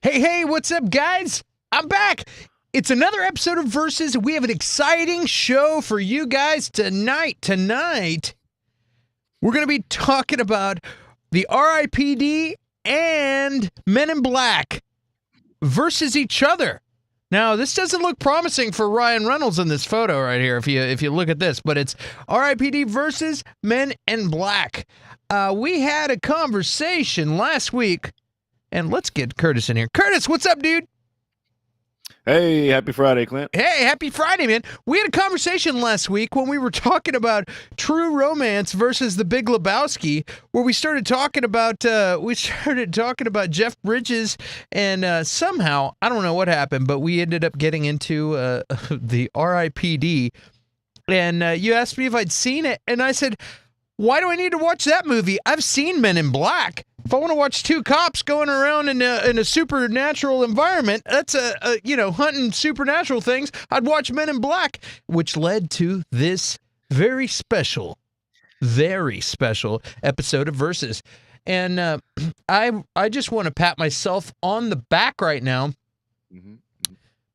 Hey, what's up, guys? I'm back. It's another episode of Versus. We have an exciting show for you guys tonight. Tonight, we're going to be talking about the R.I.P.D. and Men in Black versus each other. Now, this doesn't look promising for Ryan Reynolds in this photo right here, if you look at this, but it's R.I.P.D. versus Men in Black. We had a conversation last week. And let's get Curtis in here. Curtis, what's up, dude? Hey, happy Friday, Clint. Hey, happy Friday, man. We had a conversation last week when we were talking about True Romance versus The Big Lebowski, where we started talking about Jeff Bridges, and somehow, I don't know what happened, but we ended up getting into the R.I.P.D. And you asked me if I'd seen it, and I said, why do I need to watch that movie? I've seen Men in Black. If I want to watch two cops going around in a supernatural environment, that's hunting supernatural things, I'd watch Men in Black, which led to this very special episode of Versus. And I just want to pat myself on the back right now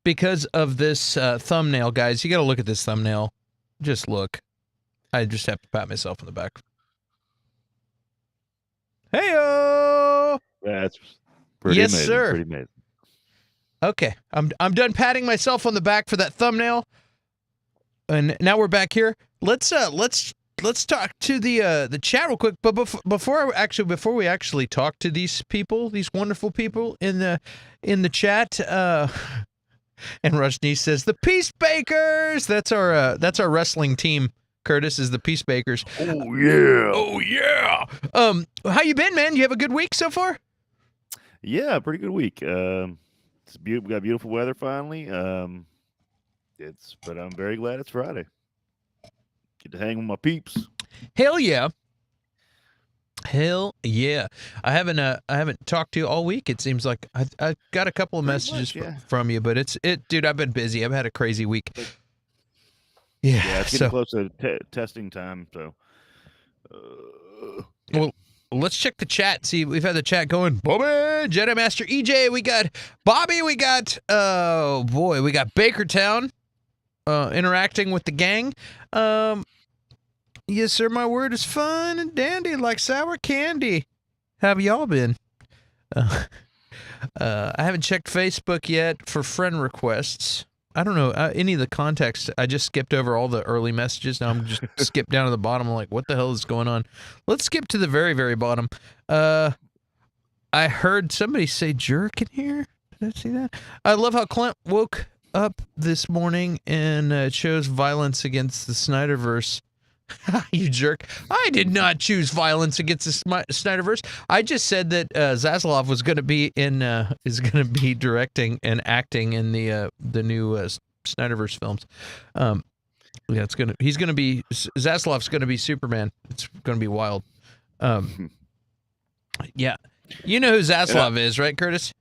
because of this thumbnail, guys. You got to look at this thumbnail. Just look. I just have to pat myself on the back. Hey-o! That's pretty yes, amazing. Sir. Pretty amazing. Okay, I'm done patting myself on the back for that thumbnail, and now we're back here. Let's talk to the chat real quick. But before we actually talk to these people, these wonderful people in the chat, and Rajneesh says the Peacebakers. That's our wrestling team. Curtis is the Peacebakers. Oh yeah. Oh yeah. How you been, man? You have a good week so far? Yeah, pretty good week. It's beautiful. We got beautiful weather finally. But I'm very glad it's Friday. Get to hang with my peeps. Hell yeah. Hell yeah. I haven't talked to you all week. It seems like I got a couple of messages from you, but dude, I've been busy. I've had a crazy week. Yeah, it's getting close to testing time. So, well, let's check the chat. See, we've had the chat going. Bobby, Jedi Master EJ. We got Bobby. We got we got Bakertown interacting with the gang. Yes, sir. My word is fun and dandy like sour candy. How have y'all been? I haven't checked Facebook yet for friend requests. I don't know any of the context. I just skipped over all the early messages. Now I'm just skipped down to the bottom. I'm like, what the hell is going on? Let's skip to the very, very bottom. I heard somebody say jerk in here. Did I see that? I love how Clint woke up this morning and chose violence against the Snyderverse. You jerk. I did not choose violence against the Snyderverse. I just said that Zaslav was going to be directing and acting in the new Snyderverse films. Zaslav's going to be Superman. It's going to be wild. Yeah. You know who Zaslav is, right, Curtis?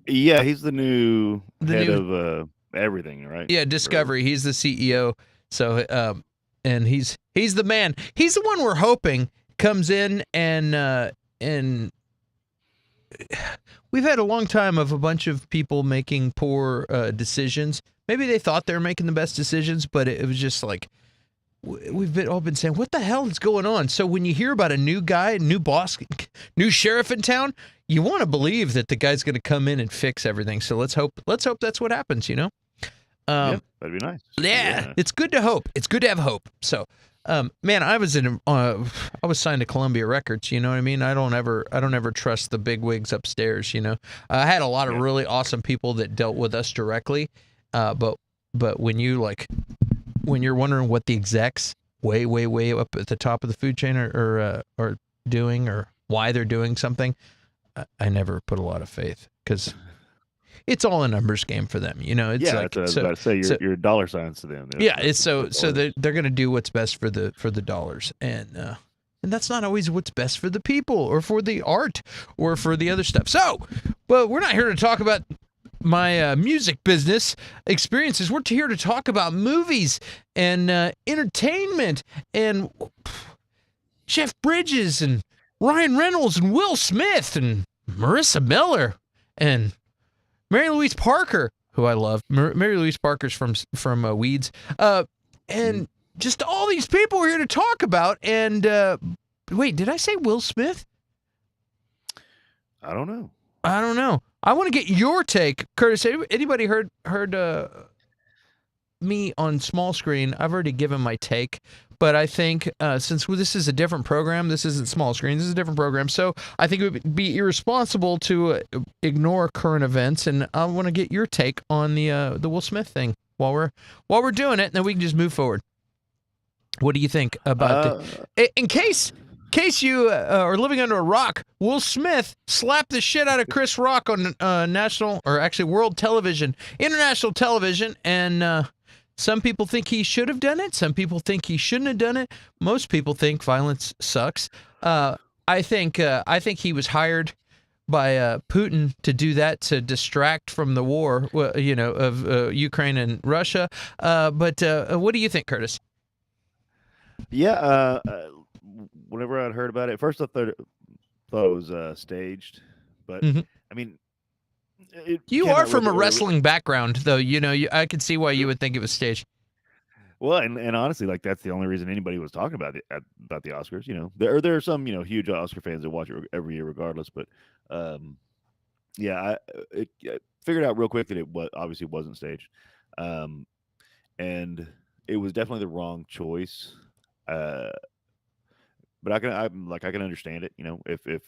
Yeah, he's the new head of everything, right? Yeah, Discovery. He's the CEO. So and he's the man. He's the one we're hoping comes in and we've had a long time of a bunch of people making poor decisions. Maybe they thought they were making the best decisions, but it was just like we've all been saying, what the hell is going on? So when you hear about a new guy, new boss, new sheriff in town, you want to believe that the guy's going to come in and fix everything. So let's hope that's what happens, you know? Yeah, that'd be nice. Yeah, it's good to hope. It's good to have hope. So, man, I was signed to Columbia Records. You know what I mean? I don't ever trust the big wigs upstairs. You know, I had a lot of really awesome people that dealt with us directly, but when you're wondering what the execs way up at the top of the food chain are doing or why they're doing something, I never put a lot of faith because it's all a numbers game for them, you know. It's I was about to say your dollar signs to them. Yeah, it's so they're going to do what's best for the dollars, and that's not always what's best for the people or for the art or for the other stuff. So, but we're not here to talk about my music business experiences. We're here to talk about movies and entertainment and Jeff Bridges and Ryan Reynolds and Will Smith and Marissa Miller and Mary Louise Parker, who I love. Mary Louise Parker's from Weeds. And just all these people we're here to talk about. And wait, did I say Will Smith? I don't know. I want to get your take, Curtis. Anybody heard me on small screen? I've already given my take, but I think since this is a different program, this isn't small screen, this is a different program, so I think it would be irresponsible to ignore current events, and I want to get your take on the Will Smith thing while we're doing it, and then we can just move forward. What do you think about in case you are living under a rock? Will Smith slapped the shit out of Chris Rock on national, or actually world television, international television, and some people think he should have done it. Some people think he shouldn't have done it. Most people think violence sucks. I think he was hired by Putin to do that, to distract from the war, of Ukraine and Russia. But what do you think, Curtis? Yeah. Whenever I'd heard about it, at first I thought it was staged, but I mean, you are from a wrestling background, though. I could see why you would think it was staged. Well, and honestly, like that's the only reason anybody was talking about the Oscars. There are some huge Oscar fans that watch it every year, regardless. But yeah, I figured out real quick that it obviously wasn't staged, and it was definitely the wrong choice. But I can understand it. If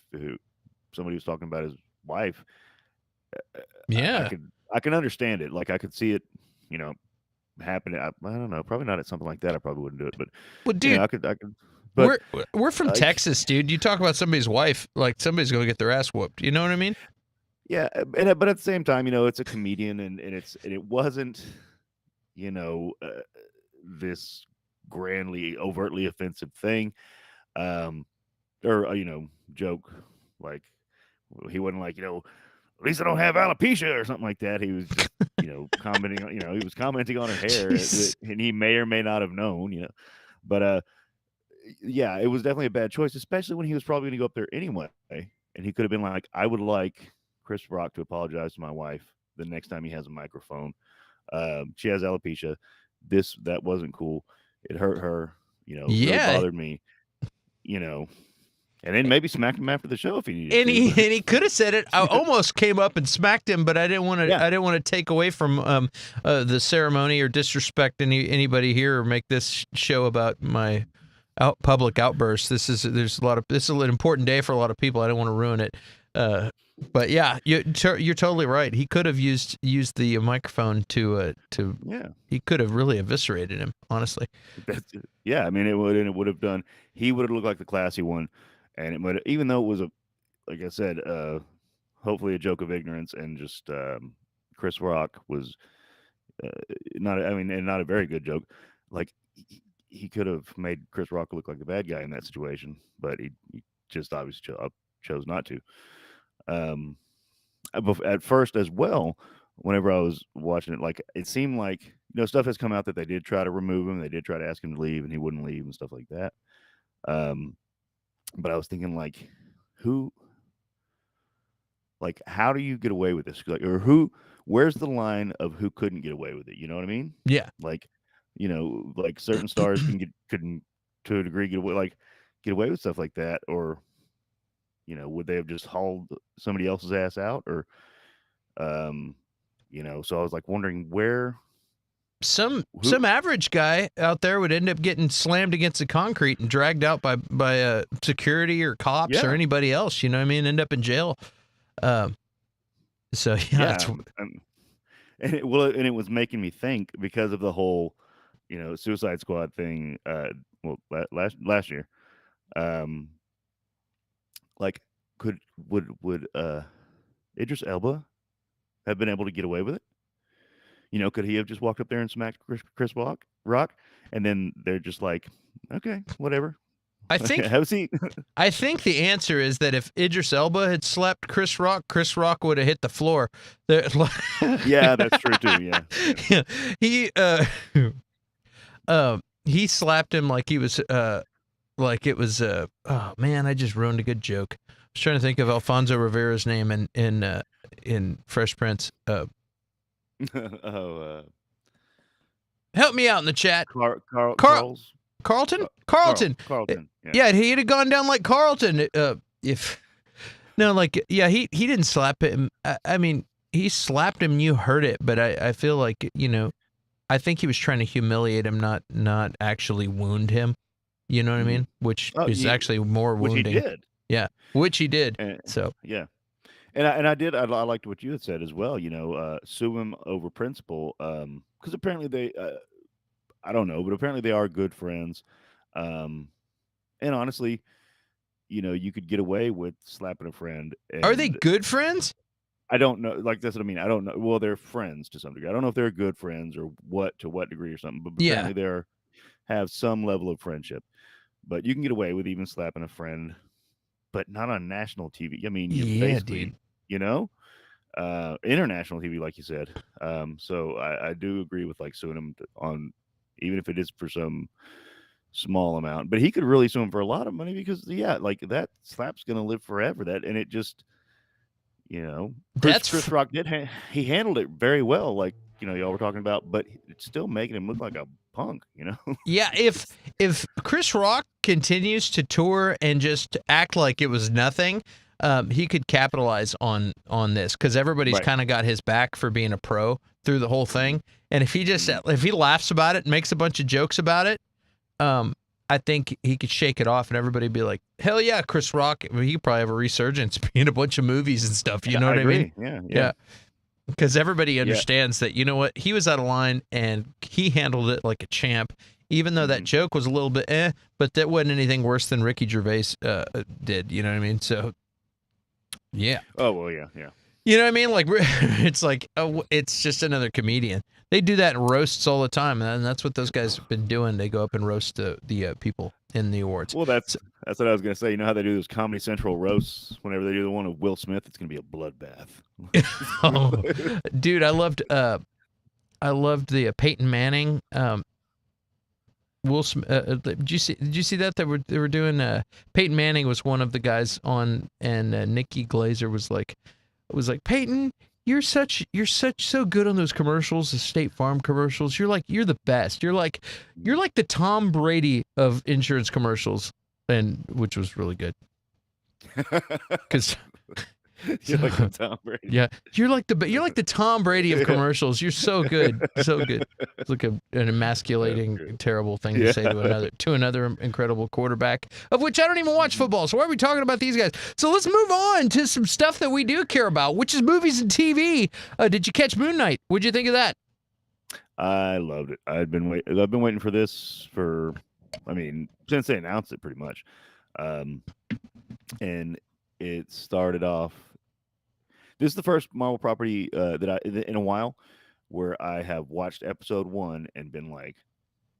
somebody was talking about his wife, yeah, I can understand it. Like I could see it, happening. I don't know, probably not at something like that. I probably wouldn't do it, but well, dude, I could. But we're from Texas, dude. You talk about somebody's wife, like somebody's gonna get their ass whooped. You know what I mean? Yeah, but at the same time, it's a comedian, and it wasn't, this grandly, overtly offensive thing, or joke. Like he wasn't like at least I don't have alopecia or something like that. He was just, commenting on, he was commenting on her hair, and he may or may not have known, but yeah, it was definitely a bad choice, especially when he was probably going to go up there anyway, and he could have been like, I would like Chris Rock to apologize to my wife the next time he has a microphone. She has alopecia. That wasn't cool. It hurt her. Really bothered me. And then maybe smack him after the show if he needed to. And he could have said it. I almost came up and smacked him, but I didn't want to. Yeah. I didn't want to take away from the ceremony or disrespect anybody here, or make this show about my public outbursts. This is an important day for a lot of people. I don't want to ruin it. But yeah, you're totally right. He could have used the microphone to yeah. He could have really eviscerated him, honestly. Yeah, I mean it would have done. He would have looked like the classy one, and it would, even though it was like I said, hopefully a joke of ignorance, and just Chris Rock was not a very good joke. Like he could have made Chris Rock look like the bad guy in that situation, but he just obviously chose not to. At first as well, whenever I was watching it, like it seemed like stuff has come out that they did try to remove him, they did try to ask him to leave, and he wouldn't leave and stuff like that. But I was thinking, like, how do you get away with this? Or where's the line of who couldn't get away with it? You know what I mean? Yeah. Like, like certain stars couldn't to a degree get away with stuff like that, or would they have just hauled somebody else's ass out, or so I was like wondering where some average guy out there would end up getting slammed against the concrete and dragged out by security or cops or anybody else. You know what I mean? End up in jail. So yeah. And it was making me think, because of the whole, Suicide Squad thing. Last year, like would Idris Elba have been able to get away with it? Could he have just walked up there and smacked Chris Rock, and then they're just like, okay, whatever, I think Have seen? I think the answer is that if Idris Elba had slapped Chris Rock would have hit the floor. Yeah, that's true too. Yeah. Yeah, he slapped him like he was like it was oh man, I just ruined a good joke. I was trying to think of Alfonso Rivera's name in Fresh Prince. Help me out in the chat. Carl's. Carlton? Carlton. Yeah, he'd have gone down like Carlton if no, like yeah, he didn't slap him. I mean, he slapped him. You heard it, but I feel like I think he was trying to humiliate him, not actually wound him. You know what I mean? Which is actually more wounding. Which he did. Yeah, which he did. And, so yeah, and I liked what you had said as well. Sue him over principle, because apparently they, I don't know, but apparently they are good friends, and honestly, you could get away with slapping a friend. Are they good friends? I don't know. Like that's what I mean. I don't know. Well, they're friends to some degree. I don't know if they're good friends or to what degree or something. But apparently they're have some level of friendship. But you can get away with even slapping a friend, but not on national TV. I mean, basically, dude. International TV, like you said. So I do agree with like suing him on, even if it is for some small amount. But he could really sue him for a lot of money because like that slap's gonna live forever. And it just. Chris Rock he handled it very well, like y'all were talking about, but it's still making him look like a punk. Yeah, if Chris Rock continues to tour and just act like it was nothing, he could capitalize on this because everybody's kind of got his back for being a pro through the whole thing. And if he laughs about it, and makes a bunch of jokes about it, I think he could shake it off and everybody be like, hell yeah, Chris Rock. I mean, he could probably have a resurgence, be in a bunch of movies and stuff. You know what I mean? Yeah. Because everybody understands that, you know what? He was out of line and he handled it like a champ, even though that joke was a little bit but that wasn't anything worse than Ricky Gervais did. You know what I mean? So, yeah. Oh, well, yeah. You know what I mean? Like, it's like, it's just another comedian. They do that in roasts all the time, and that's what those guys have been doing. They go up and roast the people in the awards. Well, that's what I was going to say. You know how they do those Comedy Central roasts? Whenever they do the one of Will Smith, it's going to be a bloodbath. Oh, dude, I loved the Peyton Manning. Will Smith. Did you see that they were doing? Peyton Manning was one of the guys on, and Nikki Glazer was like, Peyton, you're so good on those commercials, the State Farm commercials. You're the best. You're like the Tom Brady of insurance commercials, and which was really good. Because you're like the Tom Brady. Yeah, you're like the Tom Brady of commercials. You're so good, so good. It's like an emasculating, terrible thing to say to another incredible quarterback, of which I don't even watch football. So why are we talking about these guys? So let's move on to some stuff that we do care about, which is movies and TV. Did you catch Moon Knight? What'd you think of that? I loved it. I've been waiting for this since they announced it, pretty much. And it started off. This is the first Marvel property that in a while where I have watched episode 1 and been like,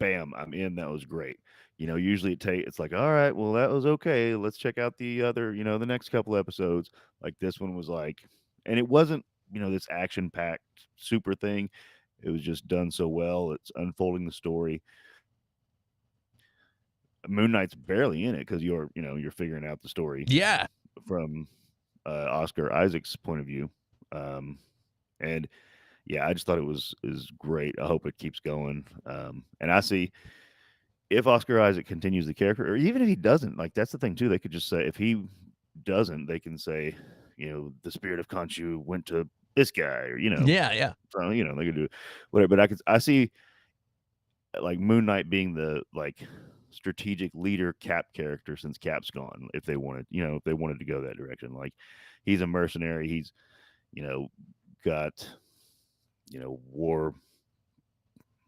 bam, I'm in. That was great. Usually it's like, all right, well, that was okay. Let's check out the other, the next couple episodes. Like this one was like, and it wasn't, this action packed super thing. It was just done so well. It's unfolding the story. Moon Knight's barely in it because you're figuring out the story. Yeah. From Oscar Isaac's point of view, and yeah, I just thought it was great. I hope it keeps going. And I see if Oscar Isaac continues the character, or even if he doesn't, like that's the thing too. They could just say if he doesn't, they can say, the spirit of Khonshu went to this guy, or yeah. So they could do whatever. But I see like Moon Knight being the strategic leader Cap character since Cap's gone, if they wanted to go that direction. Like he's a mercenary, he's got war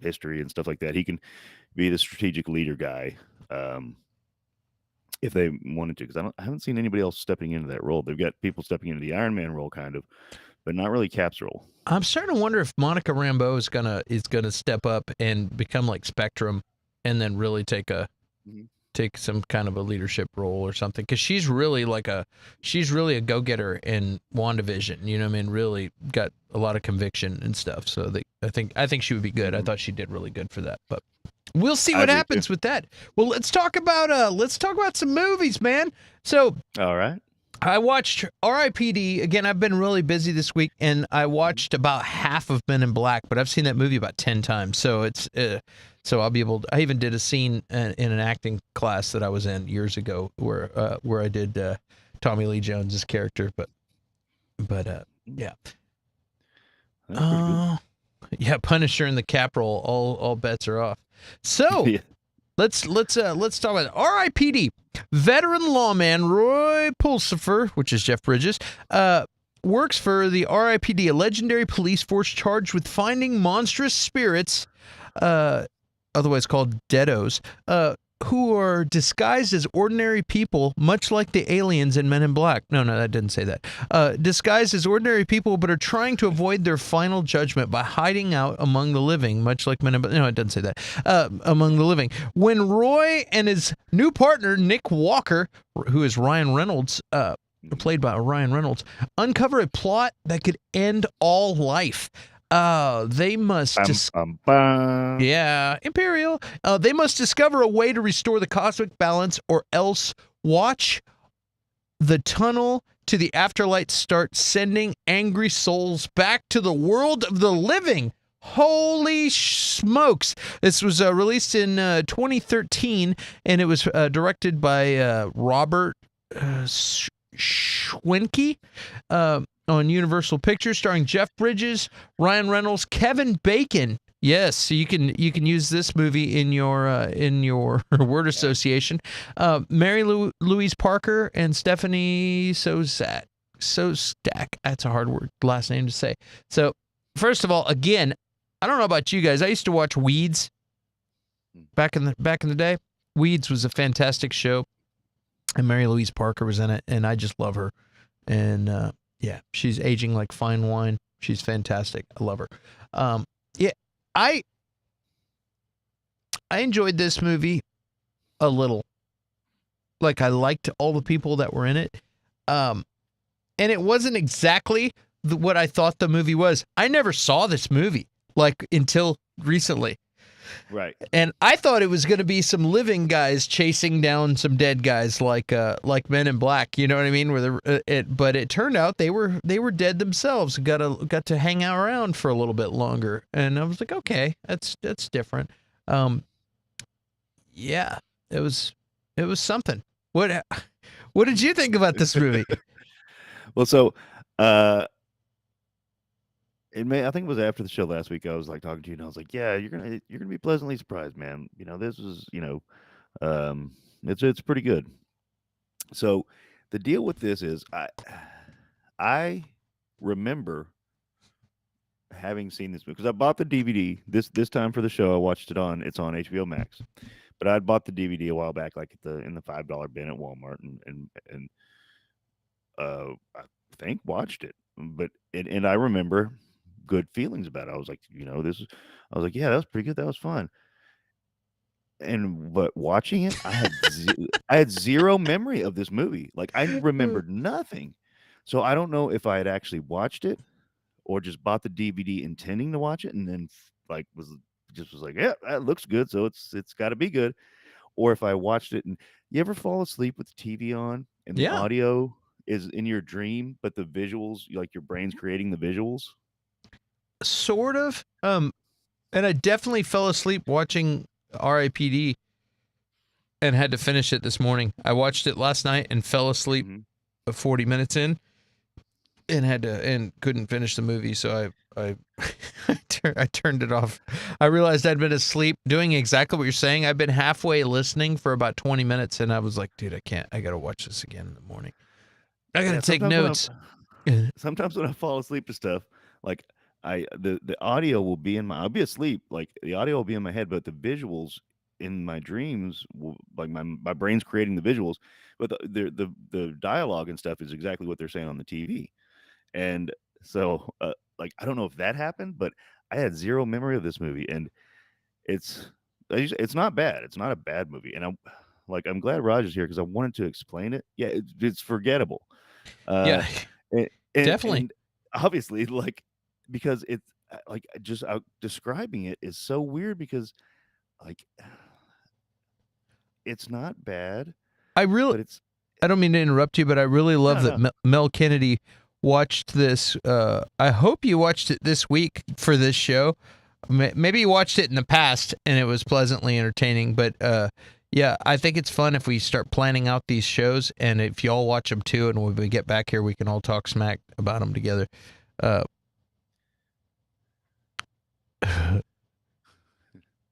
history and stuff like that. He can be the strategic leader guy if they wanted to, because I haven't seen anybody else stepping into that role. They've got people stepping into the Iron Man role kind of, but not really Cap's role. I'm starting to wonder if Monica Rambeau is gonna step up and become like Spectrum and then really take take some kind of a leadership role or something, because she's really a go-getter in WandaVision. You know what I mean? Really got a lot of conviction and stuff. So I think she would be good. I thought she did really good for that. But we'll see what happens with that. Well, let's talk about some movies, man. So All right. I watched R.I.P.D. Again, I've been really busy this week, and I watched about half of Men in Black, but I've seen that movie about 10 times. So it's so I'll be able to, I even did a scene in an acting class that I was in years ago where I did Tommy Lee Jones's character, but yeah. That's pretty good. Yeah, Punisher and the Cap role, all bets are off. So Yeah. let's talk about it. R.I.P.D. Veteran lawman Roy Pulsifer, which is Jeff Bridges, works for the R.I.P.D., a legendary police force charged with finding monstrous spirits, otherwise called deados, who are disguised as ordinary people, much like the aliens in Men in Black. No, that didn't say that. Disguised as ordinary people, but are trying to avoid their final judgment by hiding out among the living, much like Men in Black. No, it doesn't say that. Among the living. When Roy and his new partner, Nick Walker, who is Ryan Reynolds, played by Ryan Reynolds, uncover a plot that could end all life. They must Imperial. They must discover a way to restore the cosmic balance, or else watch the tunnel to the afterlife start sending angry souls back to the world of the living. Holy smokes. This was released in 2013, and it was directed by Robert Schwenke on Universal Pictures, starring Jeff Bridges, Ryan Reynolds, Kevin Bacon. Yes, so you can use this movie in your word association. Mary Louise Parker and Stephanie Sostak. That's a hard last name to say. So, first of all, again, I don't know about you guys. I used to watch Weeds back in the day. Weeds was a fantastic show, and Mary Louise Parker was in it, and I just love her. And yeah, she's aging like fine wine. She's fantastic. I love her. Yeah, I enjoyed this movie a little. Like, I liked all the people that were in it. And it wasn't exactly what I thought the movie was. I never saw this movie, like, until recently. Right. And I thought it was going to be some living guys chasing down some dead guys, like Men in Black. You know what I mean? But it turned out they were dead themselves. Got to hang out around for a little bit longer, and I was like, okay, that's different. Yeah, it was something. What did you think about this movie? Well, so I think it was after the show last week. I was like talking to you, and I was like, "Yeah, you're gonna be pleasantly surprised, man. You know, this is it's pretty good." So the deal with this is, I remember having seen this movie because I bought the DVD this time for the show. I watched it it's on HBO Max, but I'd bought the DVD a while back, like in the $5 bin at Walmart, and I think watched it, and I remember good feelings about it. I was like, I was like, yeah, that was pretty good. That was fun. But watching it, I had zero memory of this movie. Like, I remembered nothing. So I don't know if I had actually watched it or just bought the DVD intending to watch it, and then like was like, yeah, that looks good, so it's got to be good. Or if I watched it, and you ever fall asleep with the TV on and the audio is in your dream, but the visuals, like your brain's creating the visuals? Sort of. And I definitely fell asleep watching R.I.P.D. and had to finish it this morning. I watched it last night and fell asleep 40 minutes in, and couldn't finish the movie. So I turned it off. I realized I'd been asleep doing exactly what you're saying. I've been halfway listening for about 20 minutes, and I was like, dude, I can't. I got to watch this again in the morning. I got to take notes. Sometimes when I fall asleep to stuff, like the audio will be I'll be asleep, like the audio will be in my head, but the visuals in my dreams will, like my brain's creating the visuals, but the dialogue and stuff is exactly what they're saying on the TV. And so like, I don't know if that happened, but I had zero memory of this movie, and it's not bad. It's not a bad movie. And like I'm glad Roger's here because I wanted to explain it. Yeah, it's forgettable. Uh, Yeah, and, definitely. and obviously, like because it's like just describing it is so weird because like it's not bad, I really, but it's I don't mean to interrupt you, but I really love no, that no. Mel Kennedy watched this. I hope you watched it this week for this show. Maybe you watched it in the past and it was pleasantly entertaining. But yeah, I think it's fun if we start planning out these shows, and if y'all watch them too, and when we get back here, we can all talk smack about them together.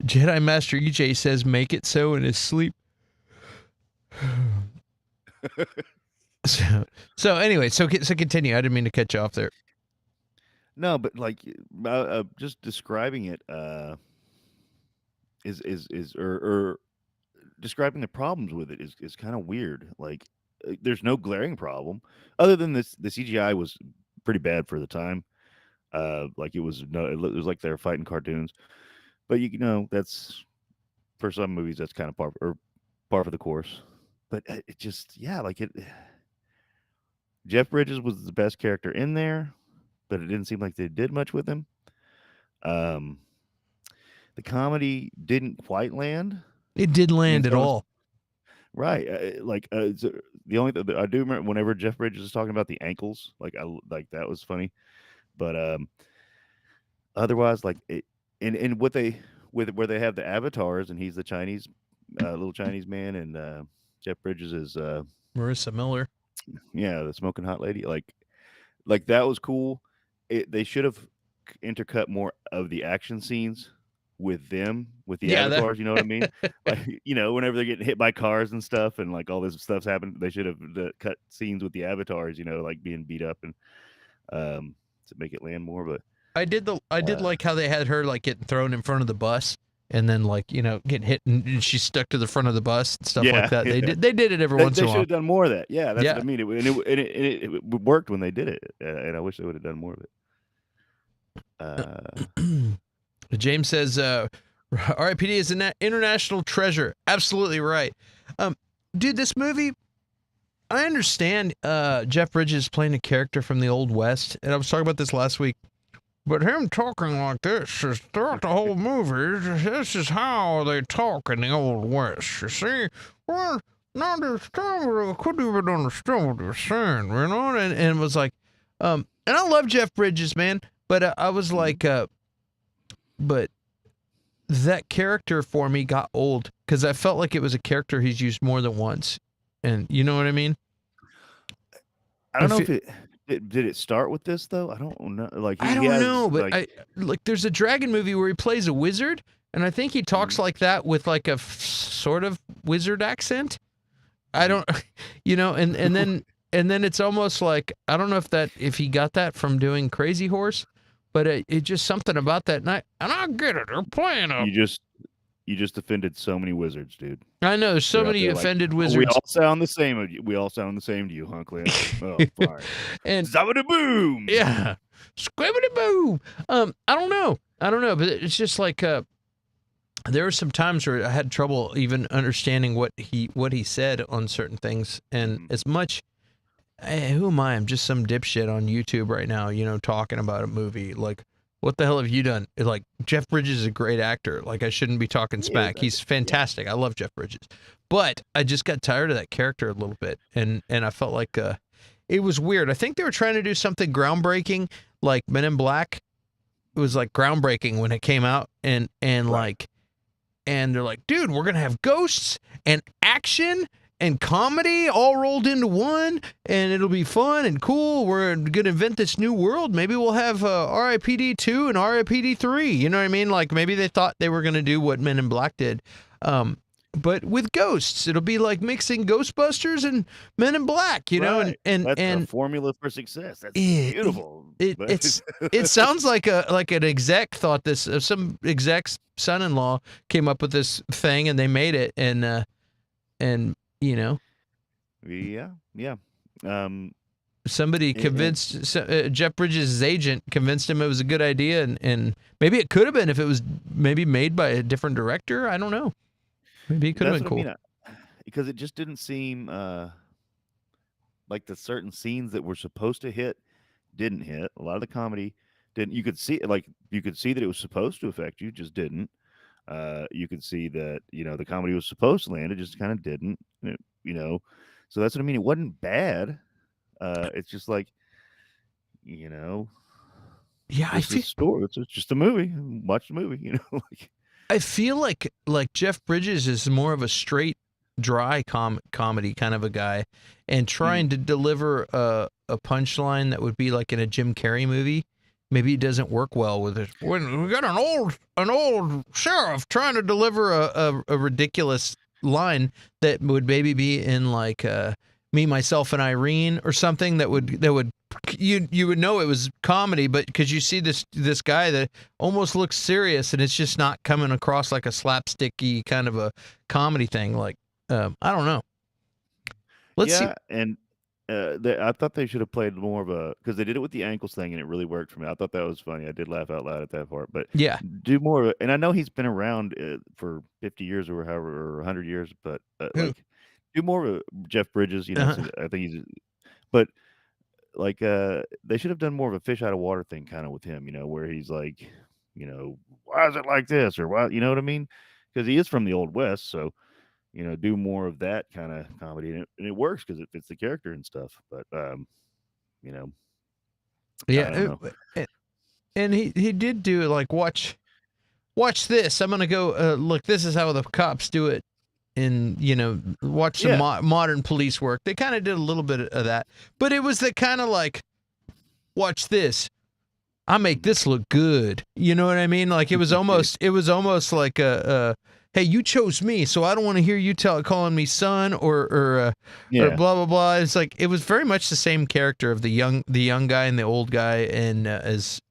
Jedi Master EJ says, "Make it so" in his sleep. So anyway, so continue. I didn't mean to cut you off there. No, but like just describing it is or describing the problems with it is kind of weird. Like there's no glaring problem other than this. The CGI was pretty bad for the time. Like it was it was like they were fighting cartoons. But you know that's for some movies that's kind of par for the course. But it just like it. Jeff Bridges was the best character in there, but it didn't seem like they did much with him. The comedy didn't quite land. It did land And at so all. right, so the only I do remember whenever Jeff Bridges was talking about the ankles, like that was funny, but otherwise like it and what they where they have the avatars and he's the Chinese little Chinese man and Jeff Bridges is Marissa Miller. yeah, the smoking hot lady, like that was cool. They should have intercut more of the action scenes with them with the avatars. You know what I mean? Like whenever they're getting hit by cars and stuff, and like all this stuff's happened, they should have cut scenes with the avatars. Like being beat up and to make it land more. But I did like how they had her like getting thrown in front of the bus. And then, like getting hit, and she's stuck to the front of the bus and stuff like that. They did it every once in a while. They should have done more of that. Yeah, that's what I mean. It worked when they did it, and I wish they would have done more of it. James says, "R.I.P.D. is an international treasure." Absolutely right, dude. This movie, I understand. Jeff Bridges playing a character from the Old West, and I was talking about this last week. But him talking like this is throughout the whole movie. This is how they talk in the Old West. You see, well, not understand. I couldn't even understand what they're saying, And it was like, and I love Jeff Bridges, man. But I was like, but that character for me got old because I felt like it was a character he's used more than once, and you know what I mean. I don't know if it. Did it start with this though? I don't know. Like I don't know, but there's a dragon movie where he plays a wizard, and I think he talks like that with like a sort of wizard accent. I don't, and then it's almost like I don't know if he got that from doing Crazy Horse, but it just something about that night, and I get it. They're playing a. You just offended so many wizards, dude. I know so many offended wizards. We all sound the same. We all sound the same to you, huh, Clint? Oh, fine. And Zabada boom. Yeah, squibbity boom. I don't know, but it's just like there were some times where I had trouble even understanding what he said on certain things, and as much. Who am I? I'm just some dipshit on YouTube right now, talking about a movie like. What the hell have you done? Like, Jeff Bridges is a great actor. Like, I shouldn't be talking smack. He's fantastic. I love Jeff Bridges. But I just got tired of that character a little bit. And I felt like it was weird. I think they were trying to do something groundbreaking, like Men in Black. It was like groundbreaking when it came out. And they're like, dude, we're going to have ghosts and action and comedy all rolled into one, and it'll be fun and cool. We're going to invent this new world. Maybe we'll have R.I.P.D. 2 and R.I.P.D. 3. You know what I mean? Like, maybe they thought they were going to do what Men in Black did. But with ghosts, it'll be like mixing Ghostbusters and Men in Black, right. and that's a formula for success. That's beautiful. It sounds like an exec thought this. Some exec's son-in-law came up with this thing, and they made it, and Yeah. Somebody convinced Jeff Bridges' agent convinced him it was a good idea, and maybe it could have been if it was maybe made by a different director. I don't know. Maybe it could have been cool. because it just didn't seem like the certain scenes that were supposed to hit didn't hit. A lot of the comedy didn't. You could see like you could see that it was supposed to affect you, just didn't. You could see that the comedy was supposed to land, it just kind of didn't. You know, so that's what I mean. It wasn't bad. It's just like you know, Yeah, this is story. It's just a movie. Watch the movie. Like I feel like Jeff Bridges is more of a straight, dry comedy kind of a guy, and trying to deliver a punchline that would be like in a Jim Carrey movie. Maybe it doesn't work well with it. When we got an old sheriff trying to deliver a ridiculous line that would maybe be in like Me, Myself, and Irene or something that would you would know it was comedy, but because you see this guy that almost looks serious and it's just not coming across like a slapsticky kind of a comedy thing. Like I don't know. Let's see. and I thought they should have played more of a because they did it with the ankles thing and it really worked for me. I thought that was funny. I did laugh out loud at that part. But Yeah. do more of it. And I know he's been around for 50 years or however or 100 years, but like do more of Jeff Bridges. So I think he's. But like they should have done more of a fish out of water thing kind of with him. Where he's like, why is it like this or why? You know what I mean? Because he is from the old west, so do more of that kind of comedy, and it works because it fits the character and stuff. But I don't know. And he did do it like watch this. I'm gonna go look. This is how the cops do it. And watch some modern police work. They kind of did a little bit of that, but it was the kind of like, watch this. I make this look good. You know what I mean? Like it was almost like hey, you chose me, so I don't want to hear you calling me son or blah blah blah. It's like it was very much the same character of the young guy and the old guy, and as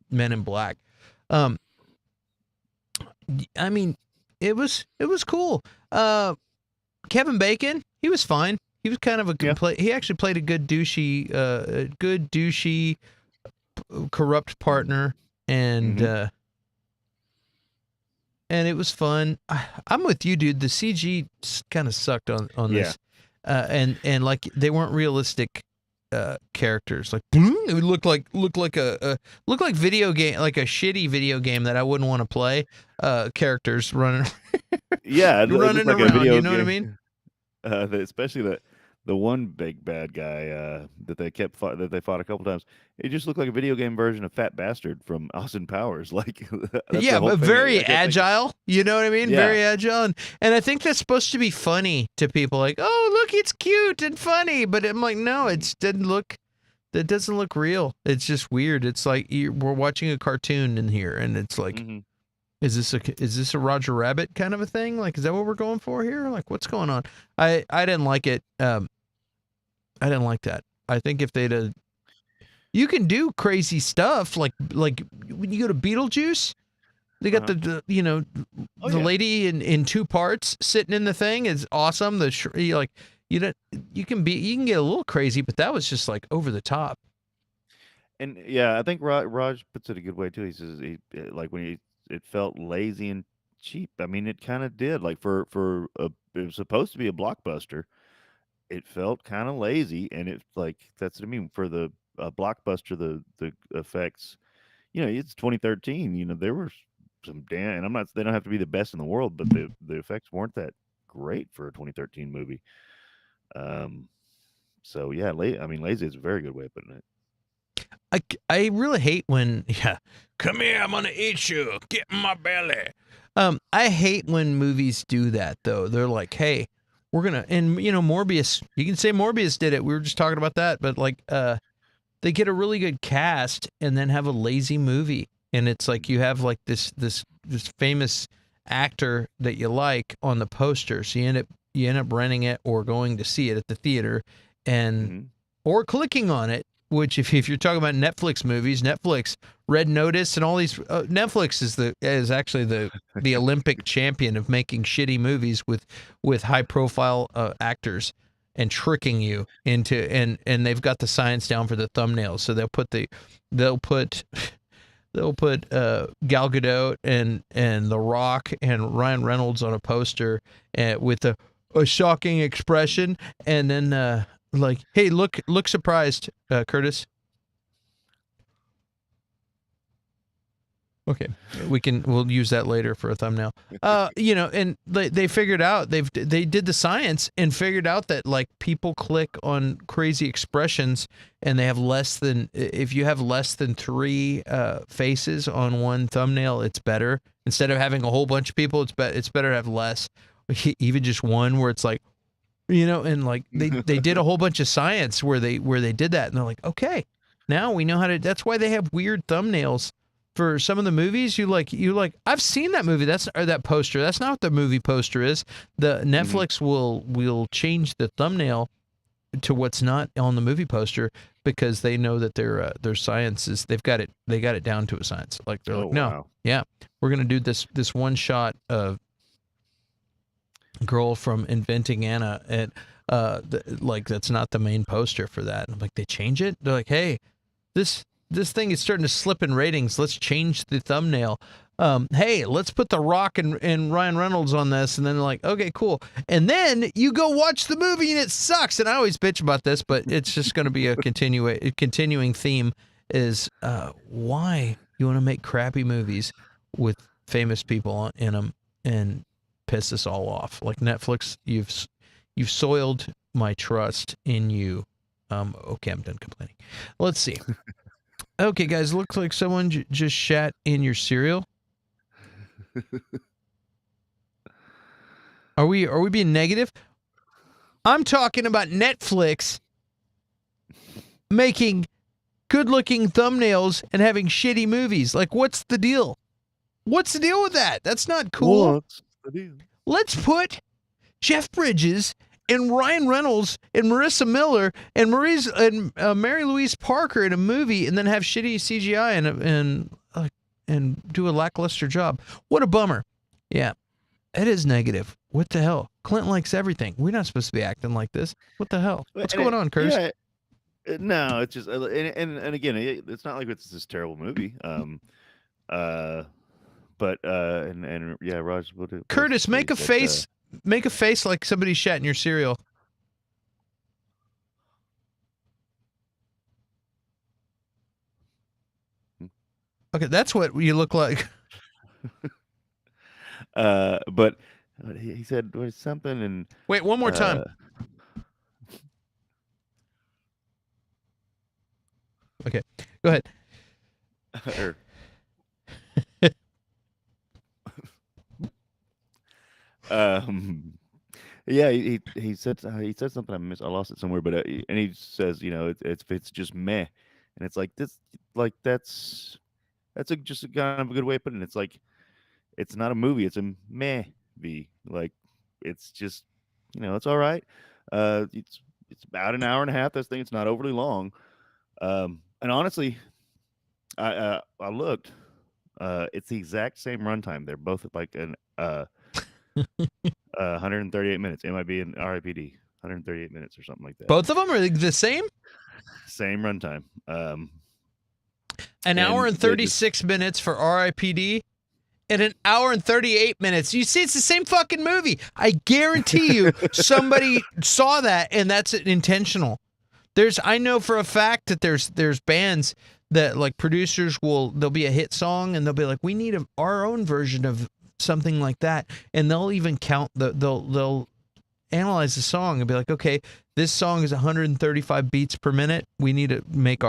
Men in Black. I mean, it was cool. Kevin Bacon, he was fine. He was kind of a good play. He actually played a good douchey, corrupt partner, and it was fun. I'm with you, dude. The CG kind of sucked on this, and like they weren't realistic characters. Like it would look like video game, like a shitty video game that I wouldn't want to play. Characters running, running like around. A video You know game. what I mean? Especially the one big bad guy that they fought a couple times. It just looked like a video game version of Fat Bastard from Austin Powers. Like but very agile. You know what I mean? Yeah. Very agile, and I think that's supposed to be funny to people. Like, oh, look, it's cute and funny, but I'm like, no, it doesn't look real. It's just weird. It's like we're watching a cartoon in here, and it's like. Is this a Roger Rabbit kind of a thing? Like, is that what we're going for here? Like, what's going on? I didn't like it. I didn't like that. I think if they'd you can do crazy stuff like when you go to Beetlejuice, they got the lady in two parts sitting in the thing is awesome. You can get a little crazy, but that was just like over the top. And I think Raj puts it a good way too. He says it felt lazy and cheap. I mean, it kind of did. Like it was supposed to be a blockbuster. It felt kind of lazy, and it's like that's what I mean. For the blockbuster, the effects, it's 2013. There were some and I'm not. They don't have to be the best in the world, but the effects weren't that great for a 2013 movie. So yeah, I mean, lazy is a very good way of putting it. I really hate when come here, I'm gonna eat you, get in my belly. I hate when movies do that though. They're like, hey, we're gonna, and Morbius. You can say Morbius did it. We were just talking about that, but like, they get a really good cast and then have a lazy movie, and it's like you have like this famous actor that you like on the poster, so you end up renting it or going to see it at the theater, and or clicking on it. Which, if you're talking about Netflix movies, Netflix, Red Notice, and all these, Netflix is actually the Olympic champion of making shitty movies with high profile actors and tricking you into and they've got the science down for the thumbnails, so they'll put Gal Gadot and The Rock and Ryan Reynolds on a poster with the a shocking expression, and then like, hey, look surprised, Curtis. Okay, we'll use that later for a thumbnail. And they figured out they did the science and figured out that like people click on crazy expressions and they have if you have less than 3 faces on one thumbnail, it's better. Instead of having a whole bunch of people, it's better to have less, even just one where it's like, and like they did a whole bunch of science where they did that, and they're like, okay, now we know how to. That's why they have weird thumbnails for some of the movies. You like I've seen that movie. Or that poster. That's not what the movie poster is. The Netflix will change the thumbnail to what's not on the movie poster because they know that their science is they got it down to a science. Like they're like, no, wow. yeah, we're gonna do this one shot of girl from Inventing Anna, and like that's not the main poster for that. And I'm like, they change it. They're like, hey, this thing is starting to slip in ratings. Let's change the thumbnail. Hey, let's put The Rock and Ryan Reynolds on this. And then they're like, okay, cool. And then you go watch the movie and it sucks. And I always bitch about this, but it's just going to be a continuing theme is why you want to make crappy movies with famous people in them and piss us all off. Like Netflix, you've soiled my trust in you. Okay, I'm done complaining. Let's see. Okay, guys, looks like someone just shat in your cereal. Are we being negative? I'm talking about Netflix making good-looking thumbnails and having shitty movies. Like, what's the deal? What's the deal with that? That's not cool. What's the deal? Let's put Jeff Bridges and Ryan Reynolds and Marissa Miller and Mary Louise Parker in a movie, and then have shitty CGI and do a lackluster job. What a bummer. Yeah, it is negative. What the hell? Clint likes everything. We're not supposed to be acting like this. What the hell? What's going on, Curtis? Yeah, no, it's just and again, it's not like it's this terrible movie. But and yeah, Raj, Curtis, make a face. Make a face like somebody shat in your cereal. Okay, that's what you look like. But he said something and wait, one more time. Okay, go ahead. Yeah, he said something. I lost it somewhere, but and he says, it's just meh, and it's like this, like that's just a kind of a good way of putting it. It's like it's not a movie; it's a meh v. Like it's just it's all right. It's about an hour and a half. This thing, it's not overly long. And honestly, I looked. It's the exact same runtime. They're both at like an 138 minutes. MIB and R.I.P.D. 138 minutes or something like that. Both of them are the same? Same runtime. An hour and 36 minutes for R.I.P.D. and an hour and 38 minutes. You see, it's the same fucking movie. I guarantee you somebody saw that and that's intentional. I know for a fact that there's bands that like producers there'll be a hit song and they'll be like, we need our own version of something like that, and they'll even count they'll analyze the song and be like, okay, this song is 135 beats per minute. We need to make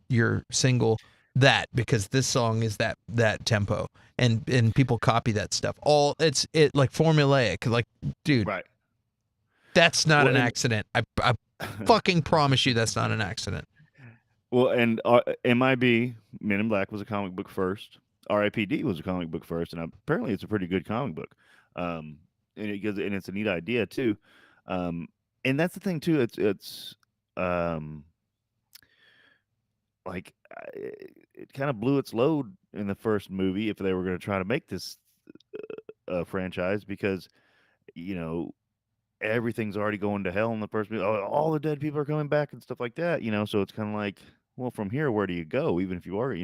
your single that because this song is that tempo, and people copy that stuff. It's like formulaic. Like, dude, right? That's not an accident. I fucking promise you, that's not an accident. Well, and MIB, Men in Black, was a comic book first. R.I.P.D. was a comic book first, and apparently it's a pretty good comic book. And it's a neat idea too. And that's the thing too. It's like it kind of blew its load in the first movie if they were going to try to make this franchise, because everything's already going to hell in the first movie. All the dead people are coming back and stuff like that. So it's kind of like, well, from here, where do you go? Even if you are, if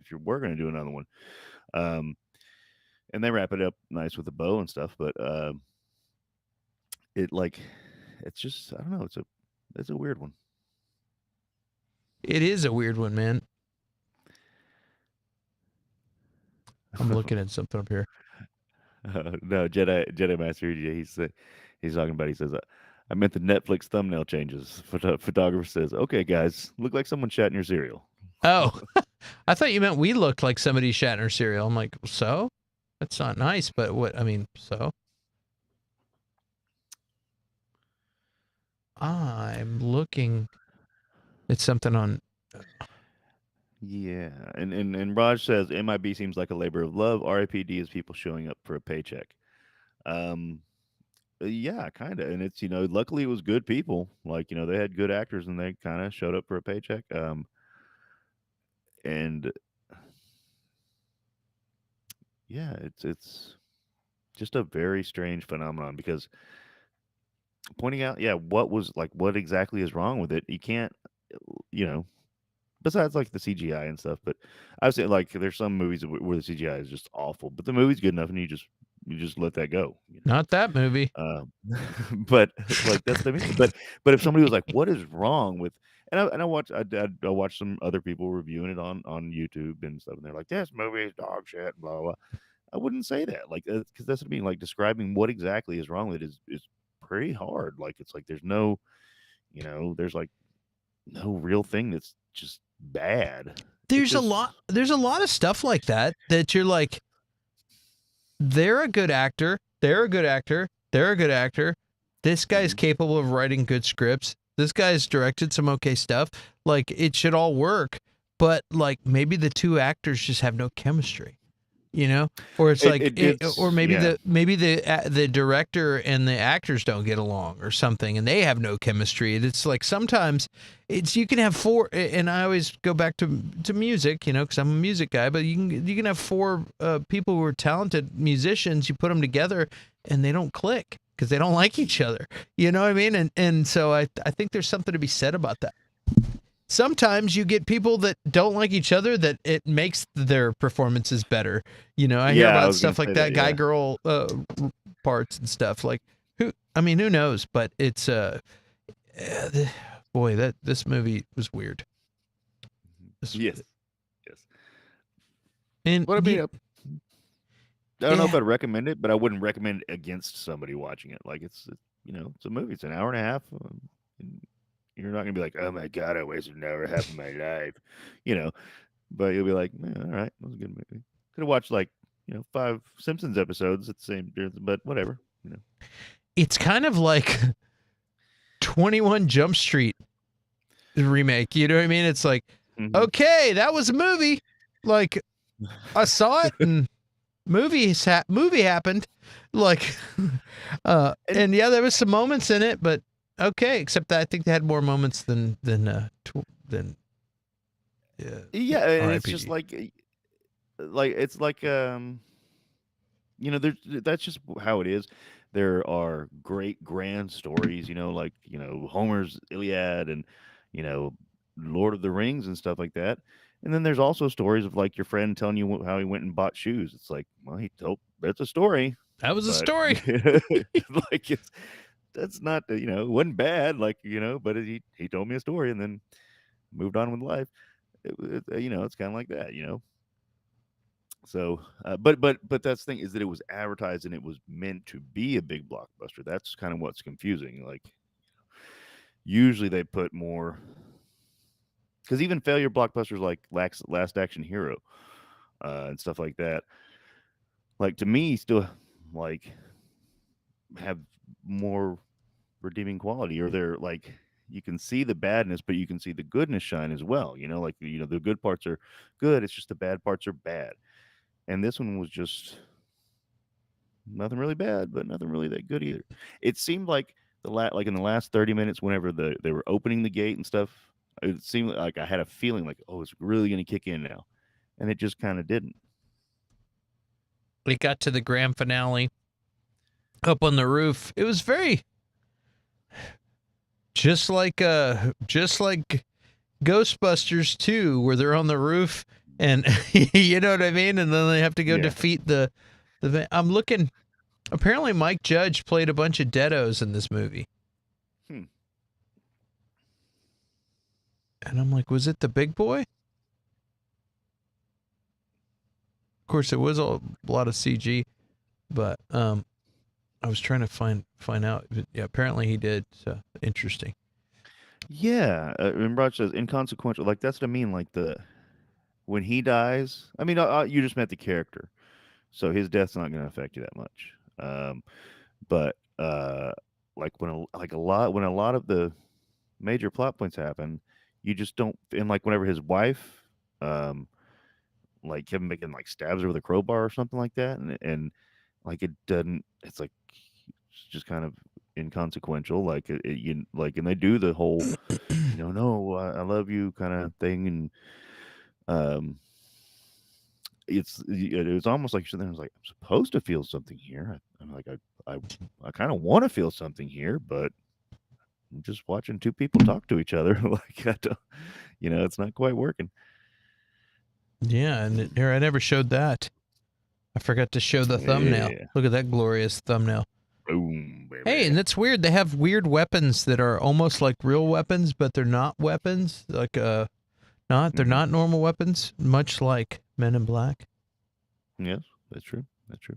you were going to do another one, and they wrap it up nice with a bow and stuff. But it like it's just I don't know. It's a weird one. It is a weird one, man. I'm looking at something up here. No, Jedi Master EJ. He's talking about. He says, "I meant the Netflix thumbnail changes." Photographer says, "Okay, guys, look like someone shat in your cereal." Oh, I thought you meant we looked like somebody shat in our cereal. I'm like, so? That's not nice, but what? I mean, so? I'm looking at something on. Yeah, and Raj says MIB seems like a labor of love. R.I.P.D is people showing up for a paycheck. Um, yeah, kind of, and it's luckily it was good people. Like they had good actors and they kind of showed up for a paycheck. And yeah, it's just a very strange phenomenon because pointing out, yeah, what exactly is wrong with it? You can't, you know, besides like the CGI and stuff. But I would say like there's some movies where the CGI is just awful, but the movie's good enough, and you just let that go. Not that movie. But like that's what I mean. But if somebody was like, "What is wrong with?" I watch some other people reviewing it on YouTube and stuff, and they're like, "This movie is dog shit," blah blah. Blah. I wouldn't say that, like, because that's what I mean. Like describing what exactly is wrong with it is pretty hard. Like it's like there's like no real thing that's just bad. It's There's a just lot. There's a lot of stuff like that you're like, they're a good actor. They're a good actor. They're a good actor. This guy's capable of writing good scripts. This guy's directed some okay stuff. Like, it should all work. But, like, maybe the two actors just have no chemistry, or it's like, or maybe yeah. the director and the actors don't get along or something, and they have no chemistry. And it's like sometimes you can have four, and I always go back to music, because I'm a music guy. But you can have four people who are talented musicians. You put them together, and they don't click because they don't like each other. You know what I mean? And so I think there's something to be said about that. Sometimes you get people that don't like each other that it makes their performances better. I hear about stuff like that, guy girl parts and stuff. Like who knows? But it's boy, this movie was weird. Yes. And what I mean, I don't know if I'd recommend it, but I wouldn't recommend it against somebody watching it. Like it's a movie. It's an hour and a half. And you're not gonna be like, oh my god, I wasted an hour and a half of my life, But you'll be like, all right, that was a good movie. Could have watched like 5 Simpsons episodes at the same, but whatever. It's kind of like 21 Jump Street remake. You know what I mean? It's like, okay, that was a movie. Like, I saw it and movie happened. Like, and yeah, there was some moments in it, but okay. Except that I think they had more moments than and it's just like it's like that's just how it is. There are great grand stories, like Homer's Iliad and Lord of the Rings and stuff like that. And then there's also stories of like your friend telling you how he went and bought shoes. It's like, well, that's a story. That was a story. Like that's not it wasn't bad, like but he told me a story and then moved on with life. It's kind of like that. So, but that's the thing is that it was advertised and it was meant to be a big blockbuster. That's kind of what's confusing. Like, usually they put more, because even failure blockbusters like Last Action Hero and stuff like that, like to me, still like have more redeeming quality, or they're like you can see the badness, but you can see the goodness shine as well. Like the good parts are good. It's just the bad parts are bad. And this one was just nothing really bad, but nothing really that good either. It seemed like like in the last 30 minutes, whenever they were opening the gate and stuff, it seemed like I had a feeling like, oh, it's really going to kick in now, and it just kind of didn't. We got to the grand finale up on the roof. It was very just like Ghostbusters 2, where they're on the roof and you know what I mean, and then they have to go defeat the I'm looking Apparently, Mike Judge played a bunch of deados in this movie. Hmm. And I'm like, was it the big boy? Of course, it was a lot of CG, but I was trying to find out. Yeah, apparently he did. So interesting. Yeah, and Raj says inconsequential. Like that's what I mean. Like when he dies, I mean, you just met the character, so his death's not going to affect you that much. But like when a lot of the major plot points happen, you just don't. And like whenever his wife, like Kevin Bacon, like stabs her with a crowbar or something like that, and like it doesn't. It's like it's just kind of inconsequential. Like you like, and they do the whole, no, I love you kind of thing, and um, it was almost like I was like, I'm supposed to feel something here. I'm like, I kind of want to feel something here, but I'm just watching two people talk to each other. Like, I don't, it's not quite working. Yeah, and here I never showed that. I forgot to show the thumbnail. Yeah. Look at that glorious thumbnail. Boom, baby. Hey, and that's weird. They have weird weapons that are almost like real weapons, but they're not weapons. Like they're not normal weapons, much like Men in Black. Yes, that's true. That's true.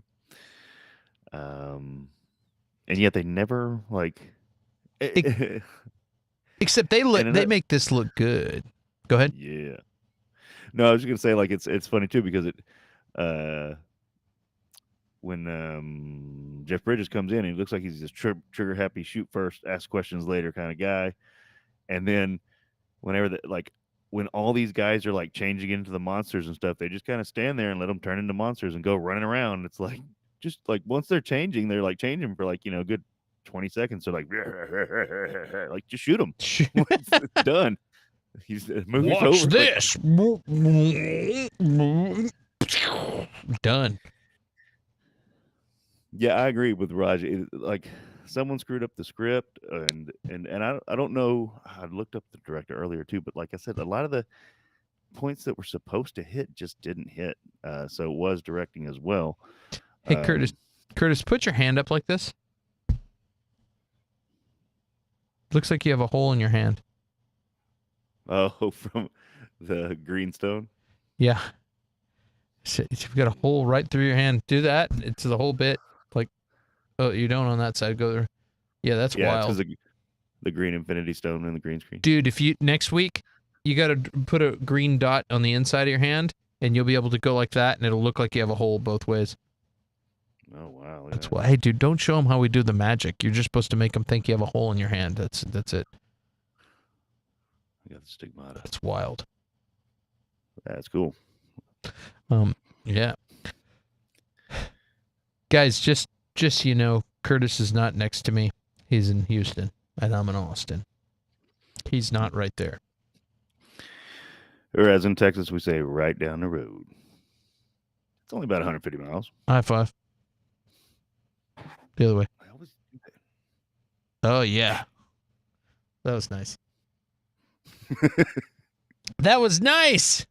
And yet they never like. Except they make this look good. Go ahead. Yeah. No, I was just gonna say like it's funny too because when Jeff Bridges comes in, he looks like he's just trigger happy, shoot first, ask questions later kind of guy, and then whenever when all these guys are like changing into the monsters and stuff, they just kind of stand there and let them turn into monsters and go running around. It's like just like once they're changing, they're like changing for like a good 20 seconds. So like like just shoot them. It's done. Movie's Watch over. this. Done. Yeah, I agree with Raj. Like someone screwed up the script, and I don't know. I looked up the director earlier too, but like I said, a lot of the points that were supposed to hit just didn't hit. So it was directing as well. Hey, Curtis, put your hand up like this. Looks like you have a hole in your hand. Oh, from the greenstone? Yeah. So you've got a hole right through your hand. Do that. It's the whole bit. Like, oh, you don't on that side. Go there. Yeah, that's wild. Yeah, the green infinity stone and the green screen. Dude, if you next week, you got to put a green dot on the inside of your hand, and you'll be able to go like that, and it'll look like you have a hole both ways. Oh, wow. That's why. Hey, dude, don't show them how we do the magic. You're just supposed to make them think you have a hole in your hand. That's it. I got the stigmata. That's wild. That's cool. Yeah. Guys, just Curtis is not next to me. He's in Houston, and I'm in Austin. He's not right there. Or as in Texas, we say right down the road. It's only about 150 miles. High five. The other way. I always do that. Oh, yeah. That was nice. That was nice.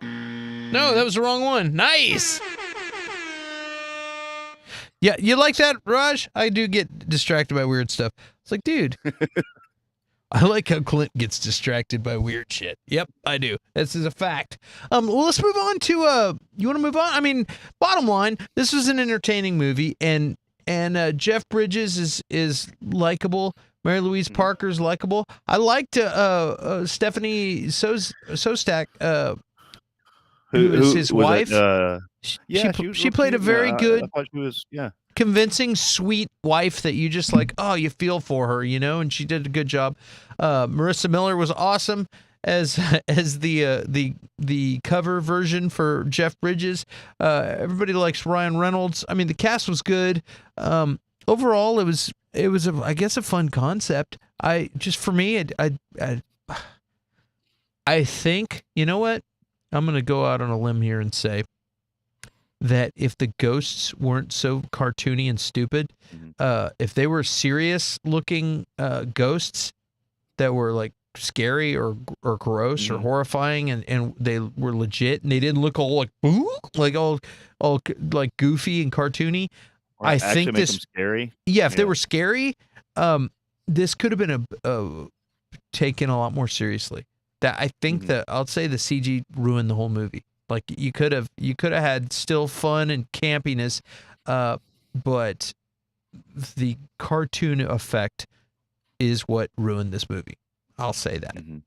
No, that was the wrong one. Nice. Yeah, you like that, Raj? I do get distracted by weird stuff. It's like, dude, I like how Clint gets distracted by weird shit. Yep, I do. This is a fact. Well, let's move on to, you want to move on? I mean, bottom line, this was an entertaining movie, and Jeff Bridges is likable. Mary Louise Parker's likable. I liked Stephanie Sostak, who is his wife. She played a very good, I thought she was, convincing, sweet wife that you just like, oh, you feel for her, and she did a good job. Marissa Miller was awesome as the cover version for Jeff Bridges. Everybody likes Ryan Reynolds. I mean, the cast was good. Overall, it was I guess a fun concept. I think, you know what? I'm going to go out on a limb here and say that if the ghosts weren't so cartoony and stupid, if they were serious looking ghosts that were like scary or gross or horrifying and they were legit and they didn't look all like all like goofy and cartoony, Or I actually think make them this, scary. yeah, if they Yeah. were scary, this could have been taken a lot more seriously. That I think Mhm. that I'll say the CG ruined the whole movie. Like you could have had still fun and campiness, but the cartoon effect is what ruined this movie. I'll say that. Mhm.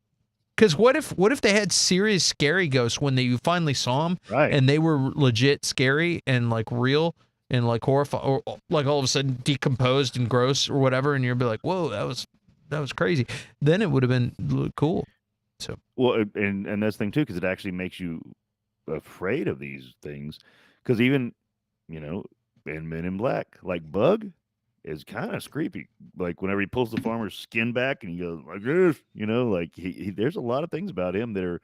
Because what if they had serious scary ghosts when you finally saw them Right. and they were legit scary and like real and like horrifying, or like all of a sudden decomposed and gross or whatever, and you'd be like, whoa, that was crazy. Then it would have been cool. So Well, and that's the thing too, because it actually makes you afraid of these things. Because even, you know, in Men in Black, like Bug is kind of creepy. Like whenever he pulls the farmer's skin back and he goes like this, like there's a lot of things about him that are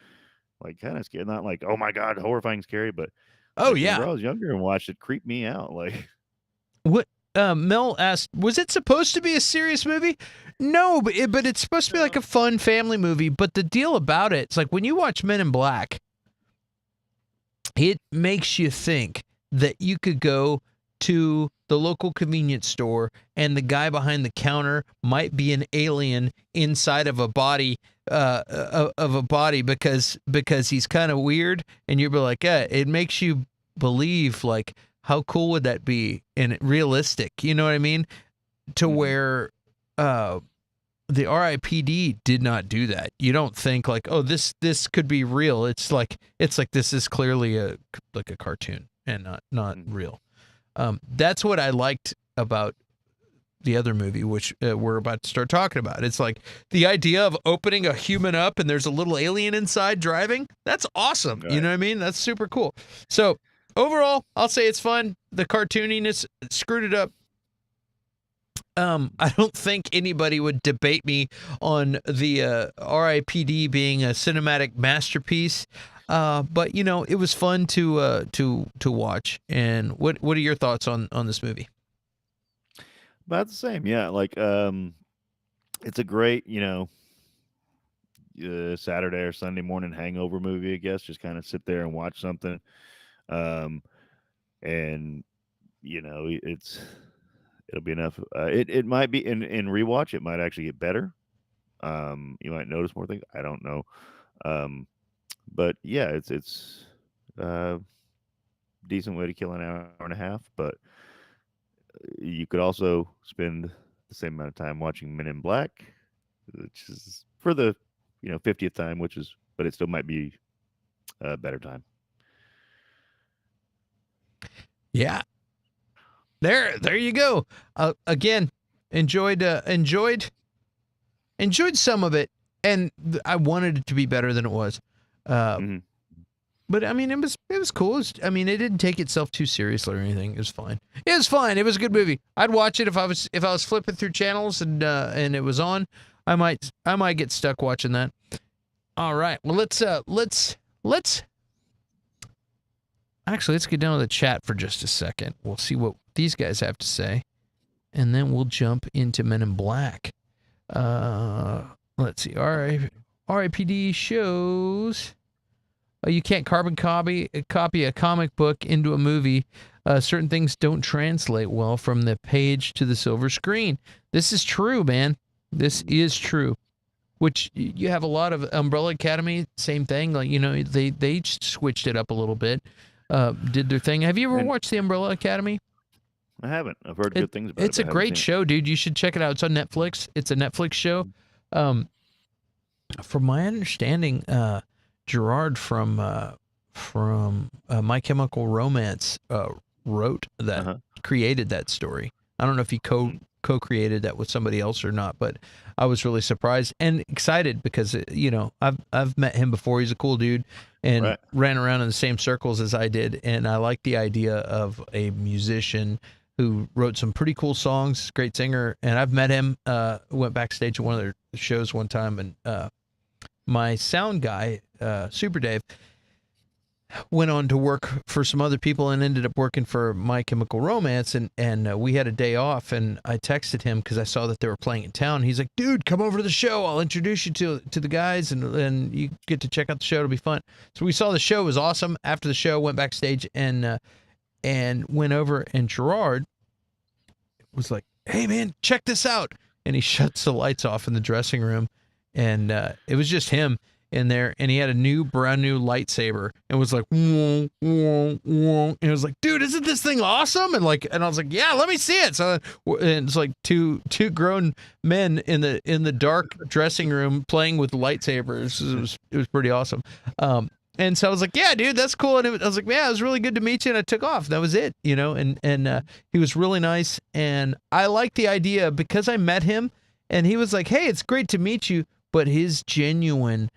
like kind of scary. Not like, oh my God, horrifying scary, but oh like whenever yeah, I was younger and watched it, creeped me out. Like, what Mel asked, was it supposed to be a serious movie? No, but it's supposed to be like a fun family movie. But the deal about it's like when you watch Men in Black, it makes you think that you could go to the local convenience store and the guy behind the counter might be an alien inside of a body, because he's kind of weird, and you'll be like, yeah, it makes you believe like how cool would that be and realistic, you know what I mean? To where the R.I.P.D did not do that. You don't think like, oh, this could be real. It's like this is clearly a cartoon and not real. That's what I liked about the other movie, which we're about to start talking about. It's like the idea of opening a human up and there's a little alien inside driving. That's awesome. right. You know what I mean? That's super cool. So overall, I'll say it's fun. The cartooniness screwed it up. I don't think anybody would debate me on the R.I.P.D being a cinematic masterpiece. But it was fun to watch. And what are your thoughts on this movie? About the same, yeah. Like, it's a great, Saturday or Sunday morning hangover movie, I guess. Just kind of sit there and watch something. And it'll be enough. It might be in rewatch. It might actually get better. You might notice more things. I don't know. But yeah, it's decent way to kill an hour and a half. But you could also spend the same amount of time watching Men in Black, which is for the 50th time, but it still might be a better time. Yeah. There you go. Again, enjoyed some of it, and I wanted it to be better than it was. But I mean, it was cool. It didn't take itself too seriously or anything. It was fine. It was fine. It was a good movie. I'd watch it if I was flipping through channels and it was on. I might get stuck watching that. All right. Well, let's get down to the chat for just a second. We'll see what these guys have to say, and then we'll jump into Men in Black. Let's see. R.I.P.D shows. You can't carbon copy a comic book into a movie. Certain things don't translate well from the page to the silver screen. This is true, man. This is true. Which you have a lot of Umbrella Academy, same thing. Like, they switched it up a little bit, did their thing. Have you ever watched the Umbrella Academy? I haven't. I've heard good things about it. It's a great show, dude. You should check it out. It's on Netflix. It's a Netflix show. From my understanding, Gerard from My Chemical Romance wrote that, created that story. I don't know if he co-created that with somebody else or not, but I was really surprised and excited because I've met him before. He's a cool dude and ran around in the same circles as I did, and I like the idea of a musician who wrote some pretty cool songs. Great singer, and I've met him. Went backstage at one of their shows one time, and my sound guy, Super Dave, went on to work for some other people and ended up working for My Chemical Romance, and we had a day off, and I texted him because I saw that they were playing in town. He's like, dude, come over to the show. I'll introduce you to the guys, and you get to check out the show. It'll be fun. So we saw the show. It was awesome. After the show, went backstage and went over, and Gerard was like, "Hey man, check this out," and he shuts the lights off in the dressing room, and it was just him in there, and he had a brand new lightsaber, and was like, "Whoa, whoa, whoa," and it was like, "Dude, isn't this thing awesome?" And I was like, "Yeah, let me see it." So and it's like two grown men in the dark dressing room playing with lightsabers. It was pretty awesome. And so I was like, "Yeah, dude, that's cool." And I was like, "Yeah, it was really good to meet you." And I took off. That was it, And he was really nice. And I liked the idea because I met him, and he was like, "Hey, it's great to meet you," but his genuine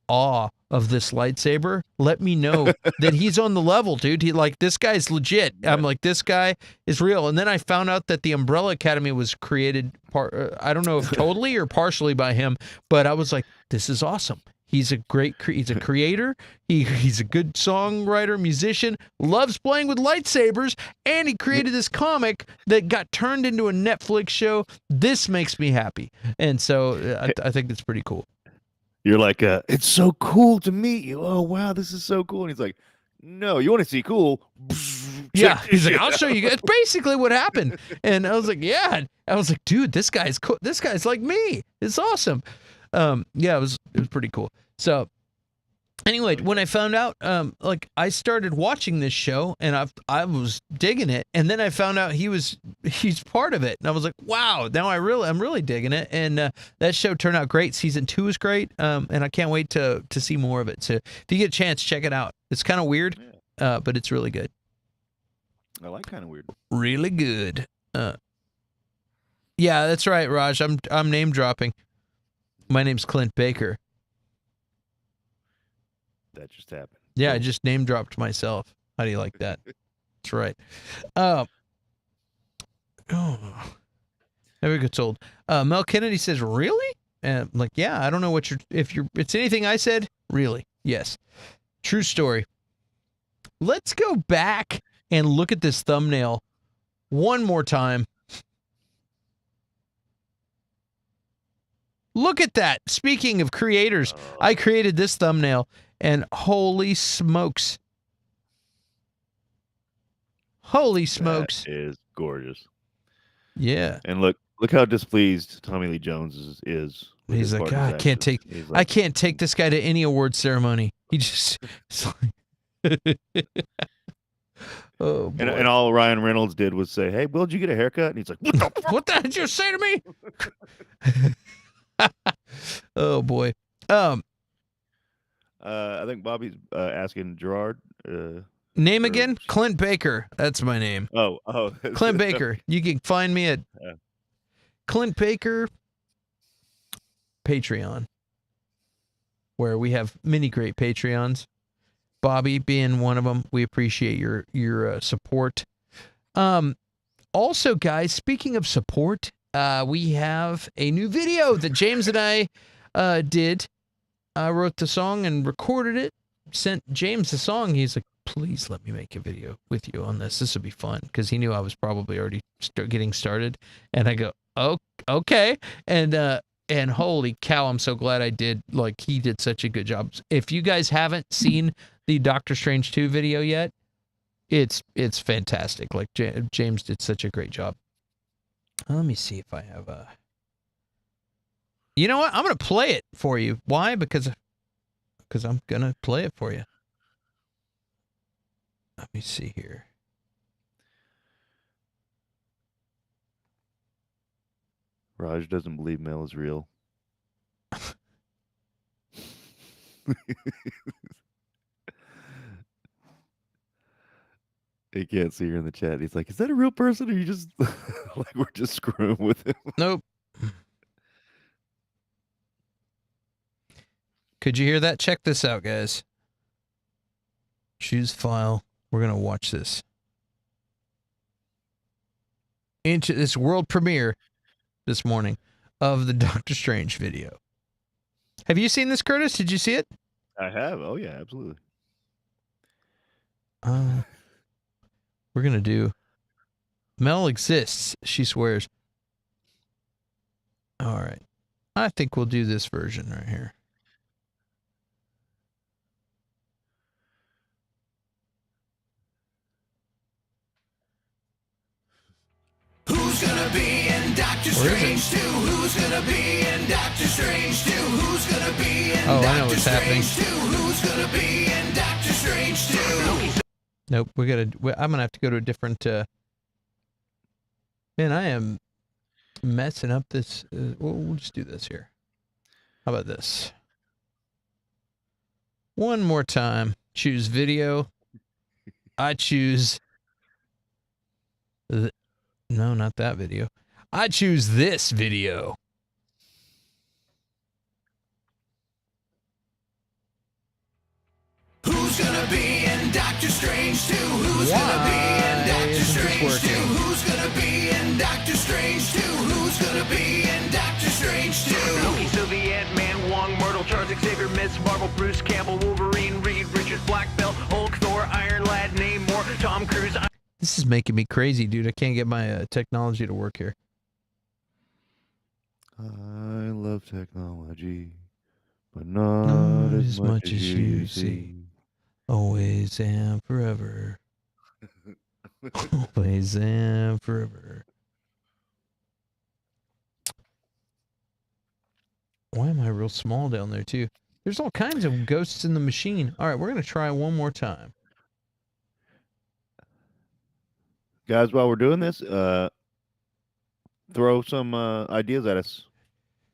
awe of this lightsaber let me know that he's on the level, dude. This guy's legit. I'm like, this guy is real. And then I found out that the Umbrella Academy was created I don't know if totally or partially by him, but I was like, this is awesome. He's a creator. He's a good songwriter, musician, loves playing with lightsabers, and he created this comic that got turned into a Netflix show. This makes me happy. And so I think that's pretty cool. You're like, it's so cool to meet you. Oh, wow, this is so cool. And he's like, no, you want to see cool? Yeah, he's like, I'll show you guys. It's basically what happened. And I was like, yeah. I was like, dude, this guy's cool. This guy's like me. It's awesome. Yeah, it was pretty cool. So anyway, when I found out, I started watching this show, and I was digging it, and then I found out he's part of it, and I was like, wow, now I'm really digging it, and that show turned out great. Season 2 is great, and I can't wait to see more of it. So if you get a chance, check it out. It's kind of weird, but it's really good. I like kind of weird. Really good. Yeah, that's right, Raj. I'm name dropping. My name's Clint Baker. That just happened. Yeah, I just name dropped myself. How do you like that? That's right. Oh, never gets old. Mel Kennedy says, "Really?" And I'm like, yeah, I don't know it's anything I said. Really? Yes. True story. Let's go back and look at this thumbnail one more time. Look at that. Speaking of creators, I created this thumbnail, and holy smokes. Holy smokes. That is gorgeous. Yeah. And look how displeased Tommy Lee Jones is. He's like, I can't take this guy to any award ceremony. He just oh boy. And all Ryan Reynolds did was say, "Hey, Will, did you get a haircut?" And he's like, "What the fuck? What the hell did you say to me?" Oh boy. I think Bobby's asking Gerard. Name again? Clint Baker. That's my name. Oh. Clint Baker. You can find me at Clint Baker Patreon, where we have many great Patreons. Bobby being one of them. We appreciate your support. Also, guys, speaking of support, we have a new video that James and I did. I wrote the song and recorded it. Sent James the song. He's like, please let me make a video with you on this. This would be fun, because he knew I was probably already getting started. And I go, oh, okay. And holy cow, I'm so glad I did. Like, he did such a good job. If you guys haven't seen the Doctor Strange 2 video yet, it's fantastic. Like, James did such a great job. Let me see if I have a... You know what? I'm going to play it for you. Why? Because I'm going to play it for you. Let me see here. Raj doesn't believe Mel is real. He can't see her in the chat. He's like, is that a real person, or you just like we're just screwing with him? Nope. Could you hear that? Check this out, guys. Choose file. We're going to watch this. Into this world premiere this morning of the Doctor Strange video. Have you seen this, Curtis? Did you see it? I have. Oh, yeah, absolutely. We're going to do Mel exists, she swears. All right. I think we'll do this version right here. Who's Who's gonna be in Doctor Where is Strange 2? Who's gonna be in Doctor Strange 2? Who's gonna be in Oh, I know Doctor what's happening. Strange 2? Who's gonna be in Doctor Strange 2? Nope, I'm gonna have to go to a different. Man, I am messing up this. We'll just do this here. How about this? One more time. Choose video. I choose. No, not that video. I choose this video. Who's gonna be in Doctor Strange 2? Who's gonna be in Doctor Strange 2? Who's gonna be in Doctor Strange 2? Who's gonna be in Doctor Strange 2? Loki, Sylvie, Ant-Man, Wong, Myrtle, Charles Xavier, Miss Marvel, Bruce Campbell, Wolverine, Reed Richards, Black Belt, Hulk, Thor, Iron Lad, Namor, Tom Cruise. This is making me crazy, dude. I can't get my technology to work here. I love technology, but not as much as you see. Always and forever. Always and forever. Why am I real small down there, too? There's all kinds of ghosts in the machine. All right, we're going to try one more time. Guys, while we're doing this, throw some ideas at us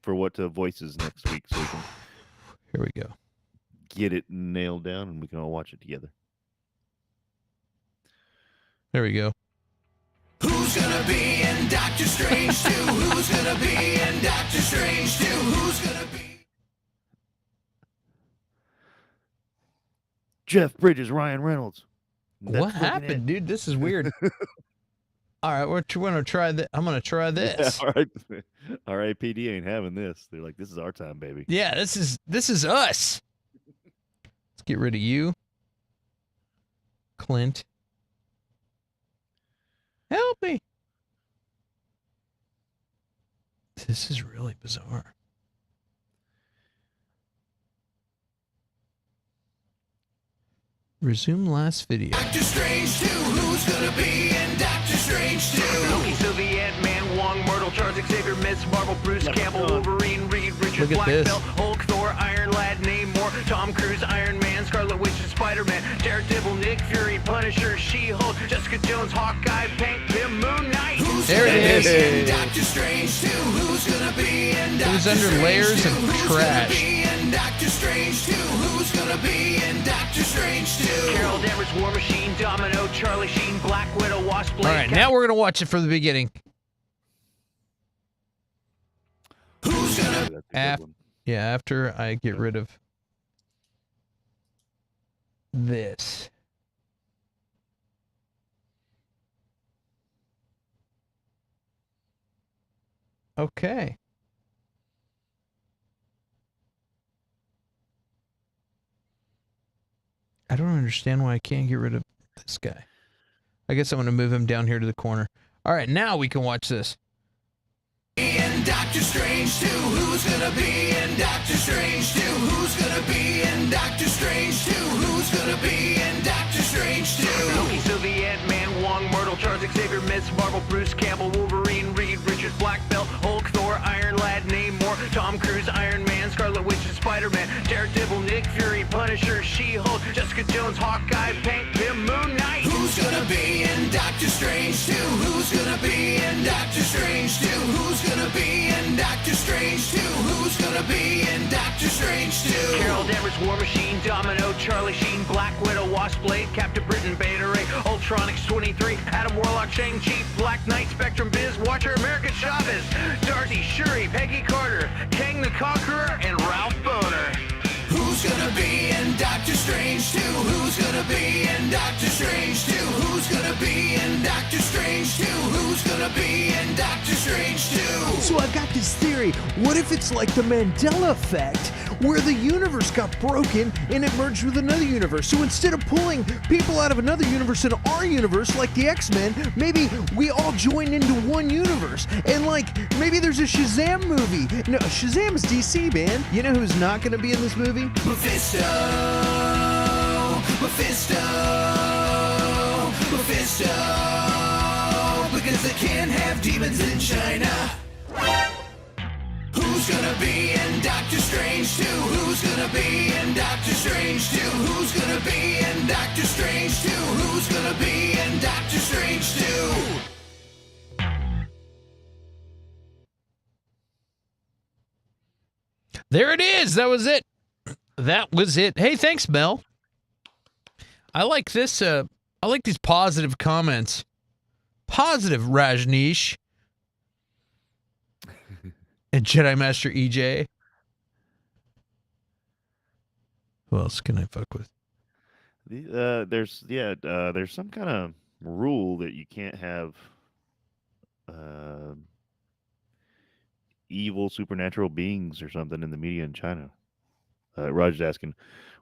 for what voices next week so we can Here we go. get it nailed down and we can all watch it together. There we go. Who's gonna be in Doctor Strange 2? Who's gonna be in Doctor Strange 2? Who's gonna be? Jeff Bridges, Ryan Reynolds. That's What happened, dude? This is weird. All right, we're going to try that. I'm going to try this. Yeah, all right. R.I.P.D. ain't having this. They're like, this is our time, baby. Yeah, this is us. Let's get rid of you. Clint. Help me. This is really bizarre. Resume last video. Doctor Strange 2? Who's gonna be in Doctor Strange 2? Loki, Sylvie, Ant-Man, Wong, Myrtle, Charles Xavier, Miss Marvel, Bruce Campbell, Wolverine, Reed Richards, Look at Black this. Belt, Hulk, Thor, Iron Lad, Namor, Tom Cruise, Iron Man, Scarlet Witch, and Spider-Man, Daredevil, Nick Fury, Punisher, She-Hulk, Jessica Jones, Hawkeye, Hank Pym, Moon Knight. Who's There gonna it be is. in Doctor Strange 2? Who's gonna be in Doctor It was under Strange layers 2? of Who's trash. gonna be in Doctor Strange 2? Who's gonna be in Doctor Strange 2? Carol Danvers, War Machine, Domino, Charlie Sheen, Black Widow, Wasp, Blade. All right, now we're going to watch it from the beginning. Who's gonna That's a good Af- one. Yeah, after I get rid of this. Okay. I don't understand why I can't get rid of this guy. I guess I'm going to move him down here to the corner. All right, now we can watch this. be in Doctor Strange 2? Who's gonna be in Doctor Strange 2? Who's gonna be in Doctor Strange 2? Who's gonna be in Doctor Strange 2? Loki, Sylvie, Ant-Man, Wong, Myrtle, Charles Xavier, Miss Marvel, Bruce Campbell, Wolverine, Reed Richards, Black Belt, Hulk, Thor, Iron Lad, Namor, Tom Cruise, Iron Man, Scarlet Witch, and Spider-Man, Daredevil, Nick Fury, Punisher, She-Hulk, Jessica Jones, Hawkeye, Hank Pym, Moon Knight. Who's gonna be in Doctor Strange 2? Who's gonna be in Doctor Strange 2? Who's gonna be in Doctor Strange 2? Who's gonna be in Doctor Strange 2? Carol Danvers, War Machine, Domino, Charlie Sheen, Black Widow, Wasp, Blade, Captain Britain, Beta Ray, Ultronix 23, Adam Warlock, Shang-Chi, Black Knight, Spectrum Biz, Watcher, American Chavez, Darcy, Shuri, Peggy Carter, Kang the Conqueror, and Ralph Boner. Who's gonna be in Doctor Strange 2? Who's gonna be in Doctor Strange 2? Who's gonna be in Doctor Strange 2? Who's gonna be in Doctor Strange 2? So I got this theory. What if it's like the Mandela effect, where the universe got broken and it merged with another universe? So instead of pulling people out of another universe into our universe, like the X-Men, maybe we all join into one universe. And like, maybe there's a Shazam movie. No, Shazam is DC, man. You know who's not going to be in this movie? Mephisto, Mephisto, Mephisto, Because they can't have demons in China. Who's gonna be in Doctor Strange 2? Who's gonna be in Doctor Strange 2? Who's gonna be in Doctor Strange 2? Who's gonna be in Doctor Strange 2? There it is. That was it. That was it. Hey, thanks, Mel. I like this. I like these positive comments. Positive, Rajneesh. And Jedi Master EJ. Who else can I fuck with? There's some kind of rule that you can't have evil supernatural beings or something in the media in China. Roger's asking,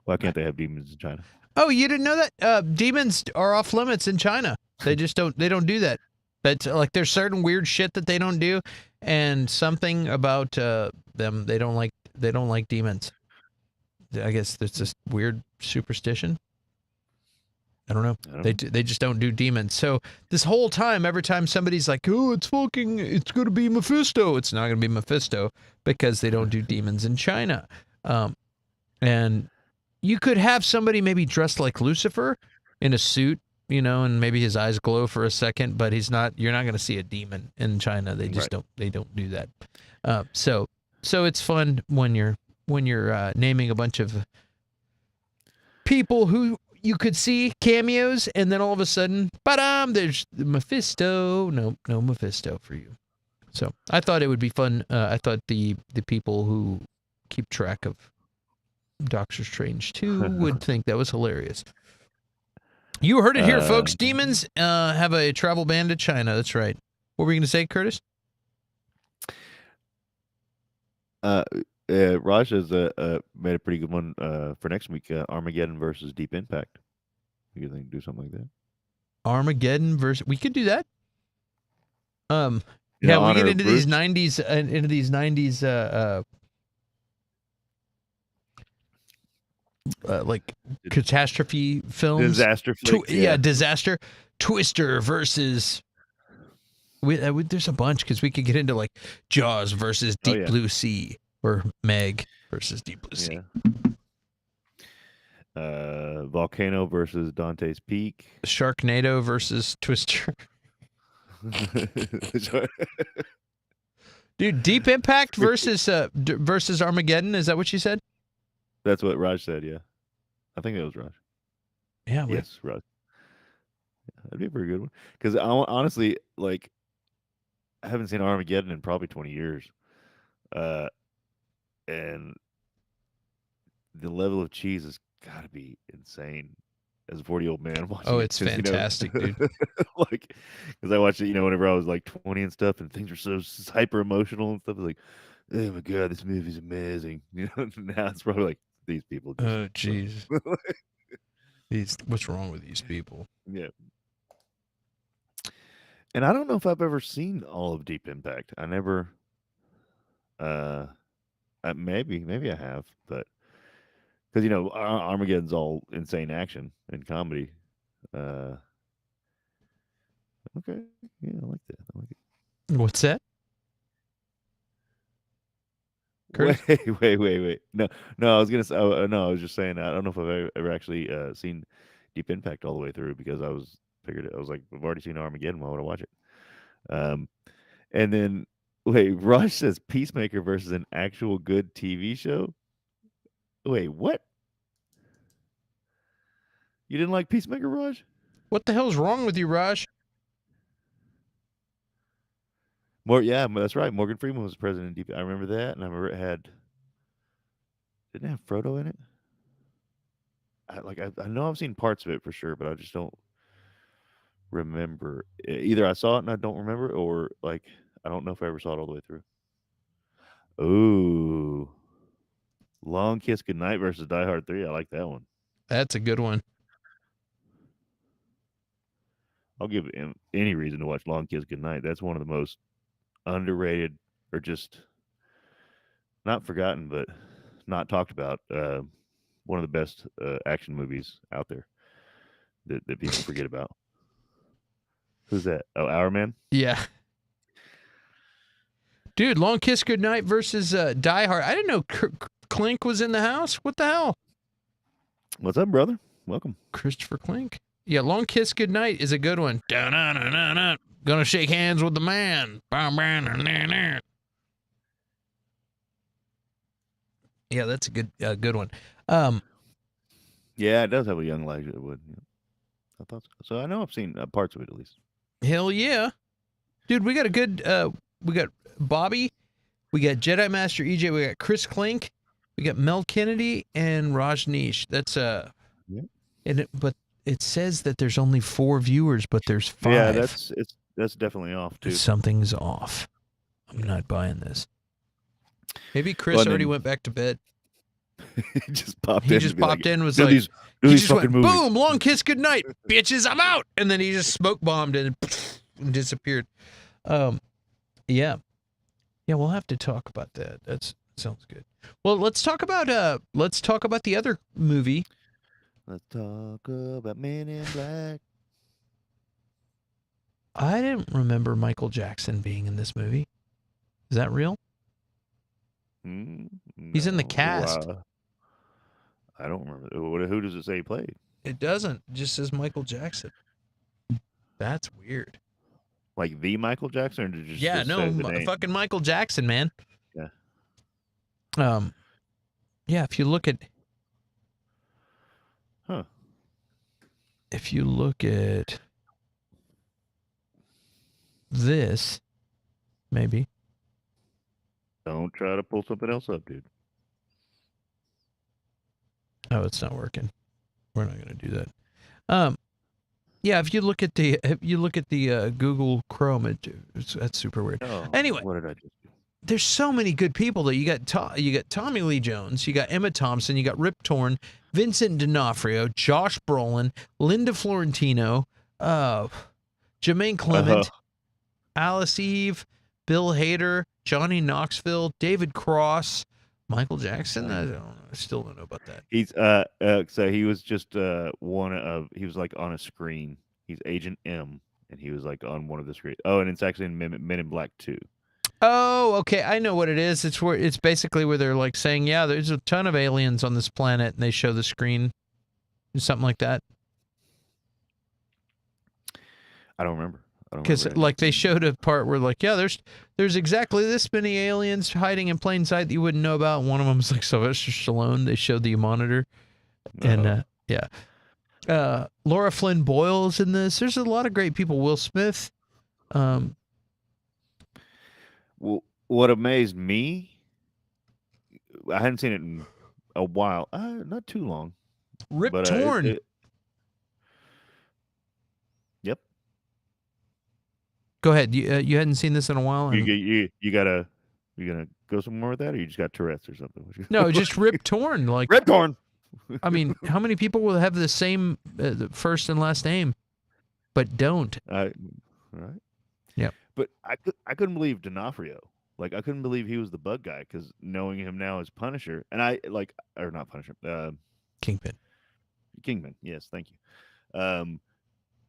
why can't they have demons in China? Oh, you didn't know that? Demons are off limits in China. They just don't. They don't do that. That's like there's certain weird shit that they don't do, and something about them they don't like. They don't like demons. I guess there's this weird superstition. I don't know. They just don't do demons. So this whole time, every time somebody's like, "Oh, it's going to be Mephisto," it's not going to be Mephisto because they don't do demons in China. And you could have somebody maybe dressed like Lucifer in a suit, and maybe his eyes glow for a second, but he's not. You're not going to see a demon in China. They just don't. They don't do that. So it's fun when you're naming a bunch of people who you could see cameos, and then all of a sudden, there's Mephisto. No Mephisto for you. So I thought it would be fun. I thought the people who keep track of Doctor Strange 2 would think that was hilarious. You heard it here, folks. Demons have a travel ban to China. That's right. What were you going to say, Curtis? Raj has made a pretty good one for next week. Armageddon versus Deep Impact. You think do something like that? Armageddon versus. We could do that. We get into these 90s, like catastrophe films. Disaster flicks. Disaster. Twister versus. There's a bunch because we could get into like Jaws versus Deep Blue Sea or Meg versus Deep Blue Sea. Volcano versus Dante's Peak. Sharknado versus Twister. Dude, Deep Impact versus Armageddon. Is that what you said? That's what Raj said. Yeah, I think that was Raj. Yeah. Yes, Raj. That'd be a pretty good one. Because honestly, like, I haven't seen Armageddon in probably 20 years, and the level of cheese has got to be insane. As a 40-year-old man watching Oh, it's fantastic, dude. Like, because I watched it, whenever I was like 20 and stuff, and things were so hyper emotional and stuff. Like, oh my god, this movie's amazing. Now it's probably like these people. Oh, jeez. What's wrong with these people? Yeah. And I don't know if I've ever seen all of Deep Impact. I never. Maybe I have, but because Armageddon's all insane action and comedy. Okay, yeah, I like that. I like it. What's that? Curtis? Wait. No. I was gonna say. No, I was just saying. I don't know if I've ever actually seen Deep Impact all the way through because I was like, I've already seen Armageddon. Why would I watch it? And then wait, Rush says Peacemaker versus an actual good TV show. Wait, what? You didn't like Peacemaker, Raj? What the hell's wrong with you, Raj? Yeah, that's right. Morgan Freeman was president of Deep. I remember that, and I remember it didn't it have Frodo in it. I know I've seen parts of it for sure, but I just don't remember. Either I saw it and I don't remember, or like I don't know if I ever saw it all the way through. Ooh, Long Kiss Goodnight versus Die Hard 3. I like that one. That's a good one. I'll give him any reason to watch Long Kiss Goodnight. That's one of the most underrated, or just not forgotten, but not talked about. One of the best action movies out there that people forget about. Who's that? Oh, Our Man? Yeah. Dude, Long Kiss Goodnight versus Die Hard. I didn't know Clink was in the house. What the hell? What's up, brother? Welcome. Christopher Clink. Yeah, Long Kiss Goodnight is a good one. Gonna shake hands with the man. Yeah, that's a good one. Yeah, it does have a young Elijah Wood. Yeah. I thought so. So I know I've seen parts of it at least. Hell yeah. Dude, we got a good, we got Bobby, we got Jedi Master EJ, we got Chris Clink, we got Mel Kennedy, and Rajneesh. That's, but it says that there's only 4 viewers, but there's 5. Yeah, that's definitely off, too. Something's off. I'm not buying this. Maybe Chris already went back to bed. He just popped He in. just popped in, was do like, these he fucking just went, movies. boom, Long Kiss Goodnight, bitches, I'm out. And then he just smoke bombed and disappeared. Yeah, we'll have to talk about that. That sounds good. Well, let's talk about the other movie. Let's talk about Men in Black. I didn't remember Michael Jackson being in this movie. Is that real? He's in the cast. I don't remember. Who does it say he played? It doesn't. It just says Michael Jackson. That's weird. Like the Michael Jackson, or did it just Yeah, say no, the name? fucking Michael Jackson, man. Yeah. Yeah. If you look at, this, maybe. Don't try to pull something else up, dude. Oh, it's not working. We're not going to do that. Yeah, if you look at the Google Chrome, that's super weird. Oh, anyway, what did I just do? There's so many good people that you got Tommy Lee Jones, you got Emma Thompson, you got Rip Torn, Vincent D'Onofrio, Josh Brolin, Linda Florentino, Jermaine Clement, Alice Eve, Bill Hader, Johnny Knoxville, David Cross, Michael Jackson. I still don't know about that. He's so he was just he was like on a screen. He's Agent M, and he was like on one of the screens. Oh, and it's actually in Men in Black 2. Oh, okay. I know what it is. It's basically where they're like saying, yeah, there's a ton of aliens on this planet, and they show the screen, something like that. I don't remember. Because like they showed a part where like, yeah, there's exactly this many aliens hiding in plain sight that you wouldn't know about. One of them's like Sylvester Stallone. They showed the monitor, and Laura Flynn Boyle's in this. There's a lot of great people. Will Smith. Well, what amazed me, I hadn't seen it in a while, not too long. Rip Torn. Yep. Go ahead. You hadn't seen this in a while. You gonna go somewhere with that, or you just got Tourette's or something? No, just Rip Torn. Like Rip Torn. I mean, how many people will have the same first and last name, but don't? Right. Yeah. But I couldn't believe D'Onofrio. Like, I couldn't believe he was the bug guy, because knowing him now as Punisher, and or not Punisher, Kingpin. Yes, thank you.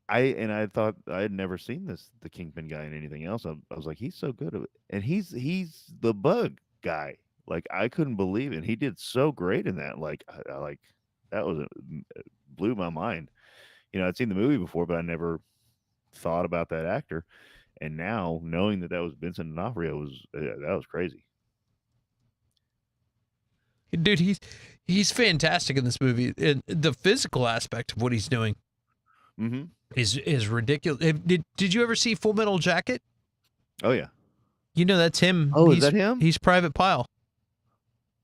I thought I had never seen the Kingpin guy in anything else. I was like, he's so good at it, and he's the bug guy. Like, I couldn't believe it. He did so great in that. Like, blew my mind. You know, I'd seen the movie before, but I never thought about that actor. And now knowing that was Vincent D'Onofrio that was crazy. Dude, he's fantastic in this movie. And the physical aspect of what he's doing is ridiculous. Did you ever see Full Metal Jacket? Oh yeah. You know that's him. Oh, is that him? He's Private Pyle.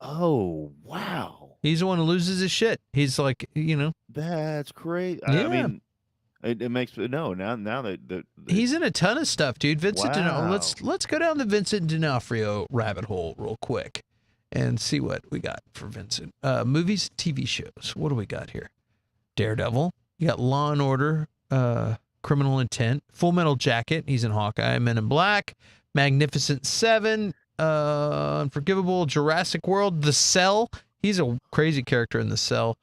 Oh wow. He's the one who loses his shit. He's like, That's crazy. Yeah. I mean, it makes now that he's in a ton of stuff, dude. Vincent D'Onofrio. Wow. Let's go down the Vincent D'Onofrio rabbit hole real quick and see what we got for Vincent. Movies, TV shows. What do we got here? Daredevil. You got Law and Order, Criminal Intent, Full Metal Jacket. He's in Hawkeye, Men in Black, Magnificent Seven, Unforgivable, Jurassic World, The Cell. He's a crazy character in The Cell.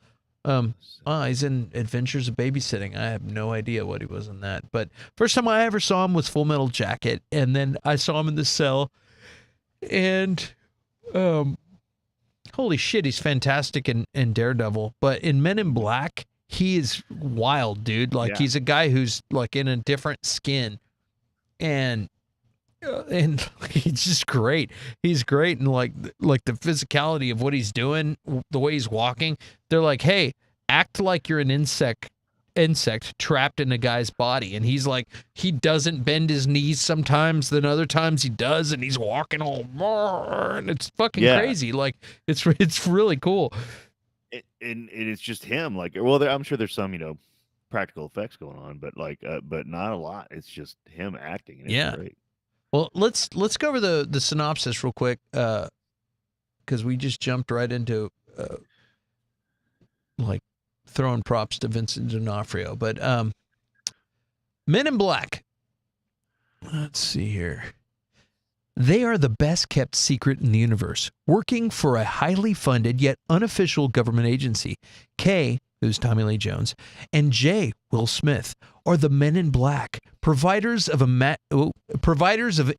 He's in Adventures of Babysitting. I have no idea what he was in that. But first time I ever saw him was Full Metal Jacket, and then I saw him in The Cell, and holy shit, he's fantastic in Daredevil. But in Men in Black, he is wild, dude. Like, he's a guy who's like in a different skin, and he's just great. He's great, and like the physicality of what he's doing, the way he's walking. They're like, hey, act like you're an insect trapped in a guy's body, and he's like, he doesn't bend his knees sometimes, then other times he does, and he's walking all, and it's fucking crazy. Like, it's really cool. And it's just him. Like, well, I'm sure there's some practical effects going on, but but not a lot. It's just him acting. And it's great. Well, let's go over the synopsis real quick, because we just jumped right into like throwing props to Vincent D'Onofrio. But Men in Black. Let's see here. They are the best kept secret in the universe, working for a highly funded yet unofficial government agency. K, who's Tommy Lee Jones, and J, Will Smith, are the Men in Black, providers of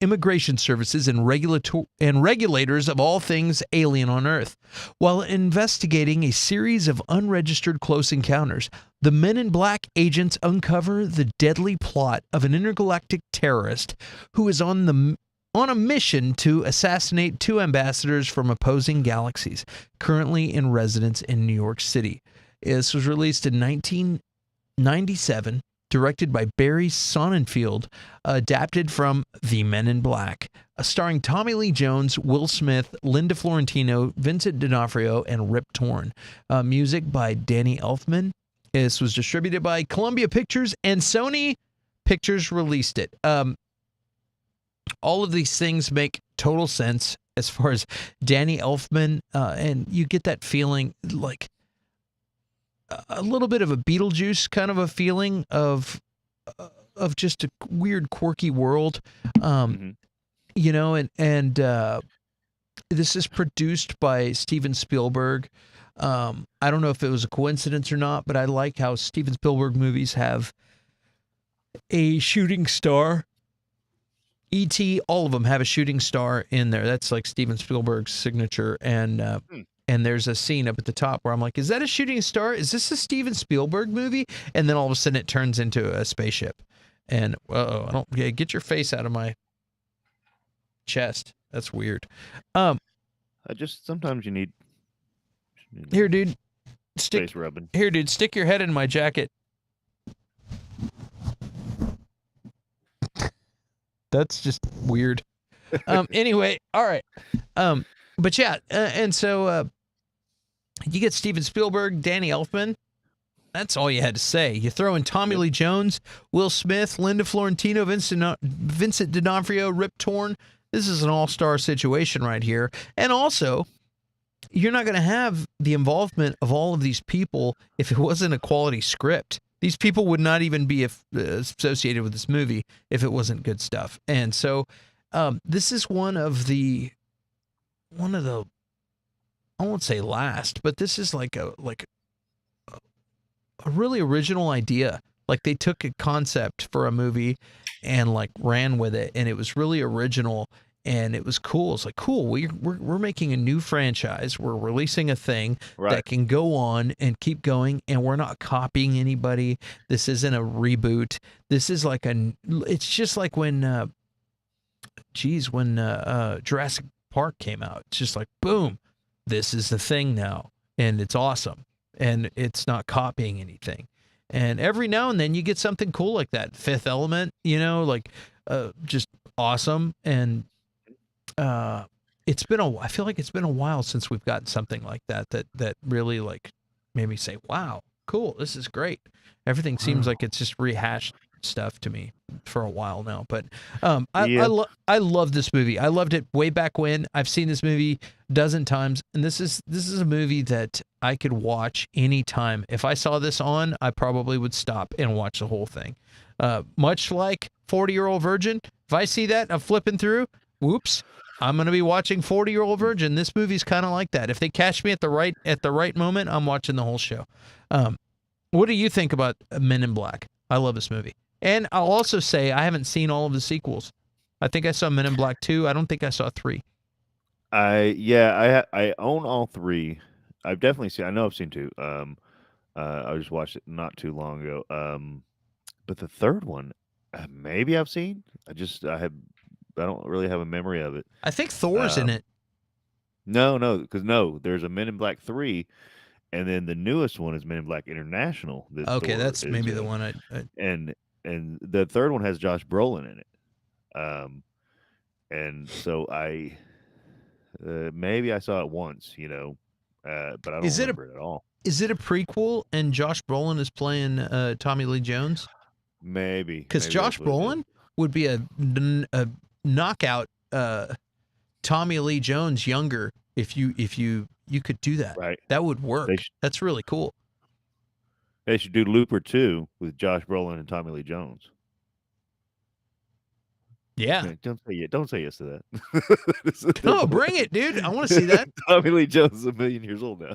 immigration services and regulators of all things alien on Earth. While investigating a series of unregistered close encounters, the Men in Black agents uncover the deadly plot of an intergalactic terrorist who is on a mission to assassinate 2 ambassadors from opposing galaxies, currently in residence in New York City. This was released in 1997, directed by Barry Sonnenfeld, adapted from The Men in Black, starring Tommy Lee Jones, Will Smith, Linda Florentino, Vincent D'Onofrio, and Rip Torn. Music by Danny Elfman. This was distributed by Columbia Pictures, and Sony Pictures released it. All of these things make total sense as far as Danny Elfman, and you get that feeling like a little bit of a Beetlejuice kind of a feeling of just a weird, quirky world, and this is produced by Steven Spielberg. I don't know if it was a coincidence or not, but I like how Steven Spielberg movies have a shooting star. E.T., all of them have a shooting star in there. That's like Steven Spielberg's signature. And there's a scene up at the top where I'm like, is that a shooting star? Is this a Steven Spielberg movie? And then all of a sudden it turns into a spaceship. And, get your face out of my chest. That's weird. Sometimes you need here, dude. Space rubbing. Here, dude, stick your head in my jacket. That's just weird. Anyway, all right. But yeah, and so you get Steven Spielberg, Danny Elfman. That's all you had to say. You throw in Tommy Lee Jones, Will Smith, Linda Florentino, Vincent D'Onofrio, Rip Torn. This is an all-star situation right here. And also, you're not going to have the involvement of all of these people if it wasn't a quality script. These people would not even be associated with this movie if it wasn't good stuff. And so this is one of the, I won't say last, but this is like a really original idea. Like, they took a concept for a movie and like ran with it, and it was really original. And it was cool. It's like, cool, we're making a new franchise. We're releasing a thing that can go on and keep going, and we're not copying anybody. This isn't a reboot. This is like it's just like when Jurassic Park came out. It's just like, boom, this is the thing now, and it's awesome. And it's not copying anything. And every now and then you get something cool like that. Fifth Element, just awesome. And I feel like it's been a while since we've gotten something like that really like made me say, wow, cool, this is great. Everything seems like it's just rehashed stuff to me for a while now. But I love this movie. I loved it way back when. I've seen this movie a dozen times, and this is a movie that I could watch anytime. If I saw this on, I probably would stop and watch the whole thing. Much like 40-Year-Old Virgin, if I see that, I'm flipping through, whoops, I'm going to be watching 40-Year-Old Virgin. This movie's kind of like that. If they catch me at the right moment, I'm watching the whole show. What do you think about Men in Black? I love this movie. And I'll also say I haven't seen all of the sequels. I think I saw Men in Black 2. I don't think I saw 3. I own all 3. I've definitely seen. I know I've seen 2. I just watched it not too long ago. But the third one, maybe I've seen. I don't really have a memory of it. I think Thor's in it. No, there's a Men in Black 3, and then the newest one is Men in Black International. Okay, that's maybe the one and the third one has Josh Brolin in it. And so maybe I saw it once, but I don't remember it at all. Is it a prequel and Josh Brolin is playing Tommy Lee Jones? Maybe. Because Josh Brolin would be a knockout Tommy Lee Jones younger if you could do that. Right. That would work. That's really cool. They should do Looper 2 with Josh Brolin and Tommy Lee Jones. Yeah. Don't say yes to that. No, bring it, dude. I want to see that. Tommy Lee Jones is 1 million years old now.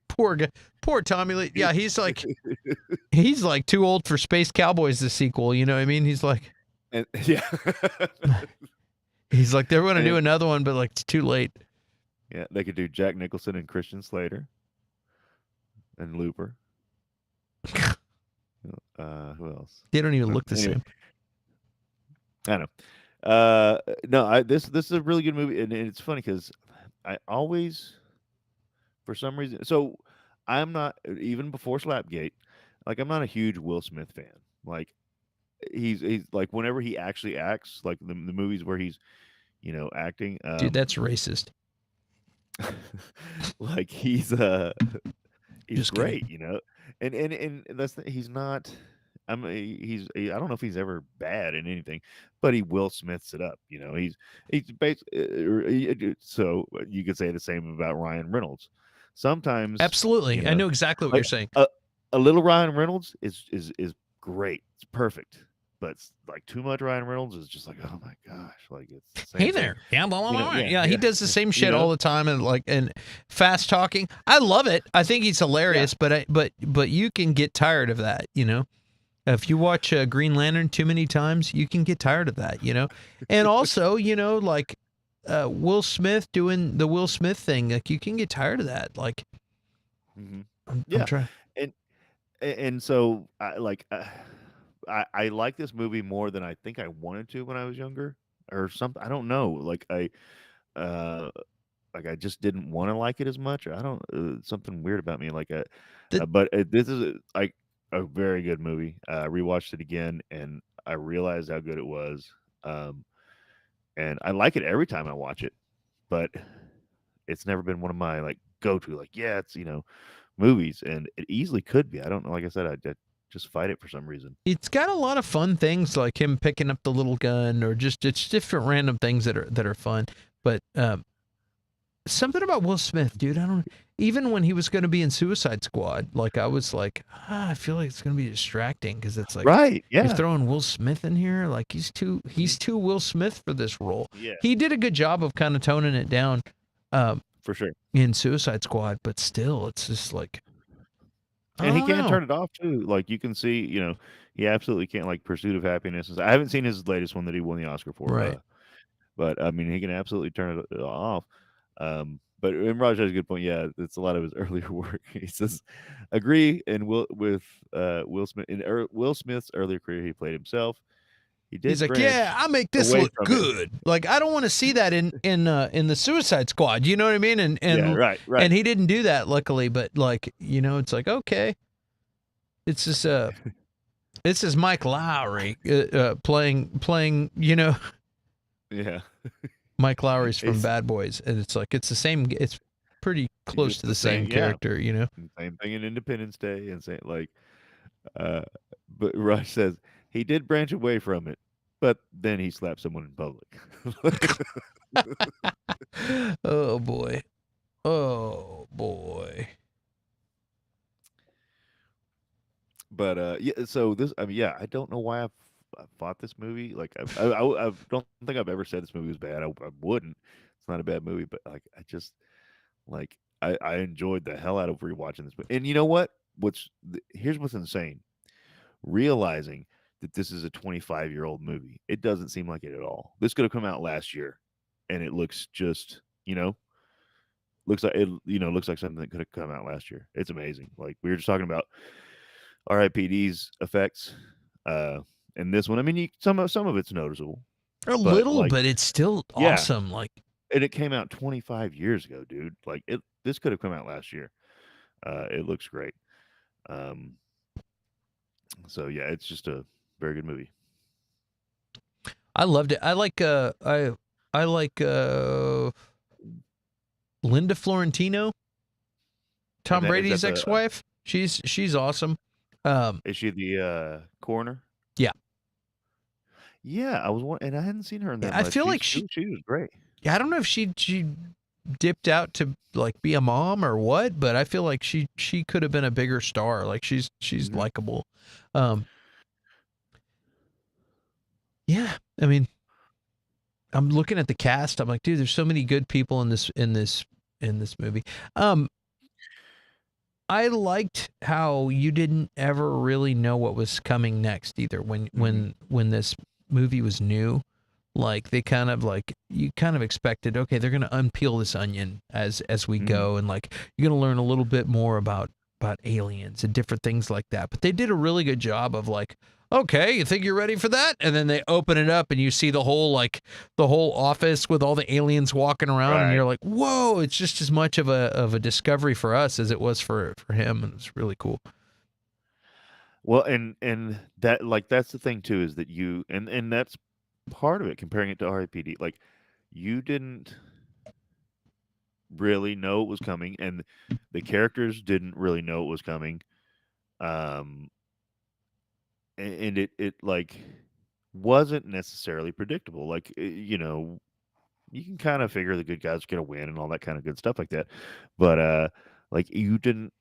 Poor guy. Poor Tommy Lee. Yeah, he's like too old for Space Cowboys, the sequel. You know what I mean? He's like, he's like, they're going to do another one, but like it's too late. Yeah, they could do Jack Nicholson and Christian Slater and Looper. Who else? They don't even look the same. I know. No, this is a really good movie, and it's funny because I always, for some reason, so I'm not, even before Slapgate, like I'm not a huge Will Smith fan. Like he's like whenever he actually acts, like the movies where he's acting. Dude, that's racist. Like he's Just great, and that's he's not. I don't know if he's ever bad in anything, but he Will Smiths it up. He's basically, so you could say the same about Ryan Reynolds. Sometimes, absolutely, I know exactly what you're saying. A little Ryan Reynolds is great. It's perfect, but like too much Ryan Reynolds is just like, oh my gosh, like it's the same hey there, thing. yeah, blah, blah, blah. Yeah, he does the same shit all the time, and fast talking. I love it. I think he's hilarious, but you can get tired of that, If you watch Green Lantern too many times, you can get tired of that, And also, like Will Smith doing the Will Smith thing, like you can get tired of that. Like, I'm trying. And so I like this movie more than I think I wanted to when I was younger, or something. I don't know. Like I just didn't want to like it as much. I don't. Something weird about me. But this is like a very good movie. I rewatched it again, and I realized how good it was. And I like it every time I watch it, but it's never been one of my go-to. It's movies, and it easily could be. I don't know. Like I said, I just fight it for some reason. It's got a lot of fun things, like him picking up the little gun, or just it's different random things that are fun. But something about Will Smith, dude. Even when he was going to be in Suicide Squad, like I was like, I feel like it's going to be distracting because it's like, right, yeah, you're throwing Will Smith in here, like he's too Will Smith for this role. Yeah, he did a good job of kind of toning it down, for sure, in Suicide Squad, but still, it's just like, and he can't turn it off too. Like you can see, he absolutely can't. Like Pursuit of Happiness. I haven't seen his latest one that he won the Oscar for, right? But I mean, he can absolutely turn it off. But Raj has a good point. Yeah, it's a lot of his earlier work. He says, agree. And with Will Smith in Will Smith's earlier career, he played himself. He's like, yeah, I make this look good. Like I don't want to see that in the Suicide Squad. You know what I mean? And yeah, right. And he didn't do that, luckily. But it's like, okay, it's just this is Mike Lowry playing. Yeah. Mike Lowry's from Bad Boys, and it's like it's the same. It's pretty close to the same character, Same thing in Independence Day, and say but Rush says he did branch away from it, but then he slapped someone in public. Oh boy. But so this, I mean, I don't know why I fought this movie. Like I don't think I've ever said this movie was bad. I wouldn't. It's not a bad movie, but like I just like I enjoyed the hell out of rewatching this. And you know what? Here's what's insane. Realizing that this is a 25-year-old movie. It doesn't seem like it at all. This could have come out last year, and it looks just, looks like it, looks like something that could have come out last year. It's amazing. Like we were just talking about R.I.P.D's effects, and this one. I mean, some of it's noticeable, A but little, but it's still yeah, awesome. Like, and it came out 25 years ago, dude. Like this could have come out last year. It looks great. Um, so yeah, it's just a very good movie. I loved it. I like Linda Florentino, Tom Is Brady's that the ex-wife. She's awesome. is she the coroner? Yeah. Yeah, and I hadn't seen her in that I much. feel like she was great. I don't know if she dipped out to like be a mom or what, but I feel like she could have been a bigger star. Like she's likable. Yeah, I mean, I'm looking at the cast. I'm like, dude, there's so many good people in this movie. I liked how you didn't ever really know what was coming next either. When this movie was new, like they kind of like you kind of expected, okay, they're gonna unpeel this onion as we go, and like you're gonna learn a little bit more about aliens and different things like that. But they did a really good job of like, okay, you think you're ready for that? And then they open it up and you see the whole office with all the aliens walking around, and you're like, whoa, it's just as much of a discovery for us as it was for him, and it's really cool. Well, and that that's the thing too, is that you and that's part of it, comparing it to R.I.P.D. Like you didn't really know it was coming, and the characters didn't really know it was coming. And it like wasn't necessarily predictable. Like you can kind of figure the good guys are gonna win and all that kind of good stuff like that, but like you didn't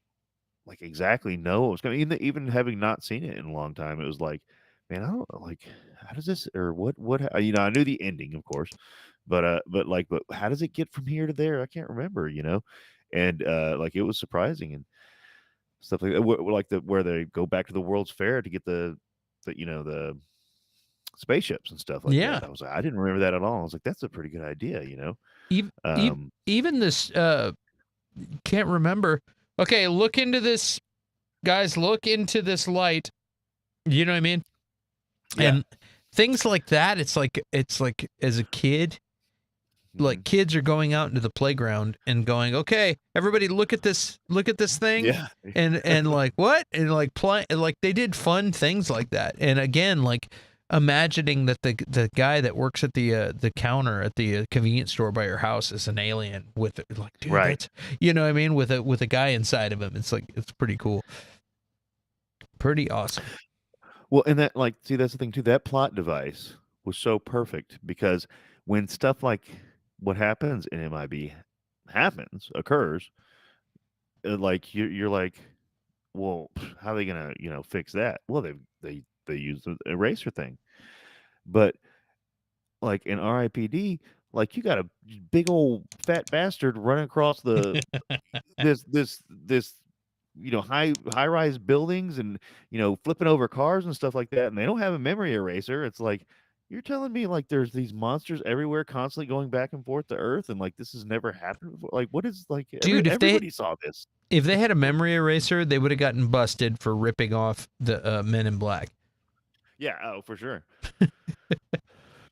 like exactly know what was coming. Even having not seen it in a long time, it was like, man, I don't like how does this or what I knew the ending, of course, but how does it get from here to there? I can't remember, and like it was surprising and stuff like that. Like where they go back to the World's Fair to get the spaceships and stuff like that. I was like, I didn't remember that at all. I was like, that's a pretty good idea, Even this can't remember. Okay, look into this, guys. Look into this light. You know what I mean? Yeah. And things like that. It's like as a kid, like kids are going out into the playground and going, okay, everybody, look at this thing. Yeah. and like what? And like play, like they did fun things like that. And again, like imagining that the guy that works at the counter at the convenience store by your house is an alien with like, dude, right? You know what I mean? With a guy inside of him, it's like it's pretty cool, pretty awesome. Well, and that see that's the thing too. That plot device was so perfect because when stuff like what happens in MIB occurs, like you're like, well, how are they gonna fix that? Well, they use the eraser thing, but like in R.I.P.D, like you got a big old fat bastard running across the this high rise buildings and flipping over cars and stuff like that, and they don't have a memory eraser. It's like you're telling me like there's these monsters everywhere constantly going back and forth to Earth, and like this has never happened before. Like what is like dude? Everybody saw this. If they had a memory eraser, they would have gotten busted for ripping off the Men in Black. Yeah, oh, for sure.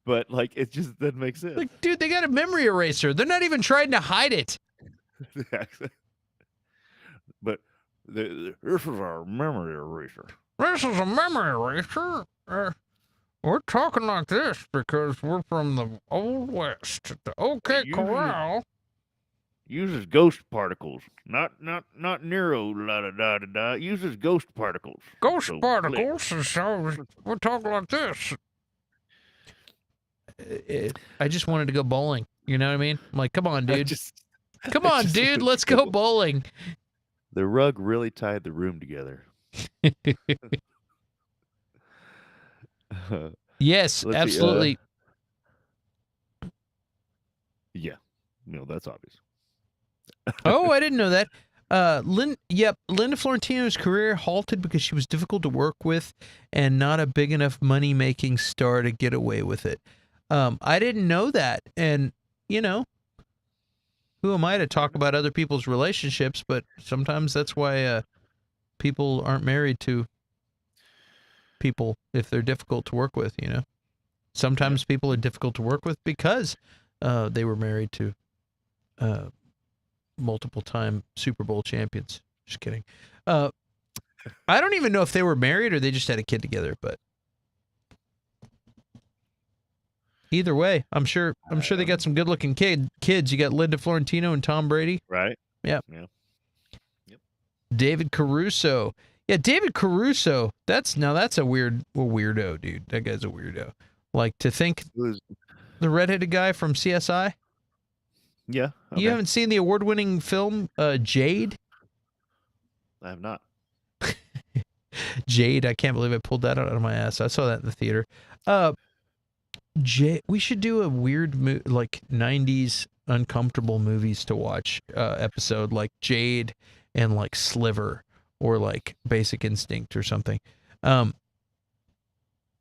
But like it just doesn't make sense. Like, dude, they got a memory eraser. They're not even trying to hide it. But this is our memory eraser. This is a memory eraser. We're talking like this because we're from the Old West. The OK Corral uses ghost particles, not neuro la da da da da. Uses ghost particles. Ghost particles. So we're talking like this. I just wanted to go bowling. You know what I mean? I'm like, come on, dude. Come on, dude. Let's go bowling. The rug really tied the room together. Yes, absolutely. Yeah. that's obvious. Oh, I didn't know that. Linda Florentino's career halted because she was difficult to work with and not a big enough money-making star to get away with it. I didn't know that, and who am I to talk about other people's relationships? But sometimes that's why people aren't married to people if they're difficult to work with. Sometimes people are difficult to work with because they were married to multiple-time Super Bowl champions. Just kidding. I don't even know if they were married or they just had a kid together, but either way, I'm sure they got some good-looking kids. You got Linda Florentino and Tom Brady. Right? Yep. Yeah. Yep. David Caruso. Yeah, David Caruso. That's a weirdo, dude. That guy's a weirdo. Like, to think the redheaded guy from CSI. Yeah. Okay. You haven't seen the award-winning film Jade? I have not. Jade. I can't believe I pulled that out of my ass. I saw that in the theater. We should do a weird, like 90s uncomfortable movies to watch episode, like Jade and like Sliver or like Basic Instinct or something.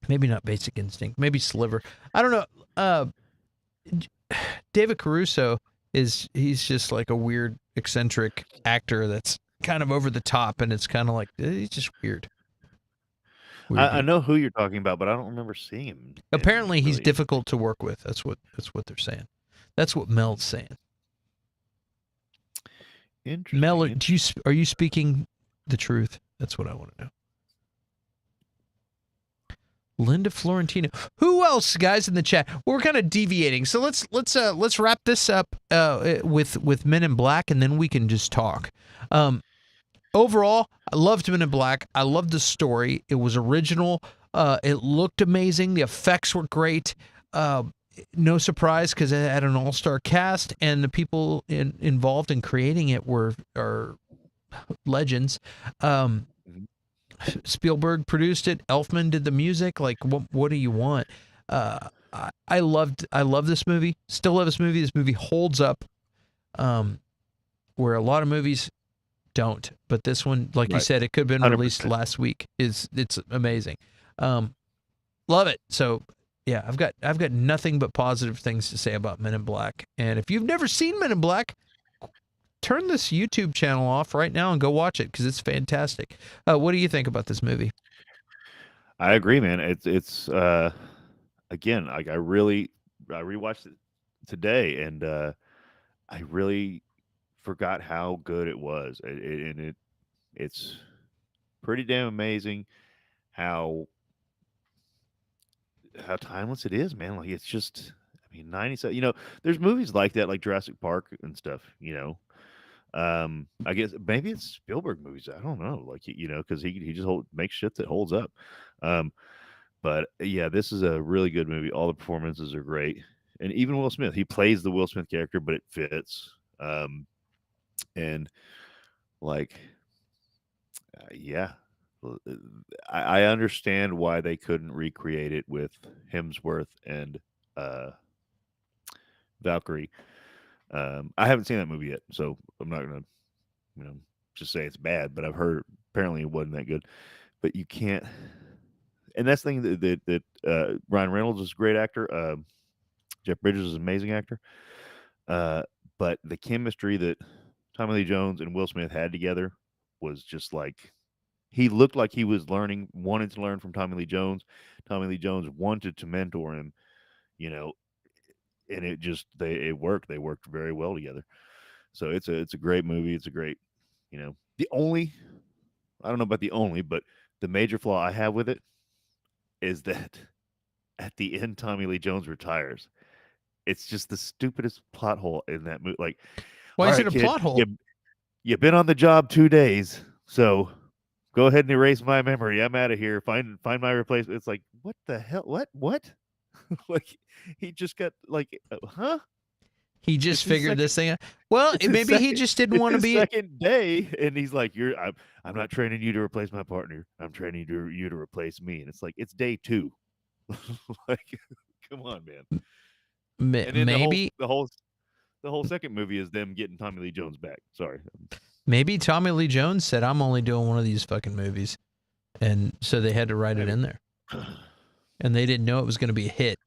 Maybe not Basic Instinct, maybe Sliver. I don't know. David Caruso he's just like a weird, eccentric actor that's kind of over the top, and it's kind of like he's just weird. I know who you're talking about, but I don't remember seeing him. Apparently, he's difficult to work with. That's what they're saying. That's what Mel's saying. Interesting. Mel, are you speaking the truth? That's what I want to know. Linda Florentino. Who else, guys, in the chat? Well, we're kind of deviating, so let's wrap this up with Men in Black, and then we can just talk. Overall, I loved Men in Black. I loved the story. It was original. It looked amazing. The effects were great. No surprise because it had an all-star cast, and the people involved in creating it are legends. Spielberg produced it. Elfman did the music. Like, what do you want? I love this movie. Still love this movie. This movie holds up, where a lot of movies don't. But this one, like you said, it could have been released 100%. last week. It's amazing. Love it. So yeah, I've got nothing but positive things to say about Men in Black. And if you've never seen Men in Black, turn this YouTube channel off right now and go watch it because it's fantastic. What do you think about this movie? I agree, man. It's again, like I rewatched it today, and I really forgot how good it was. It's pretty damn amazing how timeless it is, man. Like, it's just, I mean, 97. There's movies like that, like Jurassic Park and stuff. I guess maybe it's Spielberg movies. I don't know, like because he just makes shit that holds up. But yeah, this is a really good movie. All the performances are great, and even Will Smith, he plays the Will Smith character, but it fits. And like, yeah, I understand why they couldn't recreate it with Hemsworth and Valkyrie. I haven't seen that movie yet, so I'm not gonna, just say it's bad. But I've heard apparently it wasn't that good. But you can't, and that's the thing that Ryan Reynolds is a great actor. Jeff Bridges is an amazing actor. But the chemistry that Tommy Lee Jones and Will Smith had together was just like, he looked like he was wanted to learn from Tommy Lee Jones. Tommy Lee Jones wanted to mentor him, and it worked. They worked very well together. So it's a great movie. It's a great, I don't know about the only, but the major flaw I have with it is that at the end, Tommy Lee Jones retires. It's just the stupidest plot hole in that movie. Like, why is it a plot hole? You've been on the job 2 days, so go ahead and erase my memory. I'm out of here. Find my replacement. It's like, what the hell? What? Like, he just got like, huh? He just figured this thing out. Well, maybe he just didn't want to be second day, and he's like, I'm not training you to replace my partner. I'm training you to replace me. And it's like, it's day 2. Like, come on, man. Maybe the the whole second movie is them getting Tommy Lee Jones back. Sorry. Maybe Tommy Lee Jones said, "I'm only doing one of these fucking movies," and so they had to write it in there, and they didn't know it was going to be a hit.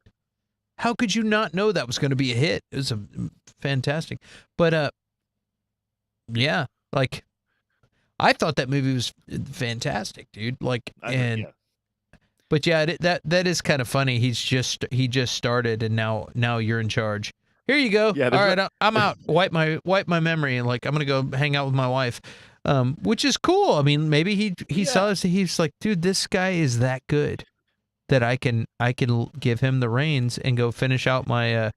How could you not know that was going to be a hit? It was fantastic, but yeah, like I thought that movie was fantastic, dude. Like, but yeah, that is kind of funny. He just started, and now you're in charge. Here you go. Yeah, all right, I'm out. Wipe my memory, and like I'm gonna go hang out with my wife, which is cool. I mean, maybe he saw us. He's like, dude, this guy is that good that I can give him the reins and go finish out my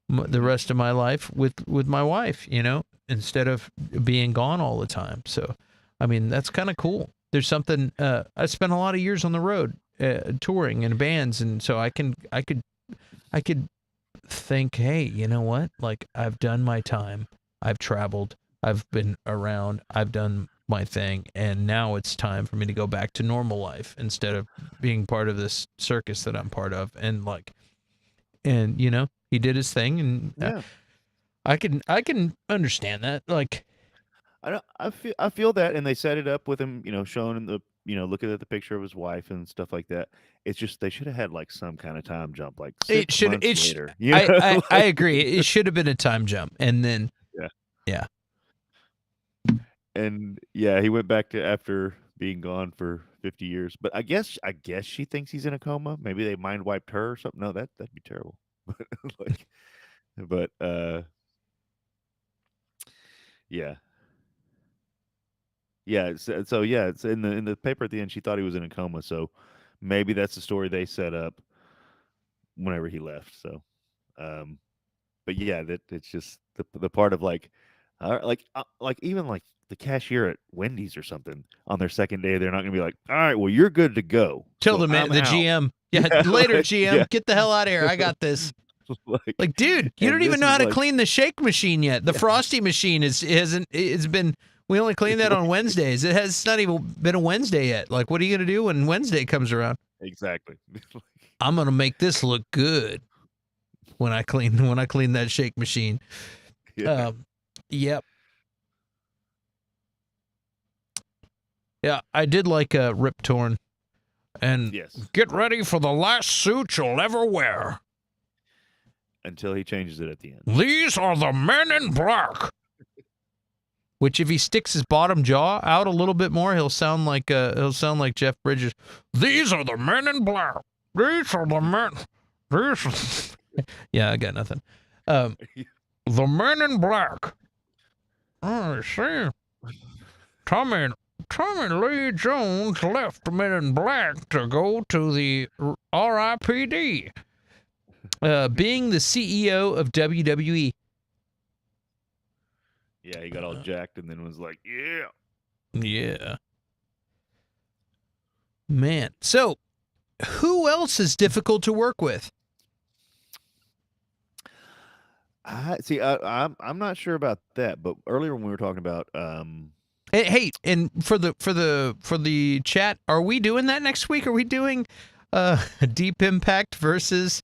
the rest of my life with my wife, you know, instead of being gone all the time. So, I mean, that's kind of cool. There's something. I spent a lot of years on the road touring in bands, and so I could think, hey, you know what? Like, I've done my time. I've traveled. I've been around. I've done my thing, and now it's time for me to go back to normal life instead of being part of this circus that I'm part of. And like, and you know, he did his thing, and I can understand that. Like, I feel that, and they set it up with him, you know, showing the, you know, looking at the picture of his wife and stuff like that. It's just they should have had like some kind of time jump, like 6 months later. You know? I agree. It should have been a time jump, and then yeah. And yeah, he went back to after being gone for 50 years. But I guess she thinks he's in a coma. Maybe they mind wiped her or something. No, that'd be terrible. Like, but yeah. Yeah, so yeah, it's in the paper at the end. She thought he was in a coma, so maybe that's the story they set up whenever he left. So, but yeah, that it's just the part of like even like the cashier at Wendy's or something on their second day, they're not gonna be like, all right, well, you're good to go. Tell so the I'm out." GM, later, like, GM, get the hell out of here. I got this. Like, dude, you don't even know how to clean the shake machine yet. The Frosty machine it's been. We only clean that on Wednesdays. It's not even been a Wednesday yet. Like, what are you gonna do when Wednesday comes around? Exactly. I'm gonna make this look good when I clean that shake machine. Yeah. Yep. Yeah, I did like Rip Torn, and get ready for the last suit you'll ever wear. Until he changes it at the end. These are the men in black. Which, if he sticks his bottom jaw out a little bit more, he'll sound like Jeff Bridges. These are the men in black. These are the men. Yeah, I got nothing. The men in black. I see. Tommy Lee Jones left Men in Black to go to the R.I.P.D. Being the CEO of WWE. Yeah, he got all jacked and then was like, yeah. Yeah. Man. So, who else is difficult to work with? I'm not sure about that, but earlier when we were talking about Hey, and for the chat, are we doing that next week? Are we doing Deep Impact versus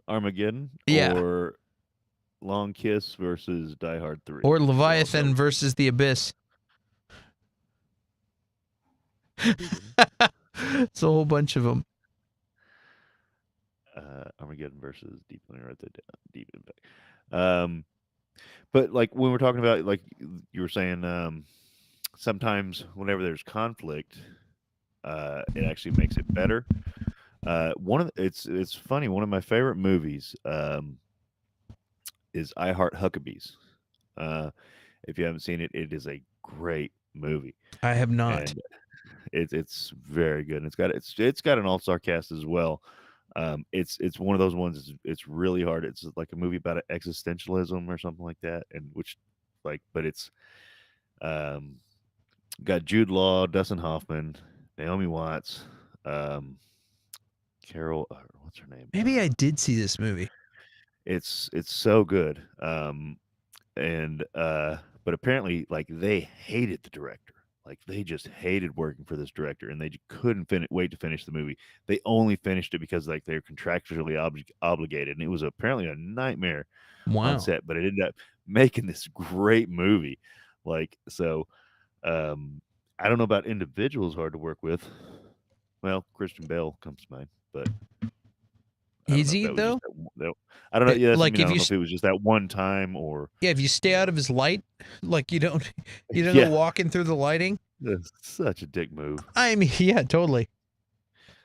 Armageddon? Yeah. Or Long Kiss versus Die Hard 3? Or Leviathan versus the Abyss? It's a whole bunch of them. Armageddon versus Deep Impact. But like when we're talking about, like you were saying, sometimes whenever there's conflict, it actually makes it better. It's funny. One of my favorite movies is I Heart Huckabees. If you haven't seen it, it is a great movie. I have not. And it's very good. And it's got an all-star cast as well. It's one of those ones. It's really hard. It's like a movie about existentialism or something like that, and but it's got Jude Law, Dustin Hoffman, Naomi Watts, Carol. What's her name? Maybe I did see this movie. It's so good. But apparently, like, they hated the director. Like they just hated working for this director, and they couldn't wait to finish the movie. They only finished it because like they're contractually obligated, and it was apparently a nightmare on Wow. set. But it ended up making this great movie. Like so, I don't know about individuals hard to work with. Well, Christian Bale comes to mind, but I don't Is know if he that was just though? I don't know. Yeah, that's what I Like mean. I if don't you know if it was just that one time or yeah, if you stay you out know. of his light, like you don't go Yeah, walking through the lighting. that's such a dick move. I mean, yeah, totally. Like,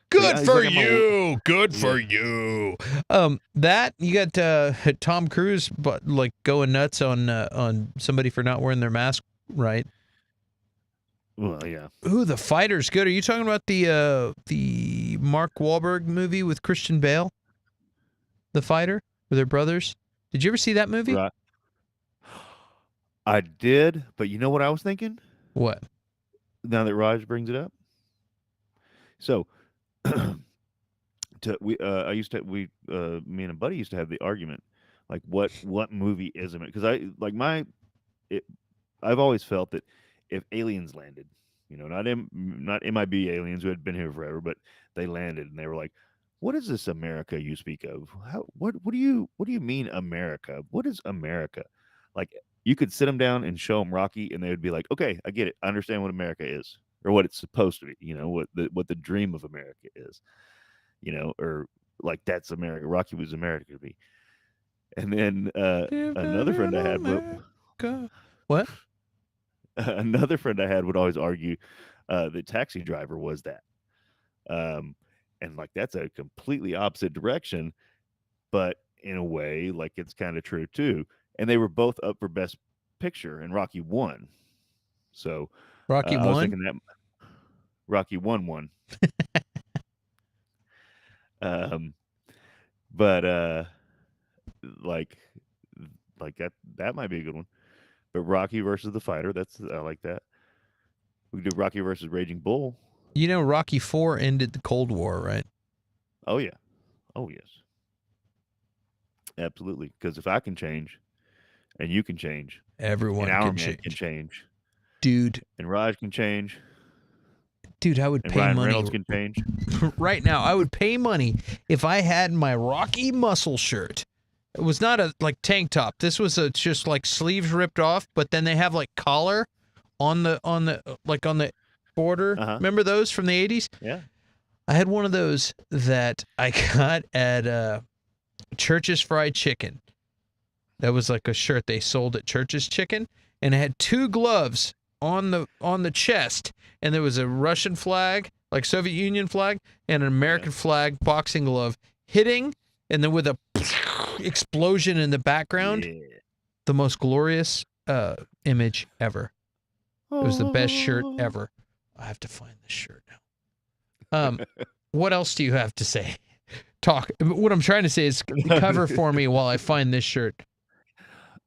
Good he's for like, you. Good yeah. for you. That you got Tom Cruise, but like going nuts on somebody for not wearing their mask, right? Well, yeah. Ooh, The Fighter's good. Are you talking about the Mark Wahlberg movie with Christian Bale? The Fighter, where they're brothers. Did you ever see that movie? Right. I did, but you know what I was thinking? What? Now that Raj brings it up. So I used to me and a buddy used to have the argument like what movie is it? Because I've always felt that if aliens landed, not MIB aliens who had been here forever, but they landed and they were like, "What is this America you speak of? What do you mean America? What is America?" Like you could sit them down and show them Rocky, and they would be like, "Okay, I get it. I understand what America is, or what it's supposed to be. What the dream of America is. Or like that's America. Rocky was America to me." And then another friend I had, What? another friend I had would always argue the Taxi Driver was that. And like that's a completely opposite direction, but in a way, like it's kind of true too. And they were both up for Best Picture, and Rocky won. So Rocky I was won. thinking that Rocky won. But like that might be a good one. But Rocky versus the Fighter, I like that. We could do Rocky versus Raging Bull. You know, Rocky IV ended the Cold War, right? Oh yeah. Oh yes. Absolutely. Because if I can change, and you can change, Everyone and our can man change. can change, Dude, and Raj can change, I would and pay Ryan money Reynolds can change. right now. I would pay money if I had my Rocky muscle shirt. It was not a like tank top. This was just like sleeves ripped off, but then they have like collar on the border. Remember those from the 80s? Yeah. I had one of those that I got at Church's Fried Chicken. That was like a shirt they sold at Church's Chicken, and it had two gloves on the chest, and there was a Russian flag, like Soviet Union flag, and an American flag boxing glove hitting, and then with a explosion in the background. Yeah. The most glorious image ever. It was the best shirt ever. I have to find this shirt now. What else do you have to say? Talk. What I'm trying to say is cover for me while I find this shirt.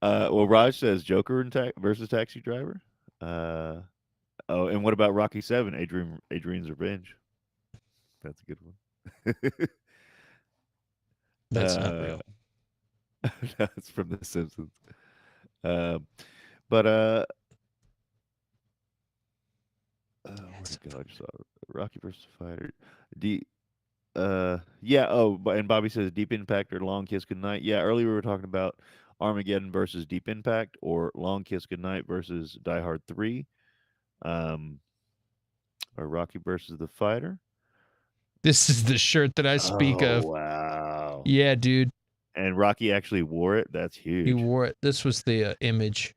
Well, Raj says Joker versus Taxi Driver. And what about Rocky 7, Adrian's Revenge? That's a good one. That's not real. That's from The Simpsons. Where'd it go? I just saw Rocky versus Fighter. Yeah. Oh, and Bobby says Deep Impact or Long Kiss Goodnight. Yeah, earlier we were talking about Armageddon versus Deep Impact or Long Kiss Goodnight versus Die Hard 3. Or Rocky versus the Fighter. This is the shirt that I speak of. Wow. Yeah, dude. And Rocky actually wore it. That's huge. He wore it. This was the image.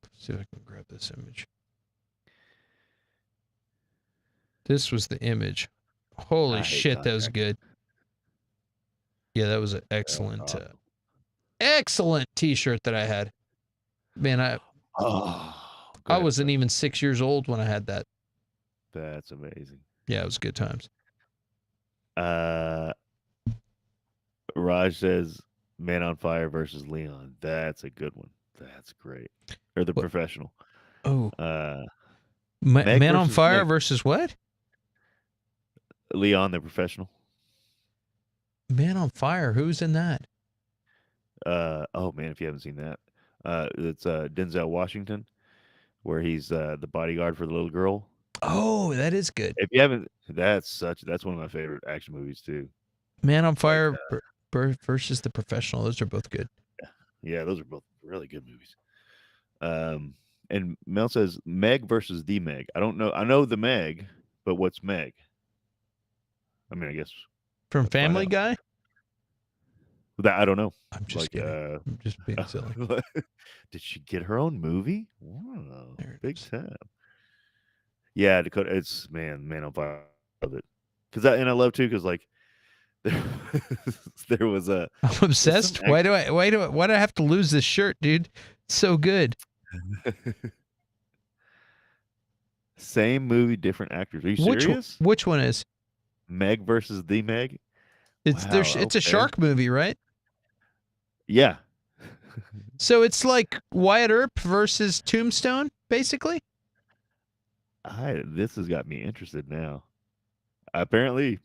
Let's see if I can grab this image. This was the image. Holy shit, that was good. Yeah, that was an excellent, excellent T-shirt that I had. Man, I wasn't even 6 years old when I had that. That's amazing. Yeah, it was good times. Raj says Man on Fire versus Leon. That's a good one. That's great. Or The Professional. Oh. Man on Fire versus what? Leon the Professional. Man on Fire. Who's in that? Oh man, if you haven't seen that, it's Denzel Washington where he's the bodyguard for the little girl. Oh, that is good. If you haven't, that's one of my favorite action movies too. Man on Like, Fire versus The Professional. Those are both good. yeah, those are both really good movies. And Mel says Meg versus the Meg. I don't know. I know the Meg, but what's Meg? I mean, I guess From let's find Family out. Guy? That I don't know. I'm just Like, kidding. I'm just being silly. did she get her own movie? Wow, There it big is. time. Yeah, Dakota. It's man on fire. I love it because and I love too because like there was a. I'm obsessed. Why do I have to lose this shirt, dude? It's so good. Same movie, different actors. Are you serious? Which one is? Meg versus the Meg. It's Wow, it's a okay. shark movie, right? Yeah. So it's like Wyatt Earp versus Tombstone, basically. This has got me interested now. Apparently,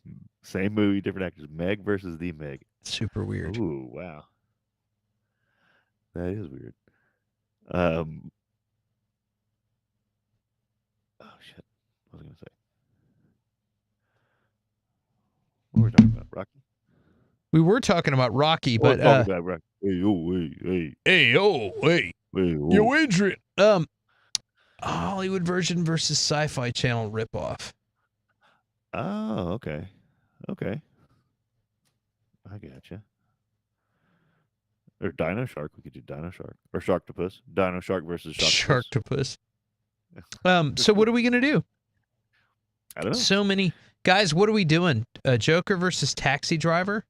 same movie, different actors. Meg versus the Meg. Super weird. Ooh, wow. That is weird. Oh shit. What was I gonna say? What were we talking about? Rocky? We were talking about Rocky, We're but talking about Rocky. Hey, oh, hey. hey, oh, hey, Hey, oh. yo, Adrian. Hollywood version versus Sci-Fi Channel ripoff. Oh, okay. Okay. I gotcha. Or Dino Shark. We could do Dino Shark. Or Sharktopus. Dino Shark versus Sharktopus. Sharktopus. So what are we gonna do? I don't know. So many guys. What are we doing? Joker versus Taxi Driver.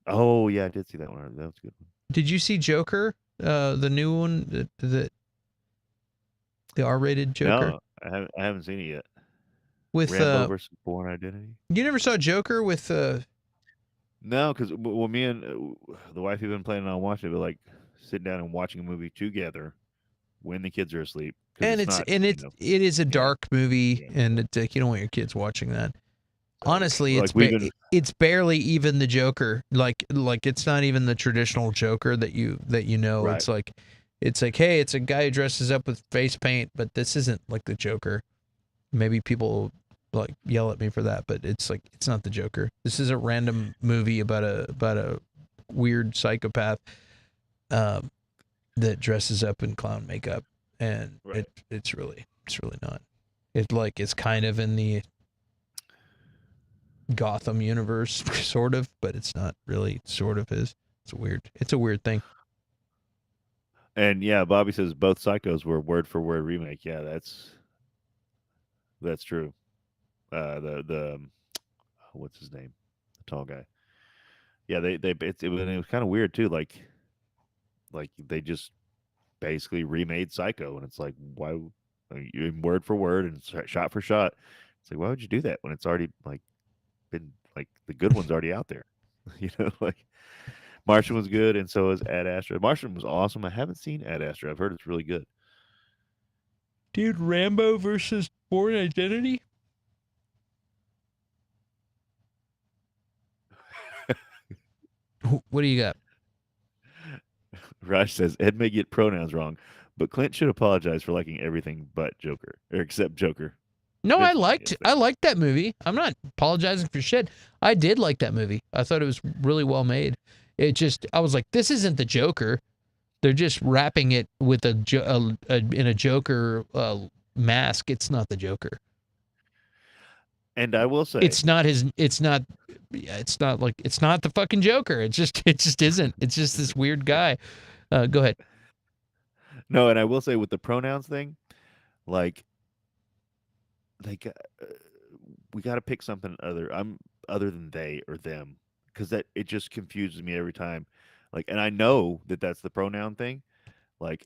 Oh yeah, I did see that one. That was a good one. Did you see Joker? The new one, the R-rated Joker. No, I haven't seen it yet. With Rambo versus Born Identity. You never saw Joker with No, because well, me and the wife have been planning on watching it, but like sitting down and watching a movie together when the kids are asleep. and it is a dark movie, and you don't want your kids watching that. Honestly, like it's barely even the Joker. Like it's not even the traditional Joker that you know. Right. It's like, hey, it's a guy who dresses up with face paint, but this isn't like the Joker. Maybe people like yell at me for that, but it's like it's not the Joker. This is a random movie about a weird psychopath that dresses up in clown makeup, and Right. it's really not. It's kind of in the Gotham universe, sort of, but it's not really. Sort of is. It's a weird thing. And yeah, Bobby says both Psychos were word for word remake. Yeah, that's true. The what's his name? The tall guy. Yeah, it was kind of weird too. Like they just basically remade Psycho, and it's like, why? Word for word and shot for shot. It's like, why would you do that when it's already like been like the good one's already out there? You know, like Martian was good, and so is Ad Astra. Martian was awesome. I haven't seen Ad Astra. I've heard it's really good. Dude, Rambo versus Born Identity? What do you got? Raj says Ed may get pronouns wrong, but Clint should apologize for liking everything but Joker, or except Joker. No, I liked that movie. I'm not apologizing for shit. I did like that movie. I thought it was really well made. I was like, this isn't the Joker. They're just wrapping it with in a Joker mask. It's not the Joker. And I will say, it's not the fucking Joker. It just isn't. It's just this weird guy. Go ahead. No, and I will say with the pronouns thing, like we got to pick something other than they or them, because that it just confuses me every time. Like, and I know that that's the pronoun thing, like,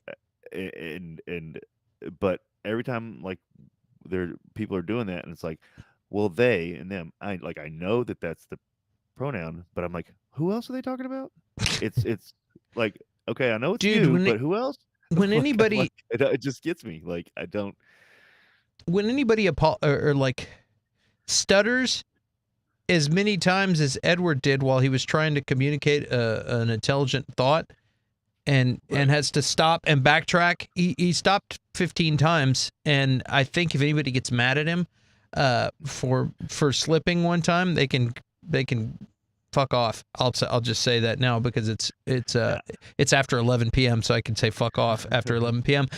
but every time like people are doing that, and it's like, well, they and them. I know that that's the pronoun, but I'm like, who else are they talking about? It's like, okay, I know it's you, but who else? When anybody, it just gets me. Like, I don't. When anybody or like stutters as many times as Edward did while he was trying to communicate an intelligent thought, and has to stop and backtrack. He stopped 15 times, and I think if anybody gets mad at him for slipping one time, they can fuck off. I'll just say that now because it's after 11 p.m. so I can say fuck off after 11 p.m.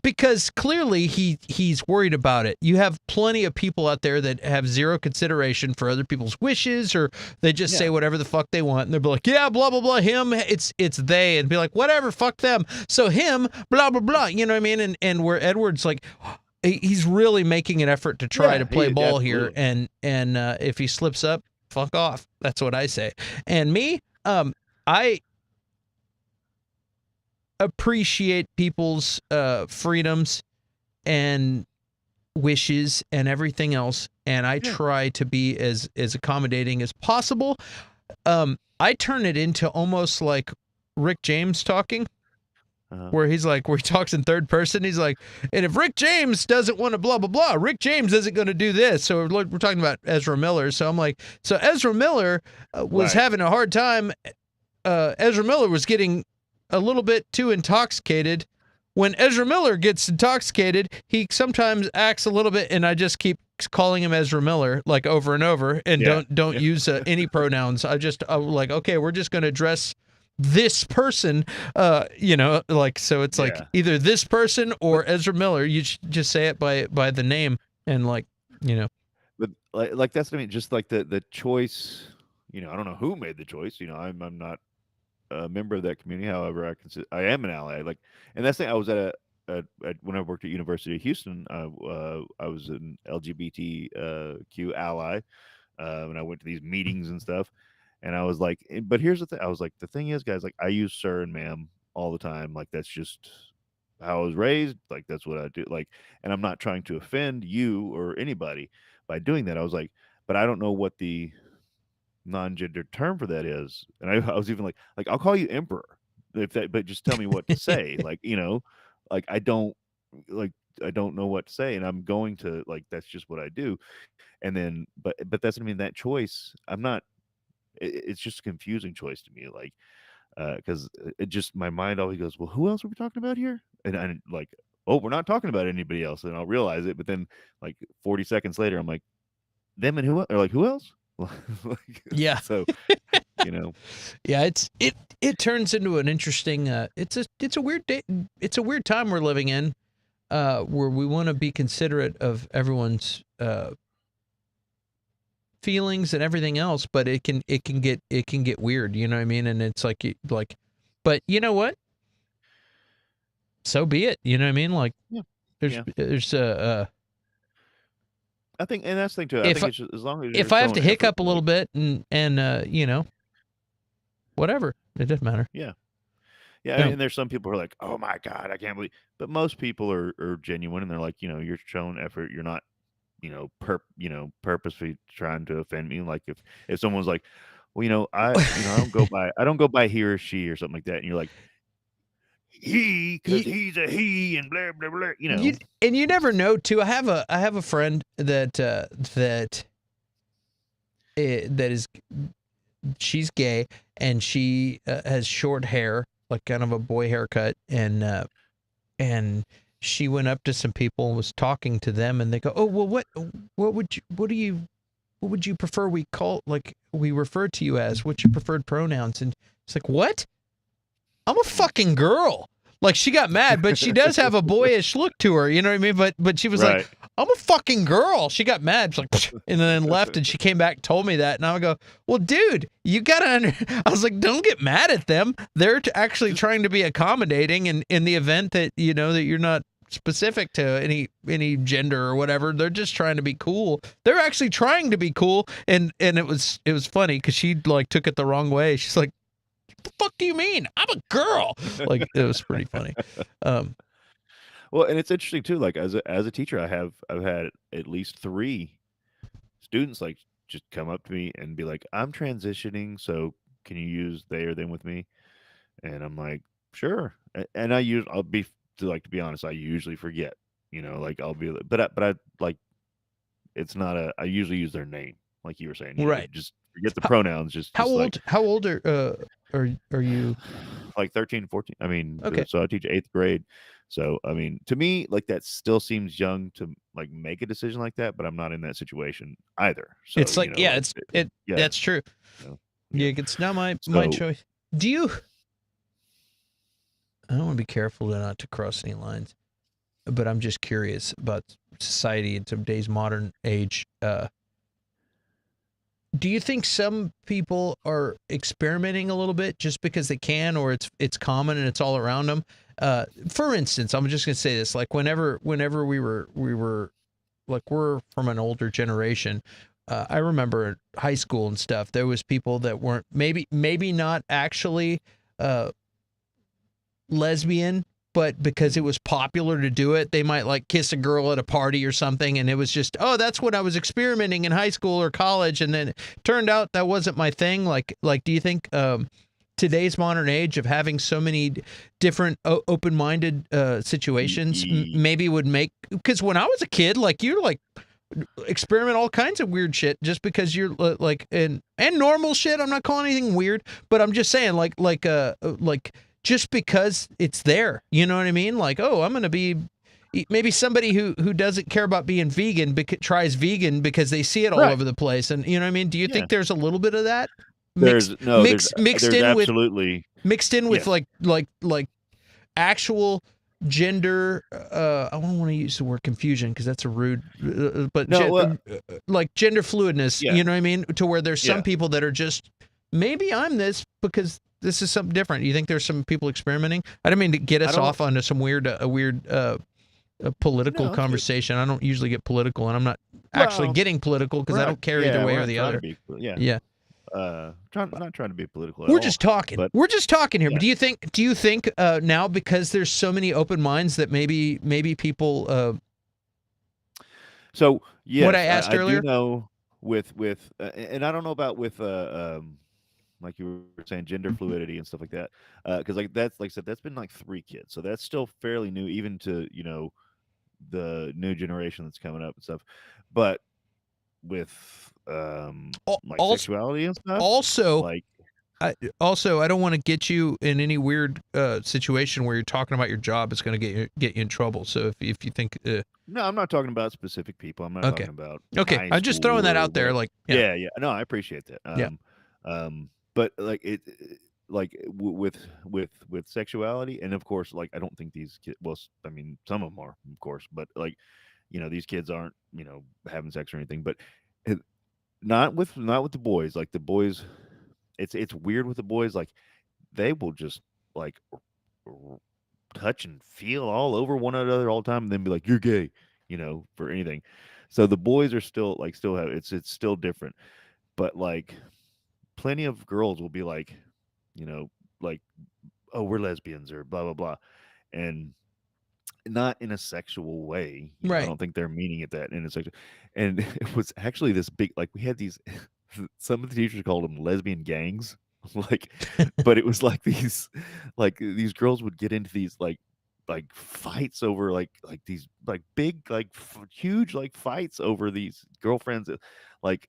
Because clearly he's worried about it. You have plenty of people out there that have zero consideration for other people's wishes, or they just say whatever the fuck they want, and they'll be like, yeah, blah blah blah, him, it's they, and be like, whatever, fuck them. So him, blah blah blah. You know what I mean? And where Edward's like, he's really making an effort to try to play ball here, and if he slips up, fuck off. That's what I say. And me, I appreciate people's freedoms and wishes and everything else, and I try to be as accommodating as possible. I turn it into almost like Rick James talking. Where he talks in third person. He's like, and if Rick James doesn't want to blah, blah, blah, Rick James isn't going to do this. So we're talking about Ezra Miller. So I'm like, so Ezra Miller was having a hard time. Ezra Miller was getting a little bit too intoxicated. When Ezra Miller gets intoxicated, he sometimes acts a little bit, and I just keep calling him Ezra Miller like over and over, and don't use any pronouns. I like, okay, we're just going to address this person, so it's like either this person or Ezra Miller. You just say it by the name, and But like that's what I mean. Just like the choice, I don't know who made the choice. I'm not a member of that community. However, I am an ally. Like, and that's the thing. I was at when I worked at University of Houston. I was an LGBTQ ally, and I went to these meetings and stuff. And I was like, but here's the thing. I was like, the thing is, guys, like I use sir and ma'am all the time. Like that's just how I was raised. Like that's what I do. Like, and I'm not trying to offend you or anybody by doing that. I was like, but I don't know what the non-gender term for that is. And I was even like I'll call you emperor but just tell me what to say. Like, like I don't know what to say, and I'm going to that's just what I do. And then, but that's what I mean. That choice, I'm not. It's just a confusing choice to me, like, because it just my mind always goes, well, who else are we talking about here? And I'm like, oh, we're not talking about anybody else, and I'll realize it. But then, like 40 seconds later, I'm like, them and who? Or like who else? yeah. So, yeah, it turns into an interesting. It's a weird day. It's a weird time we're living in, where we want to be considerate of everyone's feelings and everything else, but it can get weird, you know what I mean? And it's like, but you know what? So be it, you know what I mean? Like, there's I think, and that's the thing too. I think it's just, as long as if I have to hiccup a little bit and whatever, it doesn't matter. Yeah. And there's some people who are like, oh my God, I can't believe. But most people are genuine, and they're like, you're showing effort. You're not purposely trying to offend me. Like if someone's like, well, I don't go by he or she or something like that, and you're like, he, because he's a he, and blah blah blah. And you never know too. I have a friend that is, she's gay, and she has short hair, like kind of a boy haircut, and she went up to some people and was talking to them, and they go, oh, well, what would you prefer we refer to you as? What's your preferred pronouns? And it's like, what? I'm a fucking girl. Like, she got mad, but she does have a boyish look to her, you know what I mean? But she was like, I'm a fucking girl. She got mad. She's like, and then left, and she came back and told me that. And I would go, well, dude, you gotta I was like, don't get mad at them. They're actually trying to be accommodating, and in the event that, that you're not specific to any gender or whatever, they're just trying to be cool. They're actually trying to be cool. And it was funny because she took it the wrong way. She's like, what the fuck do you mean? I'm a girl. Like, it was pretty funny. Well, and it's interesting too. Like as a teacher, I've had at least 3 students just come up to me and be like, I'm transitioning, so can you use they or them with me? And I'm like, sure. And I'll be to be honest, I usually forget. I'll be, but I like, it's not I usually use their name, like you were saying. Right. Just forget the pronouns. How old are you? like 13, 14. I mean, Okay. so I teach 8th grade. So, I mean, to me, like that still seems young to like make a decision like that, but I'm not in that situation either. So, It's like, yeah, yeah, that's true. you know, Yeah, it's not my So, choice. Do you? I don't want to be careful not to cross any lines, but I'm just curious about society in today's modern age. Do you think some people are experimenting a little bit just because they can, or it's common and it's all around them? For instance, I'm just gonna say this: like whenever we were like, we're from an older generation. I remember in high school and stuff, there was people that weren't maybe not actually lesbian, but because it was popular to do it, they might like kiss a girl at a party or something, and it was just, oh, that's what I was experimenting in high school or college, and then it turned out that wasn't my thing. Like, do you think today's modern age of having so many different open-minded situations maybe would make, because when I was a kid, like you like experiment all kinds of weird shit just because you're like and normal shit. I'm not calling anything weird, but I'm just saying like just because it's there, you know what I mean? Like, oh, I'm gonna be maybe somebody who doesn't care about being vegan tries vegan because they see it all over the place, and you know what I mean? Do you think there's a little bit of that mixed in absolutely with like actual gender? I don't want to use the word confusion because that's a rude, but like gender fluidness. You know what I mean? To where there's some people that are just, maybe I'm this because this is something different. You think there's some people experimenting? I don't mean to get us off onto some weird political conversation. I don't usually get political, and I'm not actually getting political because I don't care either way or the other. Not trying to be political. We're just talking. We're just talking here. But do you think now, because there's so many open minds, that maybe people? So yes, what I asked earlier. I do know with and I don't know about with like you were saying, gender fluidity and stuff like that. Because like that's, like I said, that's been like 3 kids, so that's still fairly new, even to the new generation that's coming up and stuff. But with like sexuality and stuff, also, like I don't want to get you in any weird situation where you're talking about your job. It's going to get you in trouble. So if you think no, I'm not talking about specific people. I'm not talking about I'm just throwing that out there. Like yeah. No, I appreciate that. But like with sexuality, and of course, like I don't think these kids. Well, I mean, some of them are, of course, but like these kids aren't having sex or anything. But not with the boys. Like the boys, it's weird with the boys. Like they will just like touch and feel all over one another all the time, and then be like, "You're gay," for anything. So the boys are still have it's still different, but like plenty of girls will be like, like, "Oh, we're lesbians," or blah blah blah, and not in a sexual way. Right. I don't think they're meaning it that in a sexual. And it was actually this big, like we had these. Some of the teachers called them lesbian gangs, like, but it was like these girls would get into these like fights over like these like big like huge like fights over these girlfriends, like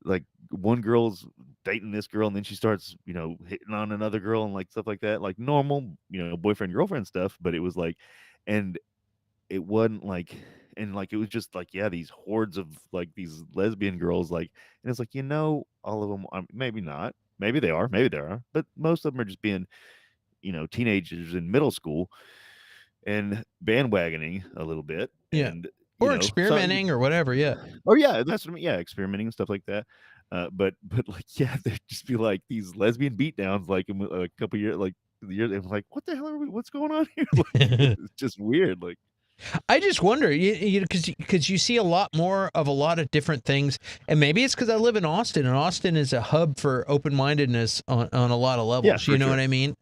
like one girl's dating this girl, and then she starts hitting on another girl and like stuff like that, like normal boyfriend girlfriend stuff. But it was like, and it wasn't like, and like it was just like, yeah, these hordes of like these lesbian girls, like, and it's like, all of them, maybe not, maybe they are, but most of them are just being teenagers in middle school and bandwagoning a little bit, and or experimenting or whatever. Oh yeah, that's what I mean. Yeah, experimenting and stuff like that. But like, yeah, there'd just be like these lesbian beatdowns, like in a couple years, like years. And like, what the hell are we? What's going on here? Like, it's just weird. Like, I just wonder, because you see a lot more of a lot of different things, and maybe it's because I live in Austin, and Austin is a hub for open-mindedness on a lot of levels. You know what I mean?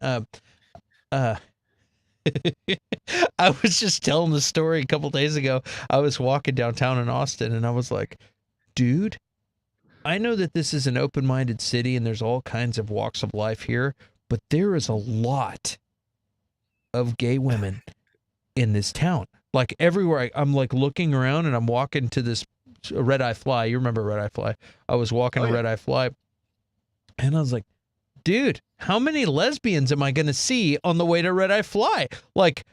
I was just telling the story a couple days ago. I was walking downtown in Austin, and I was like, dude, I know that this is an open-minded city and there's all kinds of walks of life here, but there is a lot of gay women in this town. Like everywhere I'm like looking around, and I'm walking to this Red Eye Fly. You remember Red Eye Fly? I was walking to Red Eye Fly, and I was like, dude, how many lesbians am I going to see on the way to Red Eye Fly? Like,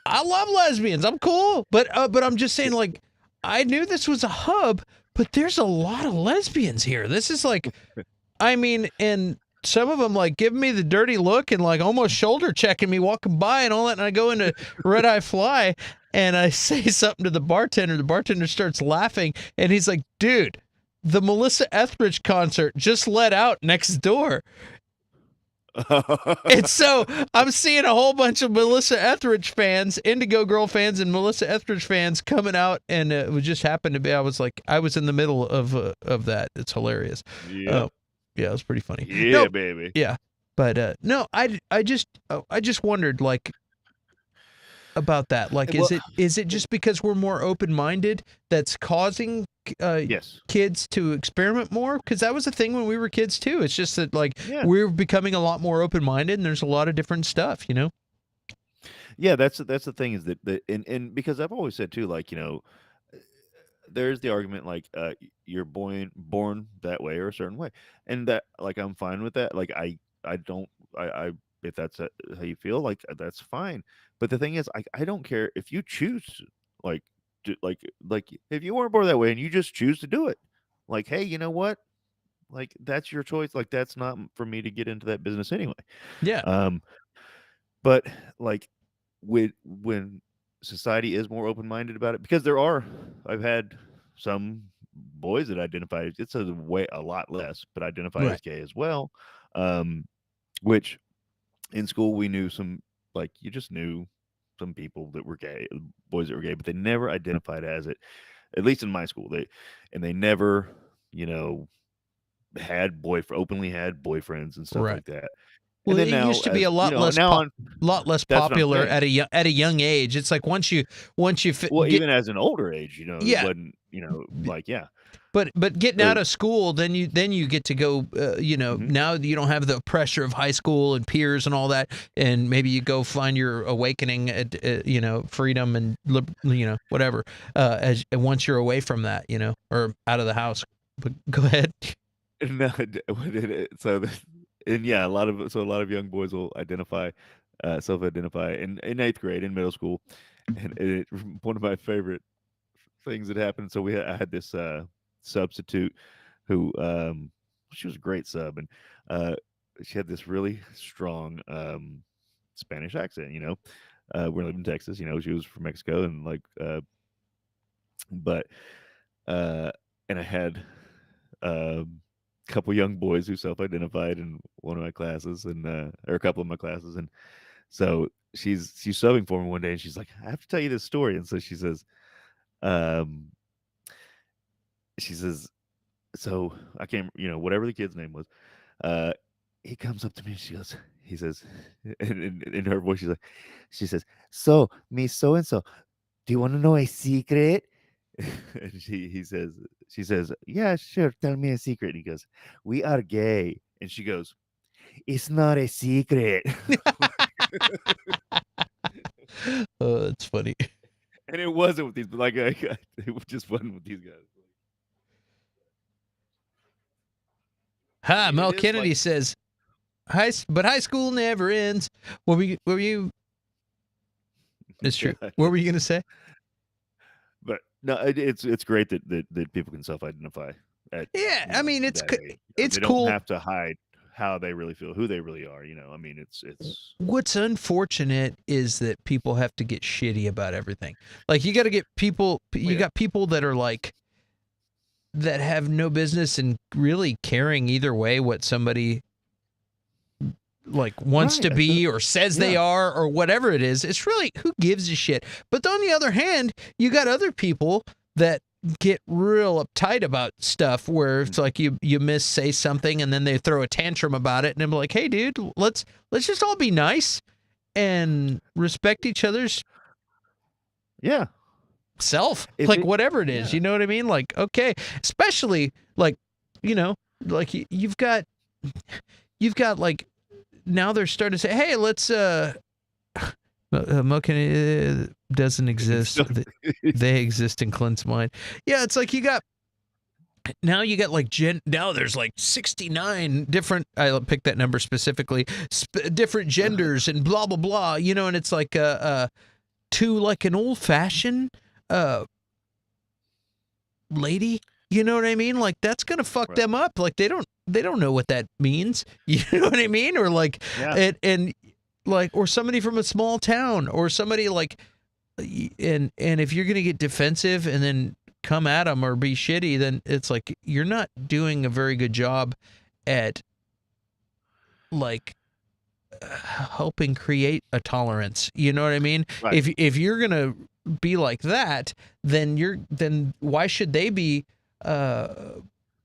I love lesbians. I'm cool. But I'm just saying, like, I knew this was a hub, but there's a lot of lesbians here. This is like, I mean, and some of them like giving me the dirty look and like almost shoulder checking me walking by and all that. And I go into Red Eye Fly and I say something to the bartender. The bartender starts laughing and he's like, dude, the Melissa Etheridge concert just let out next door. And so I'm seeing a whole bunch of Melissa Etheridge fans, Indigo Girl fans, and Melissa Etheridge fans coming out, and it would just happen to be. I was in the middle of that. It's hilarious. Yeah, yeah, it was pretty funny. yeah, No, baby. yeah, but no, I just wondered like about that. Like, Well, is it just because we're more open minded that's causing yes. kids to experiment more? Because that was a thing when we were kids too. It's just that like Yeah. we're becoming a lot more open minded, and there's a lot of different stuff, you know. Yeah, that's the thing is that and because I've always said too, like, there's the argument like you're born that way or a certain way, and that like I'm fine with that. Like I don't I if that's how you feel, like that's fine. But the thing is, I don't care if you choose like like if you weren't born that way and you just choose to do it. Like, hey, you know what? Like that's your choice. Like that's not for me to get into that business anyway. Yeah. But like when society is more open-minded about it, because I've had some boys that identify, it's a lot less, but identify Right. as gay as well. Which in school we knew some, like you just knew some people that were gay, boys that were gay, but they never identified as it. At least in my school, they never, openly had boyfriends and stuff Right. like that. Well, And then it now, used to be as a lot less now on, lot less that's what I'm popular saying. at a young age. It's like once you Well, get, even as an older age, Yeah. it wasn't, like, yeah. but getting out So- of school, then you get to go. Mhm. Now you don't have the pressure of high school and peers and all that, and maybe you go find your awakening at freedom and whatever. Once you're away from that, or out of the house. But go ahead. No, so, and yeah, a lot of young boys will self-identify in 8th grade, in middle school, and one of my favorite things that happened. So I had this substitute who she was a great sub, and she had this really strong Spanish accent. We live in Texas. She was from Mexico, and like, but and I had a couple young boys who self-identified in one of my classes, and or a couple of my classes, and so she's subbing for me one day, and she's like, I have to tell you this story. And so she says, so I can't, whatever the kid's name was, he comes up to me and he says, in her voice, she says, so me so and so, do you want to know a secret? And she says, yeah, sure, tell me a secret. And he goes, we are gay. And she goes, it's not a secret. Oh, that's funny. And it wasn't with these, but like, it just wasn't with these guys. Hi, mean, Mel it is Kennedy like- says, high school never ends. What were you? It's true. Yeah. What were you gonna say? But no, it's great that people can self-identify. Yeah, I mean, it's that age. it's they cool. don't have to hide how they really feel, who they really are. I mean, it's What's unfortunate is that people have to get shitty about everything. Like you got to get people. You Yeah. got people that are like that have no business in really caring either way what somebody like wants to Right, be or says they yeah. are or whatever it is. It's really who gives a shit. But on the other hand, you got other people that get real uptight about stuff where it's like you say something and then they throw a tantrum about it and I'm like, hey dude, let's just all be nice and respect each other's yeah. self, If like it- whatever it is, yeah. you know what I mean? Like, okay, especially like, like you've got like now they're starting to say, hey, let's Moken doesn't exist. They exist in Clint's mind. Yeah, it's like you got now you got like now there's like 69 different, I picked that number specifically, different genders and blah blah blah, you know, and it's like to like an old-fashioned lady, you know what I mean? Like that's gonna fuck Right. them up. Like they don't know what that means. You know what I mean? Or like Yeah. and like, or somebody from a small town, or somebody like, and if you're gonna get defensive and then come at them or be shitty, then it's like you're not doing a very good job at like helping create a tolerance. You know what I mean? Right. If you're gonna be like that, then why should they be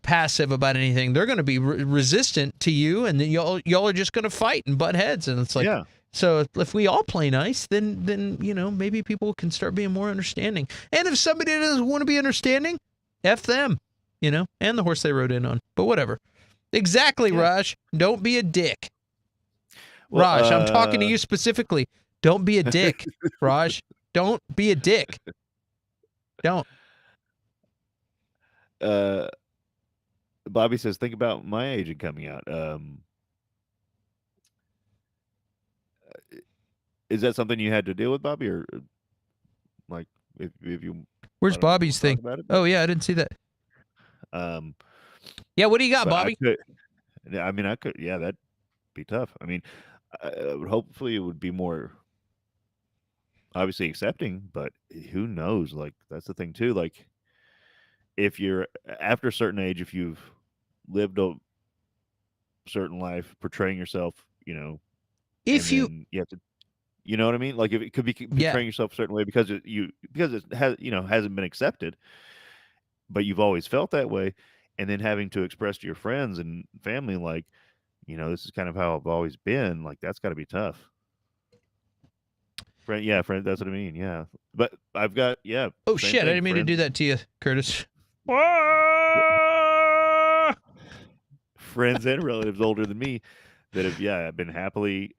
passive about anything? They're going to be resistant to you, and then y'all are just going to fight and butt heads. And it's like, Yeah. so if we all play nice, then you know, maybe people can start being more understanding. And if somebody doesn't want to be understanding, F them, you know, and the horse they rode in on. But whatever. Exactly, Yeah. Raj. Don't be a dick. Well, Raj, I'm talking to you specifically. Don't be a dick, Raj. Don't be a dick. Don't. Bobby says, think about my agent coming out. Is that something you had to deal with, Bobby, or like if you? Where's I don't know if you Bobby's wanna thing? talk about it, Oh yeah, I didn't see that. Um, Yeah, what do you got, but Bobby? I mean, I could. Yeah, that'd be tough. I mean, hopefully it would be more obviously accepting, but who knows? Like that's the thing too. Like if you're after a certain age, if you've lived a certain life portraying yourself, you know, If and you, then you have to, you know what I mean? Like if it could be Yeah. portraying yourself a certain way because it has hasn't been accepted, but you've always felt that way, and then having to express to your friends and family like, you know, this is kind of how I've always been. Like that's got to be tough. Friend, yeah, friend. That's what I mean. Yeah, but I've got oh same shit, I thing, didn't mean to friends- do that to you, Curtis. friends and relatives older than me that have been happily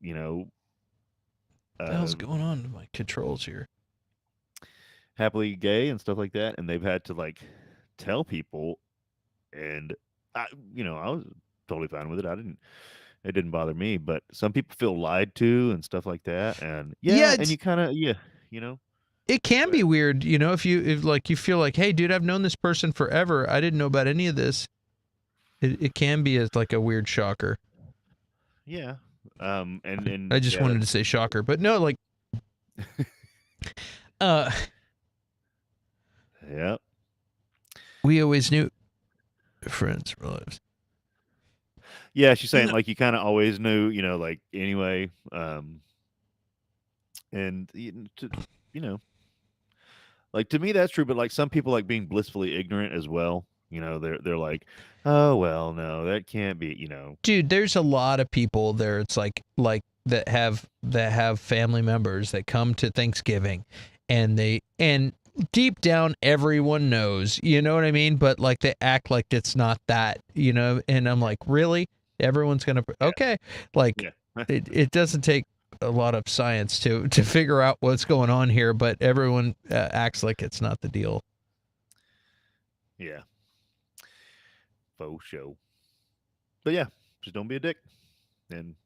you know What the hell's going on with my controls here? happily gay and stuff like that, and they've had to like tell people, and I was totally fine with it. It didn't bother me, but some people feel lied to and stuff like that, and Yeah, and it's- you kind of you know It can be weird, you know, if like you feel like, hey, dude, I've known this person forever. I didn't know about any of this. It can be like a weird shocker. yeah and I just wanted to say shocker, but no, like, yeah. we always knew friends, relatives. Yeah, she's saying like you kind of always knew, you know, like anyway, and you know, like to me that's true, but like some people like being blissfully ignorant as well. You know, they're like, oh well, no, that can't be. You know, Dude, there's a lot of people there. It's like that have family members that come to Thanksgiving, and deep down everyone knows, you know what I mean? But like they act like it's not that, you know. And I'm like, really? Everyone's gonna okay? Like yeah, it doesn't take a lot of science to figure out what's going on here, but everyone acts like it's not the deal. yeah, faux show. But yeah, just don't be a dick, and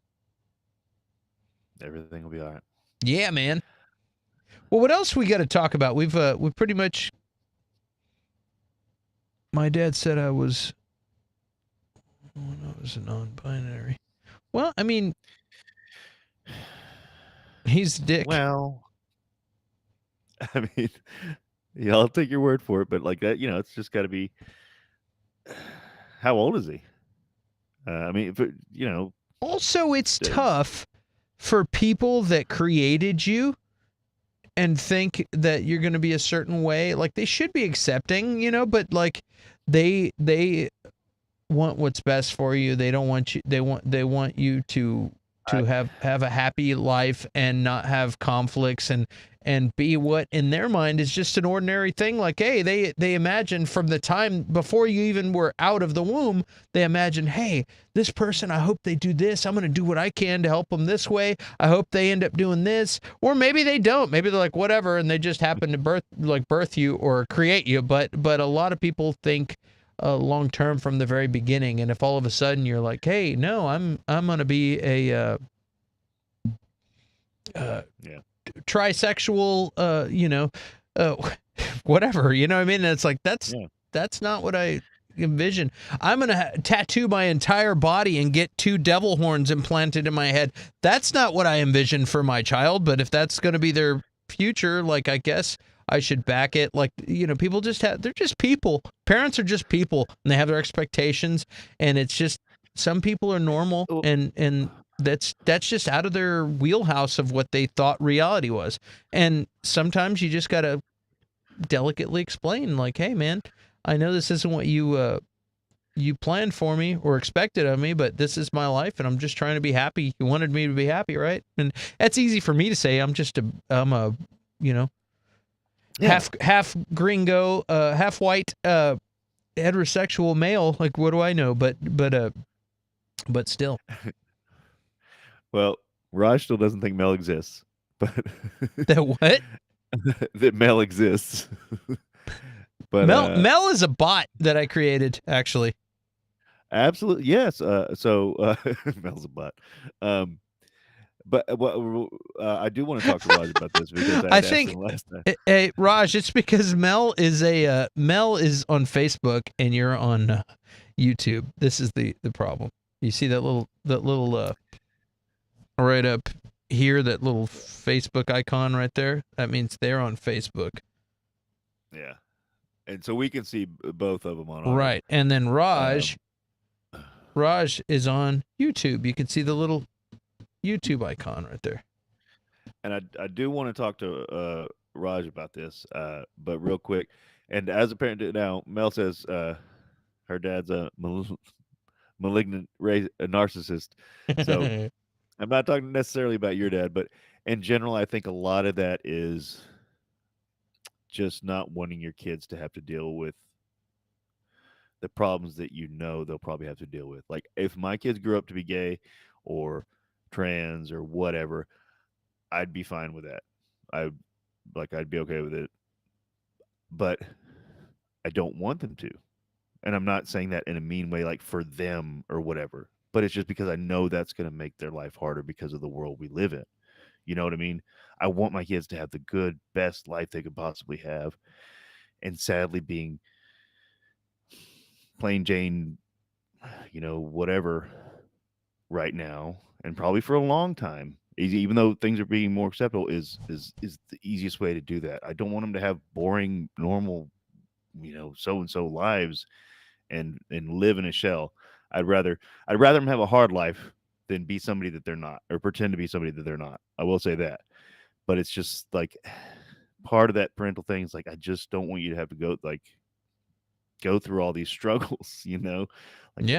everything will be all right. Yeah, man. Well, what else we got to talk about? We've pretty much. My dad said I was a non-binary. Well, I mean, he's a dick. Well, I mean, yeah, I'll take your word for it, but like that, you know, it's just got to be. How old is he? I mean, if you know. Also, it's tough for people that created you and think that you're going to be a certain way. Like they should be accepting, you know, but like they want what's best for you. They don't want you. They want you to have a happy life and not have conflicts and be what in their mind is just an ordinary thing. Like, hey, they imagine from the time before you even were out of the womb, they imagine, hey, this person, I hope they do this. I'm going to do what I can to help them this way. I hope they end up doing this. Or maybe they don't. Maybe they're like, whatever, and they just happen to birth you or create you. But a lot of people think long term from the very beginning. And if all of a sudden you're like, hey, no, I'm going to be a trisexual, whatever, you know what I mean? And it's like, that's not what I envision. I'm going to tattoo my entire body and get 2 devil horns implanted in my head. That's not what I envision for my child. But if that's going to be their future, like, I guess I should back it. Like, people they're just people. Parents are just people, and they have their expectations. And it's just, some people are normal, and that's just out of their wheelhouse of what they thought reality was. And sometimes you just got to delicately explain, like, hey, man, I know this isn't what you planned for me or expected of me, but this is my life, and I'm just trying to be happy. You wanted me to be happy, right? And that's easy for me to say. I'm a half gringo, half white, heterosexual male. Like, what do I know? But still. Well, Raj still doesn't think Mel exists, but That what? that Mel exists. But Mel is a bot that I created, actually. Absolutely, yes. So Mel's a bot. But I do want to talk to Raj about this because I think last time. Hey, Raj, it's because Mel is on Facebook and you're on YouTube. This is the problem. You see that little right up here, that little Facebook icon right there? That means they're on Facebook. Yeah. And so we can see both of them on our right. And then Raj is on YouTube. You can see the little YouTube icon right there. And I do want to talk to Raj about this, but real quick. And as a parent now, Mel says her dad's a malignant a narcissist. So I'm not talking necessarily about your dad, but in general, I think a lot of that is just not wanting your kids to have to deal with the problems that they'll probably have to deal with. Like, if my kids grew up to be gay or trans or whatever, I'd be fine with that. I'd be okay with it. But I don't want them to. And I'm not saying that in a mean way, like for them or whatever. But it's just because I know that's going to make their life harder because of the world we live in. You know what I mean? I want my kids to have the best life they could possibly have. And sadly, being plain Jane, whatever right now, and probably for a long time, even though things are being more acceptable, is the easiest way to do that. I don't want them to have boring, normal, so-and-so lives and live in a shell. I'd rather them have a hard life than be somebody that they're not, or pretend to be somebody that they're not. I will say that. But it's just like part of that parental thing is like, I just don't want you to have to go through all these struggles, I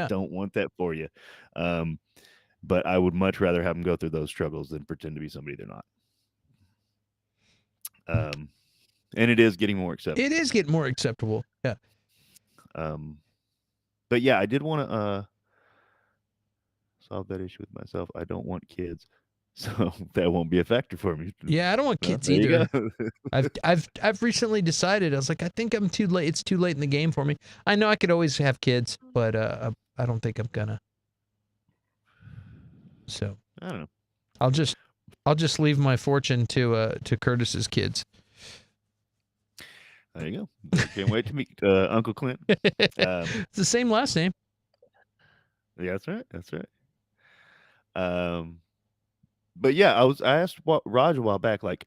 don't want that for you. But I would much rather have them go through those struggles than pretend to be somebody they're not. And it is getting more acceptable. It is getting more acceptable. Yeah. But yeah, I did want to solve that issue with myself. I don't want kids, so that won't be a factor for me. Yeah, I don't want kids either. I've recently decided. I was like, I think I'm too late. It's too late in the game for me. I know I could always have kids, but I don't think I'm gonna. So I don't know. I'll just leave my fortune to Curtis's kids. There you go. Can't wait to meet Uncle Clint. It's the same last name. Yeah, that's right. But yeah, I asked Raj a while back, like,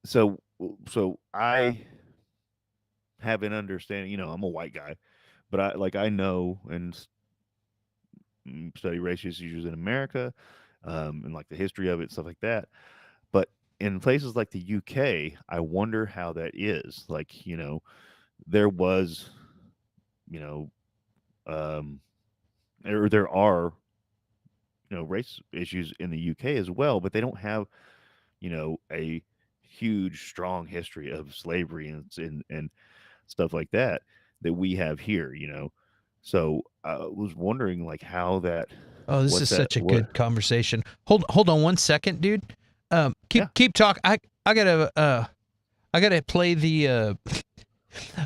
so I have an understanding. I'm a white guy, but I know and study race issues in America, and like the history of it, stuff like that. But in places like the UK, I wonder how that is. Like, there was, or there are race issues in the UK as well, but they don't have a huge strong history of slavery and stuff like that we have here. So I was wondering like how that Oh, this is such a good conversation. Hold on 1 second, dude. Keep talking. I gotta play the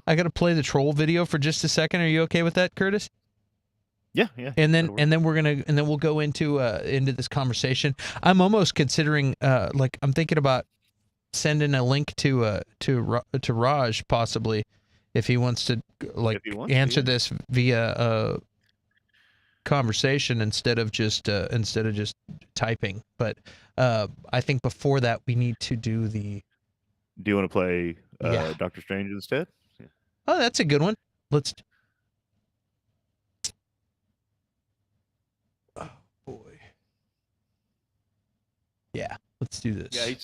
I gotta play the troll video for just a second. Are you okay with that, Curtis? Yeah. And then we'll go into this conversation. I'm almost considering like I'm thinking about sending a link to Raj possibly if he wants to answer this via conversation instead of just typing. But I think before that we need to do the. Do you want to play Doctor Strange instead? Yeah. Oh, that's a good one. Let's. Oh boy. Yeah, let's do this. Yeah, he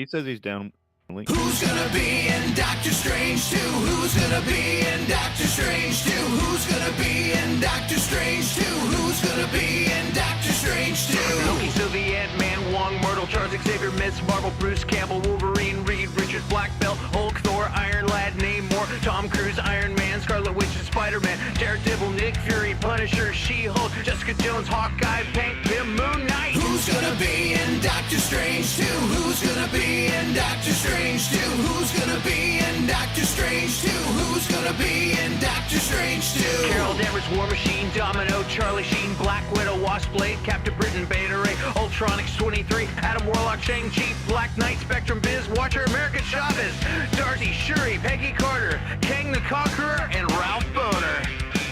says he's down. Link. Who's gonna be in Doctor Strange 2? Who's gonna be in Doctor Strange 2? Who's gonna be in Doctor Strange 2? Who's gonna be in Doctor Strange 2? Loki, Sylvie, Ant-Man, Wong, Myrtle, Charles Xavier, Miss Marvel, Bruce Campbell, Wolverine, Reed Richards, Black Belt, Hulk, Thor, Iron Lad, Namor, Tom Cruise, Iron Man, Scarlet Witch, and Spider-Man, Daredevil, Nick Fury, Punisher, She-Hulk, Jessica Jones, Hawkeye, Hank Pym, Moon Knight. Who's gonna be in Doctor Strange 2? Who's gonna be in Doctor Strange 2? Who's gonna be in Doctor Strange 2? Who's gonna be in Doctor Strange 2? Carol Danvers, War Machine, Domino, Charlie Sheen, Black Widow, Wasp Blade, Captain Britain, Beta Ray, Ultronix 23, Adam Warlock, Shang-Chi, Black Knight, Spectrum Biz, Watcher, America Chavez, Darcy, Shuri, Peggy Carter, Kang the Conqueror, and Ralph Boner.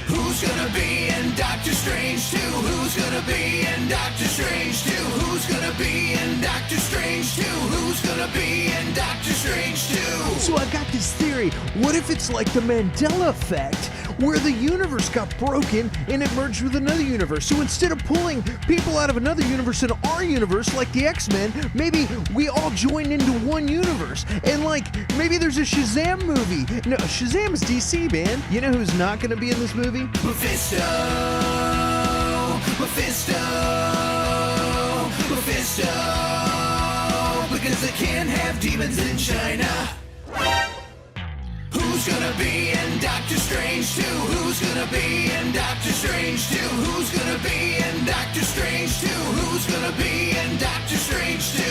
Who's gonna be in Doctor Strange 2? Who's gonna be in Doctor Strange 2? Who's gonna be in Doctor Strange 2? Who's gonna be in Doctor Strange 2? So I got this theory. What if it's like the Mandela effect, where the universe got broken and it merged with another universe? So instead of pulling people out of another universe into our universe like the X-Men, maybe we all join into one universe. And like, maybe there's a Shazam movie. No, Shazam is DC, man. You know who's not gonna be in this movie? Mephisto, because they can't have demons in China. Who's gonna be in Doctor Strange 2? Who's gonna be in Doctor Strange 2? Who's gonna be in Doctor Strange 2? Who's gonna be in Doctor Strange 2?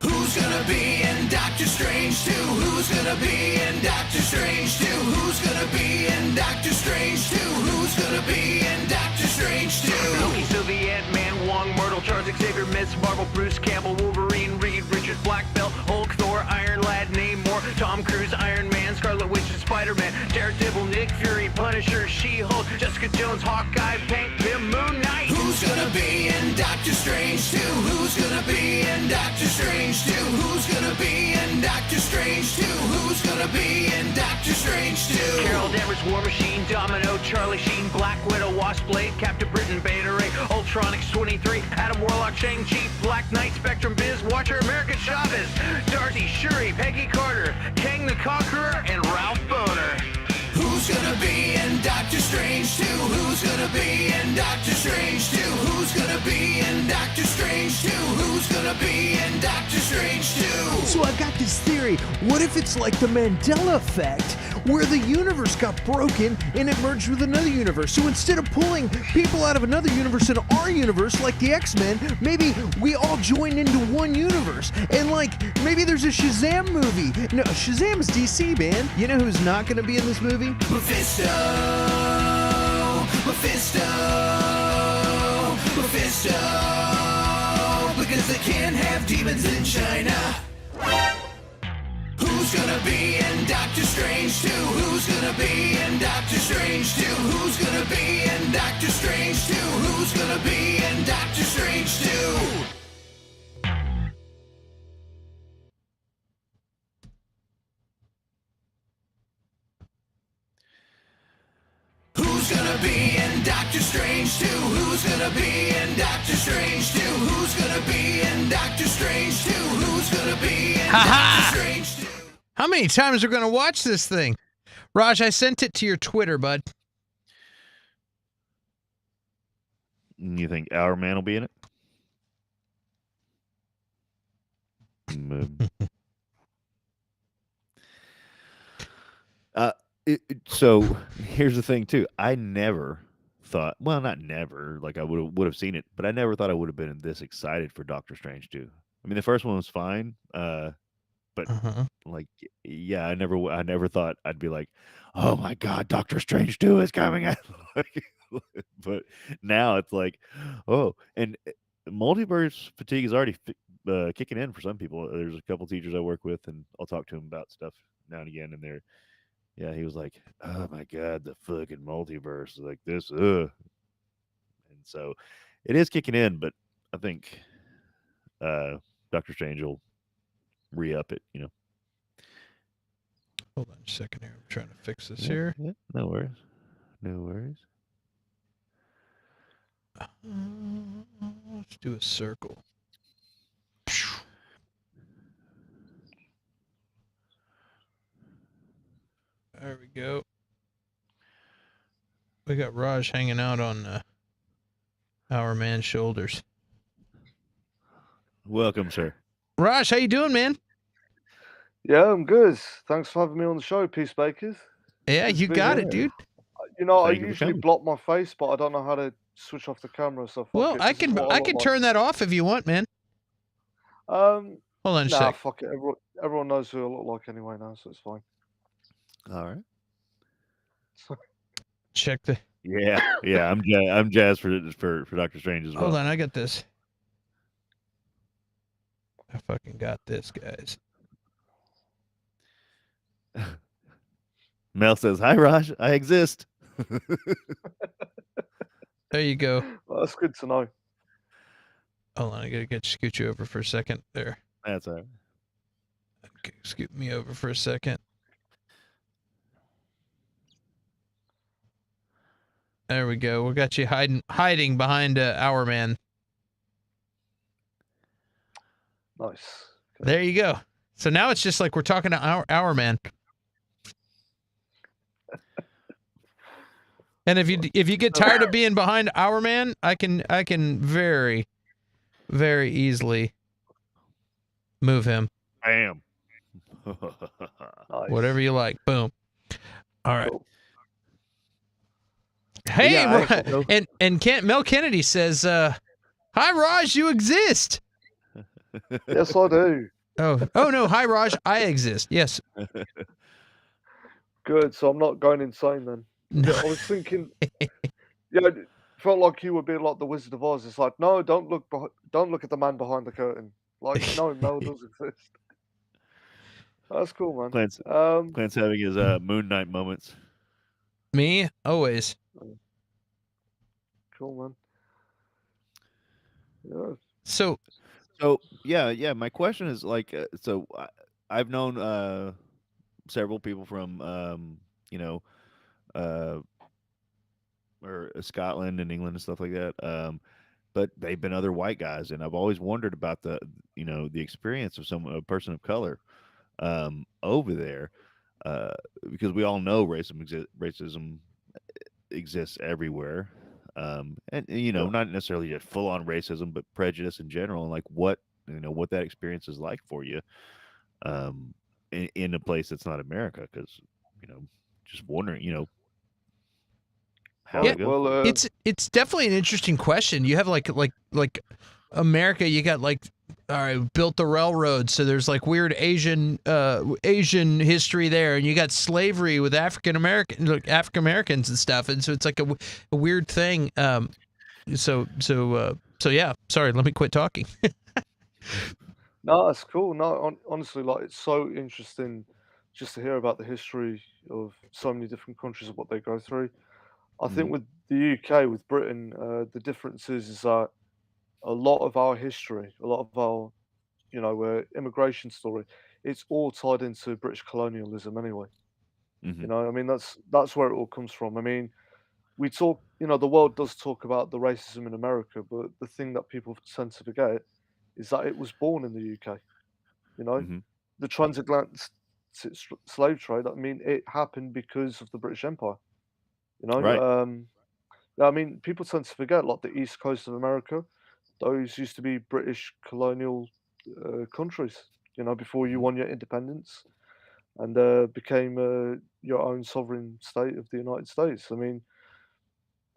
Who's gonna be in Doctor Strange 2? Who's gonna be in Doctor Strange 2? Who's gonna be in Doctor Strange 2? Who's gonna be in Doctor Strange 2? Loki, Sylvie, Ant-Man, Wong, Myrtle, Charles Xavier, Miss Marvel, Bruce Campbell, Wolverine, Reed Richards, Black Belt, Hulk, Thor, Iron Lad, Namor, Tom Cruise, Iron Man, Scarlet Witch, and Spider-Man, Daredevil, Nick Fury, Punisher, She-Hulk, Jessica Jones, Hawkeye, Hank Pym, Moon Knight. Who's gonna be in Doctor Strange 2? Who's gonna be in Doctor Strange 2? Who's gonna be in Doctor Strange 2? Who's gonna be in Doctor Strange 2? Carol Danvers, War Machine, Domino, Charlie Sheen, Black Widow, Wasp Blade, Captain Britain, Beta Ray, Ultronix 23, Adam Warlock, Shang-Chi, Black Knight, Spectrum Biz, Watcher, America Chavez, Darcy, Shuri, Peggy Carter, Kang the Conqueror, and Ralph Boner. Who's gonna be in Doctor Strange 2? Who's gonna be in Doctor Strange 2? Who's gonna be in Doctor Strange 2? Who's gonna be in Doctor Strange 2? So I got this theory. What if it's like the Mandela effect, where the universe got broken and it merged with another universe? So instead of pulling people out of another universe into our universe like the X-Men, maybe we all join into one universe. And like, maybe there's a Shazam movie. No, Shazam is DC, man. You know who's not gonna be in this movie? Mephisto, because they can't have demons in China. Who's gonna be in Doctor Strange 2? Who's gonna be in Doctor Strange 2? Who's gonna be in Doctor Strange 2? Who's gonna be in Doctor Strange 2? Who's gonna be in Doctor Strange 2? Who's gonna be in Doctor Strange 2? Who's gonna be in Doctor Strange 2? Who's gonna be in Doctor Strange 2? How many times are we going to watch this thing? Raj, I sent it to your Twitter, bud. You think Our Man will be in it? So here's the thing too. I never thought, well, not never, like I would have seen it, but I never thought I would have been this excited for Doctor Strange 2. I mean, the first one was fine, but like, yeah, I never thought I'd be like, oh my god, Doctor Strange 2 is coming out. But now it's like, oh, and multiverse fatigue is already kicking in for some people. There's a couple teachers I work with, and I'll talk to them about stuff now and again, and yeah, he was like, "Oh my god, the fucking multiverse, like this, ugh." And so it is kicking in, but I think Doctor Strange will re-up it, you know. Hold on a second here. I'm trying to fix this Yeah, here. yeah, no worries. No worries. Let's do a circle. There we go. We got Raj hanging out on our man's shoulders. Welcome, sir. Raj, how you doing, man? Yeah, I'm good. Thanks for having me on the show, Peacemakers. Yeah, Good to you be got here. it, dude. You know, Thank I you for usually coming. block my face, but I don't know how to switch off the camera. So fuck Well, it. I This is can what I look like. turn that off if you want, man. Hold on a nah, sec. fuck it. Everyone knows who I look like anyway now, so it's fine. All right. Check the. Yeah, yeah. I'm jazzed for Doctor Strange as well. Hold on, I got this. I fucking got this, guys. Mel says, "Hi, Raj. I exist." There you go. Well, that's good to know. Hold on, I gotta scoot you over for a second there. That's all right. Okay, scoot me over for a second. There we go. We got you hiding behind our man. Nice. Okay. There you go. So now it's just like we're talking to our man. And if you get tired of being behind our man, I can very, very easily move him. Bam. Nice. Whatever you like. Boom. All right. Cool. Hey, yeah, and Mel Kennedy says, "Hi, Raj, you exist." Yes, I do. Oh no, hi, Raj, I exist. Yes. Good. So I'm not going insane then. No. Yeah, I was thinking. Yeah, it felt like you were being like the Wizard of Oz. It's like, no, don't look at the man behind the curtain. Like, no, Mel does exist. That's cool, man. Clint's having his Moon Knight moments. Me, always. Cool, man. Yeah. So yeah. My question is like, I've known several people from or Scotland and England and stuff like that. But they've been other white guys, and I've always wondered about the experience of a person of color over there, because we all know racism exists everywhere. And not necessarily just full on racism, but prejudice in general, and like what that experience is like for you, in a place that's not America, because just wondering, how it goes. Well, it's definitely an interesting question. You have like America, you got like, all right, built the railroad, so there's like weird Asian history there, and you got slavery with African Americans and stuff, and so it's like a weird thing. So yeah. Sorry, let me quit talking. No, that's cool. No, honestly, like it's so interesting just to hear about the history of so many different countries and what they go through. I think with the UK, with Britain, the difference is that a lot of our history, a lot of our, immigration story, it's all tied into British colonialism anyway. I mean, that's where it all comes from. I mean, we talk, the world does talk about the racism in America, but the thing that people tend to forget is that it was born in the UK. The slave trade, I mean, it happened because of the British Empire. You know, Right. I mean, people tend to forget, like the east coast of America, those used to be British colonial countries. You know, before you Mhm. won your independence and became your own sovereign state of the United States. I mean,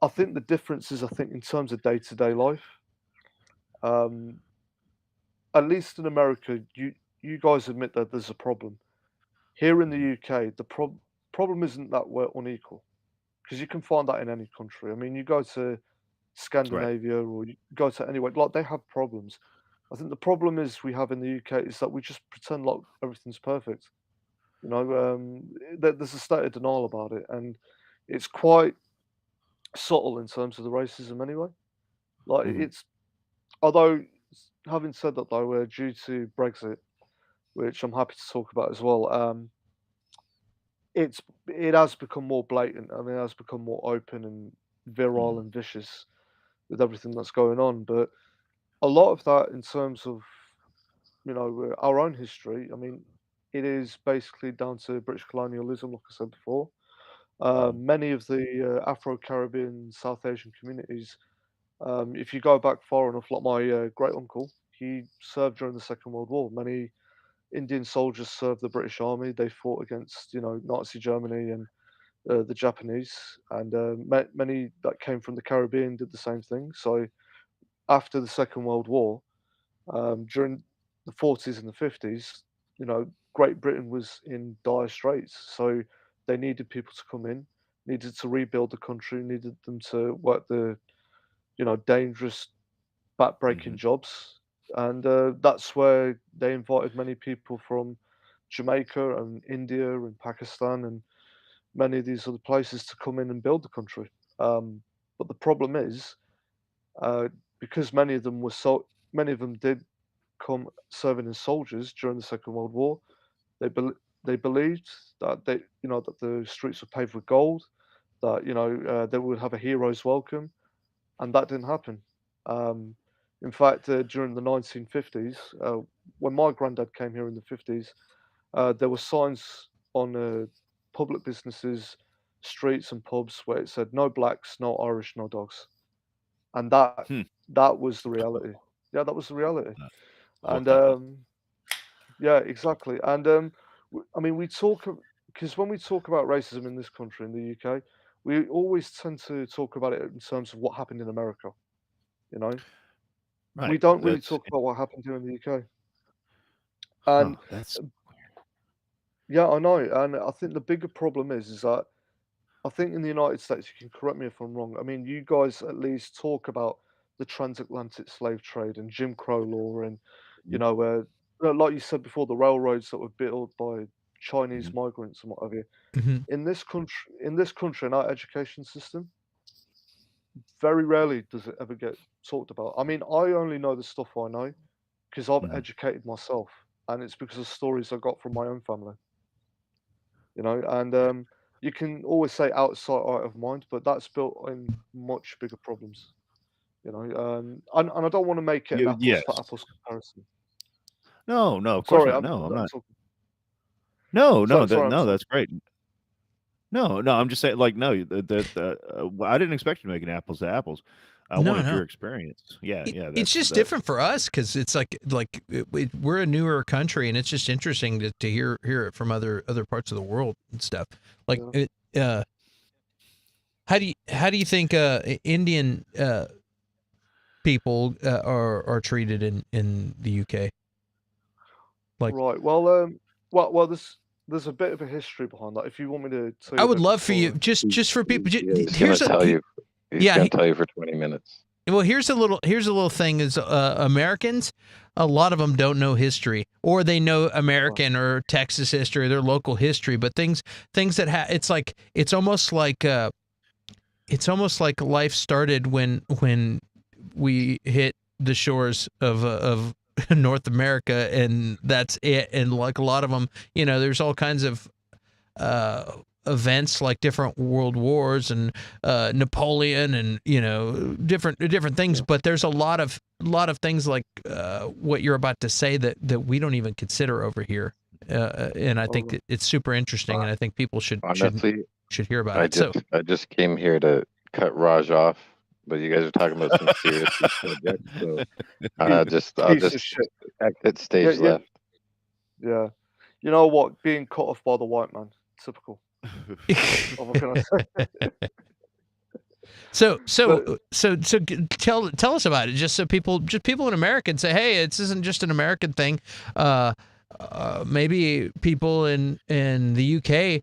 I think the difference is, I think, in terms of day-to-day life. Um, at least in America, you guys admit that there's a problem. Here in the UK, the problem isn't that we're unequal, because you can find that in any country. I mean, you go to Right. Scandinavia or you go to anywhere, like they have problems. I think the problem is we have in the UK is that we just pretend like everything's perfect. You know, there's a state of denial about it, and it's quite subtle in terms of the racism anyway. Like Mhm. it's although having said that though, due to Brexit, which I'm happy to talk about as well, it has become more blatant and it has become more open and virile Mhm. and vicious with everything that's going on. But a lot of that, in terms of our own history, I mean, it is basically down to British colonialism, like I said before. Mhm. Many of the Afro-Caribbean, South Asian communities, if you go back far enough, like my great uncle, he served during the Second World War. Many Indian soldiers served the British Army. They fought against, Nazi Germany and the Japanese, and many that came from the Caribbean did the same thing. So after the Second World War, during the 40s and the 50s, Great Britain was in dire straits. So they needed people to come in, needed to rebuild the country, needed them to work the, dangerous, backbreaking Mhm. jobs. And that's where they invited many people from Jamaica and India and Pakistan and many of these other places to come in and build the country. But the problem is, uh, because many of them did come serving as soldiers during the Second World War. They bel they believed that that the streets were paved with gold, that they would have a hero's welcome, and that didn't happen. Um, in fact, during the 1950s, when my granddad came here in the 50s, there were signs on public businesses, streets, and pubs where it said "No blacks, no Irish, no dogs," and Hmm. that was the reality. Yeah, that was the reality. Uh, And Fucked up. yeah, exactly. And I mean, because when we talk about racism in this country, in the UK, we always tend to talk about it in terms of what happened in America. You know, we Right. don't really That's talk about what happened here in the UK. huh. And That's yeah, I know. And I think the bigger problem is that I think in the United States, you can correct me if I'm wrong. I mean, you guys at least talk about the transatlantic slave trade and Jim Crow law, and Mhm. like you said before, the railroads that were built by Chinese Mhm. migrants and what have you. Mhm. In this country, in our education system, very rarely does it ever get talked about. I mean, I only know the stuff I know because I've Mhm. educated myself, and it's because of stories I got from my own family. And you can always say out of sight, out of mind, but that's built in much bigger problems. And I don't want to make it an apples for Yes. apples comparison. No, no, of course Sorry, not. I'm No, I'm I'm not. talking. No, no, Sorry, I'm that's talking. great. No, no, I'm just saying, like, no, I didn't expect you to make an apples to apples. I No, wanted no. your experience. Yeah, yeah, It's just that. different for us because it's we're a newer country, and it's just interesting to hear it from other parts of the world and stuff. Like, Yeah. how do you think Indian people are treated in the UK? Like, Right. Well, there's a bit of a history behind that. If you want me to tell I you a would bit of the love for you story. just for people. He's gonna Here's a tell you. He's yeah. gonna tell you for 20 minutes. Well, here's a little thing is Americans, a lot of them don't know history, or they know Right. American or Texas history, their local history, but things that it's almost like life started when we hit the shores of North America, and that's it. And like a lot of them, there's all kinds of uh, events like different world wars and Napoleon and different things. Yeah. But there's a lot of things like what you're about to say that we don't even consider over here. and I think it's super interesting, and I think people should Honestly, hear about it. So I just came here to cut Raj off, but you guys are talking about some serious subjects, so I'll just Piece of shit. exit stage left. Yeah. You know what? Being cut off by the white man. Typical. What can I say? So tell us about it, just so people in America can say, hey, this isn't just an American thing. Maybe people in the UK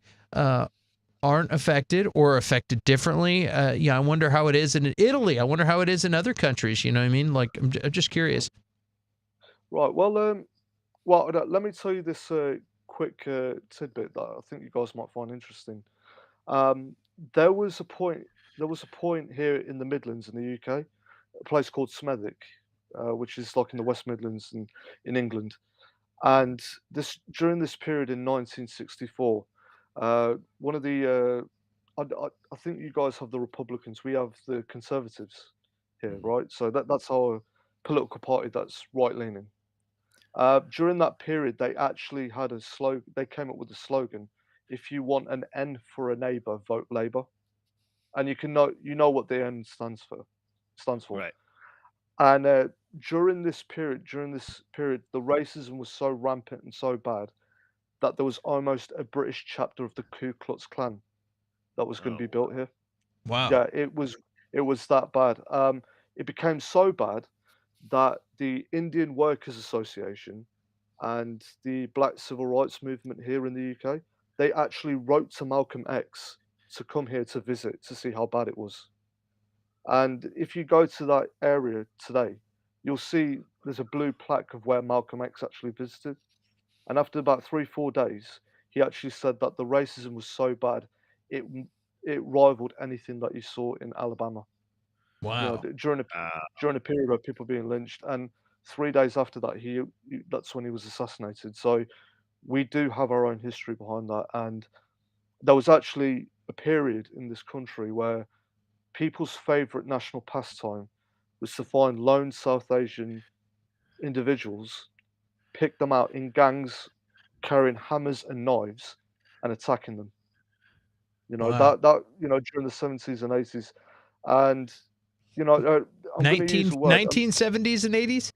aren't affected or affected differently. I wonder how it is in Italy. I wonder how it is in other countries. You know what I mean? Like, I'm just curious. Right. Well, let me tell you this quick tidbit that I think you guys might find interesting. There was a point here in the Midlands in the UK, a place called Smethwick, which is like in the West Midlands in England. And during this period in 1964, one of the I think you guys have the Republicans, we have the Conservatives here, right? So that's our political party that's right leaning. During that period, they actually had a slogan. They came up with a slogan: "If you want an N for a neighbour, vote Labour." And you know what the N stands for. Right. And during this period, the racism was so rampant and so bad that there was almost a British chapter of the Ku Klux Klan that was going to be built here. Wow. Yeah, it was that bad. It became so bad that the Indian Workers Association and the Black Civil Rights Movement here in the UK, they actually wrote to Malcolm X to come here to visit to see how bad it was. And if you go to that area today, you'll see there's a blue plaque of where Malcolm X actually visited. And after about 3-4 days, he actually said that the racism was so bad, it it rivaled anything that you saw in Alabama. Wow. During a period of people being lynched, and 3 days after that, that's when he was assassinated. So we do have our own history behind that, and there was actually a period in this country where people's favorite national pastime was to find lone South Asian individuals, pick them out in gangs, carrying hammers and knives, and attacking them. Wow. That during the 70s and 80s, and I'm going to use a word. 1970s and 80s.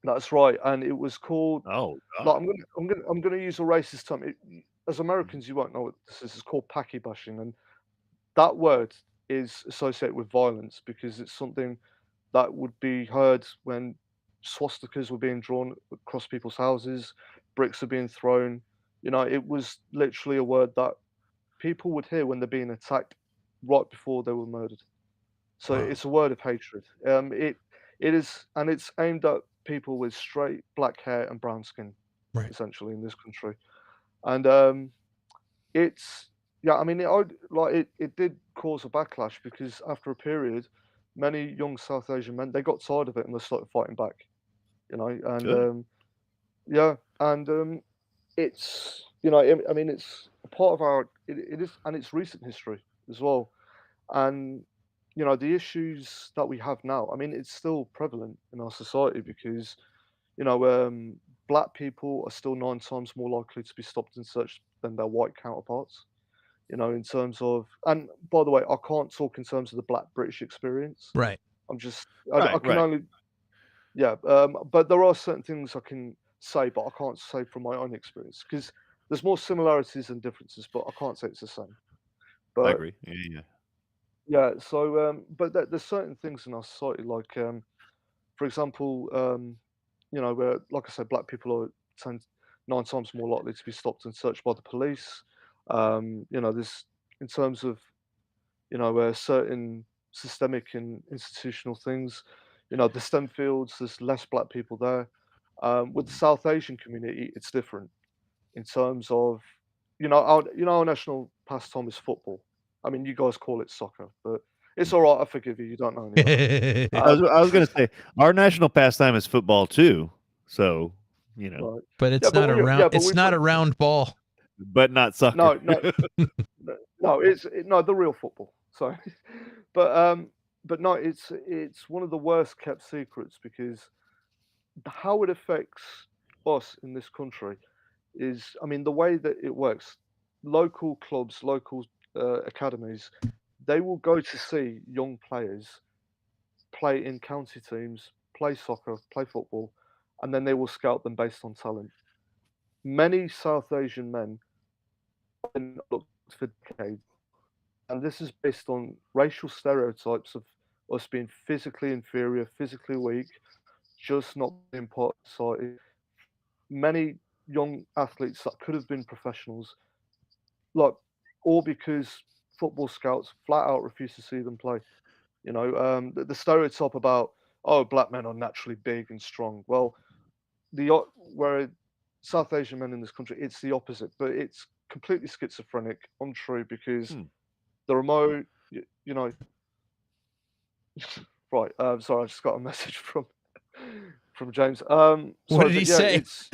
That's right, and it was called. Oh, Like, God. I'm gonna use a racist term. As Americans, you won't know what this is. It's called Paki bashing, and that word is associated with violence because it's something that would be heard when swastikas were being drawn across people's houses, bricks are being thrown. It was literally a word that people would hear when they're being attacked right before they were murdered. So Wow. it's a word of hatred. It is, and it's aimed at people with straight black hair and brown skin, Right. essentially in this country. And it's yeah, I mean, it did cause a backlash because after a period, many young South Asian men they got tired of it and they started fighting back. And Good. yeah, and it's I mean, it's a part of it is, and it's recent history as well. And the issues that we have now, I mean, it's still prevalent in our society because you know black people are still 9 times more likely to be stopped and searched than their white counterparts. In terms of, and by the way, I can't talk in terms of the black British experience. Right. I'm just, I Right, can right. only, yeah, but there are certain things I can say, but I can't say from my own experience because there's more similarities than differences, but I can't say it's the same. I But agree. Yeah. yeah, so but there's certain things in our society, like for example, where, like I said, black people are 9 times more likely to be stopped and searched by the police. There's in terms of certain systemic and institutional things. The STEM fields, there's less black people there. With the South Asian community, it's different in terms of our national pastime is football. I mean, you guys call it soccer, but it's all right. I forgive you. You don't know any better. I was going to say our national pastime is football too. So, Right. But it's Yeah, not a round. but It's not a round ball. but not soccer. no, no, the real football. Sorry, but no, it's one of the worst kept secrets because how it affects us in this country is, I mean, the way that it works, local clubs, local academies, they will go to see young players play in county teams, play soccer, play football, and then they will scout them based on talent. Many South Asian men have been looked for decades, and this is based on racial stereotypes of us being physically inferior, physically weak, just not being part of society. Many young athletes that could have been professionals, like, all because football scouts flat out refuse to see them play. The stereotype about, oh, black men are naturally big and strong. Well, where South Asian men in this country, it's the opposite, but it's completely schizophrenic, untrue, because the remote, you know, right. Sorry, I just got a message from James. What Sorry, did he but yeah, say? it's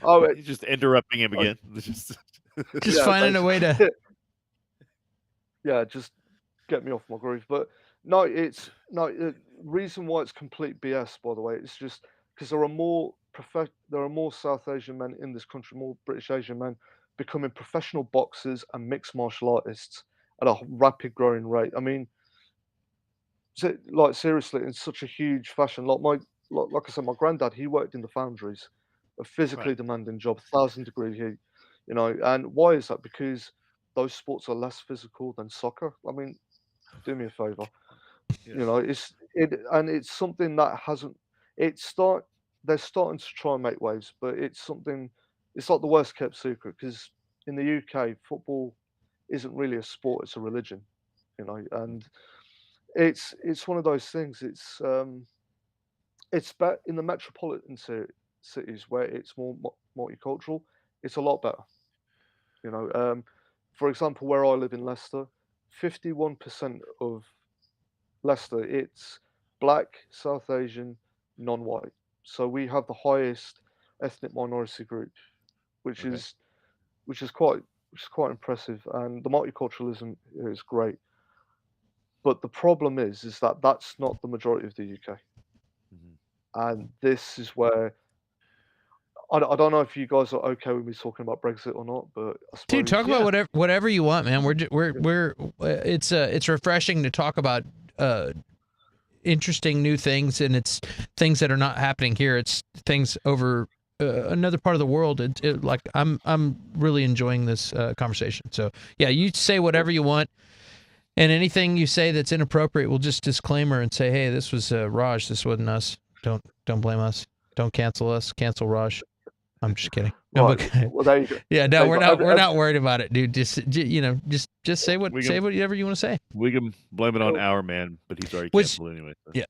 oh, He's just interrupting him oh, again. Just Just yeah, finding a way to. basically, yeah, just get me off my groove. But no, it's no reason why it's complete BS. By the way, it's just because there are more South Asian men in this country, more British Asian men becoming professional boxers and mixed martial artists at a rapid growing rate. I mean, like, seriously, in such a huge fashion. Like I said, my granddad, he worked in the foundries, a physically right. demanding job, 1,000-degree heat. And why is that? Because those sports are less physical than soccer. I mean, do me a favor. Yes. It's something that hasn't. It's start. They're starting to try and make waves, but it's something. It's like the worst kept secret, because in the UK, football isn't really a sport; it's a religion. And it's one of those things. It's better in the metropolitan cities where it's more multicultural. It's a lot better. You know, um, for example, where I live in Leicester, 51% of Leicester, it's black, South Asian, non-white. So we have the highest ethnic minority group, which Okay. is which is quite impressive, and the multiculturalism here is great. But the problem is that that's not the majority of the UK, Mhm. and this is where I don't know if you guys are okay with me talking about Brexit or not, but I Dude, talk suppose about whatever you want, man. We're it's refreshing to talk about interesting new things, and it's things that are not happening here. It's things over another part of the world. Like I'm really enjoying this conversation. So yeah, you say whatever you want, and anything you say that's inappropriate, we'll just disclaimer and say, hey, this was Raj. This wasn't us. Don't blame us. Don't cancel us. Cancel Raj. I'm just kidding. No, right. but Well, there you go. yeah, There no, you we're go. not we're not worried about it, dude. Just say We can whatever you want to say. we can blame it on our man, but he's already Was canceled anyway. So. yeah.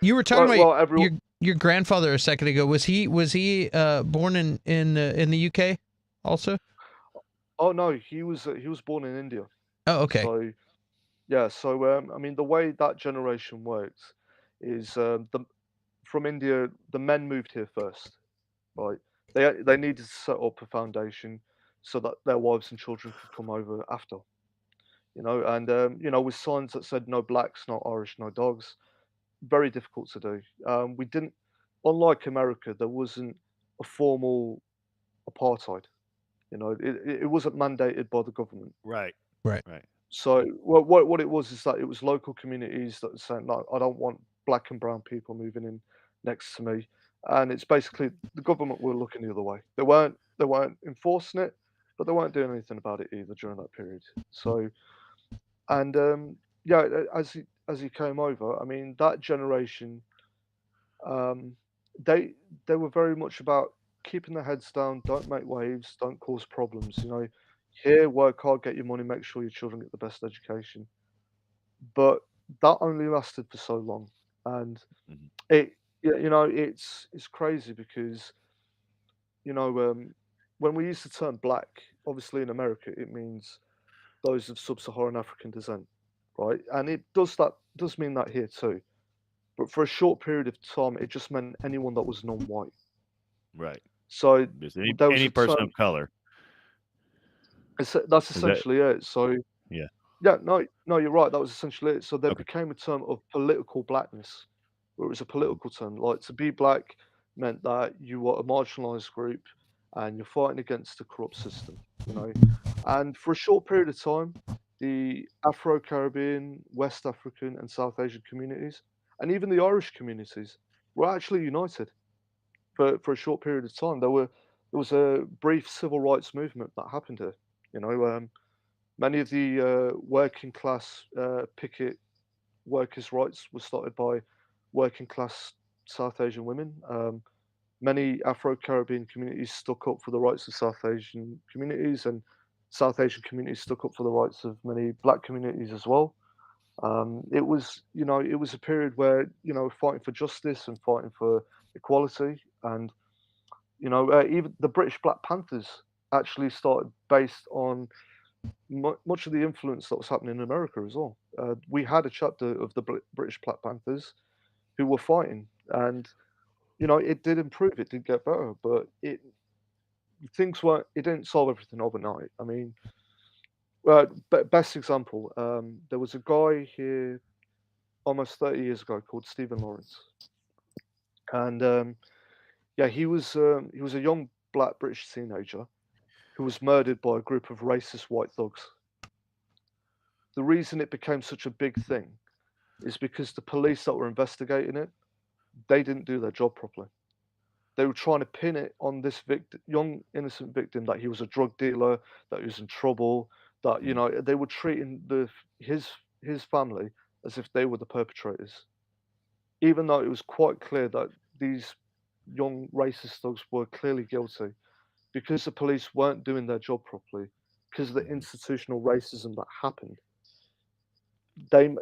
You were talking Well, about everyone. your grandfather a second ago. Was he born in the UK also? Oh no, he was born in India. Oh, okay. So yeah, I mean, the way that generation works is from India, the men moved here first, right? They needed to set up a foundation so that their wives and children could come over after, and with signs that said no blacks, no Irish, no dogs. Very difficult to do. We didn't, unlike America, there wasn't a formal apartheid. It wasn't mandated by the government. Right. Right. Right. So what it was is that it was local communities that were saying, no, I don't want black and brown people moving in next to me, and it's basically the government were looking the other way. They weren't enforcing it, but they weren't doing anything about it either during that period. So and yeah, as he came over, I mean, that generation, um, they were very much about keeping their heads down, don't make waves, don't cause problems. Here, work hard, get your money, make sure your children get the best education. But that only lasted for so long, and Mhm. it's crazy because you know um, when we used to term black, obviously in America it means those of sub-Saharan African descent, right? And it does mean that here too. But for a short period of time, it just meant anyone that was non-white. Right. So Just there was any a person term. of color. That's Is that essentially it. So yeah. yeah, no, you're right. That was essentially it. So there Okay. became a term of political blackness, where it was a Mhm. political term. Like, to be black meant that you were a marginalized group and you're fighting against a corrupt system, you know. And for a short period of time, the Afro Caribbean, West African, and South Asian communities, and even the Irish communities, were actually united for a short period of time. There was a brief civil rights movement that happened here. You know, many of the working class picket workers' rights were started by working class South Asian women. Many Afro Caribbean communities stuck up for the rights of South Asian communities, and South Asian communities stuck up for the rights of many Black communities as well. It was, you know, it was a period where, you know, fighting for justice and fighting for equality, and you know, even the British Black Panthers actually started based on much of the influence that was happening in America as well. We had a chapter of the British Black Panthers who were fighting, and you know, it did improve, it did get better, but things weren't. It didn't solve everything overnight. I mean, best example, there was a guy here almost 30 years ago called Stephen Lawrence, and yeah, he was a young black British teenager who was murdered by a group of racist white thugs. The reason it became such a big thing is because the police that were investigating it, they didn't do their job properly. They were trying to pin it on this young innocent victim, that he was a drug dealer, that he was in trouble, that you know they were treating his family as if they were the perpetrators, even though it was quite clear that these young racist thugs were clearly guilty, because the police weren't doing their job properly, because of the institutional racism that happened. They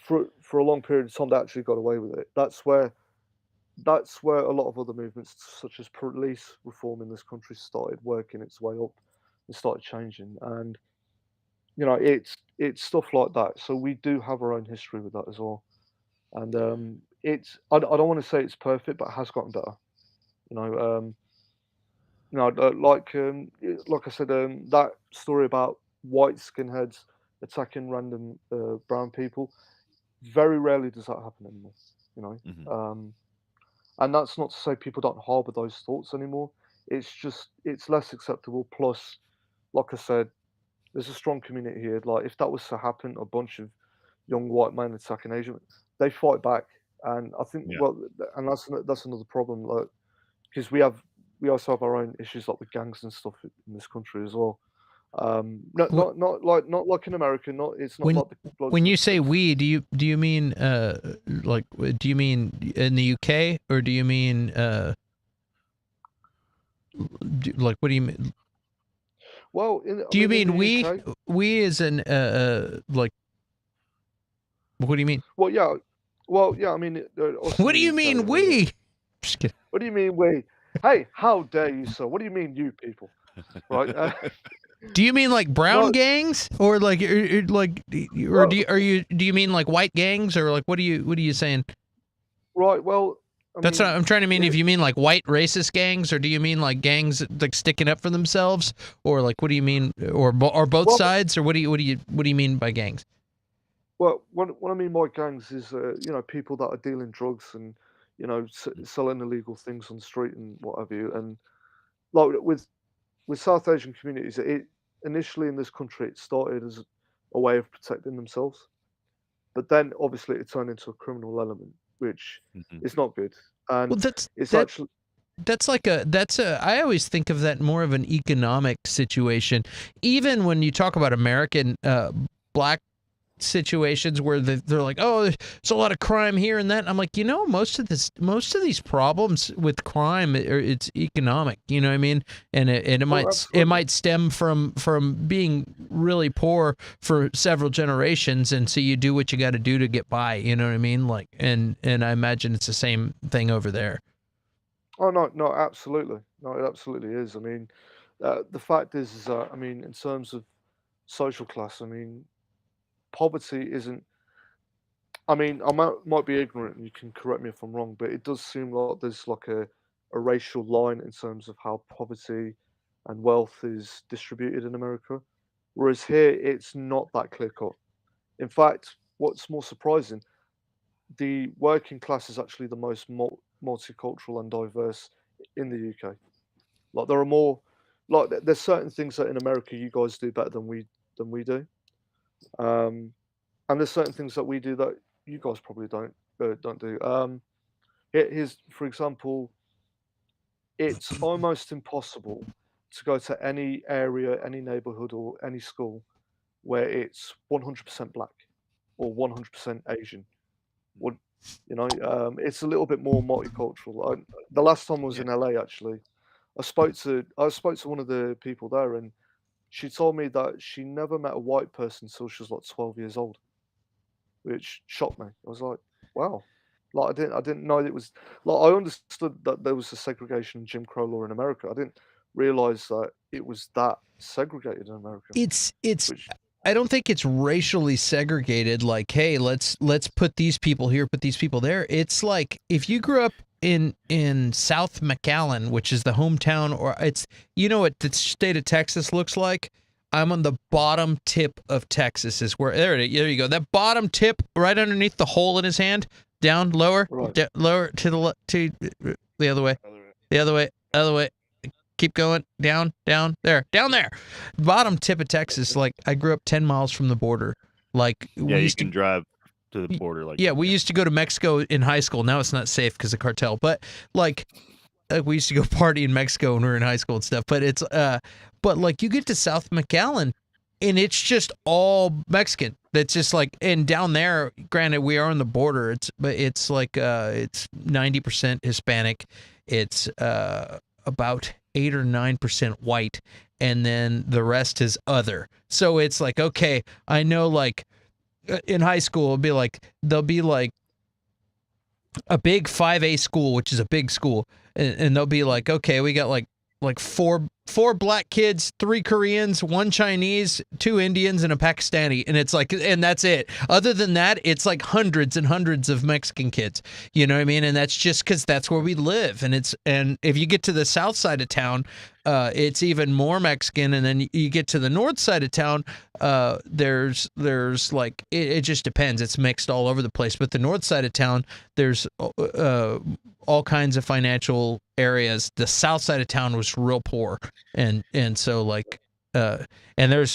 for a long period of time they actually got away with it. That's where a lot of other movements, such as police reform in this country, started working its way up and started changing. And you know, it's stuff like that. So we do have our own history with that as well. And I don't want to say it's perfect, but it has gotten better. You know, like I said, that story about white skinheads attacking random brown people. Very rarely does that happen anymore. You know, Mhm. and that's not to say people don't harbor those thoughts anymore. It's just it's less acceptable. Plus, like I said, there's a strong community here. Like if that was to happen, a bunch of young white men attacking Asian, they fight back. And I think Yeah. well, and that's another problem. Like because we also have our own issues like with gangs and stuff in this country as well. Wh- Not like in America. Not it's not When like the blokes when in the you say streets. we, do you mean like do you mean in the UK, or do you mean like what do you mean? Well, I Do you mean in mean the we? UK. We is an like what do you mean? Well, yeah. I mean us in What do the you UK. mean I mean, we? Just kidding. what do you mean we? Hey, how dare you, sir? What do you mean you people? Right? Do you mean like brown No. gangs, or like like or Well, do you mean like white gangs, or like what are you saying? right. Well, I That's what mean, I'm trying to mean. If it, you mean like white racist gangs, or do you mean like gangs like sticking up for themselves, or like what do you mean, or both well, sides, or what do you mean by gangs? well, what I mean by gangs is, you know, people that are dealing drugs and, you know, selling illegal things on the street and what have you. And like with South Asian communities, it initially in this country it started as a way of protecting themselves, but then obviously it turned into a criminal element, which Mhm. is not good. Well, And that's it's that actually that's like a I always think of that more of an economic situation. Even when you talk about American black situations where they're like, oh, there's a lot of crime here and that. I'm like, you know, most of these problems with crime, it's economic. You know what I mean? And it oh, might absolutely. stem from being really poor for several generations, and so you do what you got to do to get by. You know what I mean? Like, and I imagine it's the same thing over there. Oh no, no, absolutely, no, it absolutely is. I mean, the fact is that I mean, in terms of social class, I mean, poverty isn't. I mean, I might be ignorant, and you can correct me if I'm wrong, but it does seem like there's like a racial line in terms of how poverty and wealth is distributed in America, whereas here it's not that clear cut. In fact, what's more surprising, the working class is actually the most multicultural and diverse in the UK. Like there are more, like there's certain things that in America you guys do better than we do, and there's certain things that we do that you guys probably don't do. Here's for example, it's almost impossible to go to any area, any neighborhood, or any school where it's 100% black or 100% Asian. Would it's a little bit more multicultural. The last time I was Yeah. in LA, actually, I spoke to one of the people there, and she told me that she never met a white person until she was like 12 years old, which shocked me. I was like, wow. Like I didn't know it was like I understood that there was a segregation in Jim Crow law in America. I didn't realize that it was that segregated in America. It's Which I don't think it's racially segregated like, hey, let's put these people here, put these people there. It's like if you grew up in South McAllen, which is the hometown, or it's what the state of Texas looks like. I'm on the bottom tip of Texas is where there you go. That bottom tip right underneath the hole in his hand, down lower, right. lower to the other way. The other way. Keep going down there. Bottom tip of Texas. Like I grew up 10 miles from the border. Like Yeah, we you used can to, drive to the border. Like yeah, we used to go to Mexico in high school. Now it's not safe because of cartel. But like we used to go party in Mexico when we were in high school and stuff. But it's but like you get to South McAllen and it's just all Mexican. That's just like, and down there, granted, we are on the border. It's like it's 90% Hispanic. It's about 8 or 9% white, and then the rest is other. So it's like, okay, I know, like in high school, there'll be like a big 5A school, which is a big school, and they'll be like, okay, we got like four black kids, 3 Koreans, 1 Chinese, 2 Indians, and a Pakistani, and it's like, and that's it. Other than that, it's like hundreds and hundreds of Mexican kids. You know what I mean? And that's just because that's where we live. And if you get to the south side of town, it's even more Mexican, and then you get to the north side of town, there's like it just depends. It's mixed all over the place. But the north side of town, there's all kinds of financial areas. The south side of town was real poor, and so like and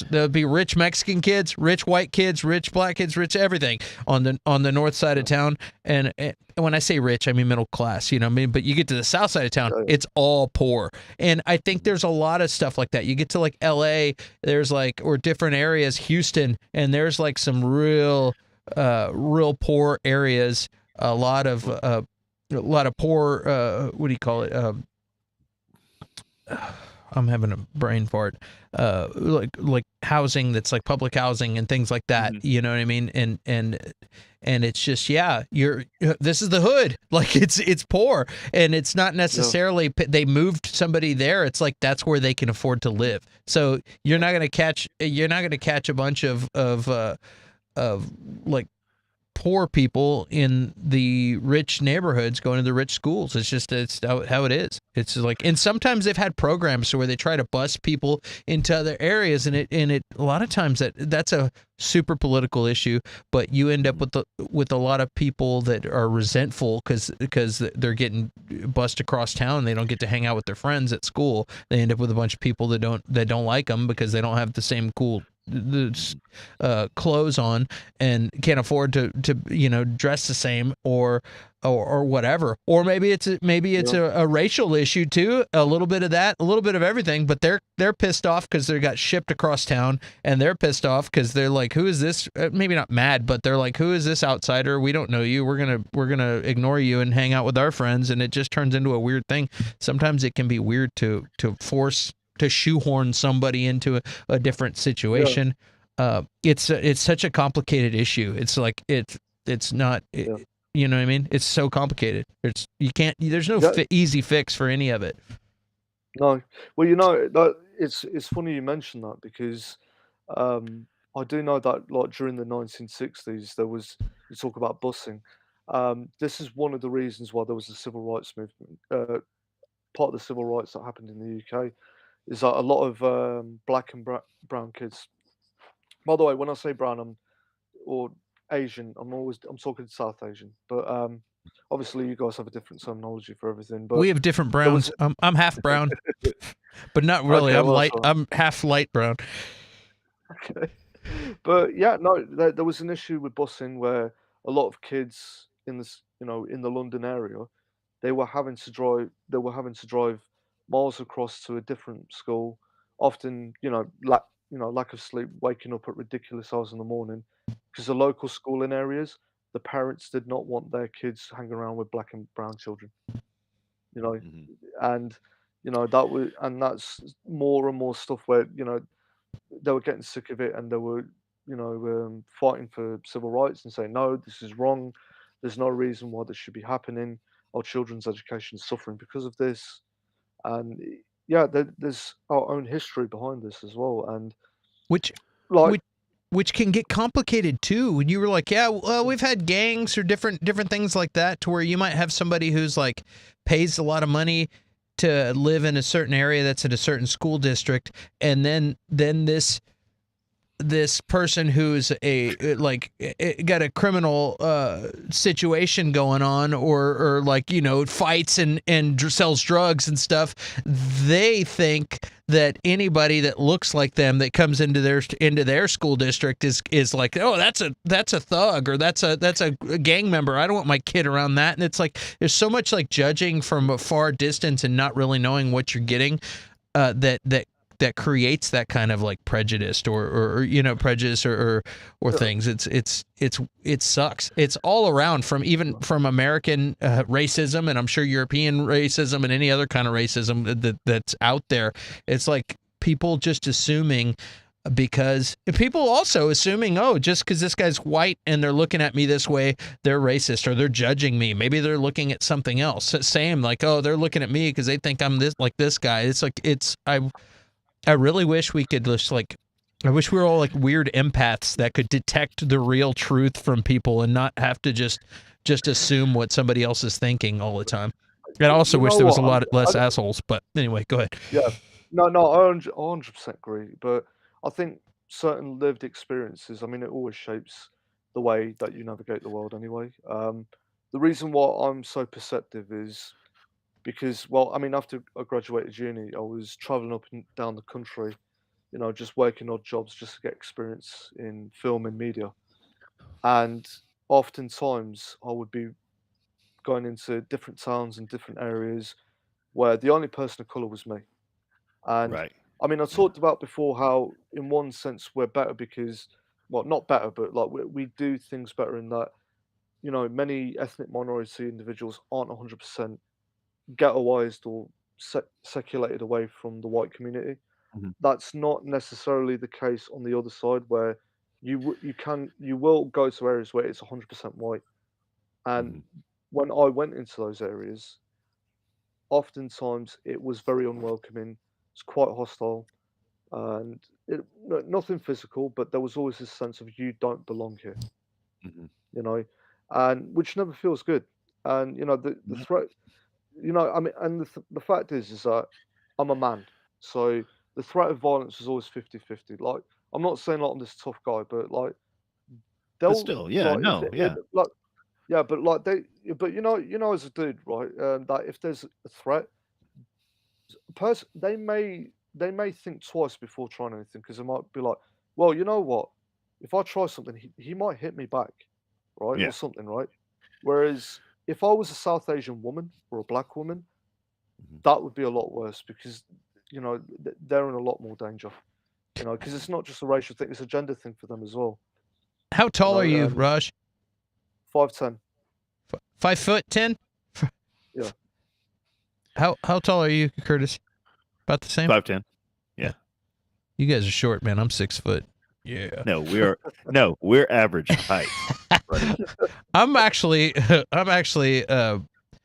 there'll be rich Mexican kids, rich white kids, rich black kids, rich everything on the north side of town. And when I say rich, I mean middle class, you know what I mean? But you get to the south side of town, it's all poor. And I think there's a lot of stuff like that. You get to like LA, there's like, or different areas, Houston, and there's like some real poor areas, a lot of poor what do you call it? I'm having a brain fart. Like housing that's like public housing and things like that. Mhm. You know what I mean? And it's just, yeah, this is the hood. Like it's poor, and it's not necessarily they moved somebody there. It's like that's where they can afford to live. So you're not gonna catch a bunch of like poor people in the rich neighborhoods going to the rich schools. It's how it is. It's like, and sometimes they've had programs where they try to bus people into other areas, and it a lot of times that's a super political issue, but you end up with a lot of people that are resentful because they're getting bussed across town. They don't get to hang out with their friends at school. They end up with a bunch of people that don't like them because they don't have the same cool clothes on and can't afford to dress the same or whatever. Or maybe it's a racial issue too, a little bit of that, a little bit of everything, but they're pissed off because they got shipped across town, and they're pissed off because they're like, who is this? Maybe not mad, but they're like, who is this outsider? We don't know you. We're gonna ignore you and hang out with our friends, and it just turns into a weird thing. Sometimes it can be weird to force to shoehorn somebody into a different situation. It's such a complicated issue. It's like it's not you know what I mean? It's so complicated. There's no easy fix for any of it. No. Well, it's funny you mention that because I do know that like during the 1960s you talk about busing. This is one of the reasons why there was a civil rights movement. Part of the civil rights that happened in the UK is that a lot of black and brown kids. By the way, when I say brown, or Asian, I'm talking South Asian, but obviously you guys have a different terminology for everything, but We have different there was browns. I'm half brown, but not really. okay, I'm well, light. so I'm half light brown. okay. But yeah, no, there was an issue with busing where a lot of kids in this, in the London area, they were having to drive. They were having to drive miles across to a different school. Often, lack of sleep, waking up at ridiculous hours in the morning, because the local schooling areas, the parents did not want their kids hanging around with black and brown children. You know, Mhm. and that's more and more stuff where they were getting sick of it and they were, fighting for civil rights and saying, no, this is wrong. There's no reason why this should be happening. Our children's education is suffering because of this. And yeah, there's our own history behind this as well. And Which like, which can get complicated too. When you were like, yeah, well, we've had gangs or different things like that, to where you might have somebody who's like pays a lot of money to live in a certain area that's in a certain school district, and then this person who's got a criminal situation going on, or like, fights and sells drugs and stuff. They think that anybody that looks like them that comes into their school district is like, oh, that's a thug, or that's a gang member. I don't want my kid around that. And it's like there's so much like judging from a far distance and not really knowing what you're getting, that creates that kind of like prejudice or prejudice or things. It sucks. It's all around, from American racism, and I'm sure European racism and any other kind of racism that's out there. It's like people just assuming, because people also assuming, oh, just because this guy's white and they're looking at me this way, they're racist, or they're judging me. Maybe they're looking at something else. Same, like, oh, they're looking at me because they think I'm this guy. It's like, I really wish we could I wish we were all like weird empaths that could detect the real truth from people and not have to just assume what somebody else is thinking all the time. And I also wish there was a lot less assholes, but anyway, go ahead. yeah, no, I 100% agree. But I think certain lived experiences, I mean, it always shapes the way that you navigate the world anyway. The reason why I'm so perceptive is because, well, I mean, after I graduated uni, I was traveling up and down the country, just working odd jobs just to get experience in film and media. And oftentimes I would be going into different towns and different areas where the only person of color was me. And Right. I mean, I talked about before how, in one sense, we're better because, well, not better, but like we do things better in that, many ethnic minority individuals aren't 100% ghettoized or seculated away from the white community. Mhm. That's not necessarily the case on the other side, where you will go to areas where it's 100% white. And Mhm. when I went into those areas, oftentimes it was very unwelcoming. It's quite hostile, and nothing physical, but there was always this sense of you don't belong here, Mhm. you know, and which never feels good. And the No. threat, I mean, and the fact is that I'm a man, so the threat of violence is always 50-50. Like, I'm not saying like I'm this tough guy, but like But they'll still, yeah, like if no, yeah. like yeah, but like but as a dude, right? That if there's a threat, they may think twice before trying anything, because they might be like, well, you know what? If I try something, he might hit me back, right, or Yeah. something, right? Whereas if I was a South Asian woman or a black woman, Mhm. that would be a lot worse, because they're in a lot more danger. Because it's not just a racial thing; it's a gender thing for them as well. How tall are you, And Raj? 5'10", 5'10"? yeah. How tall are you, Curtis? About the same? 5'10". Yeah. You guys are short, man. I'm 6 foot. Yeah. We're average height. Buddy. I'm actually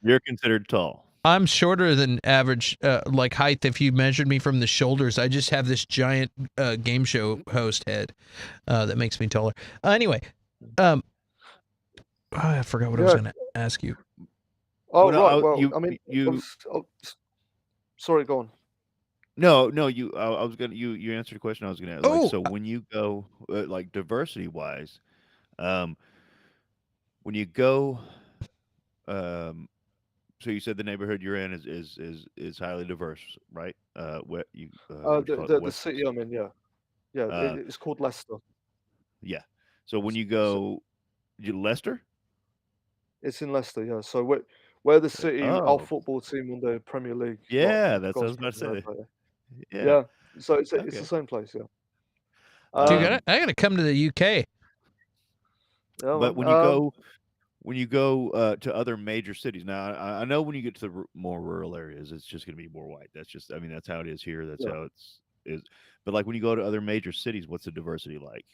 You're considered tall. I'm shorter than average like height. If you measured me from the shoulders, I just have this giant game show host head that makes me taller. Anyway, I forgot what I was Yeah. going to ask you. Oh, Well, no, right. Well, I mean, you. sorry, go on. No, you. I was gonna. You answered the question I was gonna ask. Oh, Like, so when you go, like diversity wise, when you go, um, so you said the neighborhood you're in is highly diverse, right? What you what you call it, The West city Coast? I'm in, yeah, yeah, Uh, it's called Leicester. yeah. So when you So go, Leicester? it's in Leicester, yeah. So where the city, our Oh, football team won the Premier League, like yeah, that's what I guys was about played to in that say. player. Yeah. Yeah. So it's the Okay. same place, yeah. Dude, Um, I gotta come to the UK. yeah, But man. when you go to other major cities, now I know when you get to the more rural areas, it's just going to be more white. That's just, I mean, that's how it is here. That's Yeah. how it's is. But like when you go to other major cities, what's the diversity like?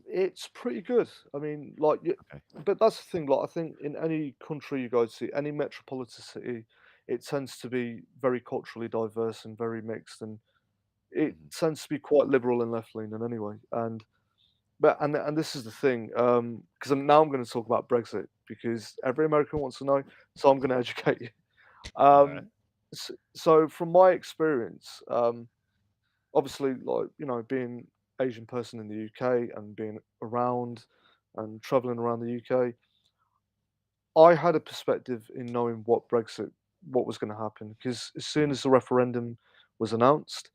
It's pretty good. I mean, like, Okay. but that's the thing. Like, I think in any country you go to, any metropolitan city, it tends to be very culturally diverse and very mixed, and it Hmm. tends to be quite liberal and left leaning anyway. And this is the thing, because I'm going to talk about Brexit because every American wants to know, so I'm going to educate you. All right. So from my experience, obviously, like, being Asian person in the UK and being around and traveling around the UK, I had a perspective in knowing what was going to happen. Because as soon Hmm. as the referendum was announced,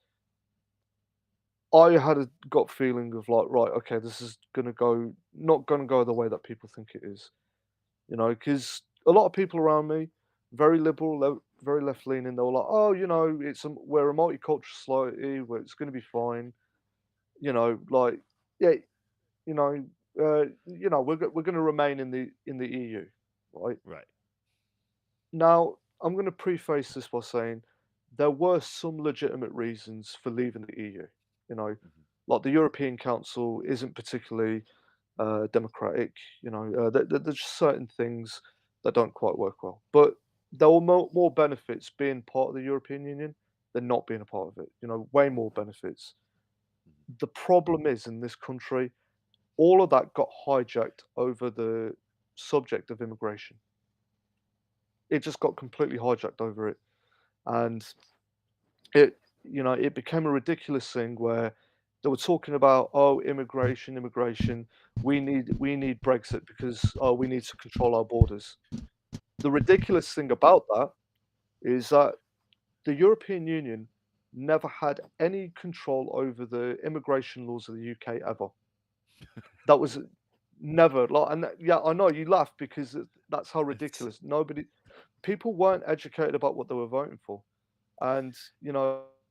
I had a gut feeling of like, right, okay, this is not going to go the way that people think it is. Because a lot of people around me, very liberal, very left leaning, they were like, oh, we're a multicultural society, where it's going to be fine. Like, yeah, you know, we're going to remain in the EU, right? Right. Now, I'm going to preface this by saying there were some legitimate reasons for leaving the EU. You know, Hmm. like the European Council isn't particularly democratic. There's just certain things that don't quite work well. But there were more benefits being part of the European Union than not being a part of it. Way more benefits. The problem is in this country, all of that got hijacked over the subject of immigration. It just got completely hijacked over it, and it became a ridiculous thing where they were talking about, oh, immigration, we need Brexit because, oh, we need to control our borders. The ridiculous thing about that is that the European Union never had any control over the immigration laws of the UK ever. That was never like, yeah, I know you laugh because that's how It's, ridiculous. People weren't educated about what they were voting for, and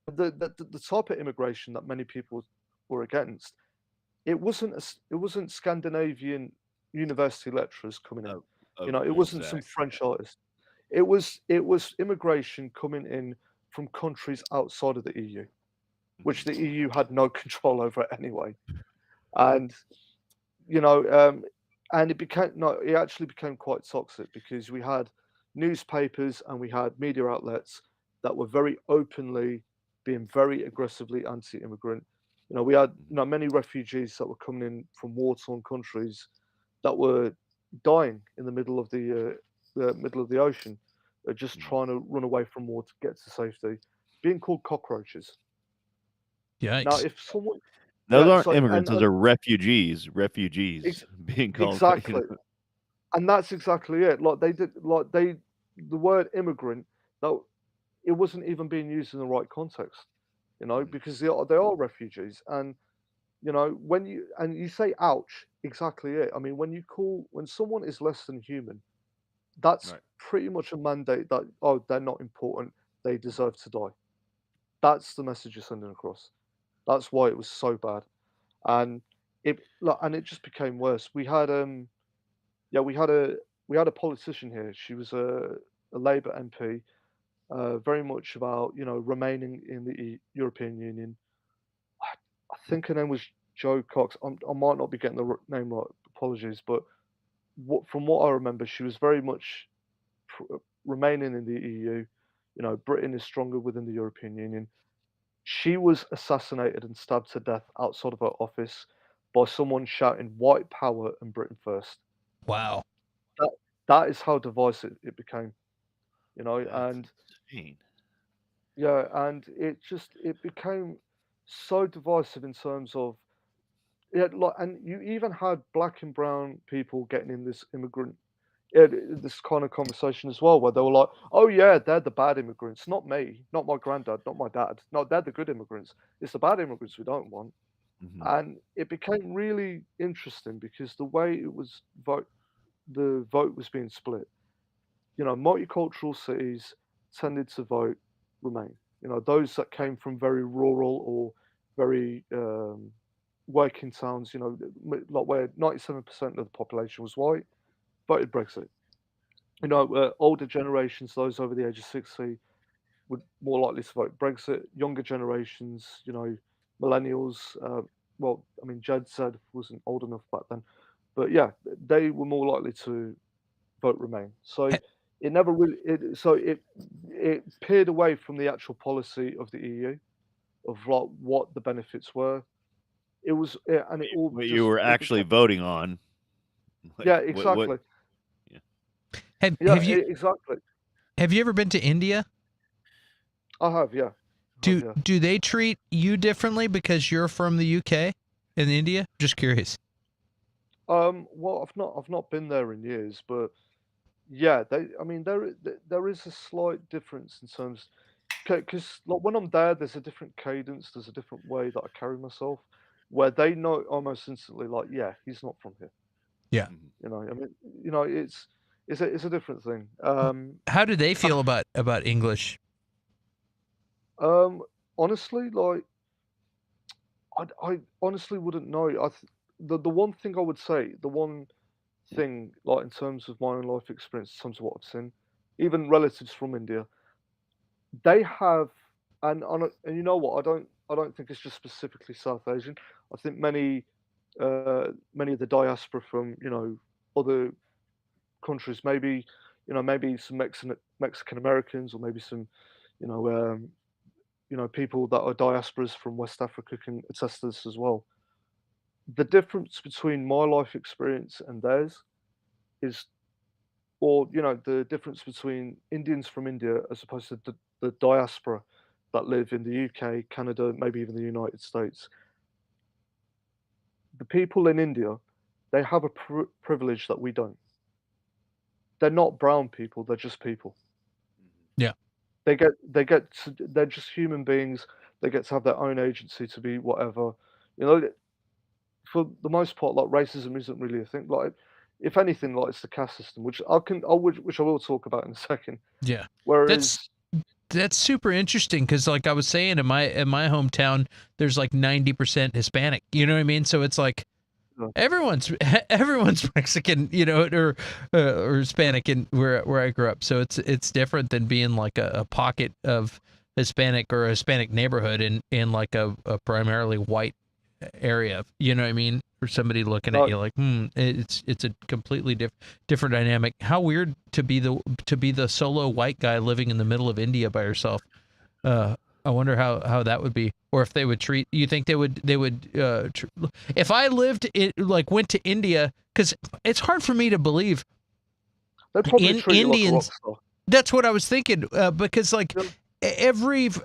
the type of immigration that many people were against. It wasn't Scandinavian university lecturers coming in. oh, It wasn't some exactly. French artist. It was immigration coming in from countries outside of the EU, which the Hmm. EU had no control over anyway. And you know, um, and it actually became quite toxic because we had newspapers and we had media outlets that were very openly being very aggressively anti-immigrant. We had Hmm. many refugees that were coming in from war-torn countries that were dying in the middle of the ocean, just Hmm. trying to run away from war to get to safety, being called cockroaches. Now, Yikes. if someone, Those yeah, aren't so immigrants; those are refugees. Refugees ex- being called, exactly. And that's exactly it. The word immigrant, that it wasn't even being used in the right context, Mhm. because they are refugees. And when you say ouch, exactly it. I mean, when someone is less than human, that's Right. pretty much a mandate that, oh, they're not important, they deserve to die. That's the message you're sending across. That's why it was so bad. And it just became worse. Yeah, we had a politician here. She was a Labour MP, very much about remaining in the European Union. I, I think her name was Joe Cox. I might not be getting the name right. Apologies, but from what I remember, she was very much remaining in the EU. Britain is stronger within the European Union. She was assassinated and stabbed to death outside of her office by someone shouting "White Power" and "Britain first." Wow. That that is how divisive it became. That's And insane. yeah, and it became so divisive in terms of, yeah, like, and you even had black and brown people getting in this immigrant this kind of conversation as well, where they were like, "Oh yeah, they're the bad immigrants, not me, not my granddad, not my dad. No, they're the good immigrants. It's the bad immigrants we don't want." Mhm. And it became really interesting because the way the vote was being split. Multicultural cities tended to vote Remain. Those that came from very rural or very working towns, like where 97% of the population was white, voted Brexit. Older generations, those over the age of 60, would more likely to vote Brexit. Younger generations, millennials, well, I mean, Jed said wasn't old enough back then, but yeah, they were more likely to vote Remain. So it never really, it peered away from the actual policy of the EU of like what the benefits were. It was, and it all What you just were it actually became, voting on, yeah, like what? exactly, Yeah. Have yeah, have you exactly. have you ever been to India? I have, yeah, Do they treat you differently because you're from the UK in India? Just curious. Well, I've not been there in years, but yeah, I mean, there is a slight difference in terms, because like when I'm there, there's a different cadence, there's a different way that I carry myself, where they know almost instantly, like, yeah, he's not from here. Yeah. Mhm. I mean, it's a different thing. How do they feel about English? Honestly, like, I honestly wouldn't know. The one thing I would say, the one thing, like in terms of my own life experience, in terms of what I've seen, even relatives from India, they have, and you know what? I don't think it's just specifically South Asian. I think many of the diaspora from other countries, maybe some Mexican Americans, or maybe some you know people that are diasporas from West Africa can attest to this as well. The difference between my life experience and theirs is, or the difference between Indians from India as opposed to the diaspora that live in the UK, Canada, maybe even the United States. The people in India, they have a privilege that we don't. They're not brown people; they're just people. Yeah. They're just human beings. They get to have their own agency to be whatever. You know, for the most part, like racism isn't really a thing. Like, if anything, like it's the caste system, which I will talk about in a second. Yeah. Whereas, That's super interesting because, like I was saying, in my hometown, there's like 90% Hispanic. You know what I mean? So it's like uh, everyone's Mexican, or Hispanic in where I grew up. So it's different than being like a pocket of Hispanic or a Hispanic neighborhood in like a primarily white area. You know what I mean? Or somebody looking at no, you like, it's a completely different dynamic. How weird to be the solo white guy living in the middle of India by yourself. I wonder how that would be, or if they would treat. You think they would if I lived went to India, because it's hard for me to believe they probably treat you like a rock Indians. star. That's what I was thinking, because Yeah,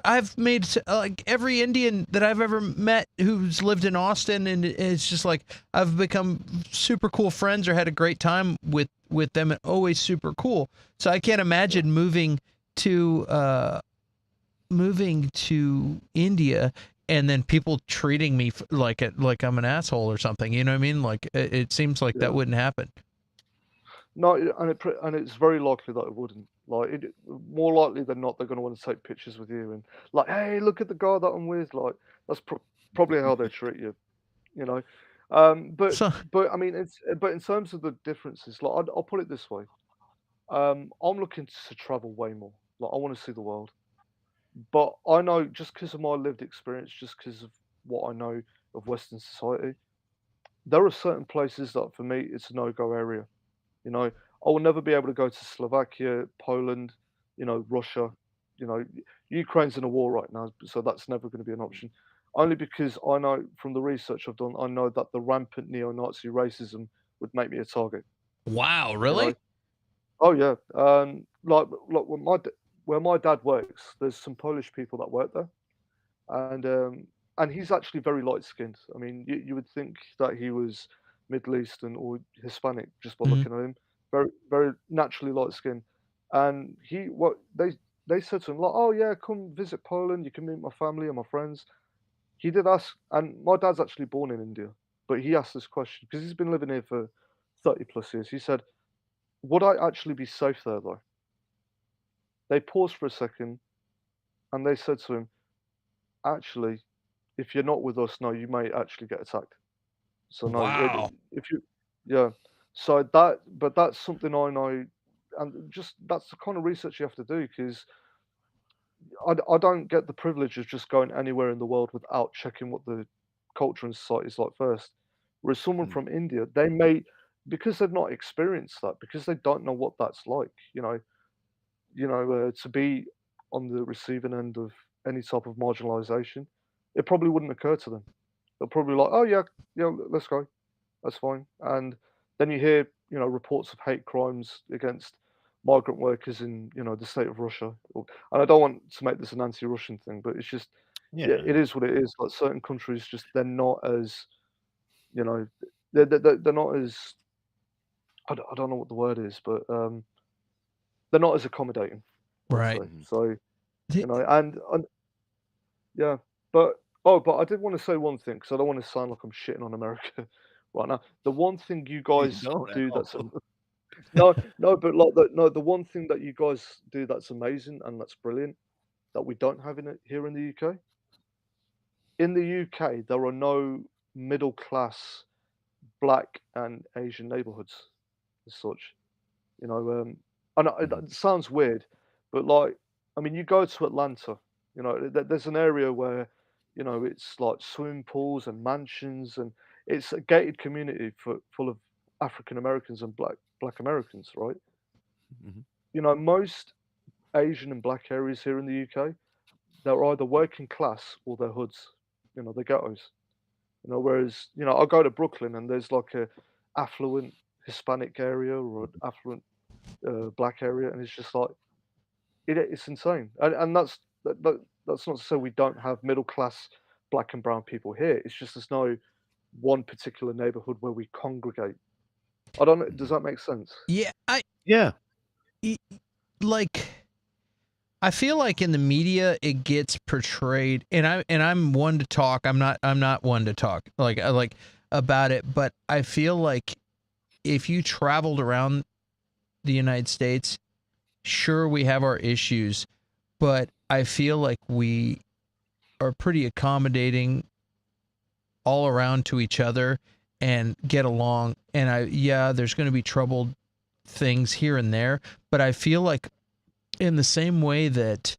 I've made like every Indian that I've ever met who's lived in Austin, and it's just like I've become super cool friends or had a great time with them, and always super cool. So I can't imagine moving to India and then people treating me like I'm an asshole or something. You know what I mean? Like it seems like that yeah. wouldn't happen. No, and it's very likely that it wouldn't. Like, more likely than not, they're going to want to take pictures with you and like, hey, look at the guy that I'm with. Like, that's probably how they treat you. You know, but So I mean, but in terms of the differences, like, I'll put it this way. I'm looking to travel way more. Like, I want to see the world. But I know, just because of my lived experience, just because of what I know of Western society, there are certain places that for me it's a no-go area. You know, I will never be able to go to Slovakia, Poland, Russia. Ukraine's in a war right now, so that's never going to be an option. Only because I know from the research I've done, I know that the rampant neo-Nazi racism would make me a target. wow, You really? know, oh yeah, like where my dad works, there's some Polish people that work there, and he's actually very light skinned. I mean, you would think that he was Middle Eastern or Hispanic just by Mhm. looking at him. very very naturally light skinned, and they said to him like, "Oh yeah, come visit Poland. You can meet my family and my friends." He did ask, and my dad's actually born in India, but he asked this question because he's been living here for 30 plus years. He said, "Would I actually be safe there though?" They paused for a second, and they said to him, "Actually, if you're not with us, no, you may actually get attacked. So no, Wow. if you, yeah. So that, but that's something I know, and just that's the kind of research you have to do because I don't get the privilege of just going anywhere in the world without checking what the culture and society is like first. Whereas someone Mm. from India, they may, because they've not experienced that, because they don't know what that's like, to be on the receiving end of any type of marginalization, it probably wouldn't occur to them. They're probably like, "Oh yeah, yeah, let's go, that's fine." And then you hear, reports of hate crimes against migrant workers in, the state of Russia. And I don't want to make this an anti-Russian thing, but it's just, yeah, Yeah. it is what it is. Like certain countries, just they're not as, you know, they're not as, I don't know what the word is, but they're not as accommodating, let's Right. say. Mhm. So, Th- and yeah, but I did want to say one thing because I don't want to sound like I'm shitting on America right now. The one thing you You guys don't at do all. that's no, no, but like the one thing that you guys do that's amazing and that's brilliant that we don't have in it here in the UK. In the UK, there are no middle class black and Asian neighborhoods as such. You know, I know Mhm. it sounds weird, but like, I mean, you go to Atlanta, there's an area where, it's like swimming pools and mansions, and it's a gated community full of African Americans and black Americans, right? Mhm. Most Asian and black areas here in the UK, they're either working class or they're hoods, they're ghettos. Whereas, I'll go to Brooklyn and there's like a affluent Hispanic area or an affluent black area, and it's just like it's insane. And that's not to say we don't have middle class black and brown people here. It's just there's no one particular neighborhood where we congregate. I don't know. Does Mhm. that make sense? Yeah, Yeah. y- like I feel like in the media it gets portrayed, and I'm one to talk. I'm not one to talk like about it, but I feel like if you traveled around the United States, sure we have our issues, but I feel like we are pretty accommodating all around to each other and get along. And there's going to be troubled things here and there, but I feel like in the same way that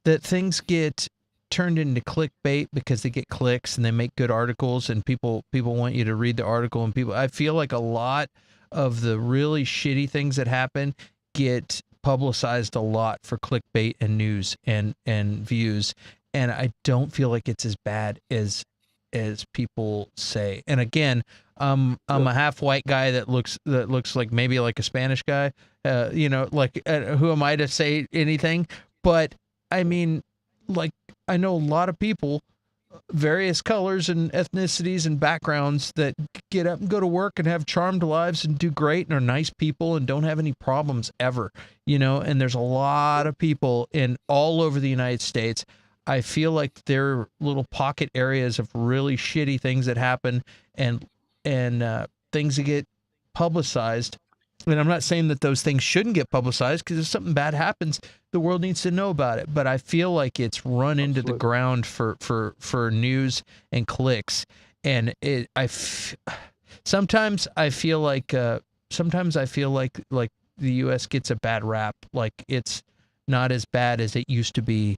things get turned into clickbait because they get clicks and they make good articles and people want you to read the article, and I feel like a lot of the really shitty things that happen get publicized a lot for clickbait and news and views, and I don't feel like it's as bad as people say. And again, I'm Yeah, a half white guy that looks like maybe like a Spanish guy, who am I to say anything? But I mean, like, I know a lot of people, various colors and ethnicities and backgrounds, that get up and go to work and have charmed lives and do great and are nice people and don't have any problems ever, and there's a lot of people in all over the United States. I feel like there are little pocket areas of really shitty things that happen, and things that get publicized. And I'm not saying that those things shouldn't get publicized, because if something bad happens, the world needs to know about it. But I feel like it's run into the absolutely. ground for news and clicks. And sometimes I feel like the U.S. gets a bad rap. Like, it's not as bad as it used to be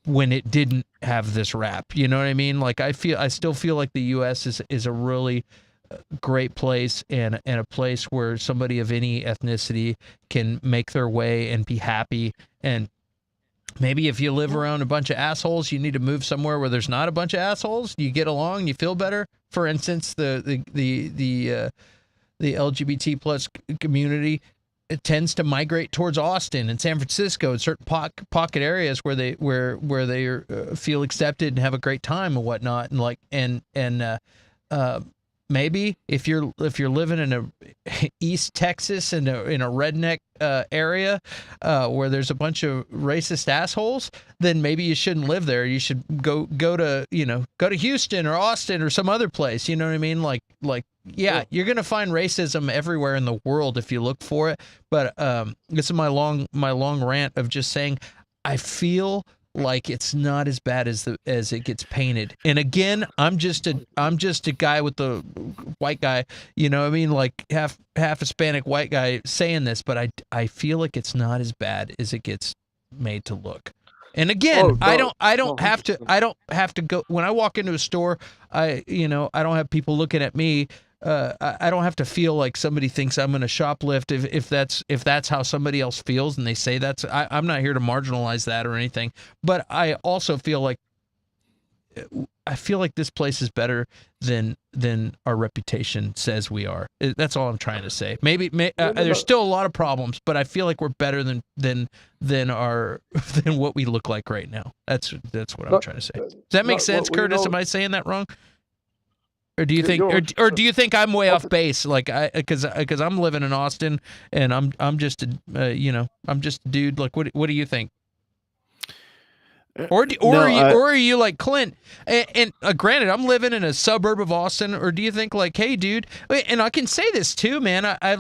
when it didn't have this rap. You know what I mean? Like, I still feel like the U.S. is a really great place, and a place where somebody of any ethnicity can make their way and be happy. And maybe if you live Well, around a bunch of assholes, you need to move somewhere where there's not a bunch of assholes. You get along, you feel better. For instance, the LGBT plus community, it tends to migrate towards Austin and San Francisco and certain pocket areas where they feel accepted and have a great time and whatnot. And maybe if you're living in a East Texas in a redneck area where there's a bunch of racist assholes, then maybe you shouldn't live there. You should go to go to Houston or Austin or some other place. You know what I mean? Like yeah, you're gonna find racism everywhere in the world if you look for it. But this is my long rant of just saying I feel like it's not as bad as it gets painted. And again, I'm just a guy with the white guy, you know what I mean, like half Hispanic white guy saying this, but I feel like it's not as bad as it gets made to look. And again, I don't have to go when I walk into a store, I don't have people looking at me. I don't have to feel like somebody thinks I'm going to shoplift if that's how somebody else feels and they say that's. I'm not here to marginalize that or anything, but I also feel like this place is better than our reputation says we are. That's all I'm trying to say. Maybe there's still a lot of problems, but I feel like we're better than what we look like right now. That's what I'm trying to say. Does that make sense, Curtis? Am I saying that wrong? Or do you think, or do you think I'm way off base? Like because I'm living in Austin and I'm just a I'm just a dude. Like what do you think? Or are you like Clint? And granted, I'm living in a suburb of Austin. Or do you think like, hey, dude? And I can say this too, man. I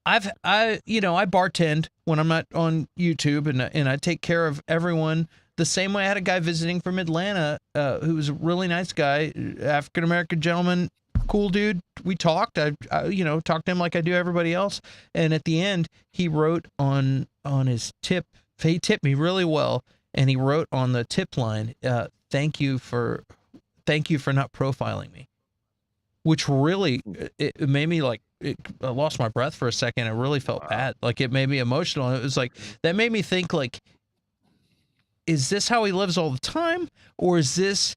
bartend when I'm not on YouTube, and I take care of everyone. The same way I had a guy visiting from Atlanta who was a really nice guy, African-American gentleman, cool dude. We talked. I talked to him like I do everybody else. And at the end, he wrote on his tip. He tipped me really well, and he wrote on the tip line, "Thank you for not profiling me," which really it made me like. I lost my breath for a second. I really felt bad. Like it made me emotional. And it was like that made me think like, is this how he lives all the time? Or is this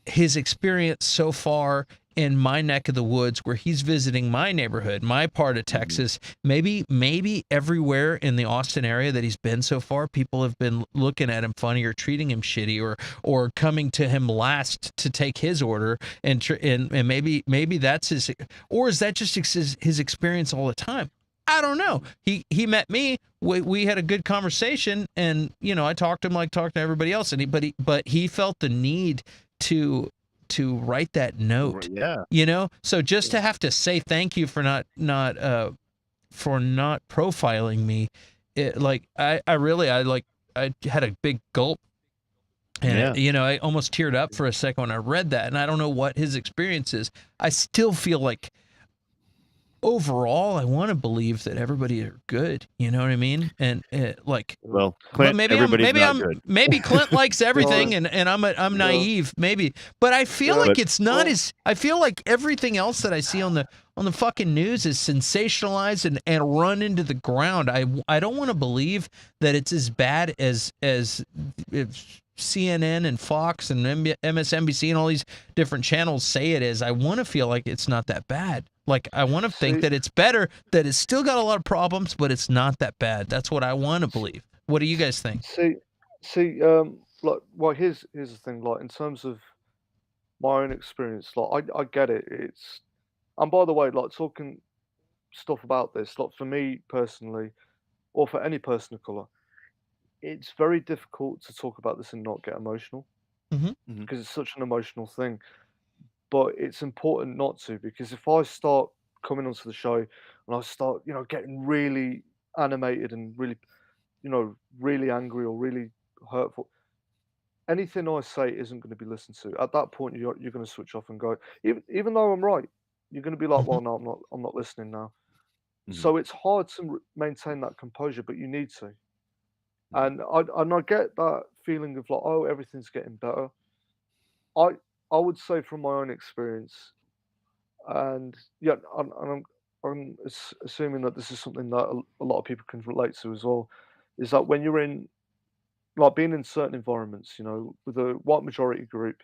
his experience so far in my neck of the woods where he's visiting my neighborhood, my part of Texas? Maybe everywhere in the Austin area that he's been so far, people have been looking at him funny or treating him shitty or coming to him last to take his order. And maybe that's his, or is that just his experience all the time? I don't know. He met me. We had a good conversation, and I talked to him like talked to everybody else, and but he felt the need to write that note. Yeah. So just to have to say thank you for not profiling me, I had a big gulp, and I almost teared up for a second when I read that, and I don't know what his experience is. I still feel like overall, I want to believe that everybody are good. You know what I mean? And Clint, maybe Clint likes everything, and I'm naive, maybe. But I feel like it's not as. I feel like everything else that I see on the fucking news is sensationalized and run into the ground. I don't want to believe that it's as bad as CNN and Fox and MSNBC and all these different channels say it is. I want to feel like it's not that bad. Like, I want to think that it's better, that it's still got a lot of problems, but it's not that bad. That's what I want to believe. What do you guys think? Here's the thing. Like, in terms of my own experience, like, I get it. And by the way, like, talking stuff about this, like, for me personally, or for any person of color, it's very difficult to talk about this and not get emotional because it's such an emotional thing. But it's important not to, because if I start coming onto the show and I start, getting really animated and really, really angry or really hurtful, anything I say isn't going to be listened to. At that point, you're going to switch off and go. Even though I'm right, you're going to be like, well, no, I'm not listening now. So it's hard to maintain that composure, but you need to. And I get that feeling of like, oh, everything's getting better. I would say from my own experience, and I'm assuming that this is something that a lot of people can relate to as well, is that when you're in, like, being in certain environments, with a white majority group,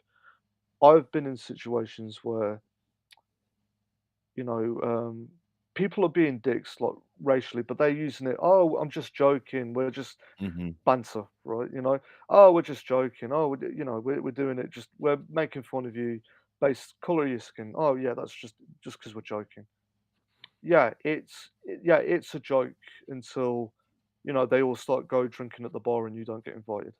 I've been in situations where, people are being dicks, like, racially, but they're using it. Oh, I'm just joking. We're just banter, right? Oh, we're just joking. Oh, we're doing it. We're making fun of you. based color of your skin. Oh yeah, that's just because we're joking. Yeah, it's a joke until they all start go drinking at the bar and you don't get invited.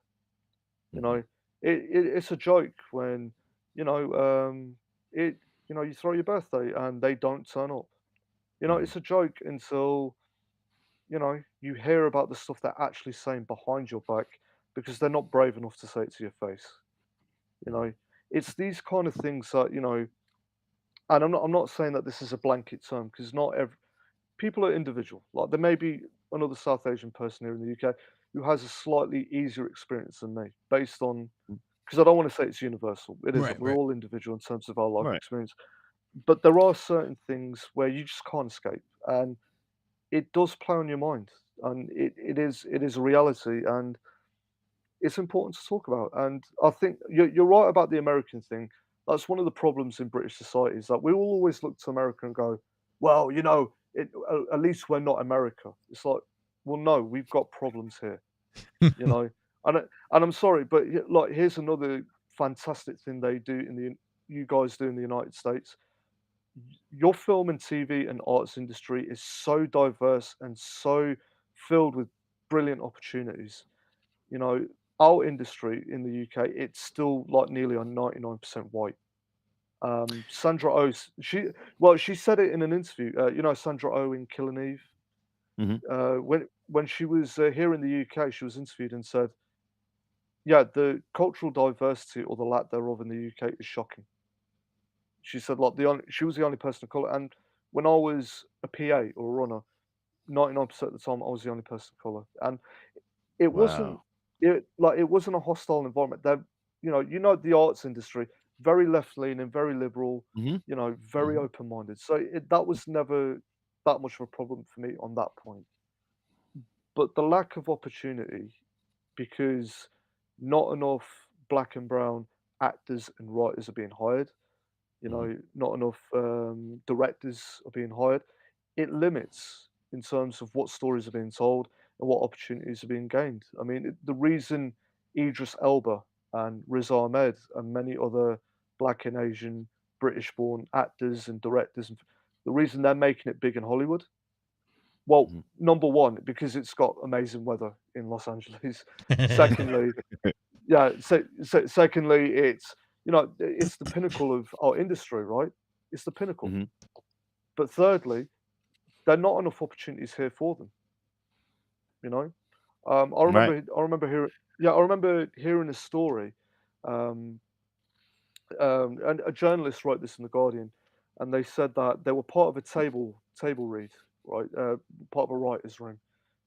You Mhm. know, it's a joke when you know it you throw your birthday and they don't turn up. Mhm. It's a joke until you hear about the stuff they're actually saying behind your back because they're not brave enough to say it to your face. You Mhm. know, it's these kind of things that and I'm not saying that this is a blanket term because not every people are individual. Like there may be another South Asian person here in the UK who has a slightly easier experience than me, based on Mm. because I don't want to say it's universal. It isn't. Right, We're right. all individual in terms of our life Right. experience, but there are certain things where you just can't escape, and it does play on your mind, and it is a reality, and it's important to talk about. And I think you're right about the American thing. That's one of the problems in British society is that we will always look to America and go, well, at least we're not America. It's like, well, no, we've got problems here, you know. And I'm sorry, but like, here's another fantastic thing they do you guys do in the United States. Your film and TV and arts industry is so diverse and so filled with brilliant opportunities. You know, our industry in the UK, it's still like nearly on 99% white. Sandra Oh, she said it in an interview. Sandra Oh in Killing Eve. Mhm. When she was here in the UK, she was interviewed and said, "Yeah, the cultural diversity or the lack thereof in the UK is shocking." She said, like she was the only person of color, and when I was a PA or a runner, 99% of the time I was the only person of color, and It wasn't Wow. it wasn't a hostile environment. They're the arts industry, very left-leaning, very liberal, Mhm. very Mhm. open-minded. So that was never that much of a problem for me on that point. But the lack of opportunity because not enough black and brown actors and writers are being hired, Mhm. not enough directors are being hired. It limits in terms of what stories are being told and what opportunities are being gained. I mean, the reason Idris Elba and Riz Ahmed and many other black and Asian British-born actors and directors, the reason they're making it big in Hollywood, well, Mhm. number one, because it's got amazing weather in Los Angeles. Secondly, yeah. Secondly, it's the pinnacle of our industry, right? It's the pinnacle. Mhm. But thirdly, there are not enough opportunities here for them. You know, I Right. remember, I remember hearing, yeah, I remember hearing a story, um, and a journalist wrote this in the Guardian, and they said that they were part of a table read, right, part of a writers' room,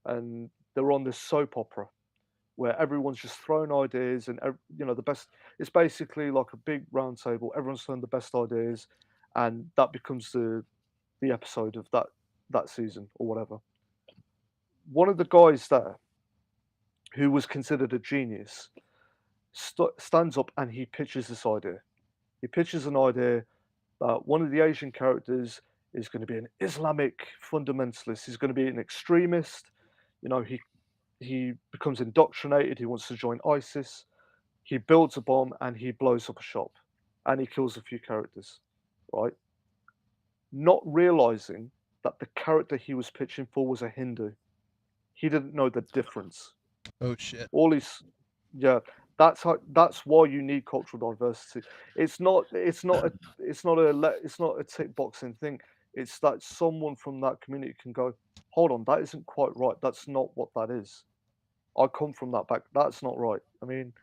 and they were on this soap opera where everyone's just throwing ideas and the best. It's basically like a big round table. Everyone's throwing the best ideas, and that becomes the episode of that season or whatever. One of the guys there, who was considered a genius, stands up and he pitches this idea. He pitches an idea that one of the Asian characters is going to be an Islamic fundamentalist. He's going to be an extremist. He becomes indoctrinated. He wants to join ISIS. He builds a bomb and he blows up a shop and he kills a few characters, right? Not realizing that the character he was pitching for was a Hindu. He didn't know the difference. Oh shit. All his Yeah, that's why you need cultural diversity. It's not a tick boxing thing. It's that someone from that community can go, hold on, that isn't quite right. That's not what that is. I come from that back. That's not right. I mean,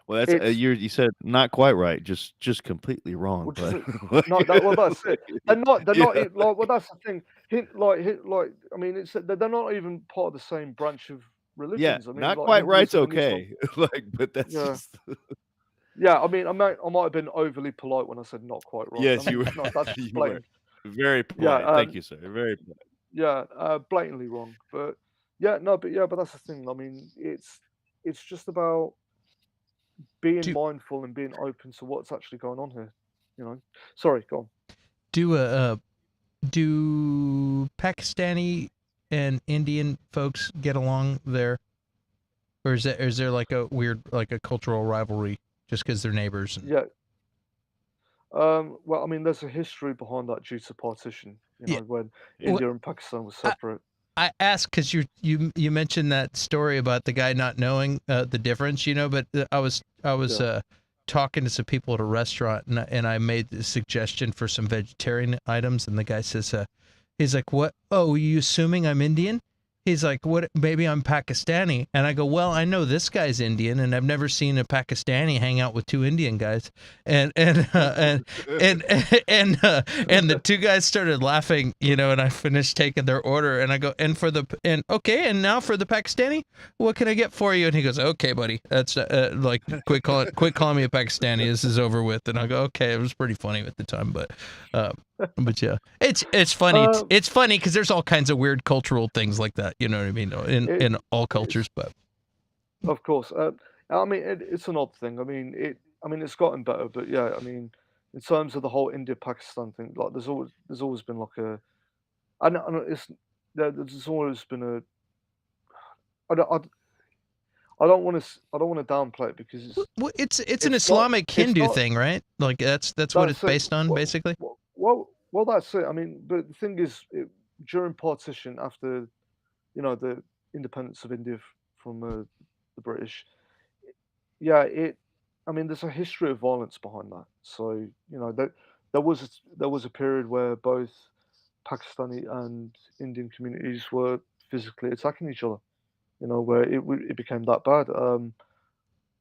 Well, that's it's you said not quite right, just completely wrong, Which is but it? like, No, that's it. They're yeah, not like, well, that's the thing. I mean, it's they're not even part of the same branch of yeah, religions. I mean, not like quite right's Hinduism and Islam. okay. Like, but that's Yeah, just yeah. I mean, I might have been overly polite when I said not quite right. I yes, you mean, were no, that's just you were blatant. very Yeah, polite. Thank you, sir. Very polite. yeah, blatantly wrong. But yeah, no, but that's the thing. I mean, it's just about being Do mindful and being open to what's actually going on here. You know. Sorry, go on. do do Pakistani and Indian folks get along there, or is there like a weird like a cultural rivalry just because they're neighbors? And Yeah, Well, I mean, there's a history behind that due to partition. You Yeah. know, when Wh- India and Pakistan were I, separate. I asked because you mentioned that story about the guy not knowing the difference, but I was Yeah. talking to some people at a restaurant, and I made the suggestion for some vegetarian items, and the guy says, he's like, "What? Oh, you assuming I'm Indian?" He's like, "What? Maybe I'm Pakistani." And I go, "Well, I know this guy's Indian, and I've never seen a Pakistani hang out with two Indian guys." And and the two guys started laughing, and I finished taking their order, and I go, okay, and now for the Pakistani, what can I get for you? And he goes, "Okay, buddy, that's like quit calling me a Pakistani. This is over with." And I go, "Okay." It was pretty funny at the time, but yeah, it's funny. Um, It's funny because there's all kinds of weird cultural things like that. You know what I mean? it, In all it's cultures, but of course. I mean, it's an odd thing. I mean, it's gotten better, but yeah, I mean, in terms of the whole India-Pakistan thing, like there's always been like a, I know it's there's always been a, I don't, I don't want to, I don't want to downplay it because well, it's an it's not, Islamic it's Hindu not. thing, right? Like that's what it's That's it. based on, basically. Well, that's it. I mean, but the thing is, during partition after the independence of India from the British, yeah, I mean, there's a history of violence behind that. So there was a period where both Pakistani and Indian communities were physically attacking each other. Where it became that bad.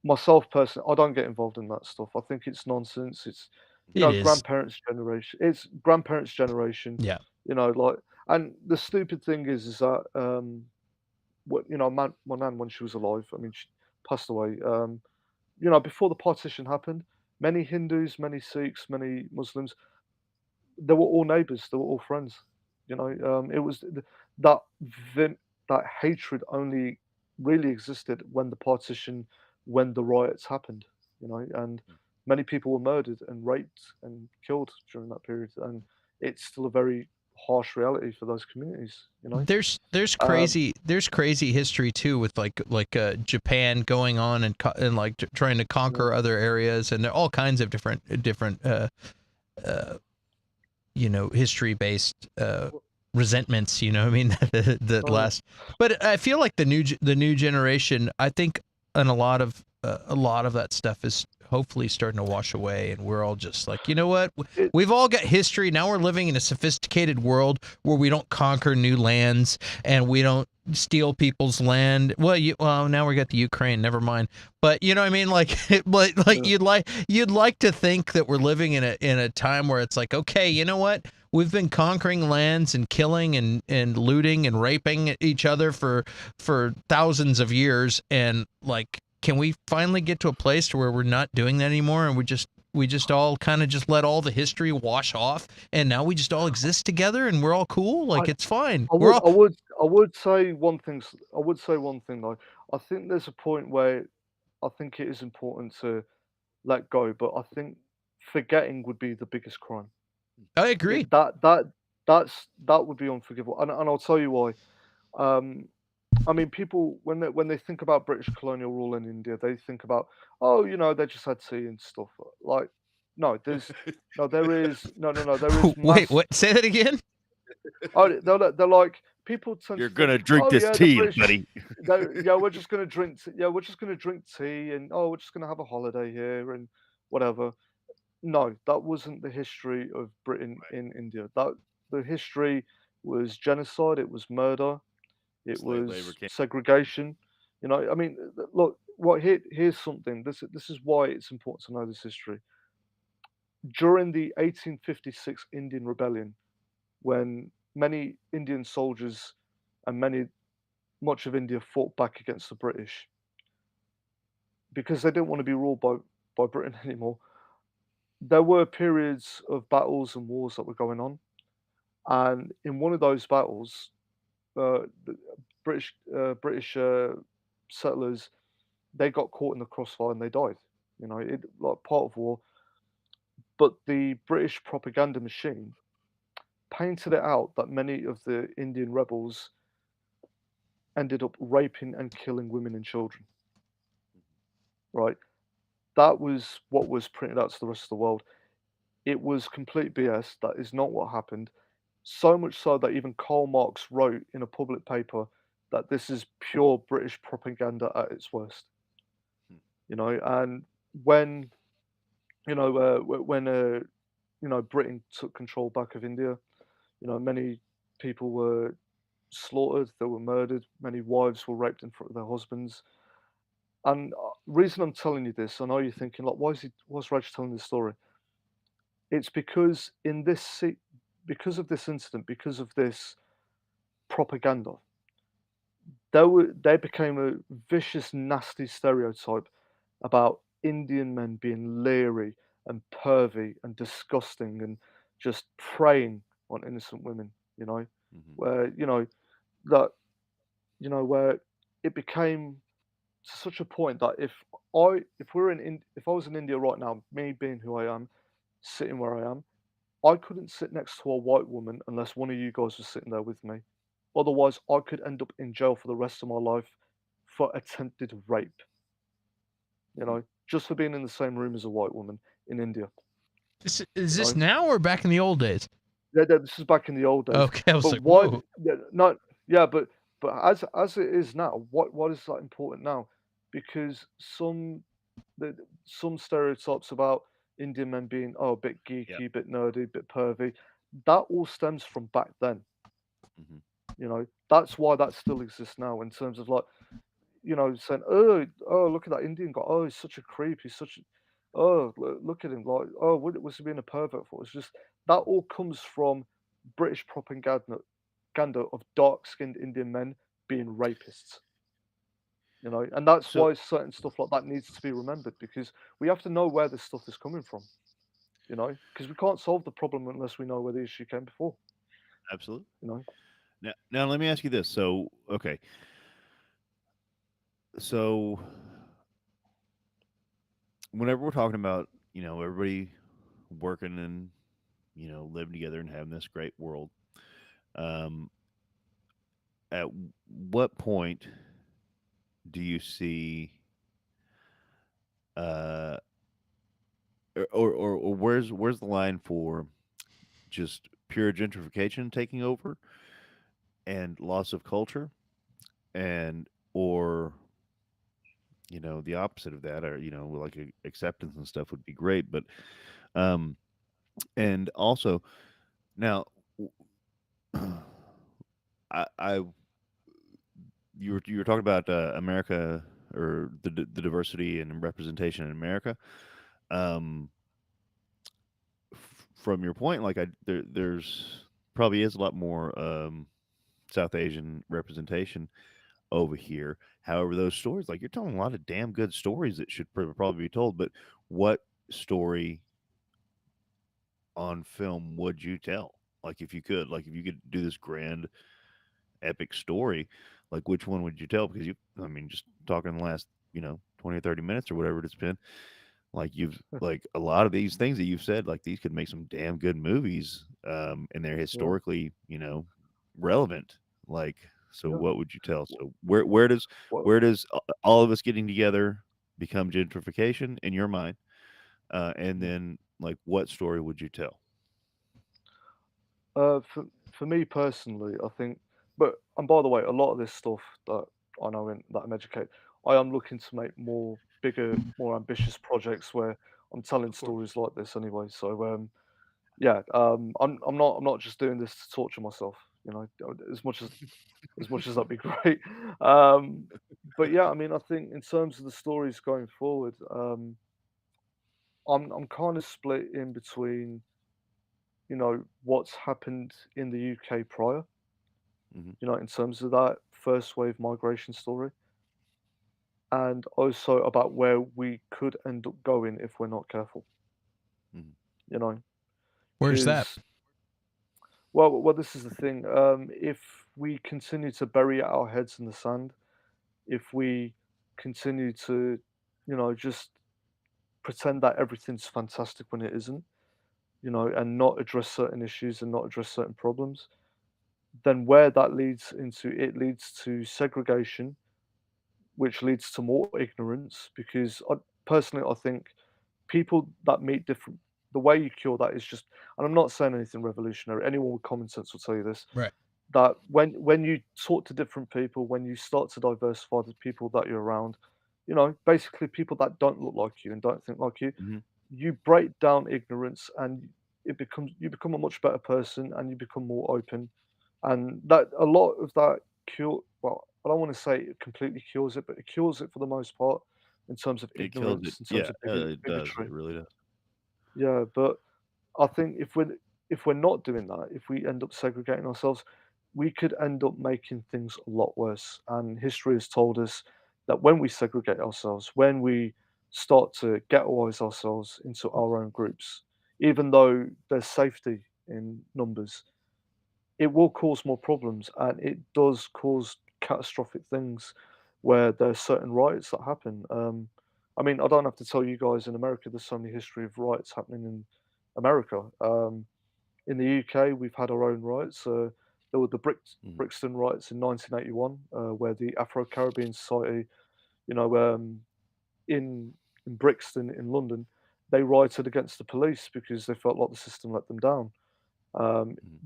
Myself personally, I don't get involved in that stuff. I think it's nonsense. It's It is. grandparents' generation. It's grandparents' generation. Yeah. Like, and the stupid thing is that what my nan, when she was alive, I mean, she passed away. Before the partition happened, many Hindus, many Sikhs, many Muslims, they were all neighbors. They were all friends. It was that vin- that hatred only really existed when the partition, when the riots happened. And many people were murdered and raped and killed during that period, and it's still a very harsh reality for those communities. There's Um, crazy history too with Japan going on and like trying to yeah, conquer other areas, and there are all kinds of different uh history based resentments, I mean, that oh, last. But I feel like the new generation, I think, and a lot of that stuff is hopefully starting to wash away, and we're all just like, you know what, it, we've all got history. Now we're living in a sophisticated world where we don't conquer new lands and we don't steal people's land. Well, now we got the Ukraine, never mind. But you know what I mean, like yeah, you'd like to think that we're living in a time where it's like, okay, you know what, we've been conquering lands and killing and looting and raping each other for thousands of years, and like, can we finally get to a place where we're not doing that anymore, and we just all kind of just let all the history wash off, and now we just all exist together and we're all cool, I, like it's fine. I We're would, all I would, I would say one thing. I would say one thing though. I think there's a point where I think it is important to let go, but I think forgetting would be the biggest crime. I agree. That would be unforgivable, and I'll tell you why. Um, I mean, people when they think about British colonial rule in India, they think about, oh, they just had tea and stuff. Like, no, there is no, there is Wait, mass. what? Say that again. Oh, they're like, people tend You're to think, gonna drink oh this yeah, the tea, British, buddy. yeah, we're just gonna drink, yeah, we're just gonna drink tea, and oh, we're just gonna have a holiday here and whatever. No, that wasn't the history of Britain in India. That the history was genocide. It was murder. It Slave labor was came. segregation. I mean, look. Here's something. This is why it's important to know this history. During the 1856 Indian Rebellion, when many Indian soldiers and much of India fought back against the British because they didn't want to be ruled by Britain anymore. There were periods of battles and wars that were going on, and in one of those battles, the British settlers, they got caught in the crossfire and they died. Like part of war. But the British propaganda machine painted it out that many of the Indian rebels ended up raping and killing women and children. Right? That was what was printed out to the rest of the world. it was complete BS. That is not what happened. So much so that even Karl Marx wrote in a public paper that this is pure British propaganda at its worst. Hmm. And when when Britain took control back of India, many people were slaughtered, they were murdered, many wives were raped in front of their husbands. And reason I'm telling you this, I know you're thinking like, why's Raj telling this story? It's because because of this incident, because of this propaganda, they became a vicious, nasty stereotype about Indian men being leery and pervy and disgusting and just preying on innocent women. Hmm. Where that where it became to such a point that if I was in India right now, me being who I am, sitting where I am, I couldn't sit next to a white woman unless one of you guys was sitting there with me. Otherwise, I could end up in jail for the rest of my life for attempted rape, just for being in the same room as a white woman in India, Is you this know. now or back in the old days? Yeah, this is back in the old days. Okay, I was But like, why? whoa. Yeah, no, yeah, but as it is now, what is that important now? Because some stereotypes about Indian men being a bit Yeah. geeky, bit nerdy, bit pervy, that all stems from back then. Hmm. That's why that still exists now in terms of like saying, oh, look at that Indian guy. Oh, he's such a creep. He's such. Look at him. Like, oh, what was he being a pervert for? It's just that all comes from British propaganda of dark-skinned Indian men being rapists. And that's So why certain stuff like that needs to be remembered because we have to know where this stuff is coming from. Because we can't solve the problem unless we know where the issue came before. absolutely. You know. Now let me ask you this. So okay, so whenever we're talking about everybody working and living together and having this great world, um, at what point do you see uh or where's the line for just pure gentrification taking over and loss of culture and or the opposite of that or like acceptance and stuff would be great but um and also now I you were talking about America or the diversity and representation in America um from your point like there's probably is a lot more South Asian representation over here. However, those stories, like you're telling a lot of damn good stories that should probably be told. But what story on film would you tell? Like if you could do this grand epic story, like which one would you tell? Because I mean, just talking the last 20 or 30 minutes or whatever it's been, like you've like a lot of these things that you've said, like these could make some damn good movies, and they're Yeah. historically, relevant. Like, so Yeah. what would you tell? Wh- So where does all of us getting together become gentrification in your mind? And Mm. then like what story would you tell? For me personally, I think, and by the way, a lot of this stuff that I know that I'm educated, I am looking to make more bigger, more ambitious projects where I'm telling Of course. stories like this anyway. So yeah, I'm not just doing this to torture myself, as much as that'd be great. Um, but yeah, I mean, I think in terms of the stories going forward, I'm kind of split in between what's happened in the UK prior, Hmm. in terms of that first wave migration story, and also about where we could end up going if we're not careful, Hmm. you know, Where's that? because this is the thing. If we continue to bury our heads in the sand, if we continue to, just pretend that everything's fantastic when it isn't, and not address certain issues and not address certain problems, then where that leads into, it leads to segregation, which leads to more ignorance. Because personally, I think people that meet the way you cure that is just, and I'm not saying anything revolutionary. Anyone with common sense will tell you this. Right. That when you talk to different people, when you start to diversify the people that you're around, basically people that don't look like you and don't think like you, Mhm. you break down ignorance and you become a much better person and you become more open. And that a lot of that well, I don't want to say it completely cures it, but it cures it for the most part in terms of It kills it. ignorance, in terms Yeah, of it does. bigotry. It really does. Yeah, but I think if we're not doing that, if we end up segregating ourselves, we could end up making things a lot worse. And history has told us that when we segregate ourselves, when we start to ghettoize ourselves into our own groups, even though there's safety in numbers, it will cause more problems, and it does cause catastrophic things where there's certain riots that happen. I mean, I don't have to tell you guys in America, there's so many history of riots happening in America. In the UK, we've had our own riots. There were the Mm. Brixton riots in 1981, where the Afro-Caribbean Society, you know, in Brixton in London, they rioted against the police because they felt like the system let them down.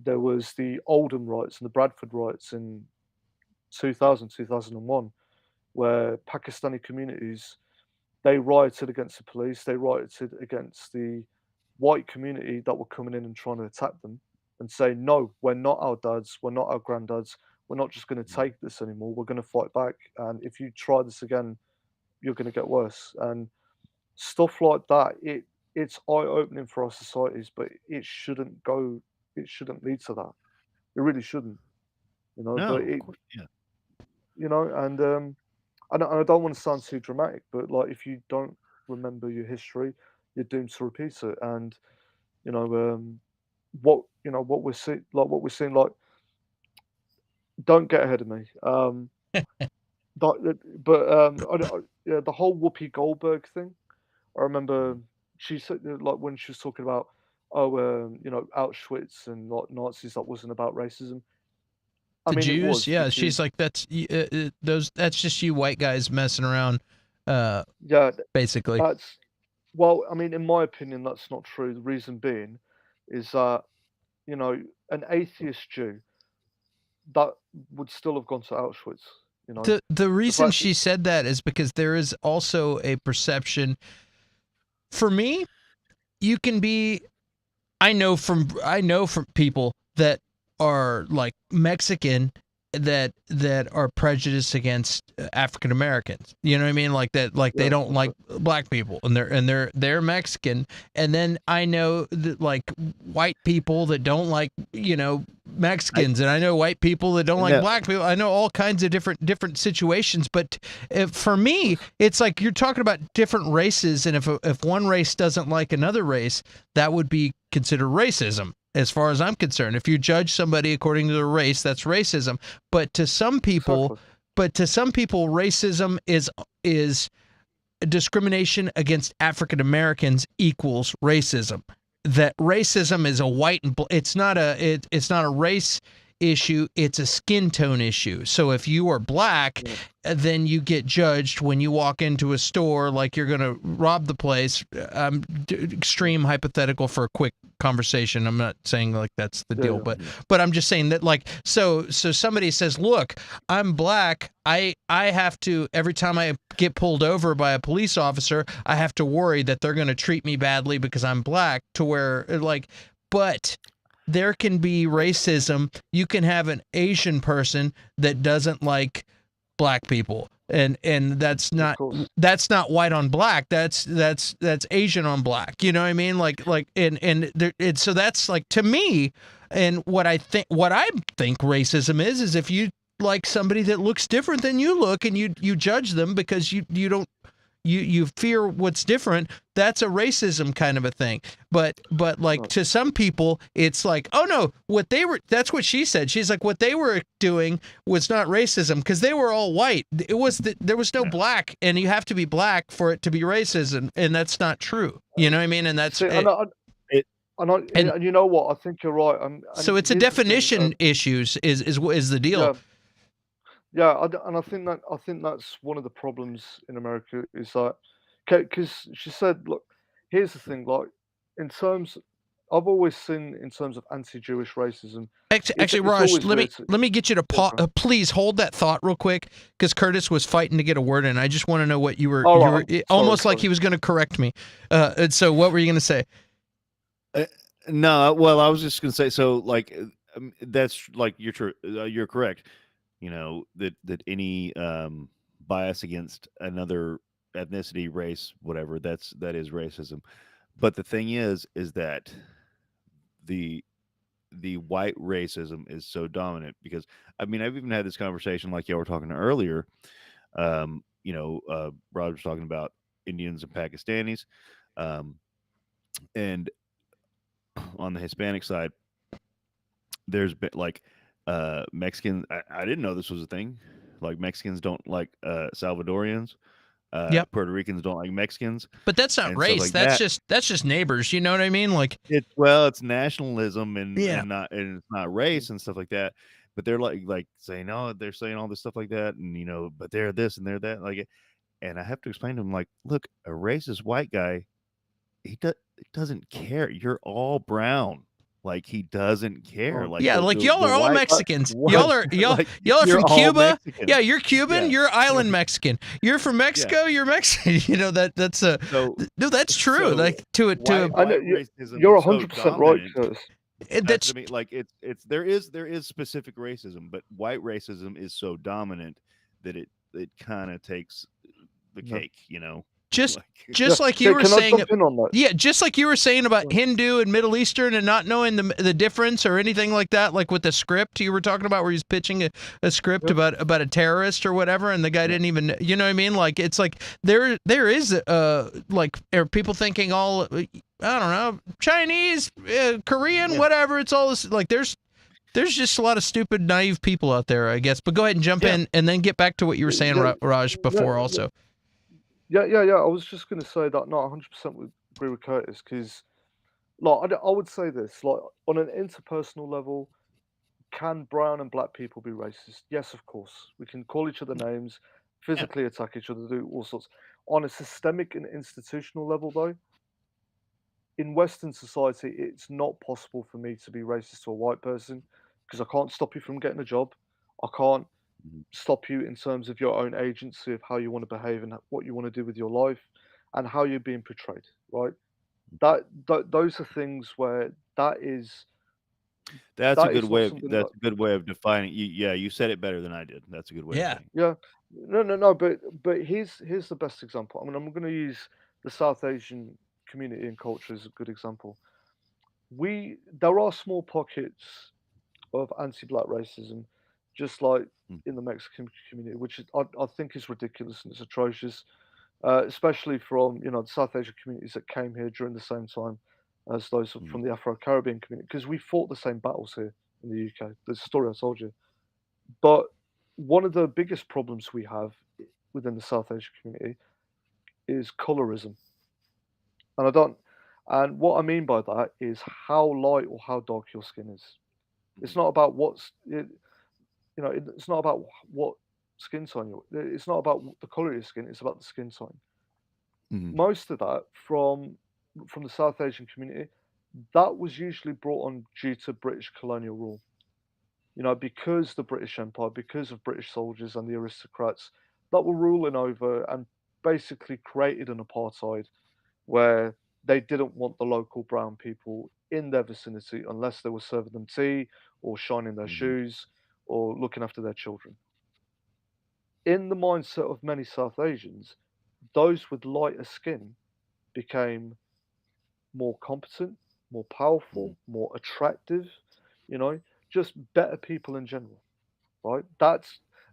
There was the Oldham riots and the Bradford riots in 2000, 2001, where Pakistani communities, they rioted against the police. They rioted against the white community that were coming in and trying to attack them and say, no, we're not our dads. We're not our granddads. We're not just going to take this anymore. We're going to fight back. And if you try this again, you're going to get worse. And stuff like that, it's eye-opening for our societies, but it shouldn't lead to that. It really shouldn't, No, but of course. Yeah. and I don't want to sound too dramatic, but like if you don't remember your history, you're doomed to repeat it. And you know, what we're seeing, like, don't get ahead of me. Yeah, the whole Whoopi Goldberg thing. I remember she said, like, when she was talking about, Auschwitz and like Nazis, that wasn't about racism. I The mean, it Jews, was yeah, because she's like, that's just you white guys messing around, yeah, basically. that's well, I mean, in my opinion, that's not true. The reason being is that an atheist Jew that would still have gone to Auschwitz. The The reason fact, she said that is because there is also a perception. For me, you can be. I know from people that are like Mexican that are prejudiced against African Americans. You know what I mean? Like that, like they yeah, don't that's like it. black people, and they're Mexican. And then I know that like white people that don't like Mexicans, and I know white people that don't like No. black people. I know all kinds of different situations. But for me, it's like you're talking about different races, and if one race doesn't like another race, that would be considered racism. As far as I'm concerned, if you judge somebody according to their race, that's racism. But to some people, Exactly. racism is discrimination against African Americans equals racism. That racism is a white and it's not a race issue, it's a skin tone issue. So if you are black, Yeah, then you get judged when you walk into a store like you're going to rob the place. Extreme hypothetical for a quick conversation. I'm not saying like that's the yeah, deal, yeah. but I'm just saying that, like, so somebody says, "Look, I'm black. I have to, every time I get pulled over by a police officer, I have to worry that they're going to treat me badly because I'm black," to where like, but there can be racism. You can have an Asian person that doesn't like black people, and that's Of not course. white on black. That's Asian on black. You know what I mean? And so that's like, to me, and what I think racism is if you like somebody that looks different than you look, and you judge them because you don't you fear what's different. That's a racism kind of a thing. But like, Right. to some people, it's like, oh no, that's what she said. She's like, what they were doing was not racism because they were all white. There was no black, and you have to be black for it to be racism, and that's not true. You know what I mean? And that's See, it. It, and you know what? I think you're right. So And it's a here's the thing. definition issues is the deal. Yeah, yeah, and I think that's one of the problems in America is that because she said, look, here's the thing, like, in terms, I've always seen in terms of anti-Jewish racism. Actually, It's Raj, always let weird. me get you to please hold that thought real quick, because Curtis was fighting to get a word in. I just want to know what you were. All You right, were I'm almost sorry. like he was going to correct me. And so what were you going to say? No, well, I was just gonna say, so like that's like you're correct. You know that any bias against another ethnicity, race, whatever, that is racism. But the thing is that the white racism is so dominant because I mean I've even had this conversation like y'all were talking earlier. Rod was talking about Indians and Pakistanis, and on the Hispanic side, there's been like Mexican. I didn't know this was a thing. Like Mexicans don't like Salvadorians. Yep. Puerto Ricans don't like Mexicans, But that's not and stuff race. like That's that. just neighbors. You know what I mean? Like, It's nationalism Yeah. and it's not race and stuff like that. But they're like saying, oh, they're saying all this stuff like that, and but they're this and they're that, like. And I have to explain to them, like, look, a racist white guy, he doesn't care. You're all brown. Like he doesn't care. Oh. Like yeah, like y'all the are all white, Mexicans. what? Y'all are like y'all are you're from all Cuba. Mexican. Yeah, you're Cuban. Yeah. You're island Mexican. You're from Mexico. You're Mexican. You know that's a So no. That's true. so like to it to I know racism you're is so 100% right, dominant. Curtis. that's What I mean. Like it's there is specific racism, but white racism is so dominant that it kind of takes the cake. just Like, just Yeah, like you were can I saying. jump in on that? Yeah, just like you were saying about Hindu and Middle Eastern and not knowing the difference or anything like that, like with the script you were talking about where he's pitching a script about a terrorist or whatever, and the guy didn't even, you know what I mean? Like, it's like there is like, are people thinking all, I don't know, Chinese, Korean, whatever, it's all this, like there's just a lot of stupid, naive people out there, I guess. But go ahead and jump in and then get back to what you were saying, Raj, before also. Yeah. I was just going to say that not 100% would agree with Curtis because, like, I would say this, like, on an interpersonal level, can brown and black people be racist? Yes, of course. We can call each other names, physically attack each other, do all sorts. On a systemic and institutional level, though, in Western society, it's not possible for me to be racist to a white person because I can't stop you from getting a job. I can't stop you in terms of your own agency of how you want to behave and what you want to do with your life and how you're being portrayed, right? Those are things where that's that a good is way not of something that's that a good way of defining. You said it better than I did. That's a good way of saying. yeah. No, but here's the best example. I mean, I'm going to use the South Asian community and culture as a good example. There are small pockets of anti-black racism, just like in the Mexican community, which is, I think is ridiculous and it's atrocious, especially from the South Asian communities that came here during the same time as those from the Afro-Caribbean community, because we fought the same battles here in the UK. The story I told you. But one of the biggest problems we have within the South Asian community is colorism, and I don't. And what I mean by that is how light or how dark your skin is. It's not about it's not about what skin tone you're. It's not about the color of your skin. It's about the skin tone. Most of that from the South Asian community, that was usually brought on due to British colonial rule. Because the British Empire, because of British soldiers and the aristocrats that were ruling over and basically created an apartheid where they didn't want the local brown people in their vicinity unless they were serving them tea or shining their shoes or looking after their children. In the mindset of many South Asians, those with lighter skin became more competent, more powerful, more attractive, just better people in general, right? I'm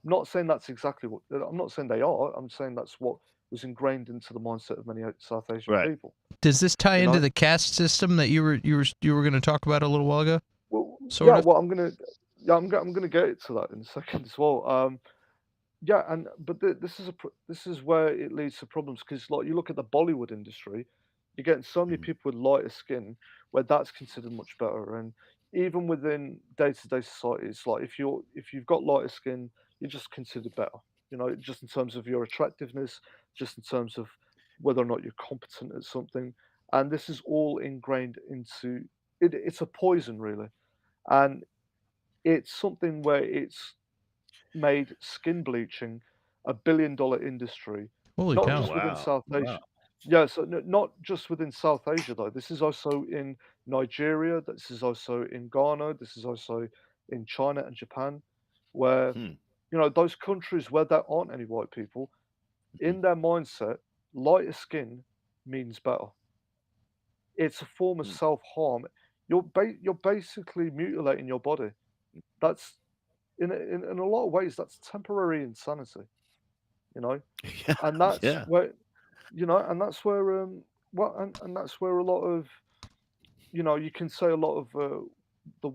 not saying that's exactly what, I'm not saying they are, I'm saying that's what was ingrained into the mindset of many South Asian people. Does this tie into the caste system that you were going to talk about a little while ago? Well, Sort of? well, I'm gonna get to that in a second as well. But this is where it leads to problems because, like, you look at the Bollywood industry, you're getting so many people with lighter skin where that's considered much better, and even within day-to-day society, it's like if you've got lighter skin, you're just considered better. Just in terms of your attractiveness, just in terms of whether or not you're competent at something, and this is all ingrained into it. It's a poison, really, and it's something where it's made skin bleaching a billion-dollar industry, Holy not cow. just within Wow. South Wow. Asia. Yeah, so not just within South Asia though. This is also in Nigeria. This is also in Ghana. This is also in China and Japan, where Hmm. those countries where there aren't any white people, in their mindset, lighter skin means better. It's a form of Hmm. self-harm. You're basically mutilating your body. That's in a lot of ways that's temporary insanity, you know, Yeah. and that's Yeah. where and that's where and that's where a lot of you can say a lot of the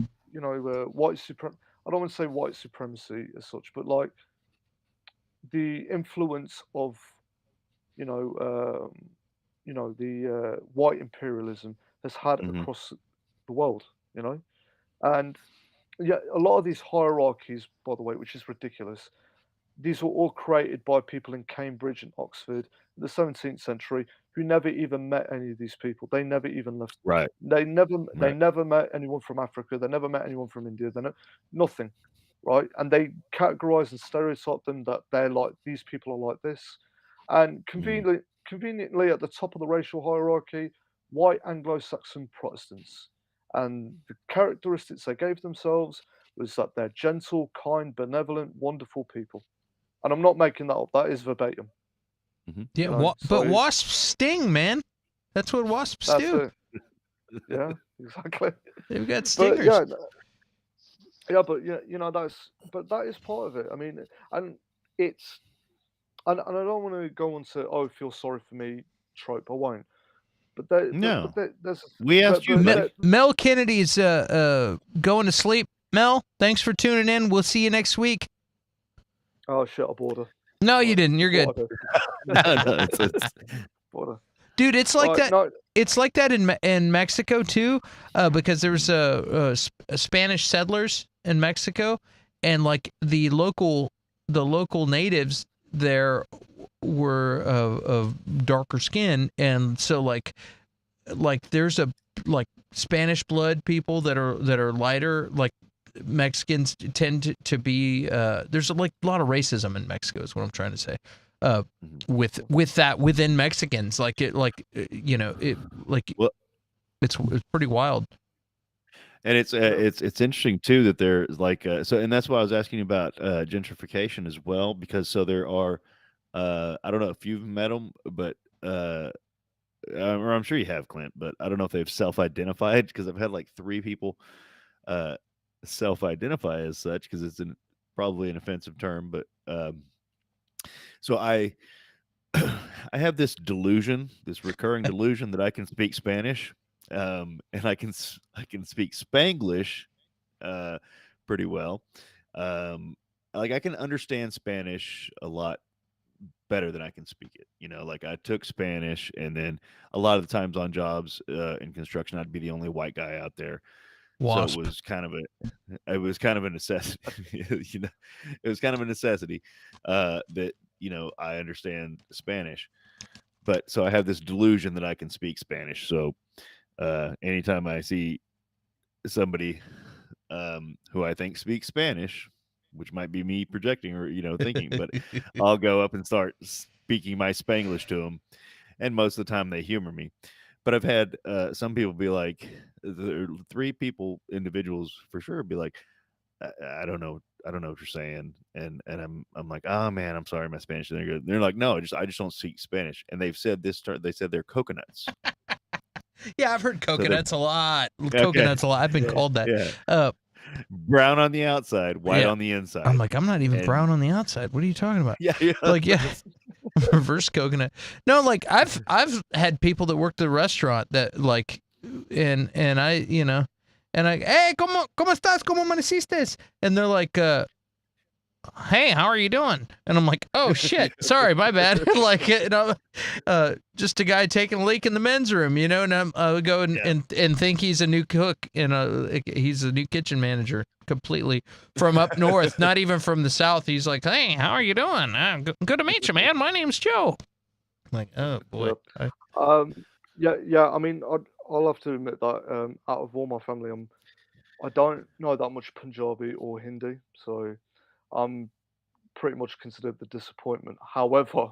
white supremacy. I don't want to say white supremacy as such, but like the influence of you know the white imperialism has had Hmm. across the world, and yeah, a lot of these hierarchies, by the way, which is ridiculous. These were all created by people in Cambridge and Oxford in the 17th century who never even met any of these people. They never even left. Right. They Right. never met anyone from Africa. They never met anyone from India. Nothing, right? And they categorize and stereotype them that they're like these people are like this. And Mm. conveniently at the top of the racial hierarchy, white Anglo-Saxon Protestants. And the characteristics they gave themselves was that they're gentle, kind, benevolent, wonderful people. And I'm not making that up. That is verbatim. Hmm. Yeah, but So wasps sting, man. That's what wasps that's do. it. Yeah, exactly. They've got But stingers. but that is part of it. I mean, and it's and I don't want to go on to feel sorry for me trope. I won't. No. There's We asked you, buddy. Mel Kennedy's going to sleep. Mel, thanks for tuning in. We'll see you next week. oh shit, I bored her. No, you didn't. You're good. No, it's Bored her. Dude, it's like Right, that. no, It's like that in Mexico too, because there was Spanish settlers in Mexico, and like the local natives there were of darker skin, and so like there's like Spanish blood people that are lighter, like Mexicans tend to be. There's like a lot of racism in Mexico, is what I'm trying to say. With that within Mexicans, Well, it's pretty wild. and it's interesting too that there's like and that's why I was asking you about gentrification as well, because so there are I don't know if you've met them, but or I'm sure you have, Clint, but I don't know if they've self-identified, because I've had like 3 people uh self-identify as such, because it's probably an offensive term, but so I I have this recurring delusion that I can speak Spanish, and I can speak Spanglish pretty well. Like I can understand Spanish a lot better than I can speak it. Like I took Spanish, and then a lot of the times on jobs in construction, I'd be the only white guy out there. Wasp. So it was kind of a necessity. It was kind of a necessity that I understand Spanish. But so I have this delusion that I can speak Spanish. So anytime I see somebody who I think speaks Spanish, which might be me projecting or thinking, but I'll go up and start speaking my Spanglish to them, and most of the time they humor me. But I've had some people be like, 3 individuals for sure, be like, I don't know what you're saying, and I'm like, oh man, I'm sorry, my Spanish isn't good. They're like, no, I just don't speak Spanish, and they've said this term. They said they're coconuts. Yeah, I've heard coconuts a lot. Okay. Coconuts a lot. I've been called that. Yeah. Brown on the outside, white on the inside. I'm like, I'm not even brown on the outside. What are you talking about? Yeah. Like, yeah. Reverse coconut. No, like I've had people that worked at a restaurant that like, and I, and I, hey, ¿cómo estás? ¿Cómo amaneciste? And they're like, hey, how are you doing? And I'm like, oh shit, sorry, my bad. Like, just a guy taking a leak in the men's room, and I go and think he's a new cook, and he's a new kitchen manager, completely from up north, not even from the south. He's like, hey, how are you doing? Good to meet you, man. My name's Joe. I'm like, oh boy. yeah. I mean, I'll have to admit that out of all my family, I don't know that much Punjabi or Hindi, so I'm pretty much considered the disappointment. However,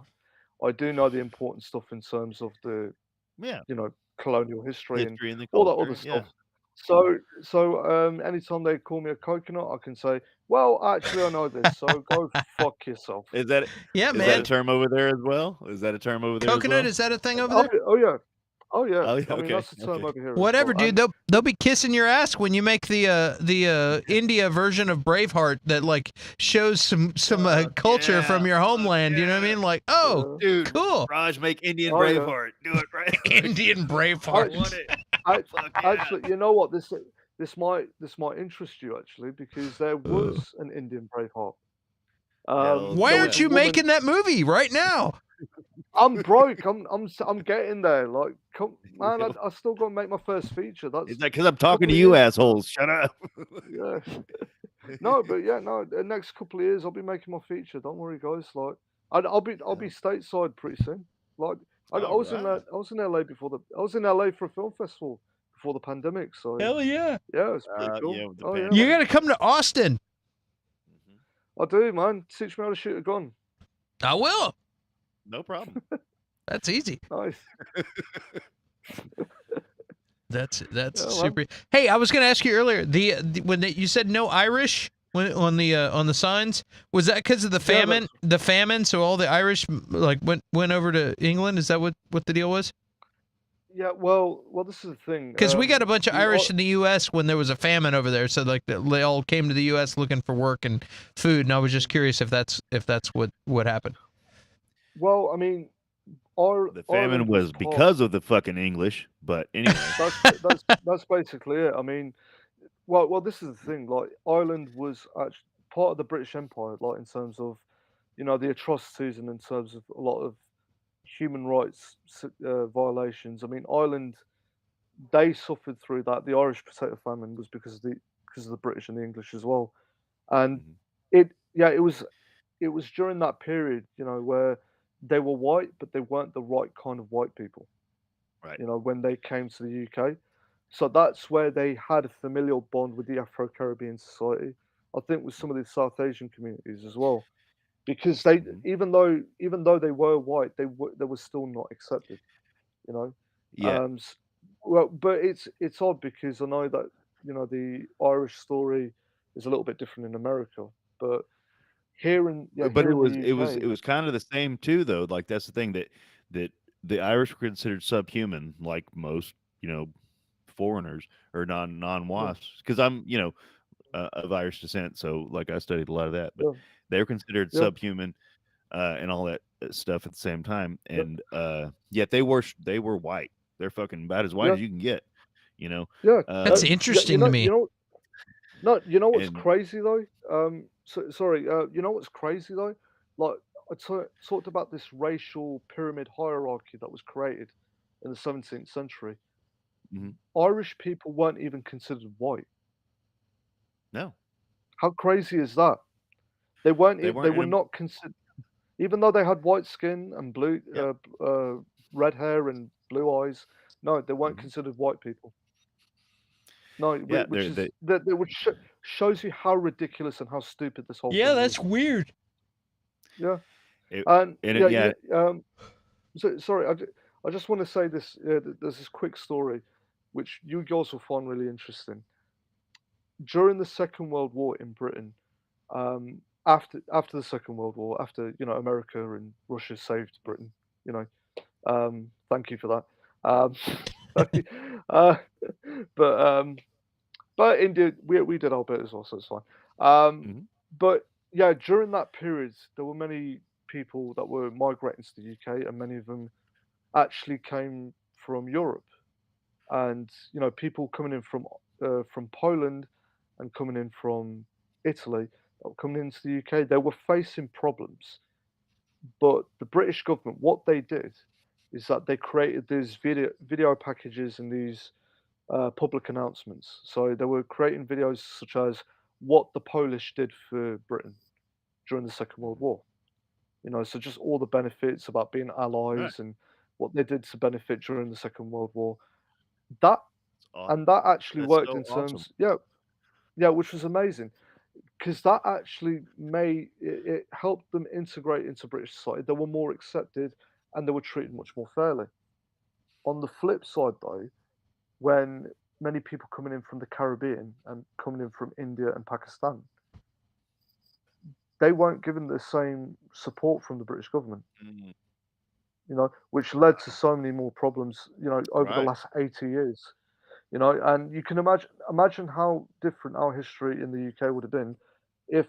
I do know the important stuff in terms of the Yeah, colonial history and history and the all that other culture. Yeah. stuff. So anytime they call me a coconut, I can say, "Well, actually, I know this, so go fuck yourself." Is that Yeah, is that a man. term over there as well? Is that a term over there as Coconut, well? is that a thing over Oh, there? oh yeah, oh yeah. Oh, yeah. I mean, Okay. that's the term Okay. over here as Whatever, well. dude. They'll be kissing your ass when you make the India version of Braveheart that like shows some culture from your homeland. You know what I mean? Like, oh, Dude, cool, Raj, make Indian Oh, yeah. Braveheart. Do it right. Indian I, Braveheart. want it. I, Fuck yeah. actually, you know what? This might interest you actually because there was an Indian Braveheart. Hell Why There aren't was a you woman. making that movie right now? I'm broke. I'm getting there. Like, come, man, I still got to make my first feature. That's It's like because I'm talking to couple of you years. assholes. Shut up. Yeah. No, but yeah, no. The next couple of years, I'll be making my feature. Don't worry, guys. Like, I'll be stateside pretty soon. Like, I was in Alright. I was in LA I was in LA for a film festival before the pandemic. So Hell yeah! yeah, it's pretty cool. Yeah, with the Oh yeah, You man. got to come to Austin. I do, man. Teach me how to shoot a gun. I will. No problem. That's easy. Nice. That's Yeah, man. super. Hey, I was going to ask you earlier. When you said no Irish on the signs, was that because of the Yeah, famine? The famine, so all the Irish like went over to England. Is that what the deal was? Yeah, well, this is the thing. Because we got a bunch of the Irish I- in the U.S. when there was a famine over there, so like they all came to the U.S. looking for work and food. And I was just curious if that's what happened. Well, I mean, The famine Ireland was part. because of the fucking English, but anyway. That's basically it. I mean, well, this is the thing. Like, Ireland was actually part of the British Empire, like in terms of, the atrocities and in terms of a lot of human rights violations. I mean, Ireland, they suffered through that. The Irish potato famine was because of the British and the English as well. And Mhm. it was during that period, where they were white, but they weren't the right kind of white people. Right. When they came to the UK. So that's where they had a familial bond with the Afro-Caribbean society. I think with some of the South Asian communities as well, because they, Mhm. even though they were white, they were still not accepted. You know, Yeah. well, but it's odd because I know that the Irish story is a little bit different in America, but But here it in was the it was UK, it was kind of the same too, though. Like that's the thing that the Irish were considered subhuman, like most foreigners or non yeah, wasps. Because I'm of Irish descent, so like I studied a lot of that. But yeah, they were considered yeah, subhuman and all that stuff at the same time, yeah, and yet they were white. They're fucking about as white yeah, as you can get, you know. yeah. That's Um, Yeah, interesting to me. No, you know what's and crazy though? Sorry. You know what's crazy though? Like, talked about this racial pyramid hierarchy that was created in the 17th century. mhm, Irish people weren't even considered white. no, How crazy is that? They weren't. they They weren't. were not considered, even though they had white skin and Yep. red hair and blue eyes. No, they weren't Mhm. considered white people. No, Yeah, which is they that which shows you how ridiculous and how stupid this whole Yeah, thing that's is. weird. Yeah. it, And and yeah, it, yeah. sorry, I just want to say this. There's this quick story, which you guys will find really interesting. During the Second World War in Britain, after the Second World War, after America and Russia saved Britain, you know, thank you for that. uh, but India, we did our bit as well, so it's fine. Um, Mhm. but yeah, during that period, there were many people that were migrating to the UK, and many of them actually came from Europe. And people coming in from Poland and coming in from Italy, that were coming into the UK, they were facing problems. But the British government, what they did is that they created these video packages and these public announcements. So they were creating videos such as what the Polish did for Britain during the Second World War. So just all the benefits about being Right. allies and what they did to benefit during the Second World War. That Aw- and that actually That's worked so in awesome. terms, yeah, which was amazing because that actually it helped them integrate into British society. They were more accepted and they were treated much more fairly. On the flip side, though, when many people coming in from the Caribbean and coming in from India and Pakistan, they weren't given the same support from the British government, Mm, which led to so many more problems, over the right. last 80 years. And you can imagine how different our history in the UK would have been if,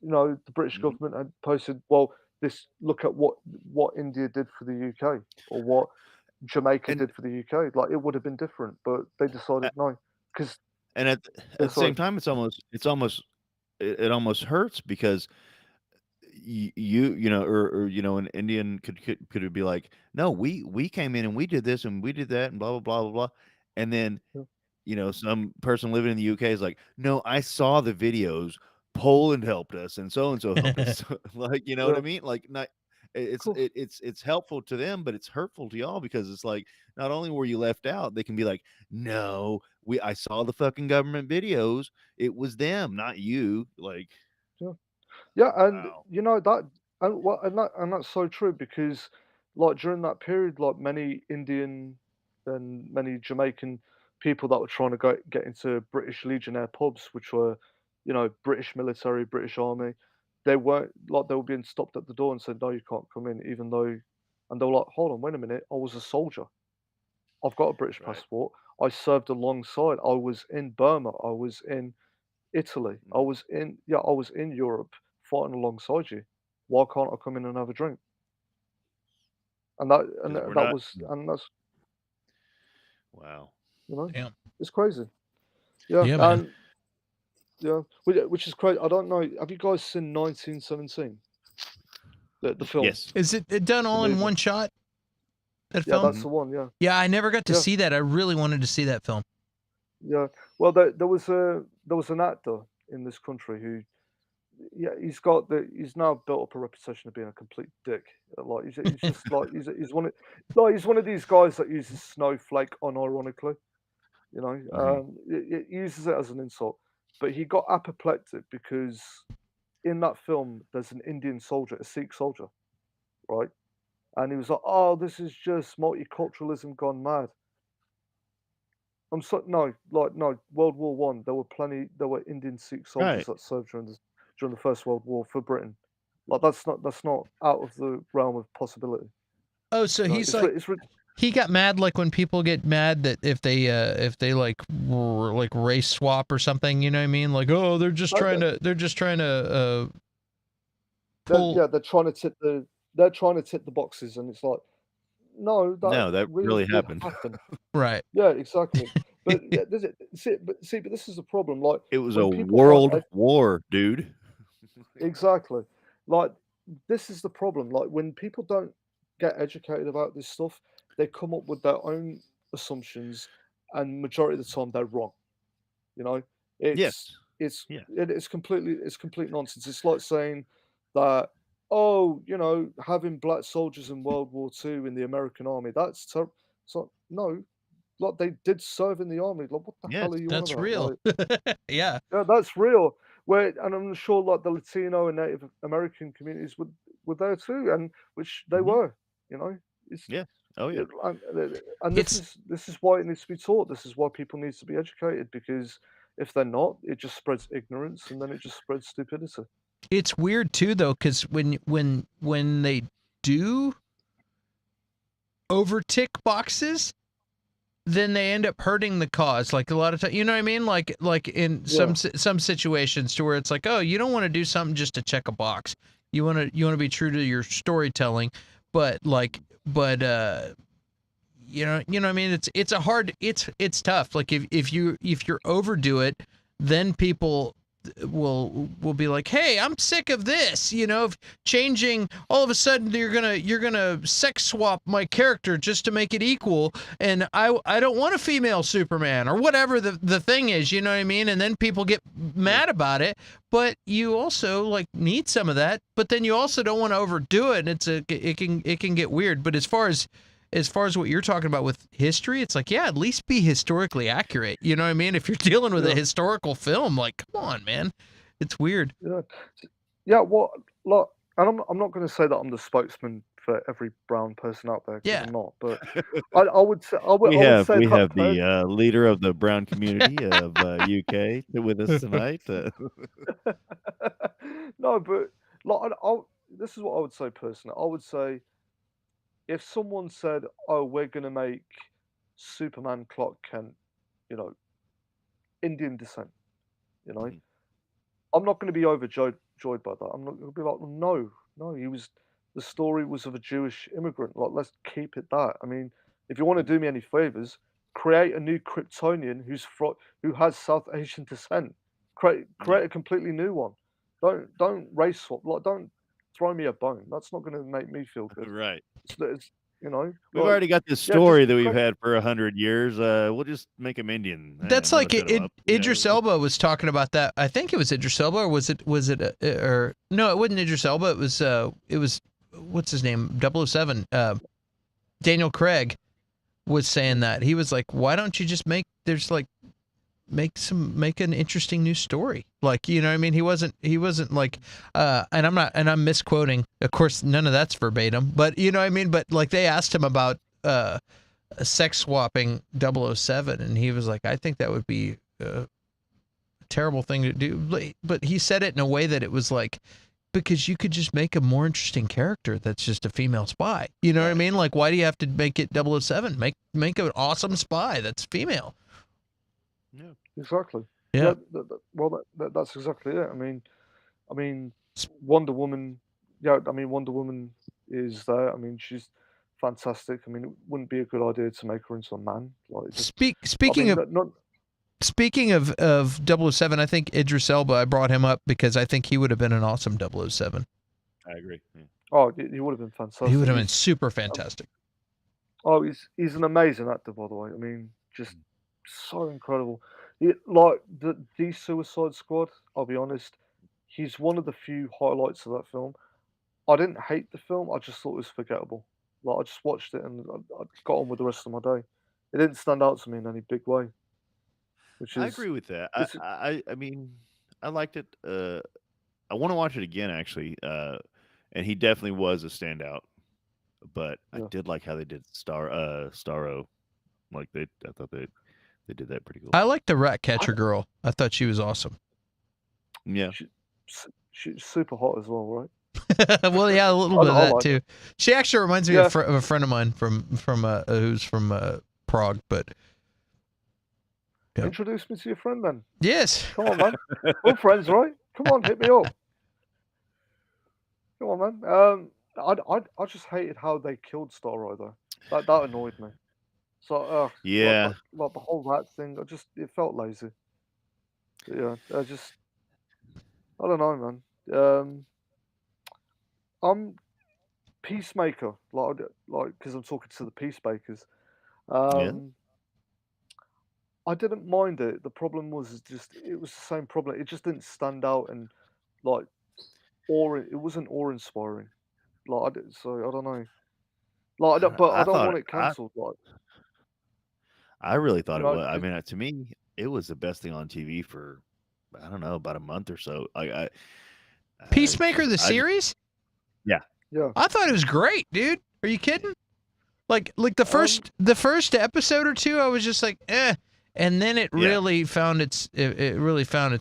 the British Mhm. government had posted, well, this look at what India did for the UK or what Jamaica And did for the UK. Like it would have been different, but they decided no, because and yeah, at the same sorry, time, it almost hurts because you know or an Indian could be like, no, we came in and we did this and we did that and blah blah blah blah blah, and then yeah, some person living in the UK is like, no, I saw the videos. Poland helped us and so helped us. Like, you know what I yeah, mean? Like, not of it's course, it's helpful to them, but it's hurtful to y'all because it's like not only were you left out, they can be like, no, I saw the fucking government videos. It was them, not you. Like, yeah. Yeah, and wow. that, and that's so true because, like during that period, like many Indian and many Jamaican people that were trying to get into British Legionnaire pubs, which were, British military, British Army, they weren't like they were being stopped at the door and said, no, you can't come in, even though, and they were like, hold on, wait a minute, I was a soldier, I've got a British Right. passport, I served alongside, I was in Burma, I was in Italy. Mhm. I was in Europe fighting alongside you. Why can't I come in and have a drink? And that and 'Cause we're that not. was and that's Wow. you know, Yeah. it's crazy. Yeah, Yeah, man. and yeah, which is crazy. I don't know. Have you guys seen 1917? The film, Yes. Is it done the all in movie. one shot? That Yeah, film? that's the one. Yeah, Yeah, I never got to yeah, see that. I really wanted to see that film. yeah. Well, there was an actor in this country who, yeah, he's now built up a reputation of being a complete dick. Like he's just like he's one of these guys that uses snowflake unironically. Mhm. He uses it as an insult. But he got apoplectic because in that film there's an Indian soldier, a Sikh soldier, right? And he was like, "Oh, this is just multiculturalism gone mad." I'm so no, like no, World War One. There were Indian Sikh soldiers Right. that served during the First World War for Britain. Like that's not out of the realm of possibility. Oh, so he's like he got mad like when people get mad that if they like like race swap or something, you know what I mean? Like, oh, that, that, they're just trying to pull they're trying to tip the boxes, and it's like no, that No, that really really did happened. happen. right. Yeah, exactly. But yeah, but this is the problem. Like It was a when people aren't world war, dude. exactly, like this is the problem. Like when people don't get educated about this stuff, they come up with their own assumptions, and majority of the time they're wrong. You know, Yes. it's it's Yeah. it's complete nonsense. It's like saying that, oh, having black soldiers in World War II in the American army, that's terrible. So no, like they did serve in the army. Like what the Yes. hell are you on That's about? real. Like Yeah. yeah, that's real. And I'm sure like the Latino and Native American communities were there too, and which they Mhm. were. You know, it's Yeah. Oh, yeah. it, and It's this is why it needs to be taught. This is why people need to be educated because if they're not, it just spreads ignorance and then it just spreads stupidity. it's weird too though, because when they do overtick boxes, then they end up hurting the cause. Like a lot of times, you know what I mean? Like in Yeah, some situations to where it's like, oh, you don't want to do something just to check a box. You want to be true to your storytelling, but you know what I mean? It's tough. Like if you overdo it, then people will be like, hey, I'm sick of this, of changing. All of a sudden you're gonna sex swap my character just to make it equal, and I don't want a female Superman or whatever the thing is, you know what I mean? And then people get mad about it, but you also like need some of that, but then you also don't want to overdo it, and it can get weird. But as far as as far as what you're talking about with history, it's like, yeah, at least be historically accurate. You know what I mean? If you're dealing with a Yeah. historical film, like, come on, man. It's weird. Yeah. Yeah. What? Like, and I'm not going to say that I'm the spokesman for every brown person out there because Yeah. I'm not. But I would say I would We say have that the leader of the brown community of UK with us tonight. no, but like this is what I would say personally. I would say if someone said, "Oh, we're going to make Superman Clark Kent, you know, Indian descent," you know, Mhm. I'm not going to be overjoyed by that. I'm not going to be like, no, the story was of a Jewish immigrant. Like, let's keep it that. I mean, if you want to do me any favors, create a new Kryptonian who has South Asian descent. Create a completely new one. Don't race swap. Like, don't throw me a bone. That's not going to make me feel good. Right. It's We've like, already got this yeah, story just that we've create. had for 100 years. We'll just make him Indian. That's I'm like gonna set him up. Idris Elba was talking about that. I think it was Idris Elba, or was it or no, it wasn't Idris Elba. It was what's his name? 007. Daniel Craig was saying that. He was like, why don't you just make an interesting new story? Like, you know what I mean? He wasn't like and I'm misquoting. Of course, none of that's verbatim, but you know what I mean? But like they asked him about sex swapping 007 and he was like, I think that would be a terrible thing to do. But he said it in a way that it was like, because you could just make a more interesting character that's just a female spy. You know what I mean? Like, why do you have to make it 007? Make an awesome spy that's female. Yeah. Exactly. Yeah. Well, that's exactly it. I mean, Wonder Woman. Yeah, I mean, Wonder Woman is there. I mean, she's fantastic. I mean, it wouldn't be a good idea to make her into a man. Like, Speaking of 007, I think Idris Elba, I brought him up because I think he would have been an awesome 007. I agree. Yeah. Oh, he would have been fantastic. He would have been super fantastic. Oh, he's an amazing actor, by the way. I mean, just so incredible. Like the Suicide Squad. I'll be honest, he's one of the few highlights of that film. I didn't hate the film. I just thought it was forgettable. Like I just watched it and I got on with the rest of my day. It didn't stand out to me in any big way. Which I is agree with that. it's I mean, I liked it. I want to watch it again actually. And he definitely was a standout. But I Yeah. did like how they did Starro. Like I thought they did that pretty cool. I like the Ratcatcher girl. I thought she was awesome. Yeah. she's super hot as well, right? Well, yeah, a little bit of I that like too. She actually reminds me Yeah. of a friend of mine from who's from Prague. But yeah. Introduce me to your friend then. Yes, Come on, man. We're friends, right? Come on, hit me up. Come on, man. I just hated how they killed Starro though. That annoyed me. So Yeah. like the whole rat thing. It felt lazy. But yeah, I don't know, man. I'm Peacemaker, like because I'm talking to the Peacemakers. I didn't mind it. The problem was it was the same problem. It just didn't stand out and like it wasn't awe-inspiring. So I don't know. Like, but I don't want it cancelled. Like, I really thought you it know, was. I mean, to me, it was the best thing on TV for I don't know about a month or so. Peacemaker the series. yeah. I thought it was great, dude. Are you kidding? Like the first episode or two, I was just like, eh, and then it really found its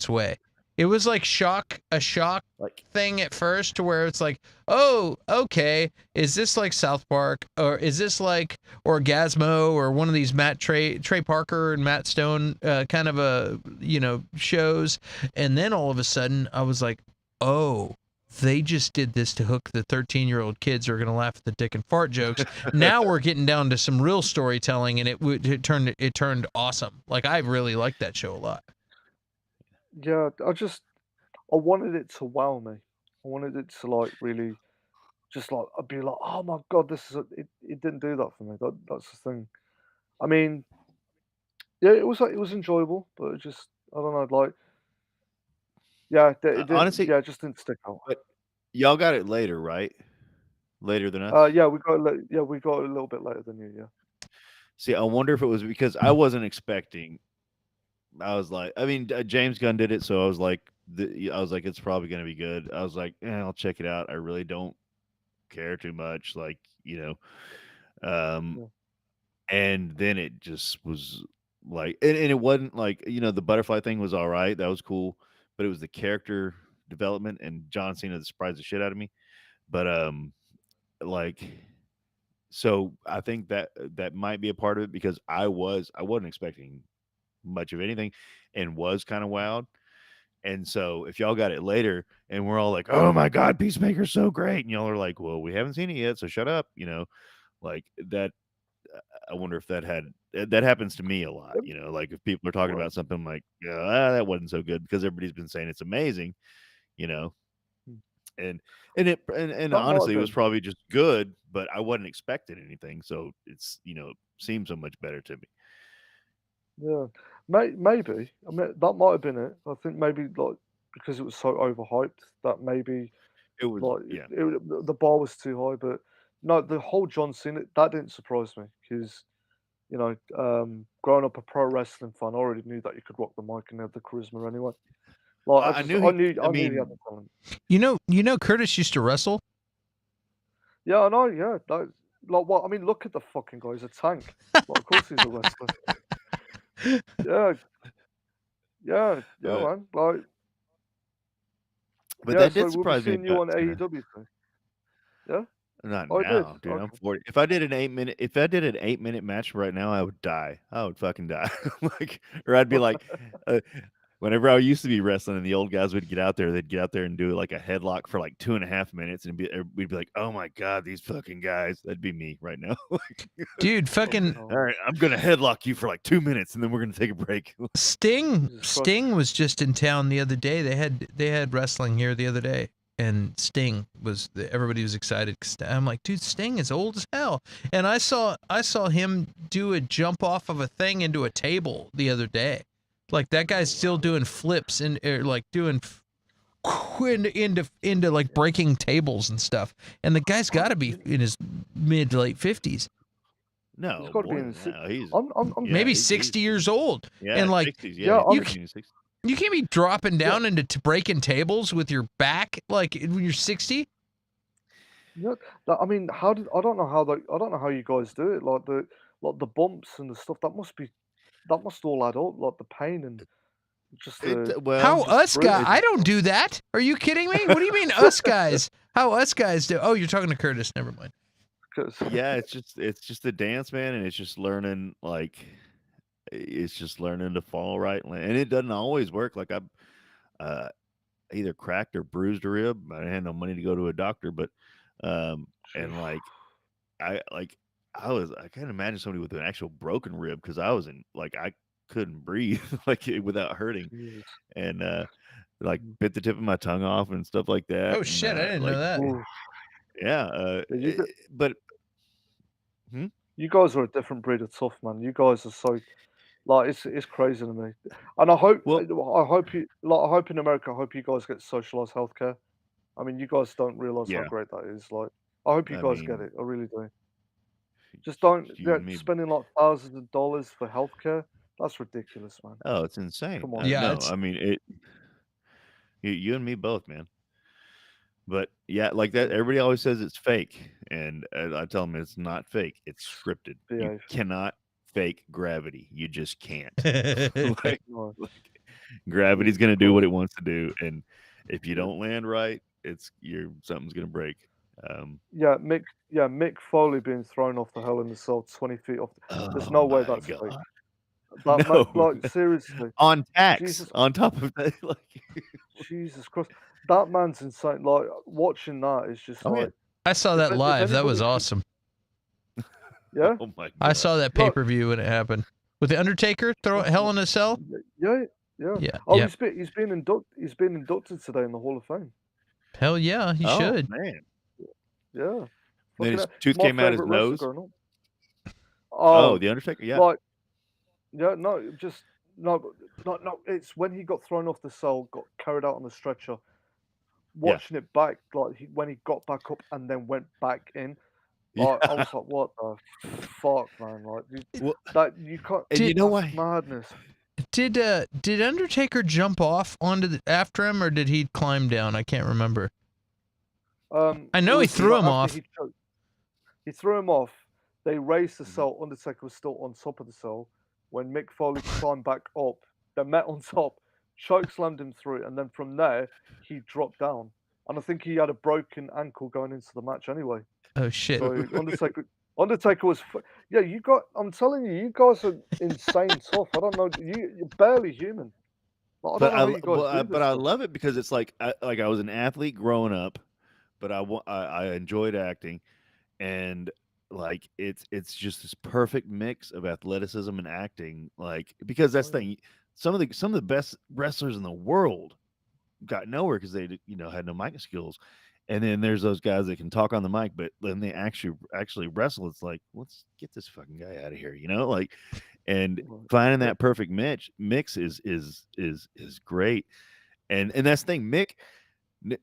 way. It was like a shock thing at first, to where it's like, oh, okay, is this like South Park, or is this like Orgasmo, or one of these Trey Parker and Matt Stone kind of shows? And then all of a sudden, I was like, oh, they just did this to hook the 13-year-old kids who are going to laugh at the dick and fart jokes. Now we're getting down to some real storytelling, and it turned awesome. Like, I really liked that show a lot. Yeah, I wanted it to wow me. I wanted it to like really, just like I'd be like, oh my god, this is it. It didn't do that for me. That's the thing. I mean, yeah, it was enjoyable, but it just I don't know, like, yeah, it didn't, honestly, yeah, it just didn't stick out. but y'all got it later, right? later than us? Yeah, we got a little bit later than you. Yeah. See, I wonder if it was because I wasn't expecting. I was like, I mean, James Gunn did it, so I was like, it's probably going to be good. I was like, I'll check it out. I really don't care too much, like um, Yeah. and then it just was like, and it wasn't like the butterfly thing was all right, that was cool, but it was the character development and John Cena that surprised the shit out of me. But like, so I think that might be a part of it because I wasn't expecting much of anything and was kind of wowed. And so if y'all got it later and we're all like, oh my God, Peacemaker's so great. And y'all are like, well, we haven't seen it yet. So shut up. Like that. I wonder if that happens to me a lot. Like if people are talking Right. about something, I'm like, that wasn't so good because everybody's been saying it's amazing, you know, Hmm. and and That might honestly, have it was been. probably just good, but I wasn't expecting anything. So it's, seemed so much better to me. Yeah, maybe. I mean, that might have been it. I think maybe like because it was so overhyped that maybe It was, like yeah. the bar was too high. But no, the whole John Cena that didn't surprise me because growing up a pro wrestling fan, I already knew that you could rock the mic and have the charisma anyway. Like I knew he, I I knew he had mean, the talent. You know, Curtis used to wrestle. Yeah, I know. Yeah, like what? I mean, look at the fucking guy. He's a tank. Like, of course he's a wrestler. Yeah, yeah, uh, man. Like, but yeah. that So did we'll be surprise me seeing you about on Cena. AEW soon. Yeah. Not Oh, I did. now, dude. I'm Okay. 40. If I did an 8-minute match right now, I would die. I would fucking die. Like, or I'd be like, uh, whenever I used to be wrestling and the old guys would get out there, they'd get out there and do like a we'd for like 2.5 minutes, and we'd be like, oh my God, these fucking guys. That'd be me right now. Dude, Fucking fucking hell, All man. right, I'm gonna headlock you for like 2 minutes, and then we're gonna take a break. Sting Jesus Christ. Sting was just in town the other day. They had wrestling here the other day, and Sting was everybody was excited. 'Cause I'm like, dude, Sting is old as hell. And I saw him do a jump off of a thing into a table the other day. Like that guy's still doing flips and like doing into like breaking tables and stuff. And the guy's got to be in his mid to late 50s, He's No, got to be more in than the. that. He's I'm. yeah, maybe he's 60 years old. yeah, And like 60s. Yeah, Yeah, he's you I'm. gotta be in his 60s. you can't be dropping Yeah, down into breaking tables with your back like when you're 60. yeah. I mean, how did I don't know how I don't know how you guys do it. Like the bumps and the stuff that must all add up. Like the pain and just the How Well, just us guy? bruising I and don't stuff. do that. Are you kidding me? What do you mean us guys? How us guys do? Oh, you're talking to Curtis. Never mind. 'Cause- yeah, it's just a dance, man, and it's just learning to fall right, and it doesn't always work. Like I uh, either cracked or bruised a rib. I had no money to go to a doctor, but Jeez. and I can't imagine somebody with an actual broken rib because I was in like I couldn't breathe without hurting, Jesus. and like Mm. bit the tip of my tongue off and stuff like that, Oh and shit! I didn't know that. Ooh. yeah, Yeah, but. Hmm? you guys are a different breed of tough, man. You guys are so like it's crazy to me. And I hope Well, I hope in America, I hope you guys get socialized healthcare. I mean, you guys don't realize how yeah, great that is. Like, I hope you I guys get mean, it. I really do. Just don't you and me. spending like thousands of dollars for healthcare. That's ridiculous, man. Oh, it's insane. Come on. Yeah, No, it's I mean you and me both, man. But yeah, like that, Yeah, everybody always says it's fake, and I tell them it's not fake. It's scripted. You behave. cannot fake gravity. You just can't. yeah. like, No, like gravity's Jesus gonna do what Christ. it wants to do, and if you Yeah, don't land right, something's gonna break. Mick Foley being thrown off the Hell in the Cell 20 feet off. There's Oh no way my that's fake. god, That man, no! like seriously, On tax, Jesus, on top of that, like, Jesus Christ, that man's insane. Like watching that is just oh yeah, like I saw that if live. That was anybody can, awesome. yeah, oh my I god, saw that pay per view when it happened with the Undertaker throw fucking Hell in a Cell. yeah, yeah. Yeah, Oh, yeah. he's been inducted today in the Hall of Fame. Hell yeah, he oh should. man. Yeah, Then fucking his he's tooth my came out his favorite wrestler nose. growing up. Oh, Oh, the Undertaker. Yeah. like yeah, no, just no, no. It's when he got thrown off the cell, got carried out on the stretcher. watching it back, like when he got back up and then went back in, like, I was like, "What the fuck, man!" Like Well, that you can't. and you know That's why? madness. Did Undertaker jump off after him, or did he climb down? I can't remember. I know he threw him off. He threw him off. They raised the cell. Undertaker was still on top of the cell. When Mick Foley climbed back up, they met on top, choke slammed him through, and then from there he dropped down. And I think he had a broken ankle going into the match anyway. Oh shit! So Undertaker was, yeah. I'm telling you, you guys are insane tough. I don't know, you're barely human. Like, I don't know how you guys do this but I stuff. love it because it's like I was an athlete growing up, but I enjoyed acting, and like it's just this perfect mix of athleticism and acting. Like because that's the thing, some of the best wrestlers in the world got nowhere because they had no mic skills, and then there's those guys that can talk on the mic, but then they actually wrestle. It's like, let's get this fucking guy out of here, like. And finding that perfect mix is great, and that's the thing. Mick,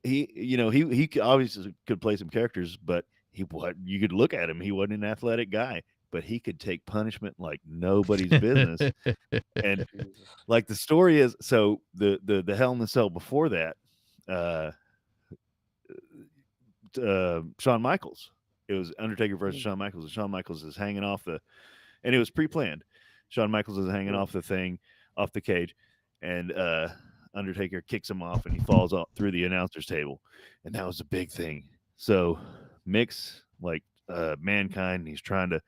he obviously could play some characters, but you could look at him. He wasn't an athletic guy, but he could take punishment like nobody's business. And like the story is, so the Hell in the Cell before that, Shawn Michaels. It was Undertaker versus Shawn Michaels, and Shawn Michaels is hanging off and it was pre-planned. Shawn Michaels is hanging off the cage, and Undertaker kicks him off, and he falls off through the announcer's table, and that was a big thing. So Mick's like Mankind, and he's trying to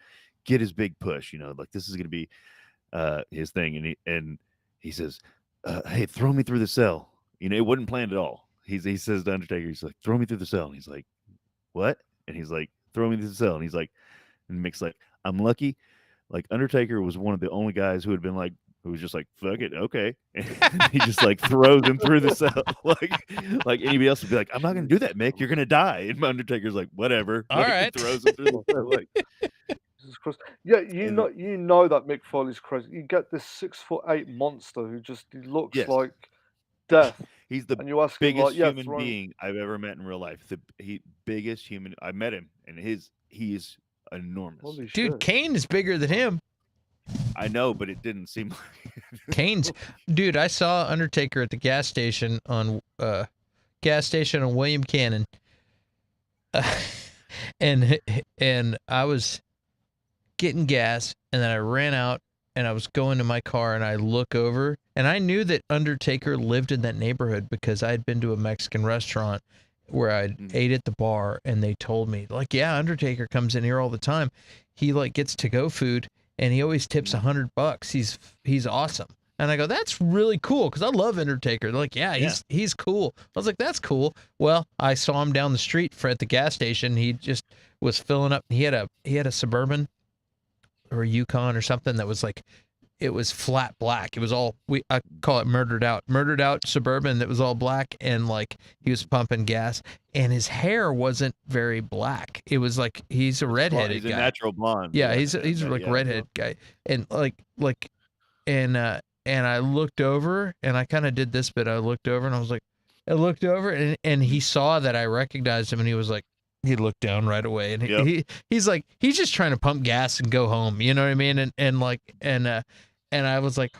get his big push, like this is going to be his thing, and he says, "Hey, throw me through the cell." It wasn't planned at all. He says to Undertaker, he's like, "Throw me through the cell," and he's like, "What?" And he's like, "Throw me through the cell," and he's like, and Mick's like, "I'm lucky." Like Undertaker was one of the only guys who was just like, fuck it, okay. And he just like throws him through the cell. Like anybody else would be like, I'm not gonna do that, Mick. You're gonna die. And Undertaker's like, whatever. All right. Throws him through the cell. Like, Jesus Christ. Yeah, you know that Mick Foley's crazy. You get this 6'8" monster who he looks like death. He's the and you ask biggest him, like, human being I've ever met in real life. The biggest human. I met him, and he is enormous. Holy Dude, shit. Kane is bigger than him. I know, but it didn't seem like Kane's. Dude, I saw Undertaker at the gas station on William Cannon. And I was getting gas, and then I ran out, and I was going to my car, and I look over, and I knew that Undertaker lived in that neighborhood because I had been to a Mexican restaurant where I ate at the bar, and they told me, like, yeah, Undertaker comes in here all the time. He like gets to-go food, and he always tips $100. He's awesome. And I go, that's really cool, because I love Undertaker. They're like, yeah, he's cool. I was like, that's cool. Well, I saw him down the street at the gas station. He just was filling up. He had a Suburban or a Yukon or something that was like, it was flat black. It was all, I call it murdered out Suburban that was all black, and like he was pumping gas, and his hair wasn't very black. It was like, he's a redheaded guy. He's a natural blonde. Yeah, he's like a redhead guy. And and I looked over, and I kind of did this bit. I looked over, and I was like, and he saw that I recognized him, and he was like, he looked down right away, and he's like, he's just trying to pump gas and go home. You know what I mean? And I was like,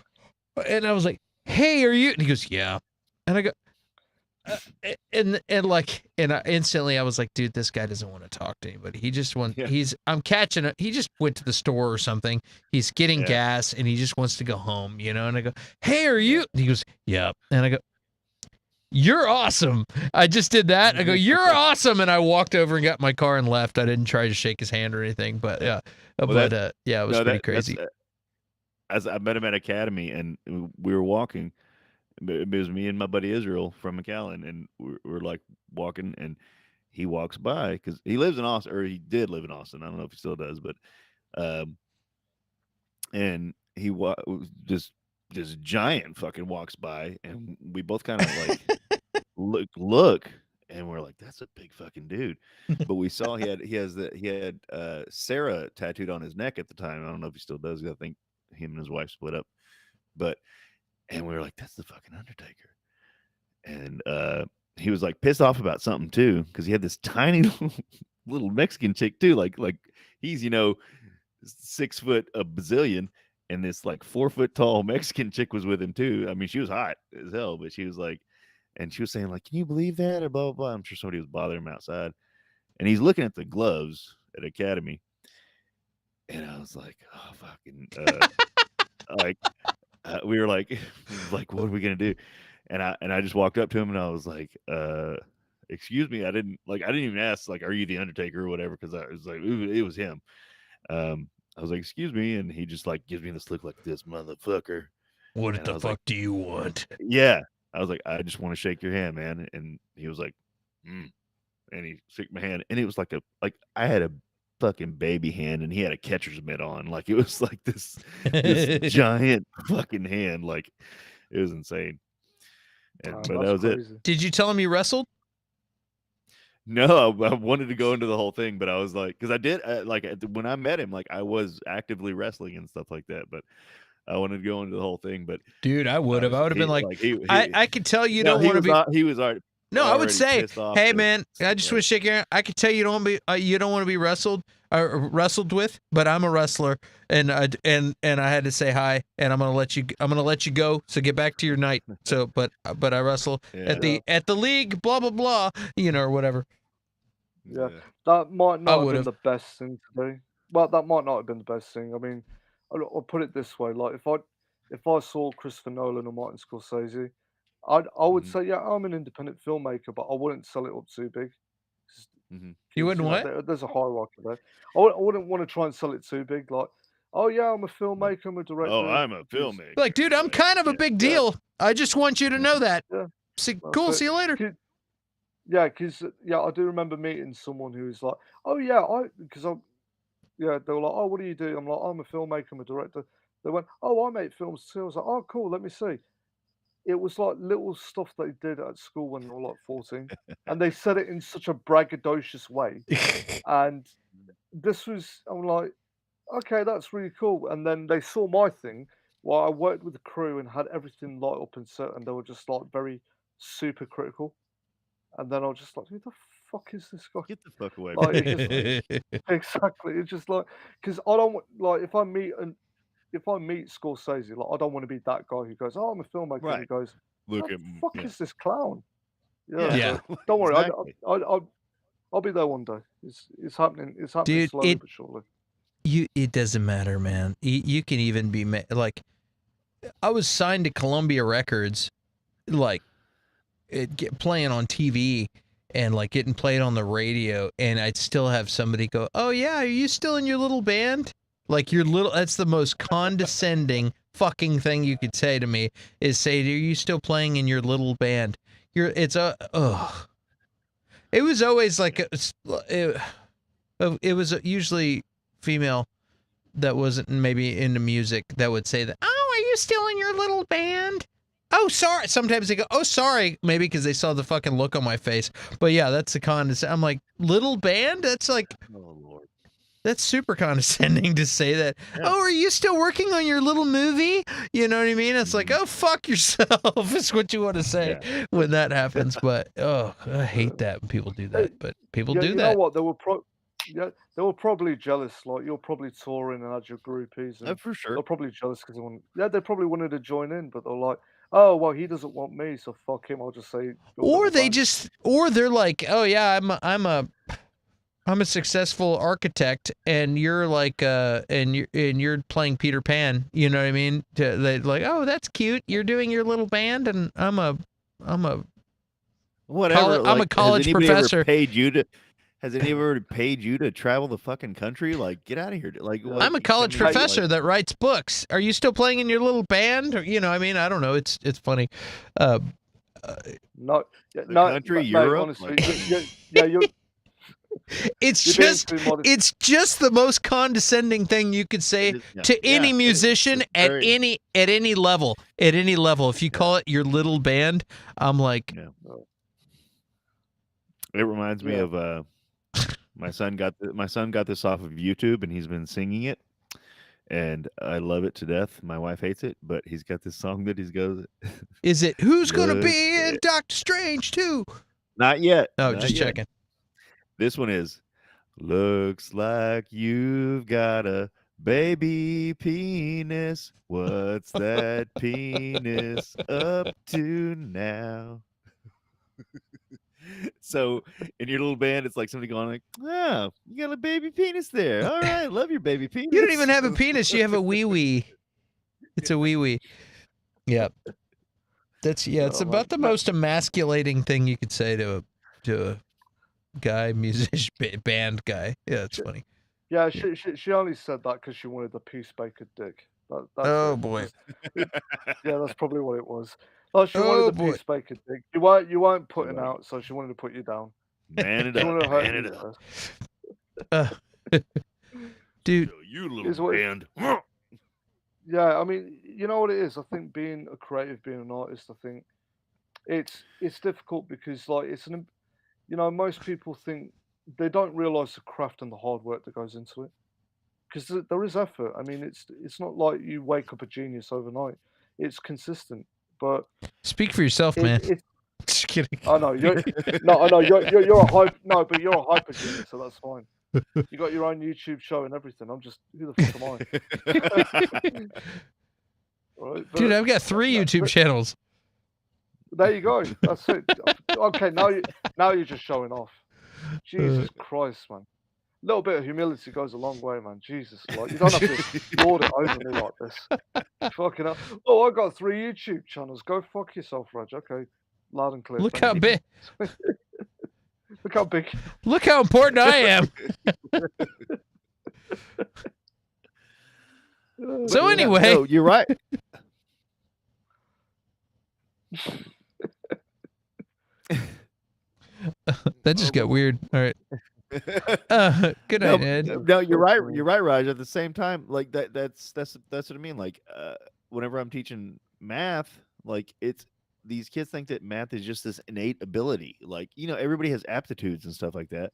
hey, are you? And he goes, yeah. And I go, and instantly I was like, dude, this guy doesn't want to talk to anybody. He just wants, he just went to the store or something. He's getting gas, and he just wants to go home, And I go, hey, are you? And he goes, yeah. And I go, you're awesome. I just did that. I go, you're awesome. And I walked over and got my car and left. I didn't try to shake his hand or anything, but it was pretty crazy. As I met him at Academy, and we were walking. It was me and my buddy Israel from McAllen, and we're like walking, and he walks by because he lives in Austin, or he did live in Austin. I don't know if he still does, but and he this giant fucking walks by, and we both kind of like look, and we're like, that's a big fucking dude. But we saw he had Sarah tattooed on his neck at the time. I don't know if he still does. I think him and his wife split up, and we were like, that's the fucking Undertaker. And he was like pissed off about something too, because he had this tiny little Mexican chick too, like he's 6 foot a bazillion, and this like 4 foot tall Mexican chick was with him too. I mean, she was hot as hell, but she was like, and she was saying like, "Can you believe that?" or blah blah blah. I'm sure somebody was bothering him outside, and he's looking at the gloves at Academy, and I was like, "Oh fucking," like we were like, like, what are we gonna do? And I just walked up to him and I was like, excuse me, I didn't even ask like, are you the Undertaker or whatever, because I was like, it was him. I was like, excuse me, and he just like gives me this look like, this motherfucker. What And I the was fuck like, do you want? yeah. I was like, I just want to shake your hand, man. And he was like, and he shook my hand, and it was like I had a fucking baby hand, and he had a catcher's mitt on. Like it was like this giant fucking hand. Like it was insane. And but that That's was it. crazy. Did you tell him you wrestled? No, I wanted to go into the whole thing, but I was like, because I did when I met him, like I was actively wrestling and stuff like that, but I wanted to go into the whole thing. But Dude, I would have. I would have been like, he I could tell you no, don't he want to was be. he was already No, I would already say, pissed off hey that- man, I just want to shake your hand. I could tell you don't want to be wrestled with, but I'm a wrestler, and I had to say hi, and I'm gonna let you go. So get back to your night. So, but I wrestle at the league, blah blah blah, or whatever. Yeah. That might not have would've. been the best thing to do. Well, that might not have been the best thing. I mean, I'll put it this way: like if I saw Christopher Nolan or Martin Scorsese, I would Mhm. say, yeah, I'm an independent filmmaker, but I wouldn't sell it up too big. Mhm. You wouldn't what? There's a hierarchy there. I wouldn't want to try and sell it too big. Like, oh yeah, I'm a filmmaker, I'm a director. Oh, I'm a Here's- filmmaker. Like, dude, I'm kind of a big deal. I just want you to know that. Yeah. Cool. So- See you later. because I do remember meeting someone who was like, oh yeah, they were like, oh, what do you do? I'm like, I'm a filmmaker, I'm a director. They went, oh, I make films too. I was like, oh, cool, let me see. It was like little stuff they did at school when they were like 14, and they said it in such a braggadocious way. And I'm like, okay, that's really cool. And then they saw my thing while I worked with the crew and had everything light up and set, and they were just like very super critical. And then I was just like, who the fuck is this guy? Get the fuck away Like, from it me. just exactly. It's just like, because I don't want, like, if I meet Scorsese, like, I don't want to be that guy who goes, oh, I'm a filmmaker, and he Right. goes, Look the at fuck yeah. is this clown? Yeah. So don't worry, Exactly. I'll be there one day. It's happening. It's happening Dude, slowly but surely. It doesn't matter, man. You can even be like, I was signed to Columbia Records, like playing on TV and like getting played on the radio, and I'd still have somebody go, "Oh yeah, are you still in your little band?" Like your little. That's the most condescending fucking thing you could say to me is say, "Are you still playing in your little band?" It was always like it was usually female that wasn't maybe into music that would say that, oh, are you still in your little band? Oh, sorry. Sometimes they go, oh, sorry, maybe because they saw the fucking look on my face. But yeah, that's the condescending. I'm like, little band? That's like, Oh Lord. that's super condescending to say that. Yeah. Oh, are you still working on your little movie? You know what I mean? It's like, oh, fuck yourself is what you want to say when that happens. But, oh, I hate that when people do that. But people do You that. know what? They were probably jealous. Like, you're probably touring and had your groupies. And For sure. they're probably jealous because they probably wanted to join in, but they're like, oh, well, he doesn't want me, so fuck him. I'll just say. Or they're like, oh yeah, I'm a successful architect, and you're like, and you're playing Peter Pan. You know what I mean? They like, oh, that's cute. You're doing your little band, and I'm a Whatever. I'm a college professor. Has anybody ever paid you to travel the fucking country? Like, get out of here. Like, I'm a college professor that writes books. Are you still playing in your little band? Or, I mean, I don't know. It's funny. No, country, Europe. Honestly, you're. It's just the most condescending thing you could say to any musician at any level. At any level, if you call it your little band, I'm like. Yeah. It reminds me of my son got this off of YouTube, and he's been singing it, and I love it to death. My wife hates it, but he's got this song that he goes. Is it Who's Gonna Be in Doctor Strange 2? Not yet. Oh, Not just yet. checking. This one is, looks like you've got a baby penis. What's that penis up to now? So in your little band, it's like somebody going like, "Oh, you got a baby penis there. All right, love your baby penis." You don't even have a penis. You have a wee wee. It's a wee wee. Yeah. It's Oh, about the man. most emasculating thing you could say to a guy, musician, band guy. Yeah, it's funny. Yeah, she only said that because she wanted the peacemaker dick. That's Oh it. boy. Yeah, that's probably what it was. Oh, she wanted Oh the boy. peacemaker dick. You weren't putting Right. out, so she wanted to put you down. Man it She up, wanted to hurt man you it up. first. Dude, So you Is little what- band. Yeah, I mean, you know what it is. I think being a creative, being an artist, I think it's difficult because like most people think they don't realize the craft and the hard work that goes into it because there is effort. I mean, it's not like you wake up a genius overnight. It's consistent, but speak for yourself, man. it's Just kidding. I know you're no, I know you're a hype no, but you're a hyper genius, so that's fine. You got your own YouTube show and everything. I'm just who the fuck am I? Right, Dude, but I've got 3 YouTube channels. there you go. That's it. Okay, now you're just showing off. Jesus Christ, man. A little bit of humility goes a long way, man. Jesus, like you don't have to lord it over me like this. Fucking hell. Oh, I got 3 YouTube channels. Go fuck yourself, Raj. Okay, loud and clear. Look thank how you. big. Look how big. Look how important I am. So Yeah, anyway, no, you're right. that just got weird. All right. Good No, night, Ed. no, you're right. You're right, Raj. At the same time, like that's what I mean. Like, whenever I'm teaching math, like these kids think that math is just this innate ability. Like, everybody has aptitudes and stuff like that.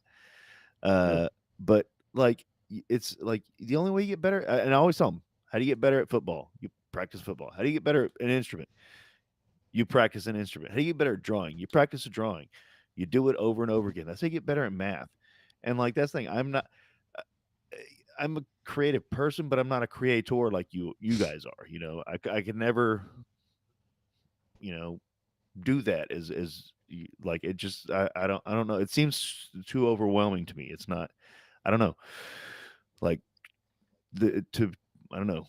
But like, it's like the only way you get better. And I always tell them, how do you get better at football? You practice football. How do you get better at an instrument? You practice an instrument. How do you get better at drawing? You practice a drawing. You do it over and over again. That's how you get better at math. And like that's the thing. I'm a creative person, but I'm not a creator like you guys are. I can never, do that as like it just I don't know. It seems too overwhelming to me. It's not. I don't know. Like I don't know.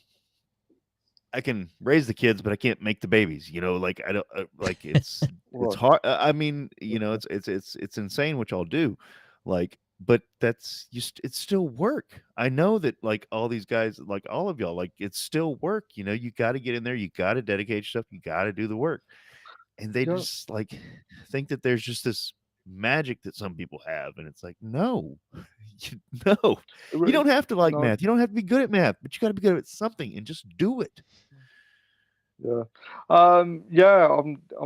I can raise the kids, but I can't make the babies. Like I don't like it's it's hard. I mean, it's insane what y'all do. Like, but it's still work. I know that like all these guys, like all of y'all, like it's still work. You got to get in there. You got to dedicate yourself. You got to do the work. And they just like think that there's just this magic that some people have, and it's like no, no, you don't have to like math. You don't have to be good at math, but you got to be good at something and just do it. Yeah. I'm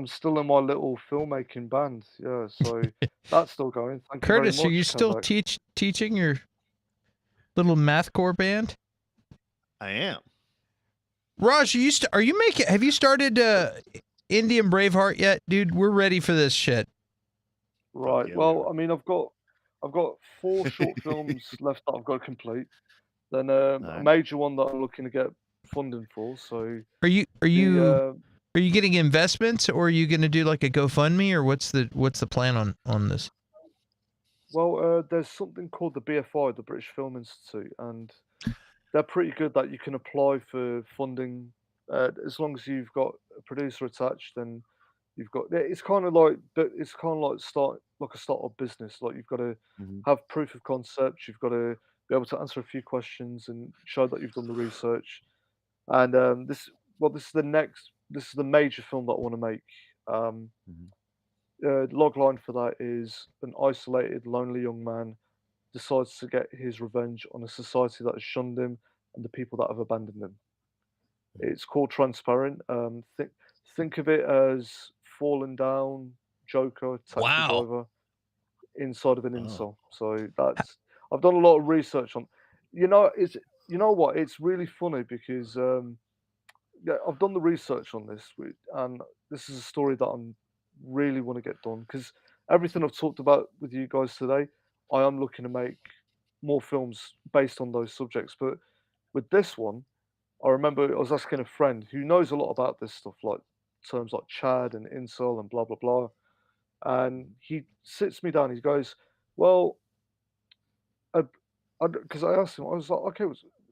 still in my little filmmaking band. Yeah, so that's still going. Thank Curtis, you very are you much, still Kazak. teaching your little mathcore band? I am. Raj, have you started Indian Braveheart yet? Dude, we're ready for this shit. Right. yeah, Well, I mean, I've got 4 short films left that I've got to complete. Then a Alright. major one that I'm looking to get funding for. So Are you getting investments, or are you going to do like a GoFundMe, or what's the plan on this? well, there's something called the BFI, the British Film Institute, and they're pretty good that you can apply for funding as long as you've got a producer attached. Then you've got it's kind of like a startup business. Like you've got to Mhm. have proof of concept. You've got to be able to answer a few questions and show that you've done the research. And this is the major film that I want to make. The logline for that is an isolated, lonely young man decides to get his revenge on a society that has shunned him and the people that have abandoned him. It's called Transparent. Think of it as Fallen Down, Joker, Taxi Wow. Driver, inside of an incel. So I've done a lot of research on. You know what? It's really funny because I've done the research on this, and this is a story that I really want to get done because everything I've talked about with you guys today, I am looking to make more films based on those subjects. But with this one, I remember I was asking a friend who knows a lot about this stuff, like terms like Chad and incel and blah blah blah. And he sits me down. He goes, "Well, because I asked him, I was like, okay,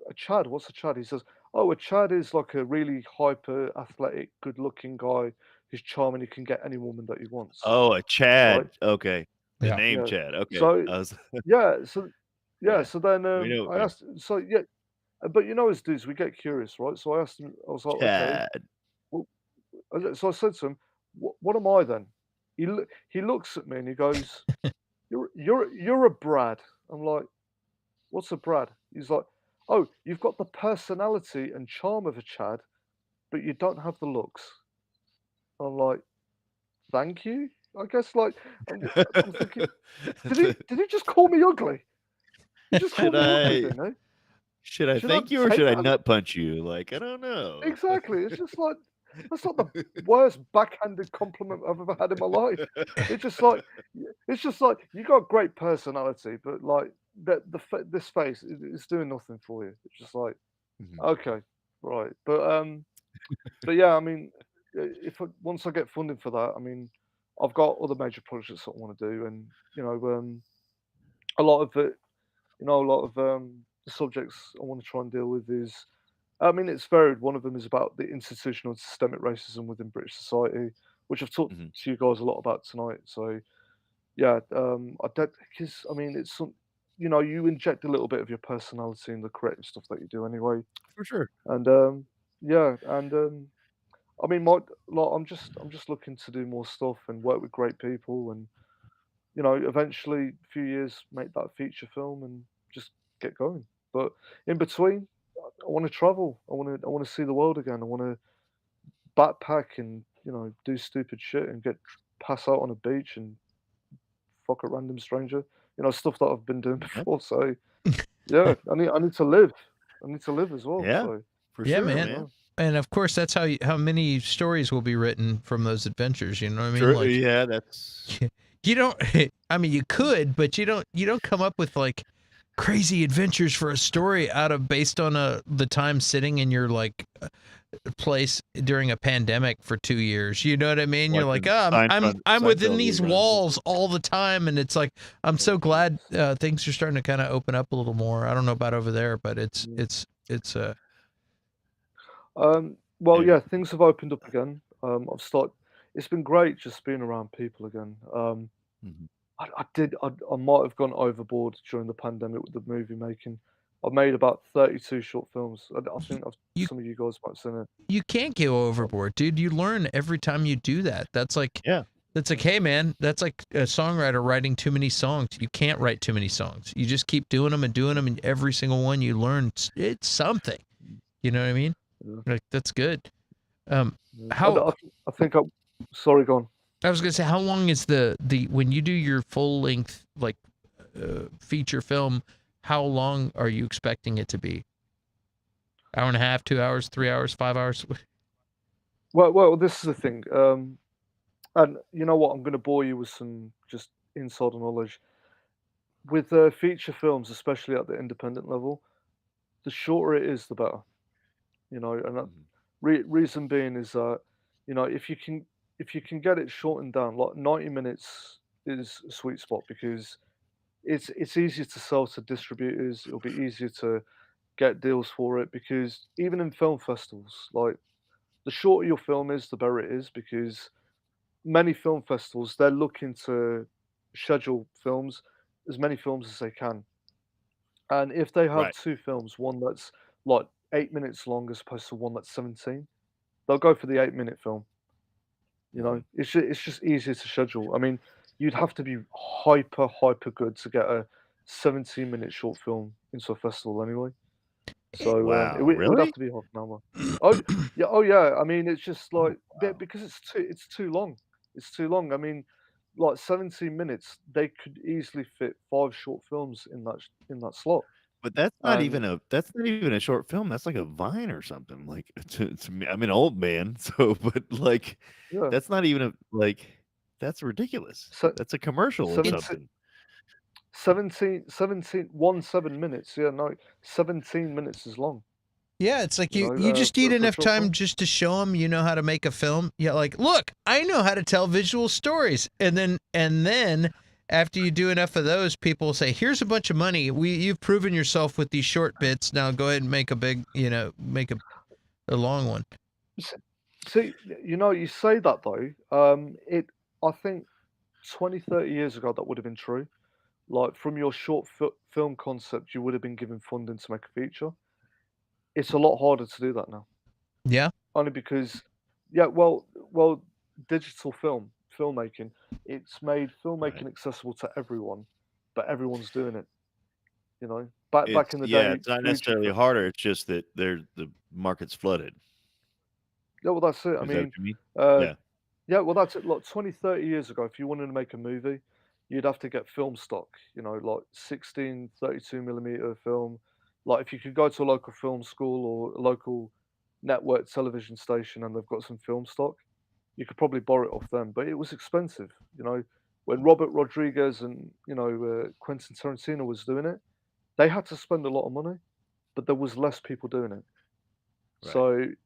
a Chad? What's a Chad?" He says, "Oh, a Chad is like a really hyper athletic, good looking guy who's charming. He can get any woman that he wants, Oh, a right?" Chad. Okay. The Yeah. name Yeah. Chad. Okay. So I was yeah, so yeah, yeah. so then We know I asked, so yeah, but you know, as dudes, we get curious, right? So I asked him, I was like, okay, Chad. well, so I said to him, what am I then? He looks at me and he goes, you're a Brad. I'm like, what's a Brad? He's like, oh, you've got the personality and charm of a Chad, but you don't have the looks. I'm like, thank you. I guess like I'm thinking, did he just call me ugly? He just called Should me ugly, I didn't he? should I Should I thank you or take should I that as nut punch you? Like, I don't know. exactly? It's just like that's not the worst backhanded compliment I've ever had in my life. It's just like you got great personality, but like this face is doing nothing for you. It's just like Mhm. okay, right, but yeah, I mean, once I get funding for that, I mean, I've got other major projects that I want to do, and you know, a lot of it, a lot of the subjects I want to try and deal with is, I mean, it's varied. One of them is about the institutional and systemic racism within British society, which I've talked Mhm. to you guys a lot about tonight. So yeah, I don't because I mean, it's some, you inject a little bit of your personality in the creative stuff that you do anyway, For sure. and yeah, and I mean, like, I'm just looking to do more stuff and work with great people, and eventually, a few years, make that feature film and just get going. But in between, I want to travel. I want to see the world again. I want to backpack and do stupid shit and pass out on a beach and fuck a random stranger. Stuff that I've been doing Yep. before. So yeah, I need to live. I need to live as well. Yeah. So For Yeah, sure, man. man. And of course, that's how many stories will be written from those adventures. You know what I mean? True. Like Yeah, that's you don't. I mean, you could, but you don't come up with like crazy adventures for a story based on the time sitting in your like place during a pandemic for 2 years. You know what I mean? You're like like, in oh, I'm within Seinfeld these reruns. walls all the time, and it's like I'm so glad things are starting to kind of open up a little more. I don't know about over there, but it's well, Yeah. yeah, things have opened up again. I've started. It's been great just being around people again. Mhm. I might have gone overboard during the pandemic with the movie making. I made about 32 short films. I think You- some of you guys might have seen it. you can't go overboard, dude. You learn every time you do that. That's like Yeah. hey man, that's like a songwriter writing too many songs. You can't write too many songs. You just keep doing them, and every single one you learn it's something. You know what I mean? Yeah, Like that's good. yeah. How I think sorry, go on. I was gonna say, how long is the when you do your full length like feature film? How long are you expecting it to be? Hour and a half, 2 hours, 3 hours, 5 hours? Well, this is the thing. And you know what? I'm going to bore you with some just insider knowledge. With feature films, especially at the independent level, the shorter it is, the better. And that, Mhm. reason being is that if you can get it shortened down, like 90 minutes is a sweet spot because it's easier to sell to distributors. It'll be easier to get deals for it because even in film festivals, like the shorter your film is, the better it is because many film festivals they're looking to schedule films as many films as they can. And if they have Right. two films, one that's like 8 minutes long as opposed to one that's 17, they'll go for the 8 minute film. Mhm. It's just easier to schedule. I mean, you'd have to be hyper good to get a 17-minute short film into a festival anyway. So Wow. it would have Really? to be half an hour. Oh yeah. I mean, it's just like because it's too long. It's too long. I mean, like 17 minutes, they could easily fit five short films in that slot. But And that's not even a short film. That's like a Vine or something. Like to me, I'm an old man, so but like yeah, that's not even a like That's ridiculous. So That's a commercial of 17, something. 7 minutes. Yeah, no, 17 minutes is long. Yeah, it's like You you know, you just need for a enough short time film. just to show them you know how to make a film. Yeah, like look, I know how to tell visual stories, and then after you do enough of those, people will say, "Here's a bunch of money. You've proven yourself with these short bits. Now go ahead and make a big, make a long one." See, you say that though. I think 20, 30 years ago that would have been true. Like from your short film concept, you would have been given funding to make a feature. It's a lot harder to do that now, Yeah, only because, yeah, well, digital filmmaking, it's made Right. filmmaking accessible to everyone, but everyone's doing it. Back in the day, It's not feature necessarily harder. It's just that the market's flooded. Yeah, well, that's it. I Is that what mean, you mean? uh, Yeah. yeah, well, that's it. Like 20, 30 years ago, if you wanted to make a movie, you'd have to get film stock, like 16, 32 millimeter film. Like if you could go to a local film school or a local network television station and they've got some film stock, you could probably borrow it off them. But it was expensive. When Robert Rodriguez and, Quentin Tarantino was doing it, they had to spend a lot of money, but there was less people doing it. Right.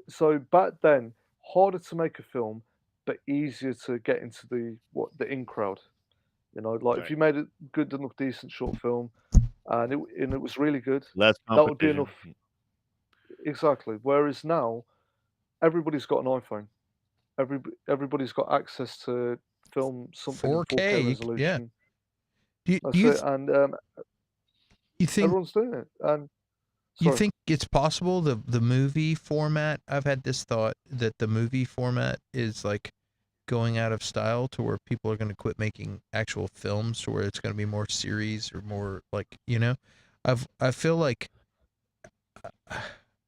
So back then, harder to make a film, but easier to get into the in crowd. Like if Right. you made a good enough, decent short film, and it was really good, Less that would be competition. enough. Exactly. Whereas now, everybody's got an iPhone. Everybody's got access to film something in 4K 4K. Yeah. resolution. Do That's you it, and you think everyone's doing it. And you sorry, think it's possible the movie format? I've had this thought that the movie format is like going out of style to where people are going to quit making actual films to where it's going to be more series or more like I feel like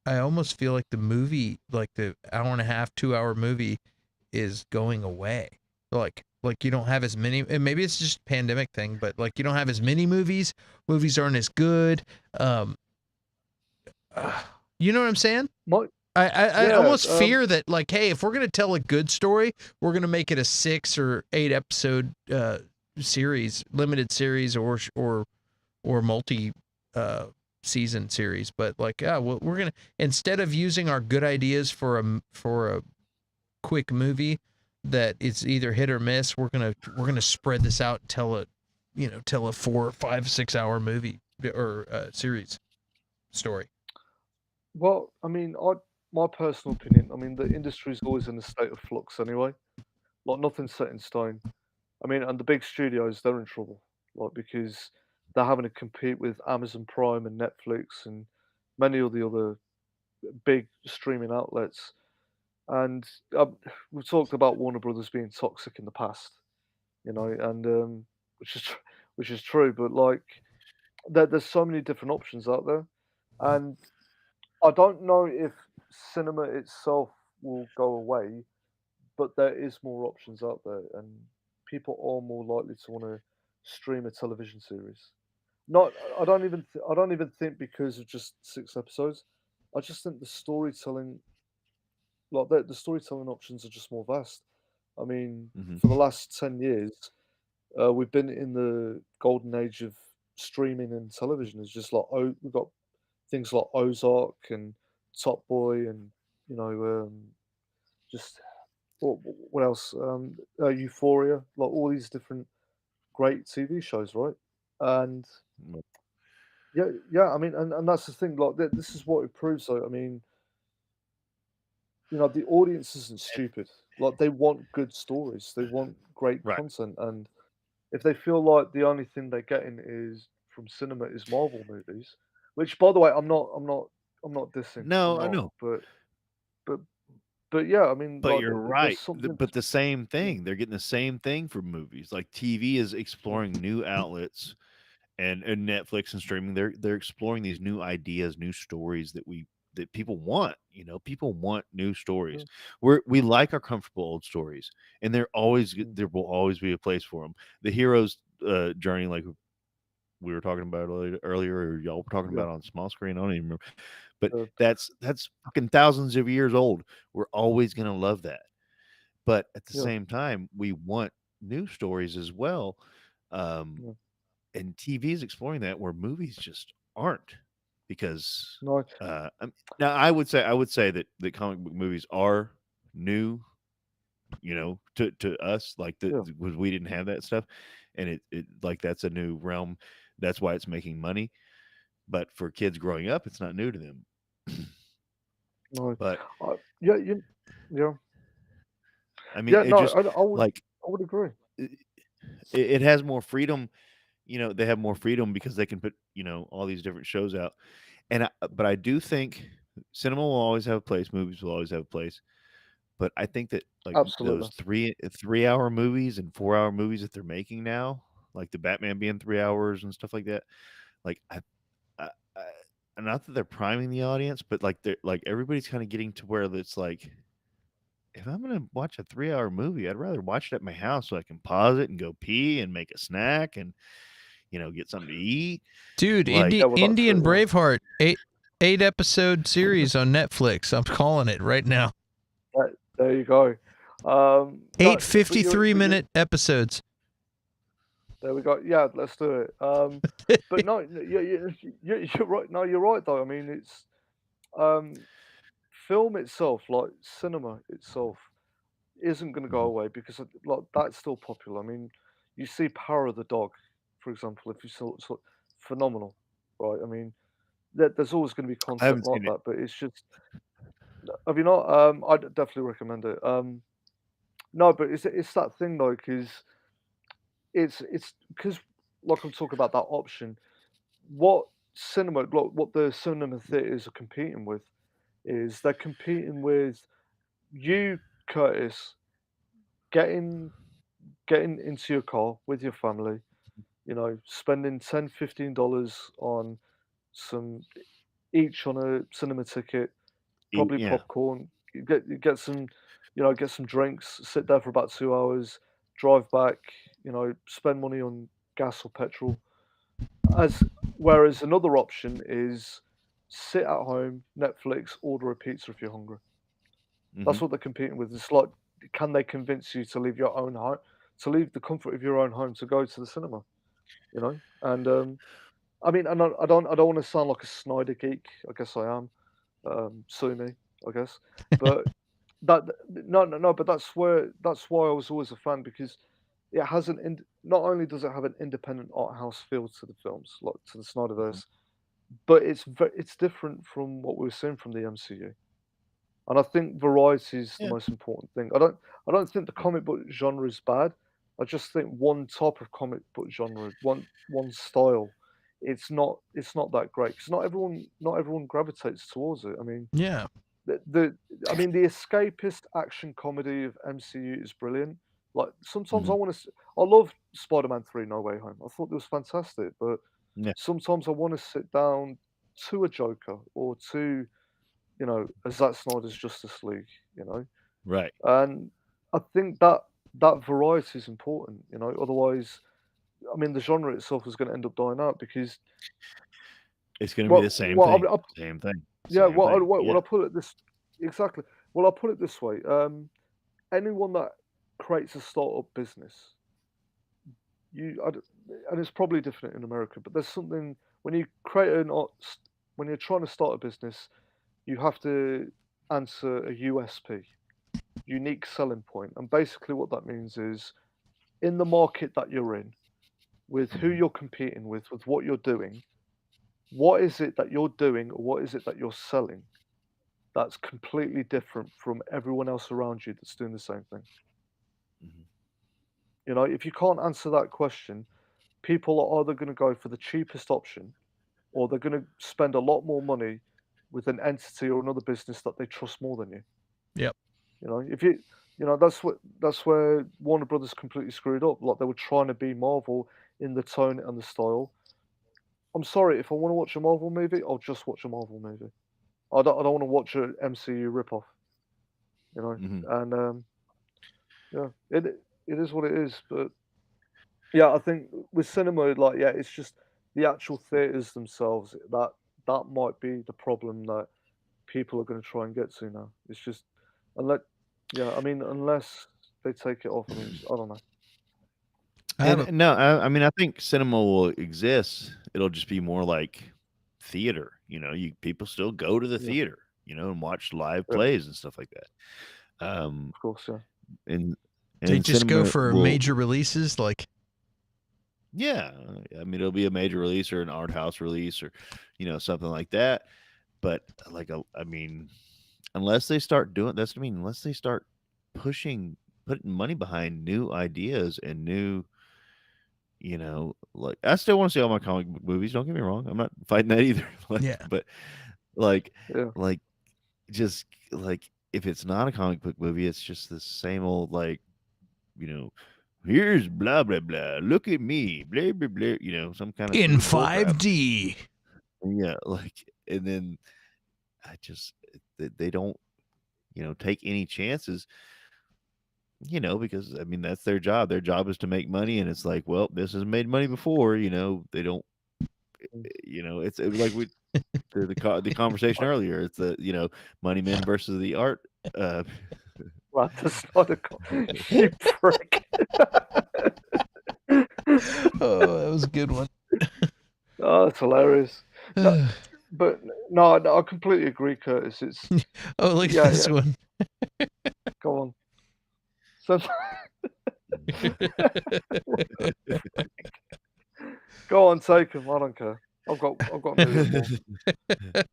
I almost feel like the movie, like the hour and a half 2 hour movie, is going away. Like you don't have as many, and maybe it's just a pandemic thing, but like you don't have as many movies. Movies aren't as good. um you know what I'm saying? my I yeah, almost fear that, like, hey, if we're gonna tell a good story, we're gonna make it a 6 or 8 episode series, limited series, or multi season series. But like, yeah, well, we're gonna, instead of using our good ideas for a quick movie that it's either hit or miss, we're gonna spread this out and tell a 4, 5, 6 hour movie or series story. well, I mean, my personal opinion, I mean, the industry's always in a state of flux anyway. Like nothing's set in stone. I mean, and the big studios, they're in trouble, like because they're having to compete with Amazon Prime and Netflix and many of the other big streaming outlets. And we've talked about Warner Brothers being toxic in the past, and which is which is true. But like, there's so many different options out there, and I don't know if cinema itself will go away, but there is more options out there, and people are more likely to want to stream a television series. Not, I don't even think because of just 6 episodes. I just think the storytelling, like the storytelling options are just more vast. I mean, Hmm. for the last 10 years, we've been in the golden age of streaming and television. It's just like we've got things like Ozark and Top Boy, and you know, just what else? Euphoria, like all these different great TV shows, right? And yeah, yeah. I mean, and that's the thing. Like, this is what it proves. Though, I mean, the audience isn't stupid. Like, they want good stories. They want great Right. content, and if they feel like the only thing they're getting is from cinema is Marvel movies, which, by the way, I'm not dissing. I'm No, I not. know. But but yeah. I mean, But like, you're there's right. something. But the same Yeah, thing. They're getting the same thing from movies. Like TV is yeah, exploring new outlets, and Netflix and streaming. They're exploring these new ideas, new stories that people want. People want new yeah, stories. We like our comfortable old stories, and mm, there will always be a place for them. The hero's journey, like we were talking about earlier, or y'all were talking yeah. about on small screen. I don't even remember, but Uh, that's fucking thousands of years old. We're always gonna love that. but at the Yeah. same time, we want news stories as well. Um, Yeah. and TV is exploring that where movies just aren't because No. now I would say that the comic book movies are new, to us, like Yeah. we didn't have that stuff, and it like that's a new realm. That's why it's making money. But for kids growing up, it's not new to them. No. But Yeah. Yeah. I mean, Yeah. it No. just like I would agree. it, it has more freedom. They have more freedom because they can put all these different shows out. But I do think cinema will always have a place. Movies will always have a place. But I think that like Absolutely. those 3 hour movies and 4 hour movies that they're making now, like the Batman being 3 hours and stuff like that, like not that they're priming the audience, but like they're like everybody's kind of getting to where it's like, if I'm gonna watch a 3 hour movie, I'd rather watch it at my house so I can pause it and go pee and make a snack and get something to eat. Dude, Like, Yeah. Well, that's Indian it. Yeah. Braveheart, eight episode series on Netflix. I'm calling it right now. There you go. No, Eight but you're, 53-minute episodes. there we go. Yeah, let's do it. But no, you're right. No, you're right though. I mean, it's film itself, like cinema itself, isn't going to go Mhm. away because like that's still popular. I mean, you see Power of the Dog, for example, if you saw phenomenal, right? I mean, there's always going to be I content haven't like seen it. that, but it's just have you not? I'd definitely recommend it. No, but it's that thing though, because it's because like I'm talking about that option. What what the cinema theaters are competing with is they're competing with you, Curtis, getting getting into your car with your family, spending $10, $15 on some each on a cinema ticket, probably Yeah. popcorn, get some, get some drinks, sit there for about 2 hours, drive back, spend money on gas or petrol. As whereas another option is sit at home, Netflix, order a pizza if you're hungry. Hmm. That's what they're competing with. It's like, can they convince you to leave your own home, to leave the comfort of your own home to go to the cinema? And I mean, and I don't want to sound like a Snyder geek. I guess I am. Sue me, I guess. But no. But that's why I was always a fan because it has not only does it have an independent art house feel to the films, like to the Hmm. Snyderverse, but it's different from what we were seeing from the MCU. And I think variety is the Yeah. most important thing. I don't think the comic book genre is bad. I just think one type of comic book genre, one style, it's not that great because not everyone gravitates towards it. I mean, Yeah. the I mean the escapist action comedy of MCU is brilliant. Like sometimes Hmm. I love Spider-Man 3 No Way Home. I thought it was fantastic, but Yeah. sometimes I want to sit down to a Joker or to a Zack Snyder's Justice League, you know, Right. and I think that variety is important, Otherwise, I mean, the genre itself is going to end up dying out because, It's going to be the well, same thing. Same thing. yeah, Same thing. well, Yeah. I put it this exactly. Well, I'll put it this way: anyone that creates a startup business, and it's probably different in America, but there's something when you create when you're trying to start a business, you have to answer a USP, unique selling point. And basically, what that means is in the market that you're in, with who Hmm. you're competing with what you're doing, what is it that you're doing or what is it that you're selling that's completely different from everyone else around you that's doing the same thing? Hmm. If you can't answer that question, people are either going to go for the cheapest option or they're going to spend a lot more money with an entity or another business that they trust more than you. Yep. If that's where Warner Brothers completely screwed up. Like they were trying to be Marvel in the tone and the style. I'm sorry, if I want to watch a Marvel movie, I'll just watch a Marvel movie. I don't want to watch a MCU ripoff. You know, Hmm. and yeah, it is what it is. But yeah, I think with cinema, like yeah, it's just the actual theaters themselves that might be the problem that people are going to try and get to now. It's just unless, yeah, I mean, unless they take it off. I mean, I don't know. And no, I mean, I think cinema will exist. It'll just be more like theater. People still go to the Yeah. theater, and watch live Yeah. plays and stuff like that. Of course, yeah. And They just go cinema for will, major releases, like yeah. I mean, it'll be a major release or an art house release or, something like that. But I mean, unless they start doing that's what I mean. Unless they start putting money behind new ideas and new. Like I still want to see all my comic book movies. Don't get me wrong. I'm not fighting that either. Yeah. But like, Yeah. just like if it's not a comic book movie, it's just the same old here's blah blah blah. Look at me, blah blah blah. Some kind of in stupid bull crap. 5D. Yeah, and then they don't take any chances. Because I mean that's their job. Their job is to make money, and it's like, well, this has made money before. They don't. It's like the conversation earlier. It's the money men versus the art. Right, that's not a you prick. Oh, that was a good one. Oh, that's hilarious. No, but no, I completely agree, Curtis. It's Oh, look yeah, at this yeah. one. Go on. So, go on, take him. I don't care. I've got a million more.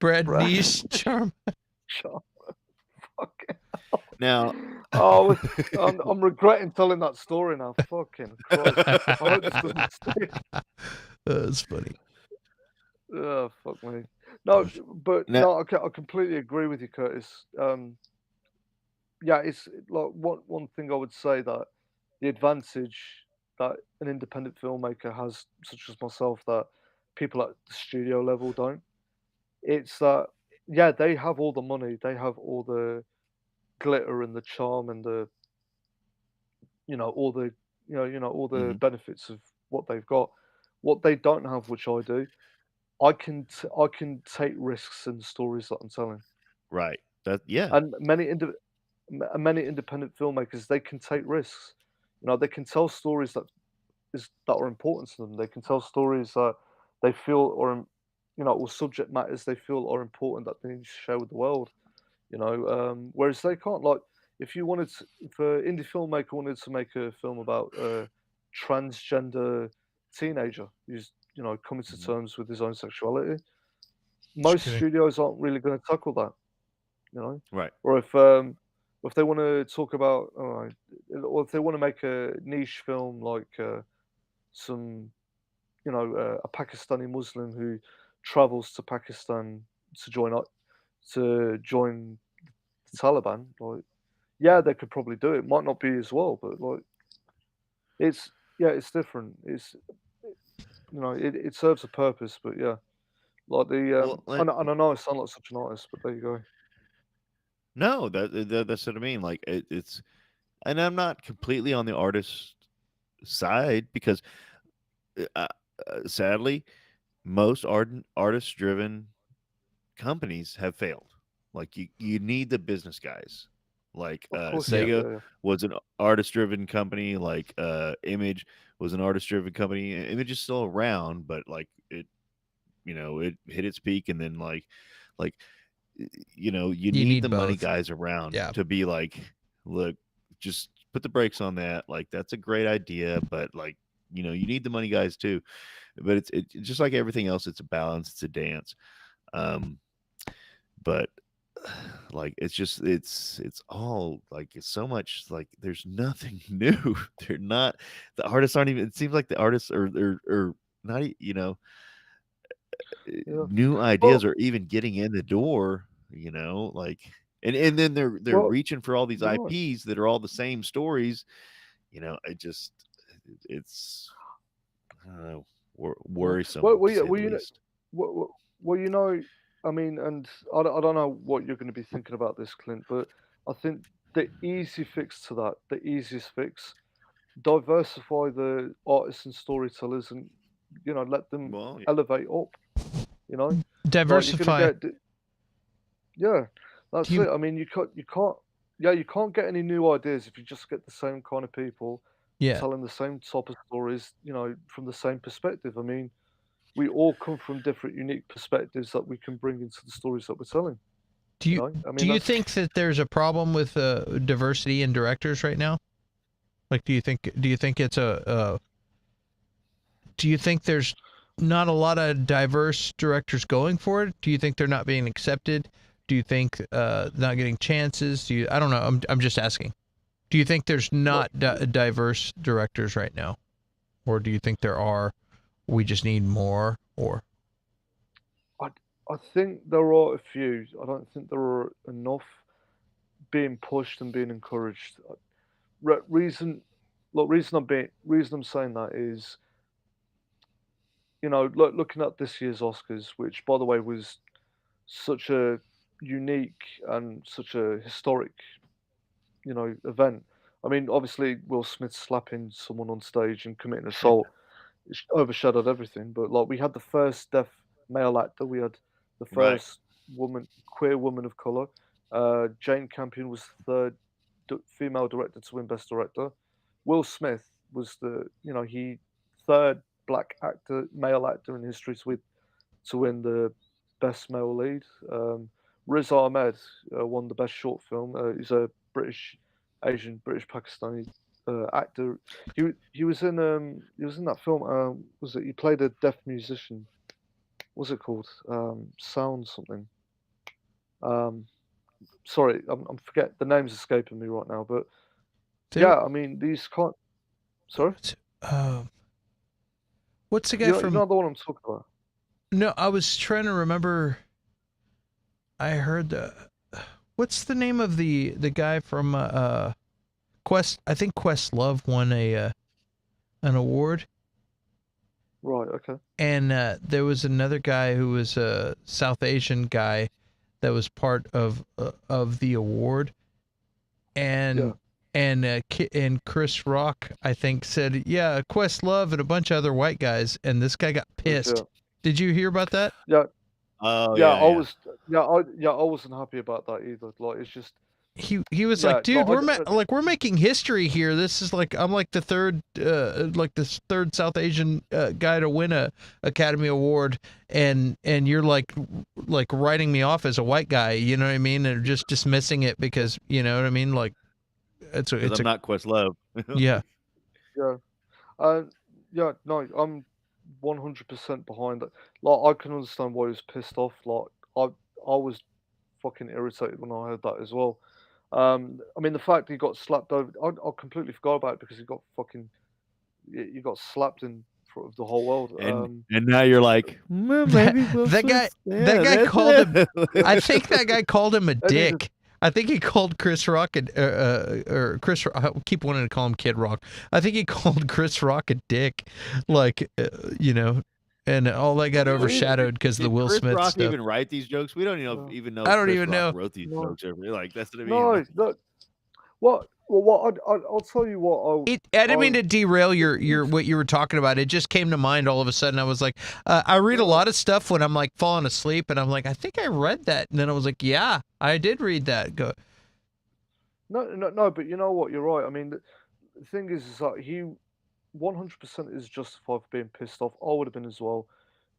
Brad Brad. Niche charm. Fucking Now, oh, I'm regretting telling that story now. Fucking Christ. I hope this doesn't stick. That's funny. Oh, fuck me. No, but Now- no, I completely agree with you, Curtis. Yeah, it's like one thing I would say that the advantage that an independent filmmaker has, such as myself, that people at the studio level don't. It's that yeah, they have all the money, they have all the glitter and the charm and the all the all the benefits of what they've got. What they don't have, which I do, I can take risks in the stories that I'm telling. right. Yeah. And many independent filmmakers, they can take risks. They can tell stories that are important to them. They can tell stories that they feel or subject matters they feel are important that they need to share with the world. Whereas they can't. Like, if an indie filmmaker wanted to make a film about a transgender teenager who's coming to terms with his own sexuality, most kidding. studios aren't really going to tackle that. Right. Or if they want to talk about, or if they want to make a niche film like some, a Pakistani Muslim who travels to Pakistan to join the Taliban, like, yeah, they could probably do it. Might not be as well, but like, it's different. It serves a purpose, but yeah, like and I know I sound like such an artist, but there you go. No, that's what I mean. Like it's, and I'm not completely on the artist side because, sadly, most artist-driven companies have failed. Like you need the business guys. Like Of course, Sega was an artist-driven company. Like Image was an artist-driven company. Image is still around, but like it hit its peak, and then like you need the money both. guys around Yeah. to be like, look, just put the brakes on that. Like that's a great idea, but like you need the money guys too. But it's just like everything else. It's a balance. It's a dance. But like it's all like it's so much like there's nothing new. They're not the artists aren't even. It seems like the artists are not new ideas are even getting in the door. Like and then they're Well, reaching for all these right. IPs that are all the same stories. It's I don't know worrisome. Well, to say the least. I mean, and I don't know what you're going to be thinking about this, Clint, but I think the easy fix to that, the easiest fix, diversify the artists and storytellers, and let them Well, yeah. elevate up. Like, you're Diversify. gonna yeah, that's it. I mean, you can't yeah, you can't get any new ideas if you just get the same kind of people Yeah. telling the same type of stories, from the same perspective. I mean, we all come from different, unique perspectives that we can bring into the stories that we're telling. Do you I do mean, you that's think that there's a problem with diversity in directors right now? Like, do you think it's do you think there's not a lot of diverse directors going for it? Do you think they're not being accepted? Do you think not getting chances? I don't know. I'm just asking. Do you think there's what not diverse directors right now, or do you think there are? We just need more, or I I think there are a few. I don't think there are enough being pushed and being encouraged. Reason, look, reason I'm saying that is, looking at this year's Oscars, which by the way was such a unique and such a historic, event. I mean, obviously Will Smith slapping someone on stage and committing assault overshadowed everything. But like, we had the first deaf male actor, we had the Right. first queer woman of color. Jane Campion was the third female director to win Best Director. Will Smith was he third black actor, male actor in history to win the Best Male Lead. Riz Ahmed won the Best Short Film. He's a British Pakistani actor. He was in that film. Was it? He played a deaf musician. What's it called? Sound something. Um, Sorry, I'm forget the name's escaping me right now. But there. yeah, I mean these can't. Sorry, Uh, what's the guy you from? know the one I'm talking about. No, I was trying to remember. I heard the. What's the name of the guy from Quest? I think Questlove won an award, Right. Okay. and there was another guy who was a South Asian guy that was part of the award, Yeah. and Chris Rock, I think, said, yeah, Questlove and a bunch of other white guys, and this guy got pissed. Yeah. Did you hear about that? Yeah. Oh Yeah. yeah, yeah. I wasn't happy about that either. Like, it's just. He was Yeah. like, dude, No. we're making history here. This is like, I'm like the third South Asian guy to win a Academy Award, and you're like writing me off as a white guy, you know what I mean, and just dismissing it because, you know what I mean, like it's I'm not Questlove. yeah. Yeah. Uh, yeah. No. I'm 100% behind that. Like, I can understand why he was pissed off. Like, I was fucking irritated when I heard that as well. I mean, the fact he got slapped over, I completely forgot about it because he got you got slapped in front of the whole world. And now you're like, well, That, maybe Will that guy Smith- yeah, that guy that's called him. it. I think that guy called him a And he dick. I think he called Chris Rock or Chris. I keep wanting to call him Kid Rock. I think he called Chris Rock a dick, like and all that got overshadowed because of the Did Will Chris Smith Rock stuff. even write these jokes? We don't No. even know. I don't Chris even Rock know. Wrote these No. jokes over. Like that's what I mean. No, no. I'll tell you what. I didn't mean to derail your what you were talking about. It just came to mind all of a sudden. I was like, I read a lot of stuff when I'm like falling asleep, and I'm like, I think I read that, and then I was like, yeah, I did read that. Go. No. But you know what? You're right. I mean, the thing is that he 100% is justified for being pissed off. I would have been as well,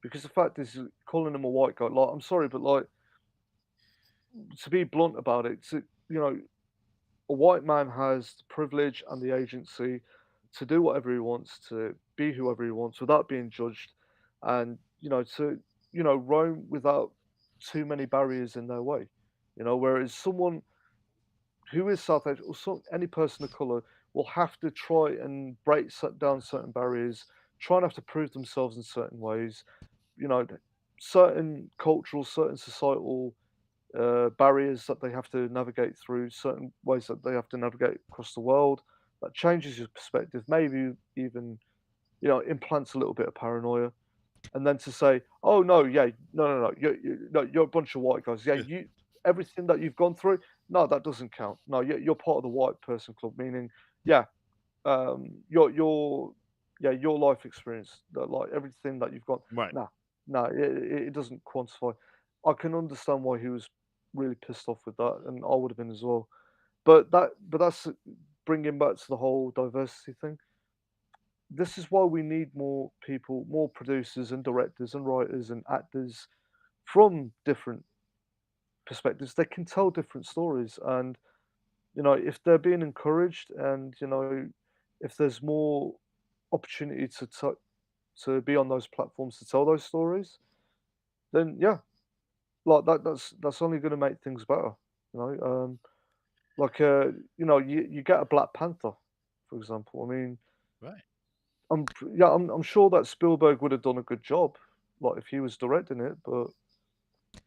because the fact is, calling him a white guy. Like, I'm sorry, but like, to be blunt about it, a white man has the privilege and the agency to do whatever he wants, to be whoever he wants without being judged, and to roam without too many barriers in their way. Whereas someone who is South Asian or any person of color will have to try and down certain barriers, try and have to prove themselves in certain ways. You know, certain cultural, certain societal barriers that they have to navigate through, certain ways that they have to navigate across the world. That changes your perspective, maybe even implants a little bit of paranoia. And then to say, "Oh no, yeah, no, you're a bunch of white guys. Yeah, everything that you've gone through, no, that doesn't count. No, you're part of the white person club. Meaning, yeah, your life experience, that like everything that you've got, Right. no, it doesn't quantify. I can understand why he was really pissed off with that, and I would have been as well. But that's bringing back to the whole diversity thing. This is why we need more people, more producers and directors and writers and actors from different perspectives. They can tell different stories, and if they're being encouraged, and if there's more opportunity to be on those platforms to tell those stories, then yeah, like that's only going to make things better. You know, you get a Black Panther, for example. I mean, Right. I'm sure that Spielberg would have done a good job, like if he was directing it, but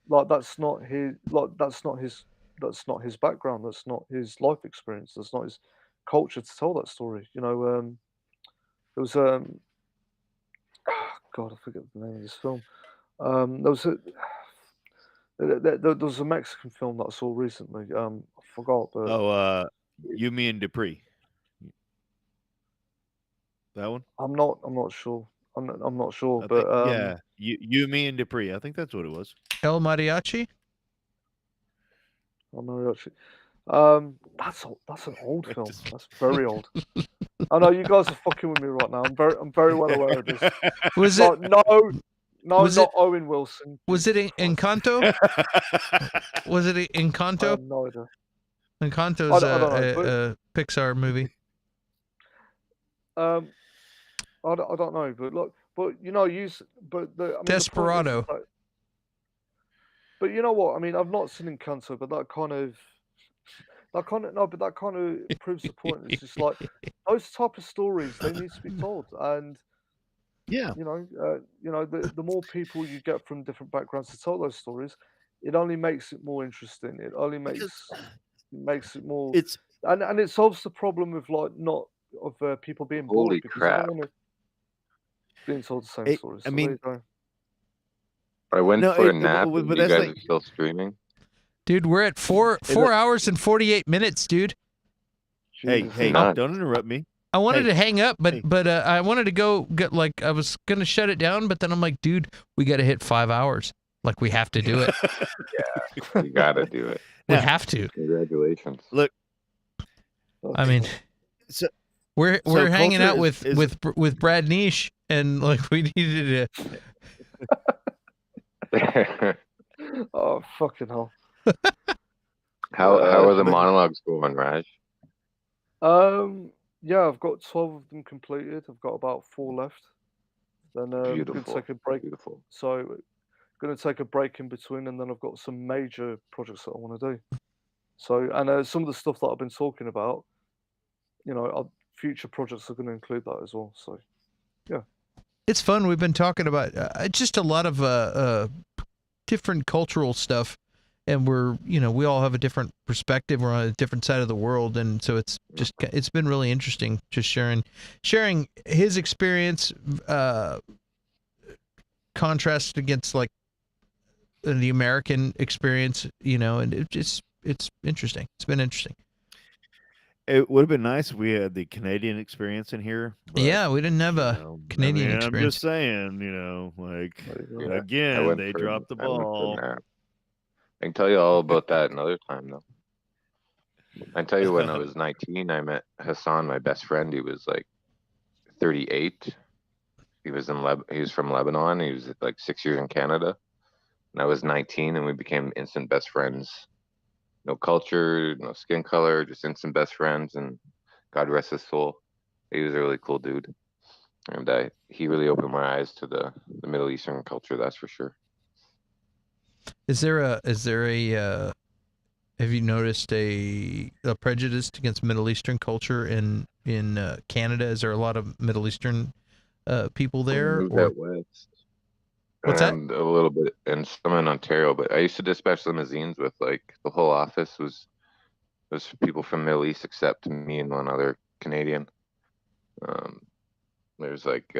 like that's not his background. That's not his life experience. That's not his culture to tell that story. There was God, I forget the name of this film. There was a there was a Mexican film that I saw recently. I forgot, but Oh, You, Me, and Dupree. That one? I'm not sure. I'm not sure, I but think, yeah. You, Me, and Dupree. I think that's what it was. El Mariachi. I'm not actually. That's an old It film. just- That's very old. I know you guys are fucking with me right now. I'm very well aware of this. Was it? Like, no, Was not it? Owen Wilson. Was it Jesus Christ. Encanto? Was it I Encanto? have no idea. Encanto's I don't know, but a Pixar movie. I don't know, but look, but but the I mean Desperado. The point is that, but you know what? I mean, I've not seen Encanto, but that kind of proves the point. It's just like those type of stories, they need to be told, and Yeah. the more people you get from different backgrounds to tell those stories, it only makes it more interesting. It only makes it more, It's and it solves the problem of people being bored Holy because they crap. don't want to being told the same It- stories. I So mean- there you go. I went No, for a it- nap but and you that's guys like- are still streaming. Dude, we're at four look- hours and 48 minutes, dude. Hey, Jesus. hey, Nuts. don't interrupt me. I wanted Hey, to hang up, but hey. I wanted to go get I was gonna shut it down, but then I'm like, dude, we got to hit 5 hours. Like we have to do it. You gotta do it. We Yeah. have to. Congratulations. Look, I mean, So- we're so hanging out culture with Brad Niche, and like we needed to. Oh fucking hell. how are the but- monologues going, Raj? Yeah, I've got 12 of them completed. I've got about 4 left. Then I'm gonna Beautiful. take a break. Beautiful. So, going to take a break in between, and then I've got some major projects that I want to do. So, and some of the stuff that I've been talking about, future projects are going to include that as well. So, It's fun. We've been talking about just a lot of different cultural stuff, and we all have a different perspective. We're on a different side of the world, and so it's been really interesting just sharing his experience, contrasted against like the American experience, and it's interesting. It's been interesting. It would have been nice if we had the Canadian experience in here. But, Yeah, we didn't have a Canadian I'm experience. just saying, like Yeah, I again, went they for- dropped the I went for a ball. nap. I can tell you all about that another time, though. I can tell you when I was 19, I met Hassan, my best friend. He was like 38. He was from Lebanon. He was like 6 years in Canada. And I was 19, and we became instant best friends. No culture, no skin color, just instant best friends. And God rest his soul. He was a really cool dude. And he really opened my eyes to the Middle Eastern culture, that's for sure. Is there a have you noticed a prejudice against Middle Eastern culture in Canada? Is there a lot of Middle Eastern people there? Moved Or out west. What's that? And a little bit, and some in Ontario. But I used to dispatch limousines with like the whole office was people from Middle East, except me and one other Canadian. There's like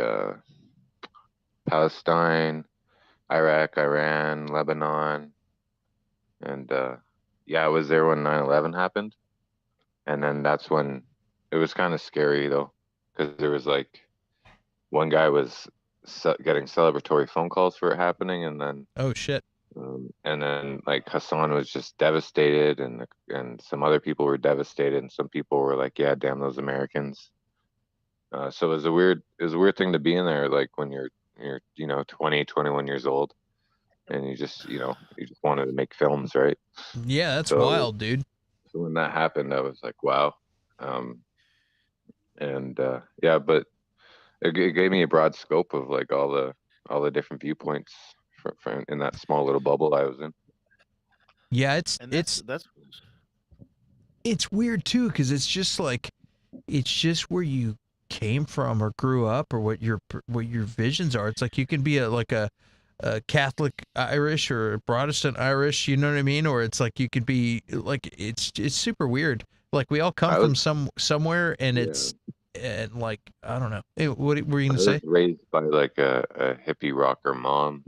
Palestine, Iraq, Iran, Lebanon, and I was there when 9/11 happened, and then that's when it was kind of scary though, because there was like one guy was getting celebratory phone calls for it happening, and then oh shit! And then like Hassan was just devastated, and some other people were devastated, and some people were like, "Yeah, damn those Americans." So it was a weird thing to be in there, like when you're 20, 21 years old, and you just wanted to make films, right? Yeah, that's So wild, dude. so when that happened, I was like, wow. Um, and yeah, but it gave me a broad scope of like all the different viewpoints from in that small little bubble I was in. Yeah, And that's it's weird too, because it's just like it's just where you came from or grew up or what your visions are. It's like you can be a Catholic Irish or a Protestant Irish, you know what I mean? Or it's like you could be like it's super weird. Like we all come I from was somewhere, and Yeah. it's and like I don't know. Hey, what were you I gonna was say? raised by like a hippie rocker mom,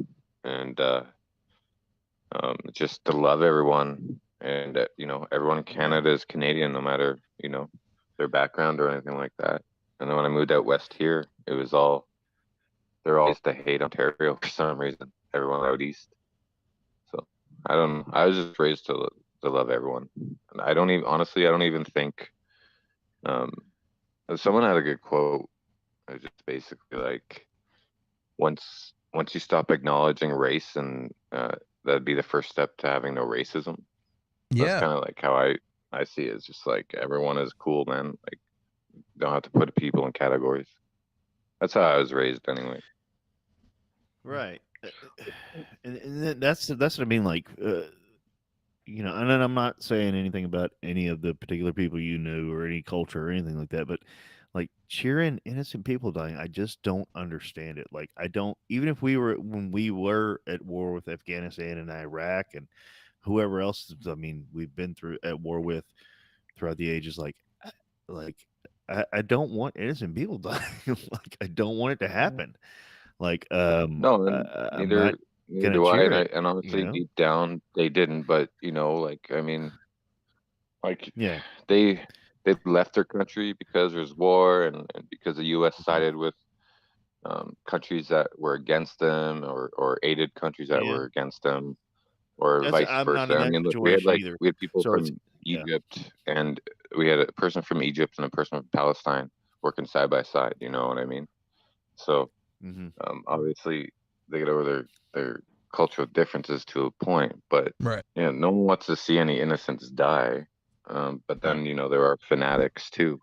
and just to love everyone, and everyone in Canada is Canadian, no matter their background or anything like that. And then when I moved out west here, it was they're all used to hate Ontario for some reason. Everyone out east. So I don't know. I was just raised to love everyone, and I don't even honestly I don't even think. Um, Someone had a good quote. It was just basically like once you stop acknowledging race, and that'd be the first step to having no racism. That's Yeah. kind of like how I see it. It's just like everyone is cool, man. Like don't have to put people in categories. That's how I was raised anyway. right. And that's what I mean. Like, and then I'm not saying anything about any of the particular people you knew or any culture or anything like that, but like cheering innocent people dying, I just don't understand it. Like, I don't, even if when we were at war with Afghanistan and Iraq and whoever else, I mean, we've been through at war with throughout the ages, like, I don't want innocent people dying. Like, I don't want it to happen. Like, No, and I'm not neither gonna do I. cheer And it, and you honestly, know? deep down, they didn't. But like I mean, like Yeah. they they left their country because there's war, and because the U.S. sided with countries that were against them, or aided countries that Yeah. were against them, or That's vice I'm not versa. in I that mean, look, situation either. we had people So it's from yeah. Egypt, and we had a person from Egypt and a person from Palestine working side by side. You know what I mean? So Mhm. obviously they get over their cultural differences to a point, but Right. no one wants to see any innocents die. But Right. then there are fanatics too.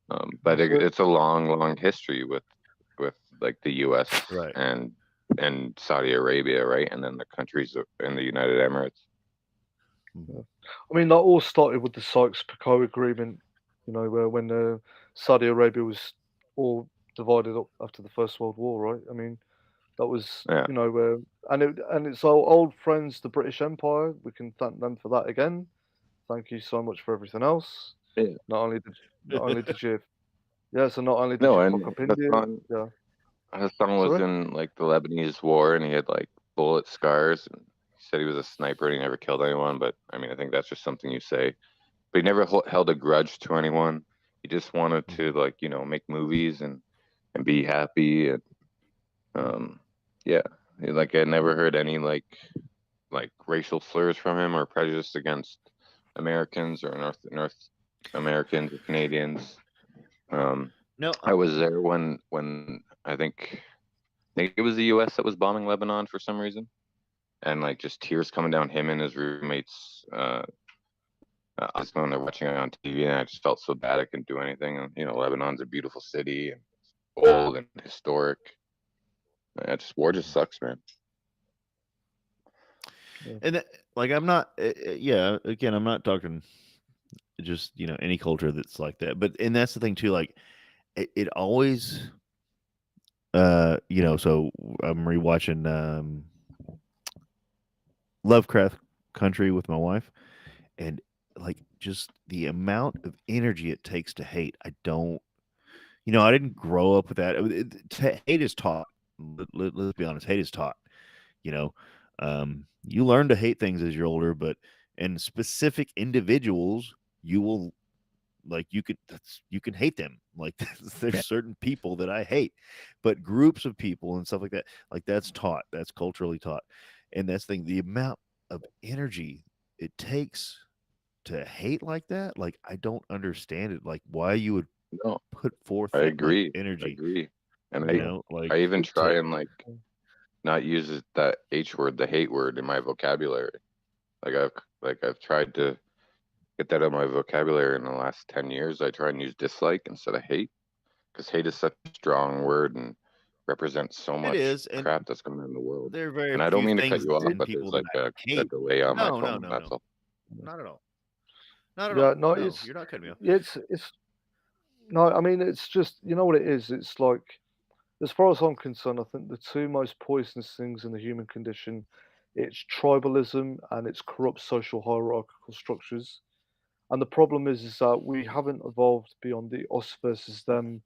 But That's it. it's a long history with like the U.S. Right. and Saudi Arabia, right? And then the countries in the United Emirates. I mean, that all started with the Sykes-Picot Agreement, where when Saudi Arabia was all divided up after the First World War, right? I mean, that was, Yeah. where, and it's our old friends, the British Empire. We can thank them for that again. Thank you so much for everything else. Yeah. Not only did you, yeah. So not only did No, you and fuck up India, yeah. Hassan was Sorry. in like the Lebanese war, and he had like bullet scars. And he said he was a sniper and he never killed anyone. But I mean, I think that's just something you say. But he never held a grudge to anyone. He just wanted to like make movies and be happy, and yeah, like I never heard any like racial slurs from him or prejudice against Americans or North Americans or Canadians. No, I was there when I think it was the U.S. that was bombing Lebanon for some reason, and like just tears coming down him and his roommates. I was when they're watching it on TV, and I just felt so bad I couldn't do anything. And Lebanon's a beautiful city and old and historic. Just war just sucks, man. and like I'm not. Yeah. Again, I'm not talking just any culture that's like that. But and that's the thing too. Like it always. So I'm rewatching Lovecraft Country with my wife, and like just the amount of energy it takes to hate. I don't. I didn't grow up with that. Hate is taught. Let's be honest. Hate is taught. You know, you learn to hate things as you're older, but in specific individuals, you will you can hate them. Like there's certain people that I hate, but groups of people and stuff like that, like that's taught. That's culturally taught. And that's the thing, the amount of energy it takes to hate like that, like I don't understand it. Like why you would No, put forth I that agree. much energy, agree. And you know, like I even try to, and like not use that H word, the hate word, in my vocabulary. I've tried to get that out of my vocabulary in the last 10 years. I try and use dislike instead of hate, because hate is such a strong word and represents so it much is, and crap that's going on in the world. there are very And I don't few mean to cut things you off, in but there's people that like I a hate. delay on my No, no, phone. no, That's no, all. not at all. Not at Yeah, all. no, No, it's you're not cutting me off. it's no, I mean it's just you know what it is. It's like as far as I'm concerned, I think the two most poisonous things in the human condition, it's tribalism and it's corrupt social hierarchical structures. And the problem is that we haven't evolved beyond the us versus them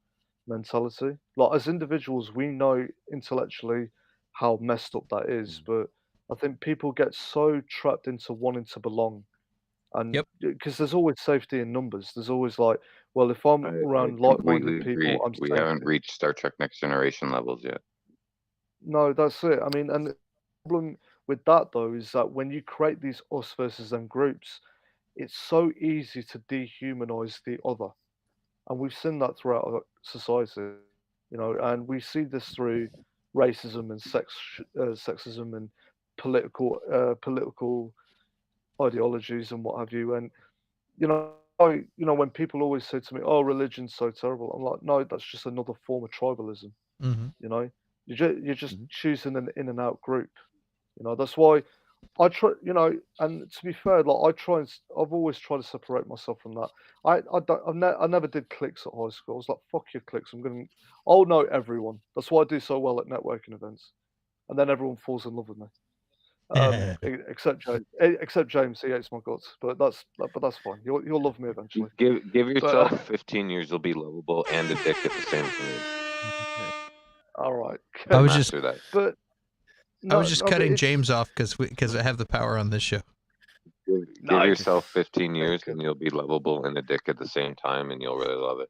mentality. Like as individuals, we know intellectually how messed up that is, but I think people get so trapped into wanting to belong. And Yep. because there's always safety in numbers, there's always like, well, if I'm I around like-minded completely people, agree. I'm We safe. haven't reached Star Trek Next Generation levels yet. No, that's it. I mean, and the problem with that though is that when you create these us versus them groups, it's so easy to dehumanize the other. And we've seen that throughout our society, you know, and we see this through racism and sexism and political ideologies and what have you. And when people always say to me, "Oh, religion's so terrible," I'm like, "No, that's just another form of tribalism." Mm-hmm. You know, you're just Mhm. choosing an in and out group. You know, that's why I try. You know, and to be fair, like I've always tried to separate myself from that. I never did cliques at high school. I was like, "Fuck your cliques." I'll know everyone. That's why I do so well at networking events, and then everyone falls in love with me. Except James, he hates my guts, but that's fine. You'll love me eventually. Give But yourself 15 years, you'll be lovable and a dick at the same time. all right, I You'll was just master that. but I was no, just no, but cutting it's James off because I have the power on this show. Give nice. yourself 15 years Okay. and you'll be lovable and a dick at the same time, and you'll really love it.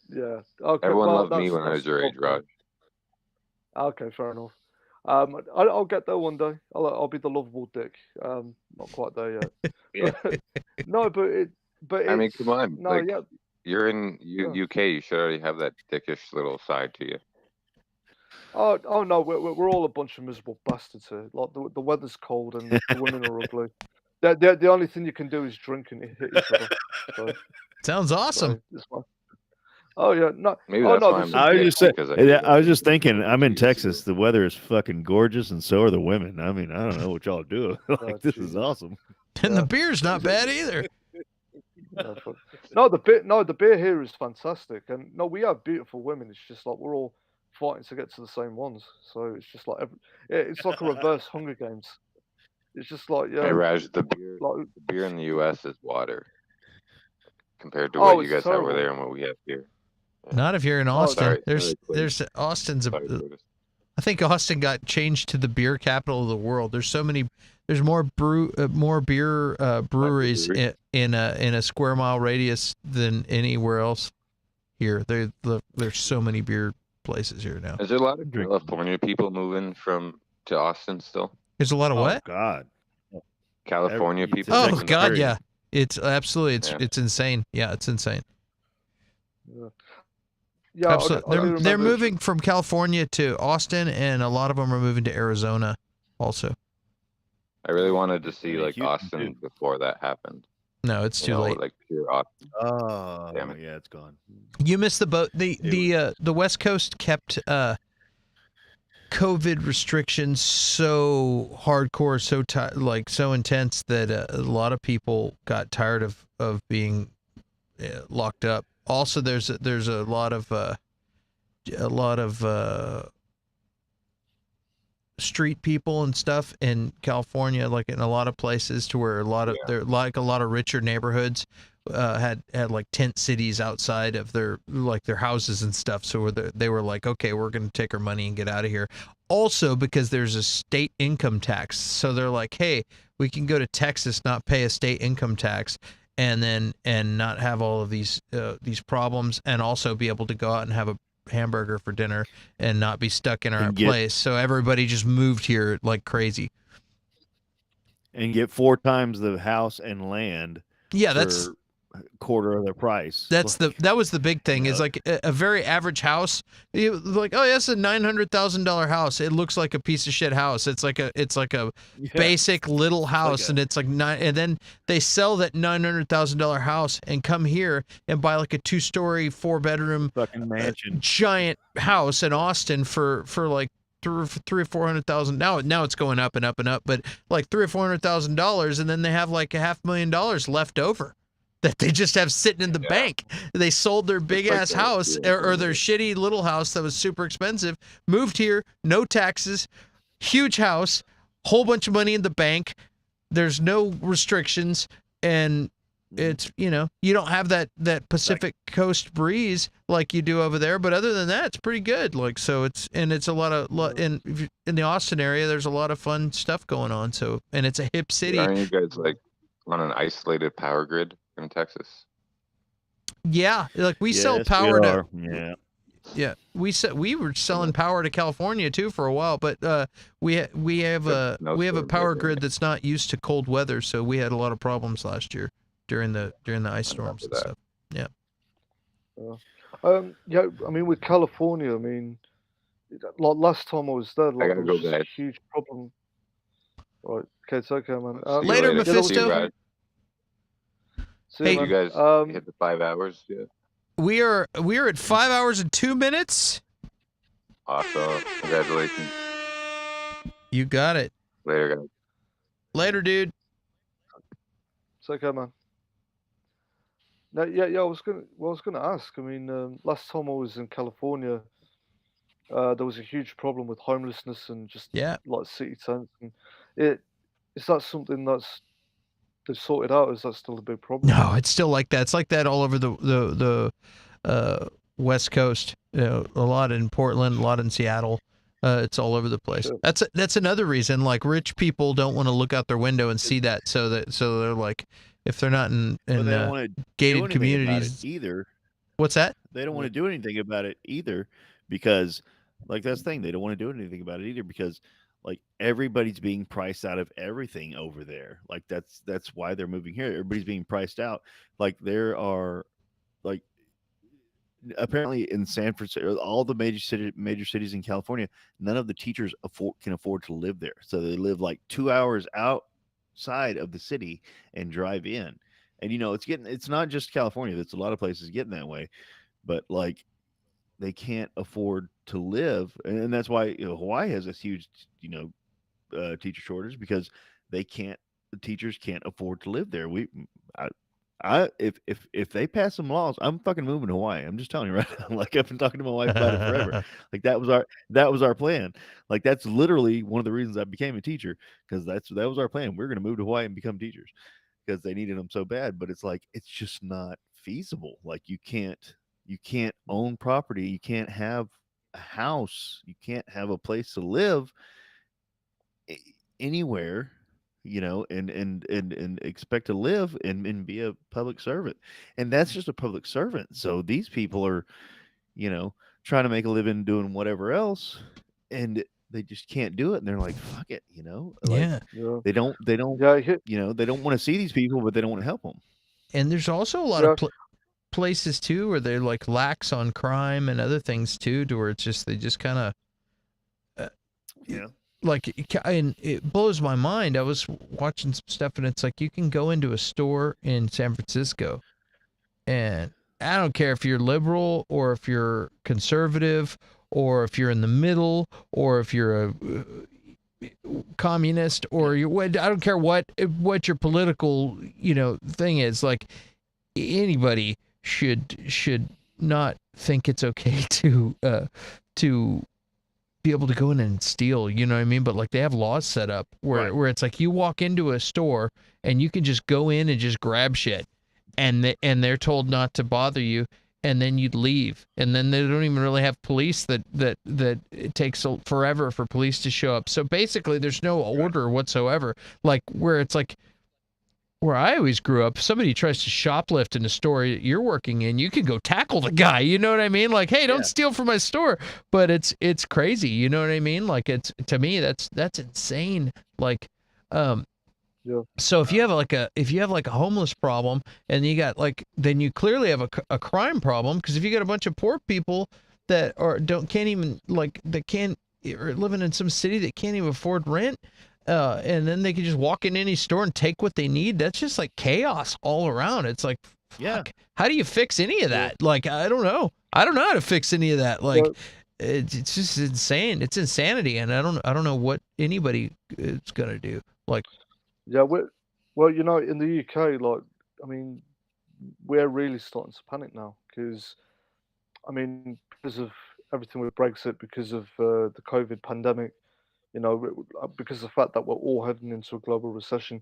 Yeah. Okay. Everyone Well, loved me when I was your age, Raj. Okay, fair enough. I'll get there one day. I'll be the lovable dick. Not quite there yet. No, but I mean, it's come on. no, Like, yeah, you're in yeah. UK, you should already have that dickish little side to you. Oh no, we're all a bunch of miserable bastards here. Like the weather's cold and the women are ugly. The only thing you can do is drink and hit each other. So, Sounds awesome. it's fine. Oh yeah, no. Maybe Oh that's no, why there's I'm some a I was dick, just saying, because I feel I was like just thinking, I'm in Jesus. Texas. The weather is fucking gorgeous, and so are the women. I mean, I don't know what y'all do. Like, this is Jesus. awesome. And Yeah. the beer's not bad either. Yeah, the beer here is fantastic, and no, we have beautiful women. It's just like we're all fighting to get to the same ones, so it's just like it's like a reverse Hunger Games. It's just like Hey, yeah, Raj, the like beer in the US is water compared to what you it's guys have over terrible. there and what we have here. Yeah. Not if you're in No, Austin. Sorry, There's Austin's a. Sorry, Curtis. I think Austin got changed to the beer capital of the world. There's more beer breweries brewery? in a square mile radius than anywhere else here. There's so many beer places here now. Is there a lot of Drink. California people moving to Austin still? There's a lot of Oh what? God. California Every- people. Oh moving to God, Austin? yeah. It's absolutely Yeah. it's insane. Yeah, it's insane. Yeah, Absolutely. I do They're remember moving from California to Austin, and a lot of them are moving to Arizona also. I really wanted to see Yeah, like Houston, Austin too. before that happened. No, it's too late. Like pure Austin. Oh, Damn it. yeah, it's gone. You missed the boat. The West Coast kept COVID restrictions so hardcore, so intense that a lot of people got tired of being locked up. Also, there's a lot of street people and stuff in California, like in a lot of places, to where a lot of richer neighborhoods had like tent cities outside of their houses and stuff. So they were like, okay, we're going to take our money and get out of here. Also, because there's a state income tax, so they're like, hey, we can go to Texas, not pay a state income tax, and not have all of these problems, and also be able to go out and hamburger for dinner and not be stuck in our And get- place. So everybody just moved here like crazy. And get 4 times the house and land Yeah, for that's a quarter of the price. that was the big thing, you is know? like a very average house. Like, oh, yeah, it's a $900,000 house. It looks like a piece of shit house. It's like a Yeah. basic little house, a- and it's like nine. And then they sell that $900,000 house and come here and buy like a 2-story, 4-bedroom fucking mansion. giant house in Austin for like three or $400,000. Now it's going up and up and up, but like $300,000 or $400,000, and then they have like $500,000 left over that they just have sitting in the bank. They sold their big ass house or their shitty little house that was super expensive, moved here, no taxes, huge house, whole bunch of money in the bank. There's no restrictions, and it's, you don't have that Pacific Coast breeze like you do over there, but other than that, it's pretty good. Like, so it's a lot of in the Austin area, there's a lot of fun stuff going on. So, and it's a hip city. Aren't you guys like on an isolated power grid in Texas? Yeah, like we sell Yes, power we to. are. Yeah. Yeah, we were selling power to California too for a while, but we have a power grid that's not used to cold weather, so we had a lot of problems last year during the ice storms and stuff. Yeah. Yeah, I mean, with California, I mean, like last time I was there, like, gotta there go was just a back. huge problem. Right, okay, it's okay, man. See you Later, See you, Mephisto. Brad. See Hey, you, You man. guys hit the 5 hours. Yeah. We are at 5 hours and 2 minutes. Awesome. Congratulations. You got it. Later, guys. Later, dude. It's okay, man. No, yeah. I was gonna ask. I mean, last time I was in California, there was a huge problem with homelessness and just Yeah. like city tents. And is that something that's they've sorted out? Or is that still a big problem? No, it's still like that. It's like that all over the West Coast. A lot in Portland, a lot in Seattle. It's all over the place. Sure. That's another reason. Like, rich people don't want to look out their window and see that. So they're like, if they're not in But they don't want to gated communities either. What's that? They don't want to do anything about it either, because like that's the thing, they don't want to do anything about it either because like everybody's being priced out of everything over there. Like that's why they're moving here. Everybody's being priced out. Like there are like apparently in San Francisco, all the major cities in California, none of the teachers can afford to live there. So they live like 2 hours outside of the city and drive in. And it's not just California. There's a lot of places getting that way, but like they can't afford to live, and that's why Hawaii has this huge teacher shortage, because the teachers can't afford to live there. If they pass some laws, I'm fucking moving to Hawaii. I'm just telling you right now. Like, I've been talking to my wife about it forever. Like that was our plan. Like that's literally one of the reasons I became a teacher, because that was our plan. We're gonna move to Hawaii and become teachers because they needed them so bad. But it's like it's just not feasible. Like you can't own property. You can't have a house. You can't have a place to live anywhere, and expect to live and be a public servant. And that's just a public servant. So these people are, trying to make a living doing whatever else, and they just can't do it. And they're like, fuck it, like, Yeah. they don't, Yeah, they don't want to see these people, but they don't want to help them. And there's also a lot of places too where they're like lax on crime and other things too, to where it's just they just kind of like, and it blows my mind. I was watching some stuff and it's like you can go into a store in San Francisco, and I don't care if you're liberal or if you're conservative or if you're in the middle or if you're a communist or I don't care what your political thing is. Like, anybody should not think it's okay to be able to go in and steal, you know what I mean? But like they have laws set up where it's like you walk into a store and you can just go in and just grab shit, and they're told not to bother you, and then you'd leave, and then they don't even really have police that it takes forever for police to show up. So basically there's no order whatsoever, like where it's like where I always grew up, somebody tries to shoplift in a store that you're working in, you can go tackle the guy. You know what I mean? Like, hey, don't steal from my store. But it's crazy. You know what I mean? Like, it's, to me, that's insane. Like, so if you have like a homeless problem, and you got like, then you clearly have a crime problem, because if you got a bunch of poor people that are living in some city that can't even afford rent, and then they can just walk in any store and take what they need. That's just like chaos all around. It's like, fuck, how do you fix any of that? Like, I don't know how to fix any of that. Like, it's just insane. It's insanity, and I don't know what anybody is gonna do. Like, yeah, well, you know, in the UK, like, I mean, we're really starting to panic now because, I mean, because of everything with Brexit, because of the COVID pandemic, you know, because of the fact that we're all heading into a global recession,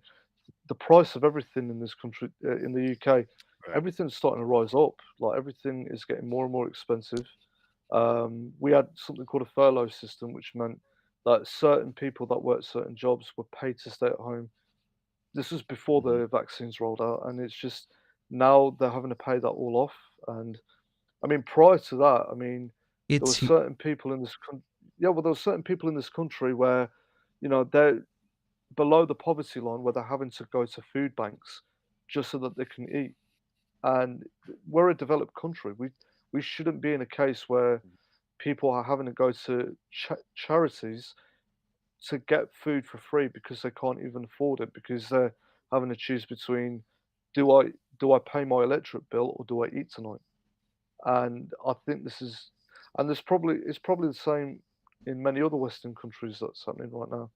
the price of everything in this country, in the UK, everything's starting to rise up. Like, everything is getting more and more expensive. We had something called a furlough system, which meant that certain people that worked certain jobs were paid to stay at home. This was before the vaccines rolled out, and it's just now they're having to pay that all off. And I mean, prior to that, I mean, there were certain people in this country. Yeah, well, there were certain people in this country where, you know, they're below the poverty line, where they're having to go to food banks just so that they can eat. And we're a developed country. We shouldn't be in a case where people are having to go to charities to get food for free because they can't even afford it, because they're having to choose between, do I pay my electric bill or do I eat tonight? And I think it's probably the same in many other Western countries that's happening right now.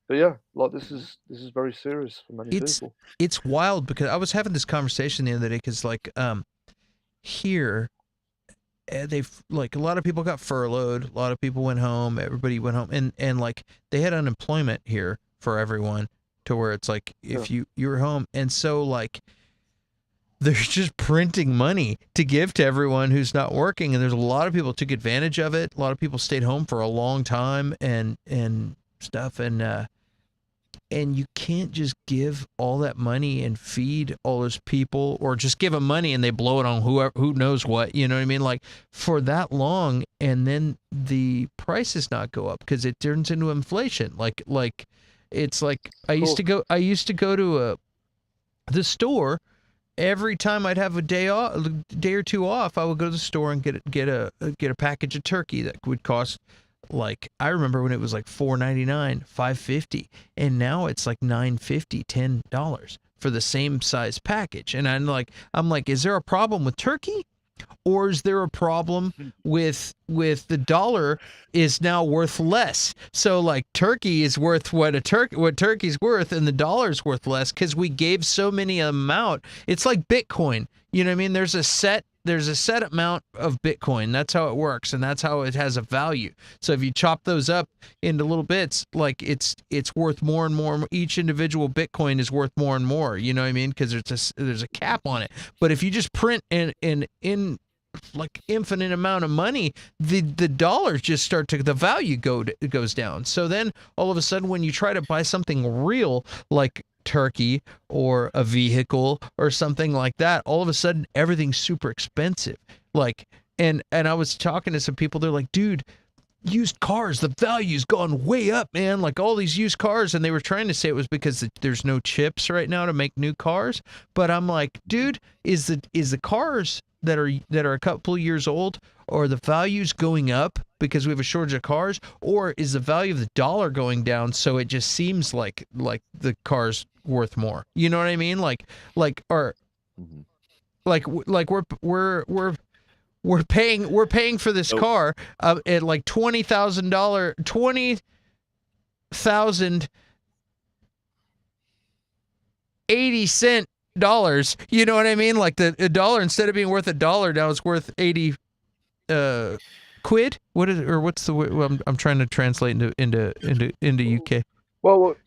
But yeah, like, this is very serious for many people. It's wild, because I was having this conversation the other day, because like here, they've, like, a lot of people got furloughed, a lot of people went home, everybody went home, and like, they had unemployment here for everyone, to where it's like, if you're home, and so like, they're just printing money to give to everyone who's not working, and there's a lot of people took advantage of it. A lot of people stayed home for a long time and stuff, and you can't just give all that money and feed all those people, or just give them money and they blow it on who knows what, you know what I mean? Like, for that long, and then the prices not go up because it turns into inflation. Like it's like, I used to go to the store. Every time I'd have a day or two off, I would go to the store and get a package of turkey that would cost, like, I remember when it was like $4.99, $5.50, and now it's like $9.50, $10 for the same size package. And I'm like, is there a problem with turkey, or is there a problem with the dollar is now worth less? So like, turkey is worth what turkey's worth, and the dollar's worth less because we gave so many amount. It's like Bitcoin. You know what I mean? There's a set amount of Bitcoin. That's how it works, and that's how it has a value. So if you chop those up into little bits, like, it's worth more and more. Each individual Bitcoin is worth more and more. You know what I mean? Because there's a cap on it. But if you just print in like infinite amount of money, the dollars just the value goes down. So then all of a sudden, when you try to buy something real, like turkey or a vehicle or something like that, all of a sudden everything's super expensive. Like, and I was talking to some people, they're like, dude, used cars, the value's gone way up, man. Like, all these used cars, and they were trying to say it was because there's no chips right now to make new cars. But I'm like, dude, is the cars that are a couple years old, or the values going up because we have a shortage of cars, or is the value of the dollar going down, so it just seems like the car's worth more? You know what I mean? Like we're paying for this car at like $20,080. You know what I mean? Like, the dollar, instead of being worth $1, now it's worth 80 quid. What is it, or what's the? Well, I'm trying to translate into UK. Well,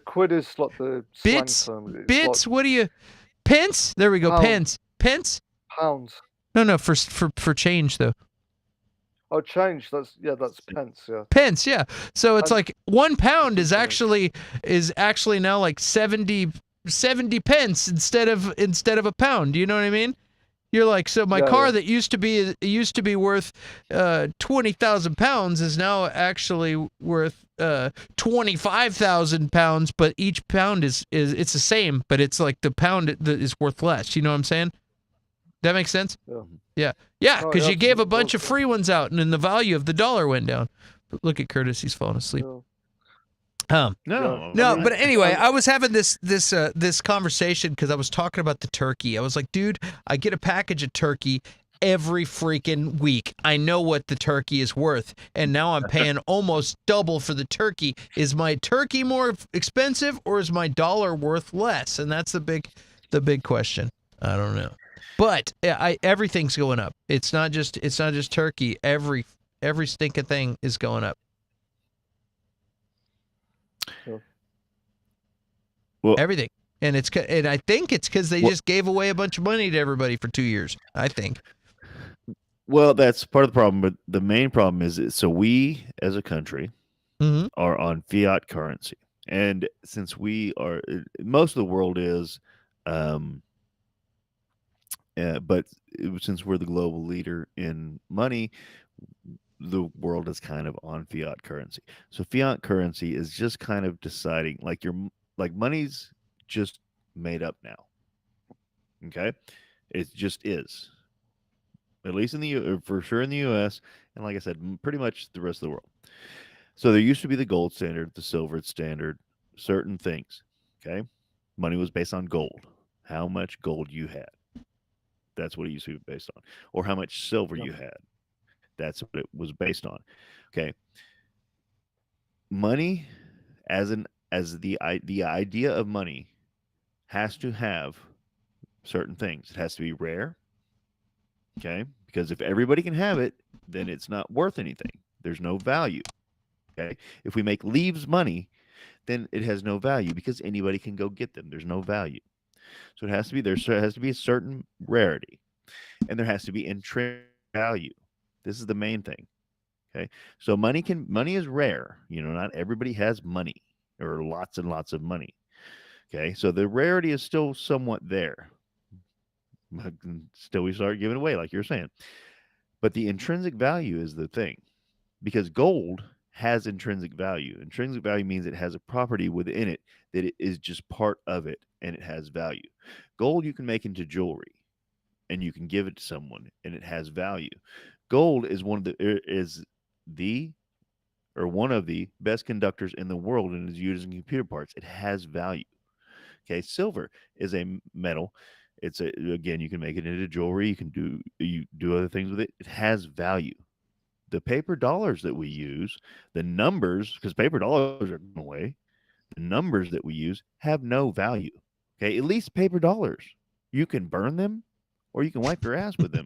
quid is like the bits. Slang term. Bits. Like, what do you? Pence. There we go. Pounds. Pence. Pounds. No, for change though. Oh, change. That's pence. Yeah. Pence. Yeah. So it's like £1 is actually now like 70 70 pence instead of a pound. You know what I mean? You're like, so my Yeah, car yeah. that used to be worth 20,000 pounds is now actually worth 25,000 pounds, but each pound is it's the same, but it's like the pound that is worth less. You know what I'm saying? That makes sense? Yeah. Yeah, No, because it you gave a absolutely bunch of does, free ones out, and then the value of the dollar went down. But look at Curtis; he's falling asleep. yeah. No, No, I mean, but anyway, and- I was having this conversation because I was talking about the turkey. I was like, dude, I get a package of turkey every freaking week. I know what the turkey is worth, and now I'm paying almost double for the turkey. Is my turkey more expensive, or is my dollar worth less? And that's the big question. I don't know, but everything's going up. It's not just turkey. Every stinking thing is going up. Well, Everything. And I think it's because they Well- just gave away a bunch of money to everybody for 2 years. I think. well, that's part of the problem, but the main problem is so we as a country Mm-hmm. are on fiat currency, and since we are, most of the world is, but since we're the global leader in money, the world is kind of on fiat currency. So fiat currency is just kind of deciding, like money's just made up now. Okay, it just is. At least for sure in the U.S. and like I said, pretty much the rest of the world. So there used to be the gold standard, the silver standard, certain things. Okay, money was based on gold. How much gold you had. That's what it used to be based on, or how much silver you had. That's what it was based on. Okay, money as the idea of money has to have certain things. It has to be rare. Okay, because if everybody can have it, then it's not worth anything. There's no value. Okay, if we make leaves money, then it has no value because anybody can go get them. There's no value. So it has to be there has to be a certain rarity, and there has to be intrinsic value. This is the main thing. Okay, so money is rare. Not everybody has money or lots and lots of money. Okay, so the rarity is still somewhat there. Still, we start giving away, like you're saying. But the intrinsic value is the thing, because gold has intrinsic value. Intrinsic value means it has a property within it that it is just part of it and it has value. Gold you can make into jewelry and you can give it to someone and it has value. Gold is one of the best conductors in the world and is used in computer parts. It has value. Okay, silver is a metal. Again, you can make it into jewelry. You do other things with it. It has value. The paper dollars that we use, the numbers, because paper dollars are going away, the numbers that we use have no value. Okay, at least paper dollars, you can burn them or you can wipe your ass with them.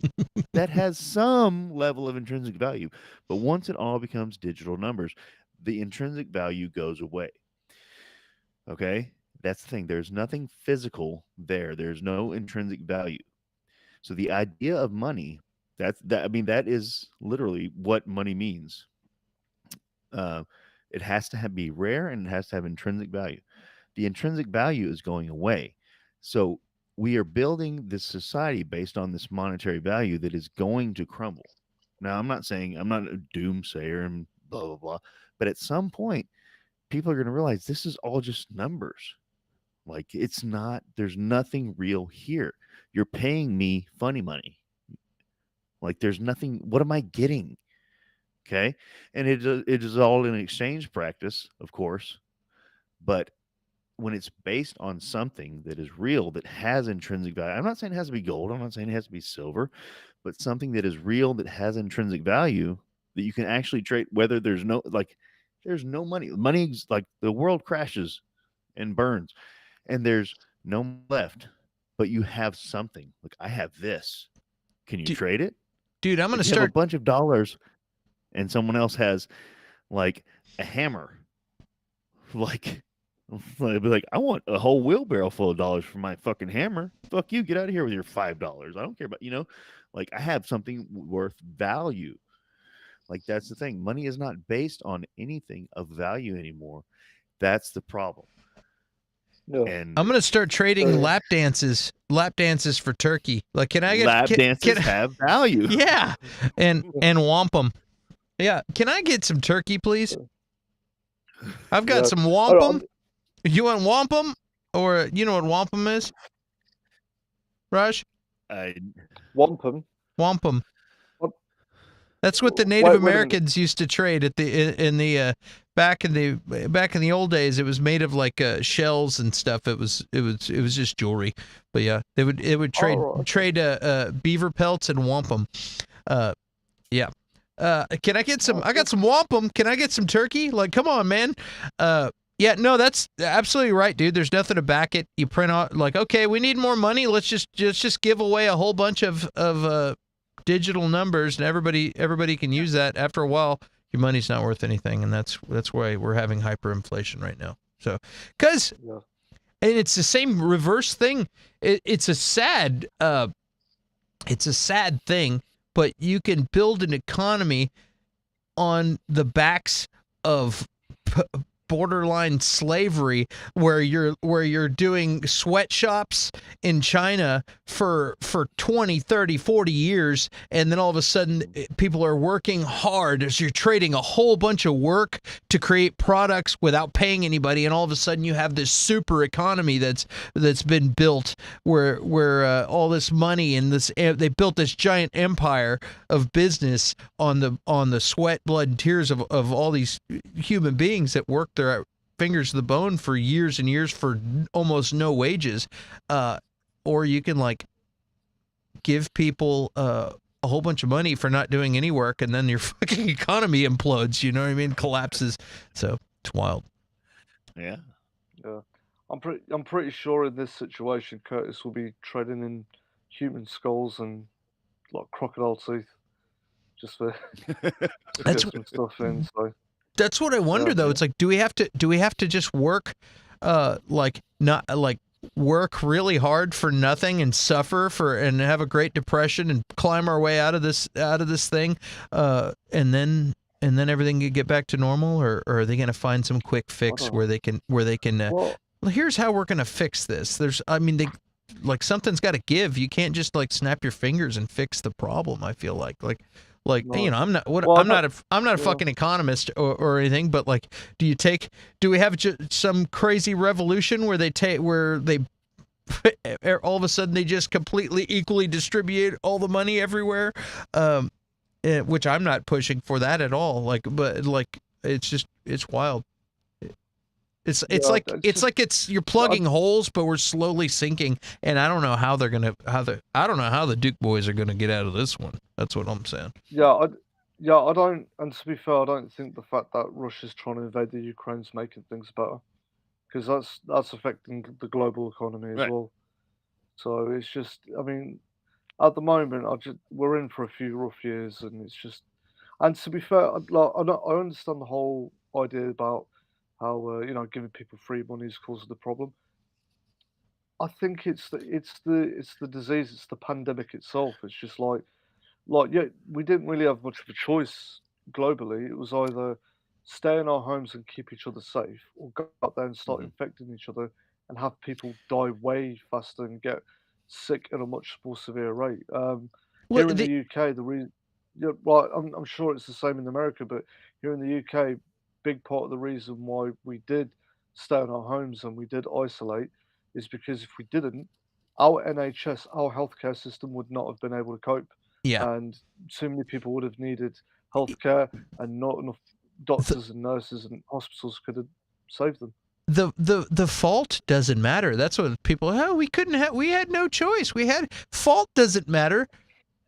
That has some level of intrinsic value. But once it all becomes digital numbers, the intrinsic value goes away. Okay, that's the thing. There's nothing physical there. There's no intrinsic value. So the idea of money, that is literally what money means. It has to be rare and it has to have intrinsic value. The intrinsic value is going away. So we are building this society based on this monetary value that is going to crumble. Now, I'm not a doomsayer and blah, blah, blah. But at some point, people are going to realize this is all just numbers. Like, there's nothing real here. You're paying me funny money. Like, there's nothing, what am I getting? Okay. And it is all an exchange practice, of course. But when it's based on something that is real, that has intrinsic value, I'm not saying it has to be gold. I'm not saying it has to be silver, but something that is real, that has intrinsic value, that you can actually trade, whether there's no money. Money's like the world crashes and burns and there's no left, but you have something. Like, I have this. Can you trade it? Dude, I'm going to If you have start a bunch of dollars and someone else has like a hammer, like I'd be like, I want a whole wheelbarrow full of dollars for my fucking hammer. Fuck you, get out of here with your $5. I don't care about, like, I have something worth value. Like, that's the thing. Money is not based on anything of value anymore. That's the problem. Yeah. And I'm gonna start trading Uh, lap dances for turkey. Like, can I get lap dances can- have value. yeah, and wampum. Yeah, can I get some turkey, please? I've got Yeah. some Oh, wampum. You want wampum, or you know what wampum is, Raj? I wampum. Wampum. What? That's what the Wait- Native wait a minute. Americans used to trade at in the back in the old days. It was made of like shells and stuff. It was just jewelry. But yeah, they would trade right, okay. trade beaver pelts and wampum. Yeah. Can I get some? I got some wampum. Can I get some turkey? Like, come on, man. Yeah, no, that's absolutely right, dude. There's nothing to back it. You print out like, okay, we need more money. Let's just give away a whole bunch of digital numbers, and everybody can use that. After a while, your money's not worth anything, and that's why we're having hyperinflation right now. So, and it's the same reverse thing. It's a sad thing, but you can build an economy on the backs of borderline slavery, where you're doing sweatshops in China for 20, 30, 40 years, and then all of a sudden people are working hard as you're trading a whole bunch of work to create products without paying anybody, and all of a sudden you have this super economy that's been built where all this money and they built this giant empire of business on the sweat, blood, and tears of all these human beings that work their fingers to the bone for years and years for almost no wages. Or you can like give people a whole bunch of money for not doing any work, and then your fucking economy implodes, you know what I mean? Collapses. So it's wild. Yeah. I'm pretty sure in this situation, Curtis will be trading in human skulls and like crocodile teeth, just for to That's get some stuff in. So That's what I wonder, though. It's like, do we have to just work, work really hard for nothing and suffer and have a Great Depression and climb our way out of this thing, and then everything can get back to normal, or are they going to find some quick fix where they can well, here's how we're going to fix this. Something's got to give. You can't just like snap your fingers and fix the problem. I feel like. You know, I'm not a fucking economist or anything, but like, do we have some crazy revolution where they all of a sudden they just completely equally distribute all the money everywhere, which I'm not pushing for that at all. It's wild. You're plugging holes, but we're slowly sinking, and I don't know how the Duke boys are gonna get out of this one. That's what I'm saying. I don't. And to be fair, I don't think the fact that Russia's trying to invade the Ukraine's making things better, because that's affecting the global economy as well. So it's just, I mean, at the moment, we're in for a few rough years, and it's just. And to be fair, I understand the whole idea about how giving people free money is causing the problem. I think it's the disease, it's the pandemic itself. It's just like we didn't really have much of a choice globally. It was either stay in our homes and keep each other safe, or go out there and start infecting each other and have people die way faster and get sick at a much more severe rate. Here in the UK, the reason, I'm sure it's the same in America, but here in the UK, big part of the reason why we did stay in our homes and we did isolate is because if we didn't, our NHS, our healthcare system would not have been able to cope. Yeah. And too many people would have needed healthcare, and not enough doctors and nurses and hospitals could have saved them. The fault doesn't matter. That's what people. We had no choice. Fault doesn't matter.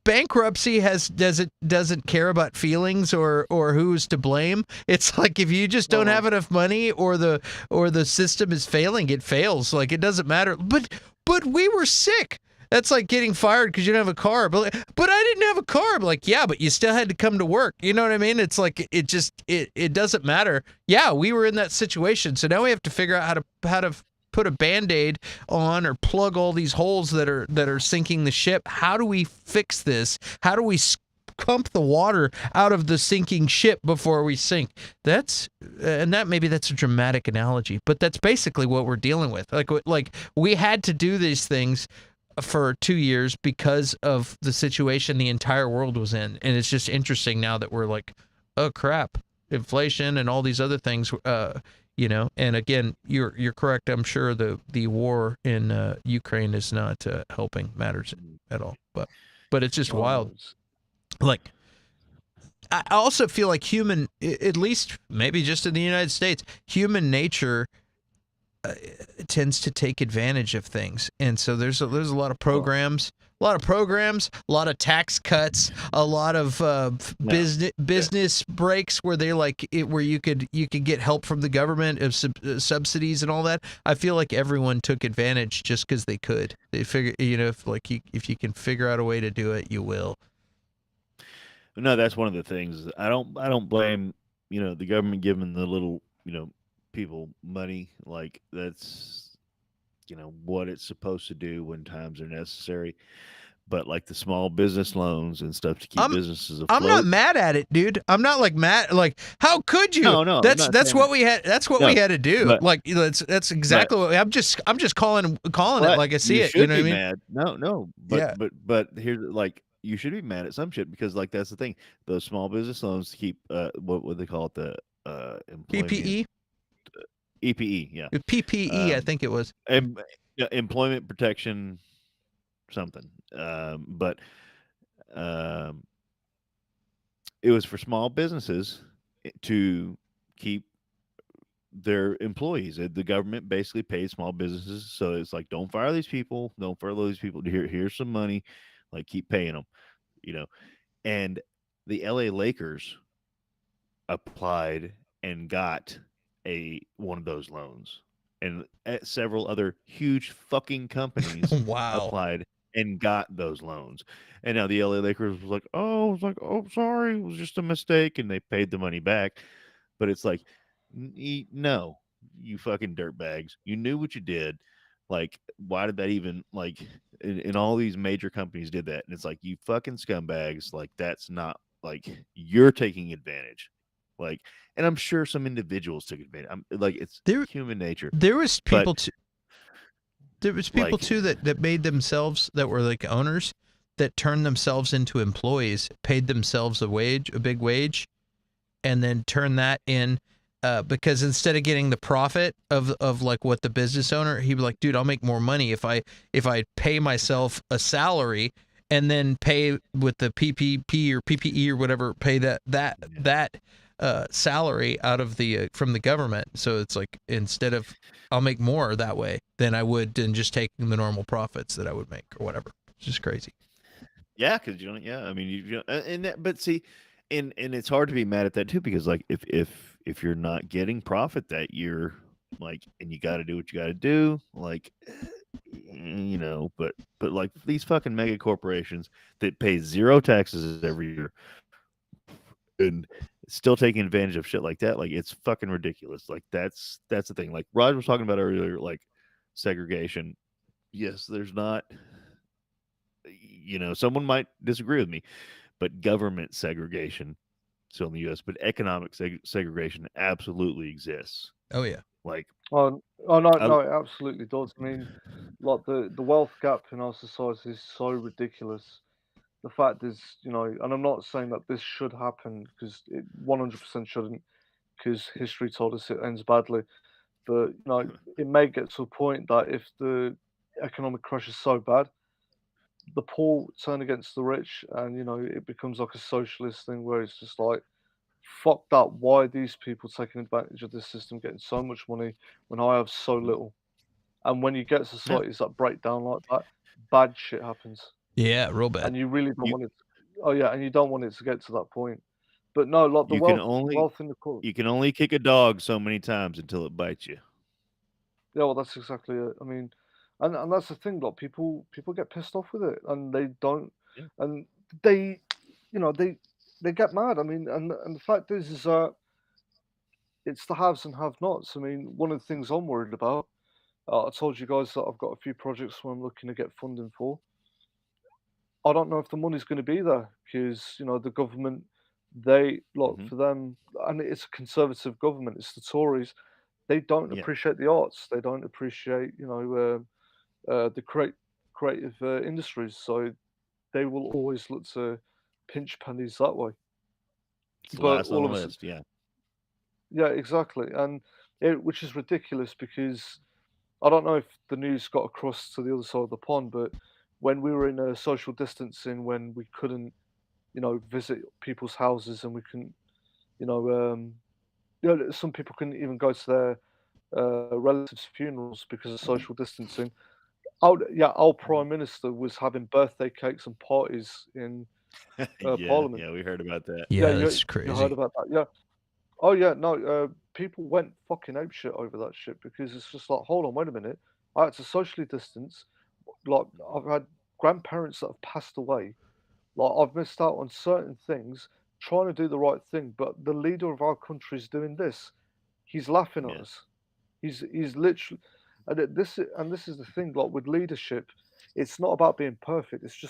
Bankruptcy doesn't care about feelings or who's to blame. It's like if you just don't have enough money or the system is failing, it fails. Like it doesn't matter. But we were sick. That's like getting fired because you don't have a car. But I didn't have a car. I'm like, yeah, but you still had to come to work. You know what I mean? It's like it doesn't matter. Yeah, we were in that situation. So now we have to figure out how to put a Band-Aid on or plug all these holes that are sinking the ship. How do we fix this? How do we pump the water out of the sinking ship before we sink. That's and that maybe that's a dramatic analogy, but that's basically what we're dealing with. Like we had to do these things for 2 years because of the situation the entire world was in, and it's just interesting now that we're like, oh crap, inflation and all these other things. And again, you're correct. I'm sure the war in Ukraine is not helping matters at all. But it's just wild. Like, I also feel like at least maybe just in the United States, human nature tends to take advantage of things, and so there's a lot of programs. A lot of tax cuts, a lot of business breaks where they where you could get help from the government of subsidies and all that. I feel like everyone took advantage just because they could. They figure, if you can figure out a way to do it, you will. No, that's one of the things. I don't blame the government giving the little people money. Like that's what it's supposed to do when times are necessary. But like the small business loans and stuff to keep businesses afloat. I'm not mad at it, dude. I'm not mad. Like, how could you? No, that's what we had. That's what we had to do. But, like, that's exactly what I'm just calling it like I see it. You know what I mean? Mad. No. But here's like you should be mad at some shit because like that's the thing. Those small business loans to keep what would they call it, the PPE. EPE, yeah. PPE, I think it was. Employment protection something. But it was for small businesses to keep their employees. The government basically paid small businesses, so it's like, don't fire these people, don't furlough these people. Here's some money, like keep paying them, And the LA Lakers applied and got one of those loans, and several other huge fucking companies applied and got those loans. And now the LA Lakers was like, oh, sorry, it was just a mistake, and they paid the money back. But it's like, no, you fucking dirtbags. You knew what you did. Like, why did that even, like, and all these major companies did that. And it's like, you fucking scumbags. Like, that's not, like, you're taking advantage. Like, and I'm sure some individuals took advantage. It's human nature. There was people too. There was people too that made themselves, that were like owners, that turned themselves into employees, paid themselves a big wage, and then turned that in because instead of getting the profit of like what the business owner, he'd be like, dude, I'll make more money if I pay myself a salary and then pay with the PPP or PPE or whatever, pay that salary out of from the government. So it's like, instead of, I'll make more that way than I would than just taking the normal profits that I would make or whatever. It's just crazy. Yeah, because I mean, but see, and it's hard to be mad at that too, because like if you're not getting profit that year, like, and you got to do what you got to do, like, but like these fucking mega corporations that pay zero taxes every year and still taking advantage of shit like that, like, it's fucking ridiculous. Like, that's the thing. Like Roger was talking about earlier, like segregation. Yes, there's not, someone might disagree with me, but government segregation still in the U.S., but economic segregation absolutely exists. Oh yeah. Like, no, it absolutely does. I mean, like the wealth gap in our society is so ridiculous. The fact is, and I'm not saying that this should happen, because it 100% shouldn't, because history told us it ends badly. But it may get to a point that if the economic crash is so bad, the poor turn against the rich, and it becomes like a socialist thing where it's just like, fuck that. Why are these people taking advantage of this system, getting so much money when I have so little? And when you get societies that break down like that, bad shit happens. Yeah, real bad. And you really don't want it. And you don't want it to get to that point. But no, like the wealth in the court. You can only kick a dog so many times until it bites you. Yeah, well, that's exactly it. I mean, and that's the thing. Like people get pissed off with it, and they don't, and they get mad. I mean, and the fact is it's the haves and have-nots. I mean, one of the things I'm worried about. I told you guys that I've got a few projects where I'm looking to get funding for. I don't know if the money's going to be there because the government, they Hmm. for them, and it's a conservative government. It's the Tories. They don't Yeah. appreciate the arts. They don't appreciate the creative industries. So they will always look to pinch pennies that way. It's the But last on all the of a sudden, list. Yeah. yeah, exactly, and which is ridiculous because I don't know if the news got across to the other side of the pond, but when we were in social distancing, when we couldn't, visit people's houses and we couldn't, you know, um, some people couldn't even go to their relatives' funerals because of social distancing. Our Mhm. prime minister was having birthday cakes and parties in Yeah. Parliament. Yeah. We heard about that. Yeah, Yeah, that's you heard crazy. about that? Yeah. Oh yeah, no. People went fucking apeshit over that shit because it's just like, hold on, wait a minute. I had to socially distance. Like I've had grandparents that have passed away. Like I've missed out on certain things, trying to do the right thing, but the leader of our country is doing this. He's laughing at Yeah. us. He's literally, this is the thing. Like with leadership, it's not about being perfect. It's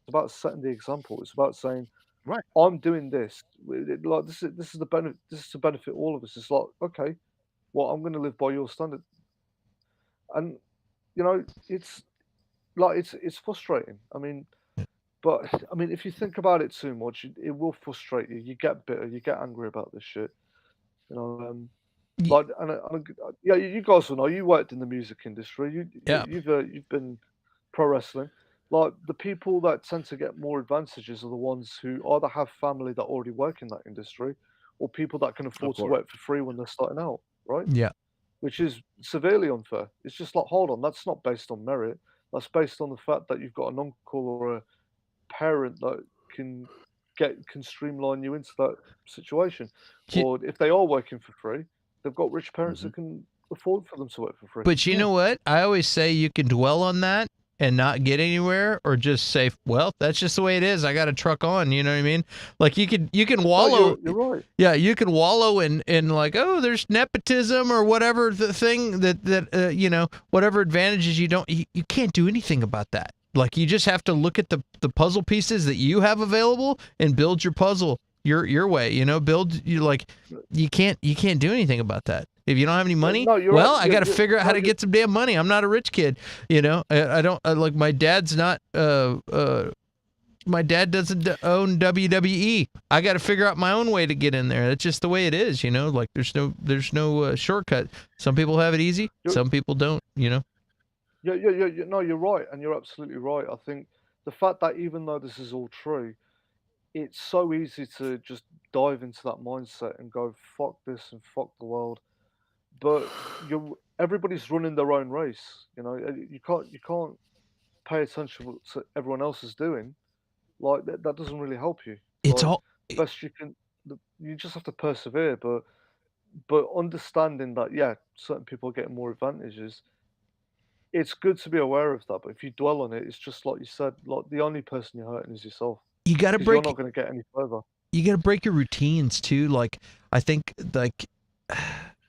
about setting the example. It's about saying, Right. I'm doing this. Like this is the benefit. This is to benefit all of us. It's like, okay, well, I'm going to live by your standard, and it's like it's frustrating. I mean, but I mean, if you think about it too much, it will frustrate you. You get bitter. You get angry about this shit. You know, Y- like yeah, you guys will know. You worked in the music industry. Yeah. You've been pro wrestling. Like the people that tend to get more advantages are the ones who either have family that already work in that industry, or people that can Of afford to course. work for free when they're starting out, right? Yeah. Which is severely unfair. It's just like, hold on, that's not based on merit. That's based on the fact that you've got an uncle or a parent that can can streamline you into that situation. Y- Or if they are working for free, they've got rich parents Hmm. that can afford for them to work for free. But you Yeah. know what? I always say you can dwell on that and not get anywhere, or just say, well, that's just the way it is. I got to truck on. You know what I mean? Like you can No, wallow. you're right. Yeah, you can wallow in like, oh, there's nepotism or whatever the thing that whatever advantages you can't do anything about that. Like you just have to look at the puzzle pieces that you have available and build your puzzle your way. Build you can't do anything about that. If you don't have any money, No, you're right. well, I got to figure out how No, to get some damn money. I'm not a rich kid. I don't like my dad's not my dad doesn't own WWE. I got to figure out my own way to get in there. That's just the way it is, Like there's no shortcut. Some people have it easy, you're, some people don't. no, you're right, and you're absolutely right. I think the fact that even though this is all true, it's so easy to just dive into that mindset and go fuck this and fuck the world. But everybody's running their own race. You can't pay attention to everyone else is doing. Like that doesn't really help you. It's Like all the best you can, you just have to persevere. But understanding that, yeah, certain people are getting more advantages. It's good to be aware of that. But if you dwell on it, it's just like you said. Like the only person you're hurting is yourself you got to because you're break not going to get any further. your routines too. Like I think like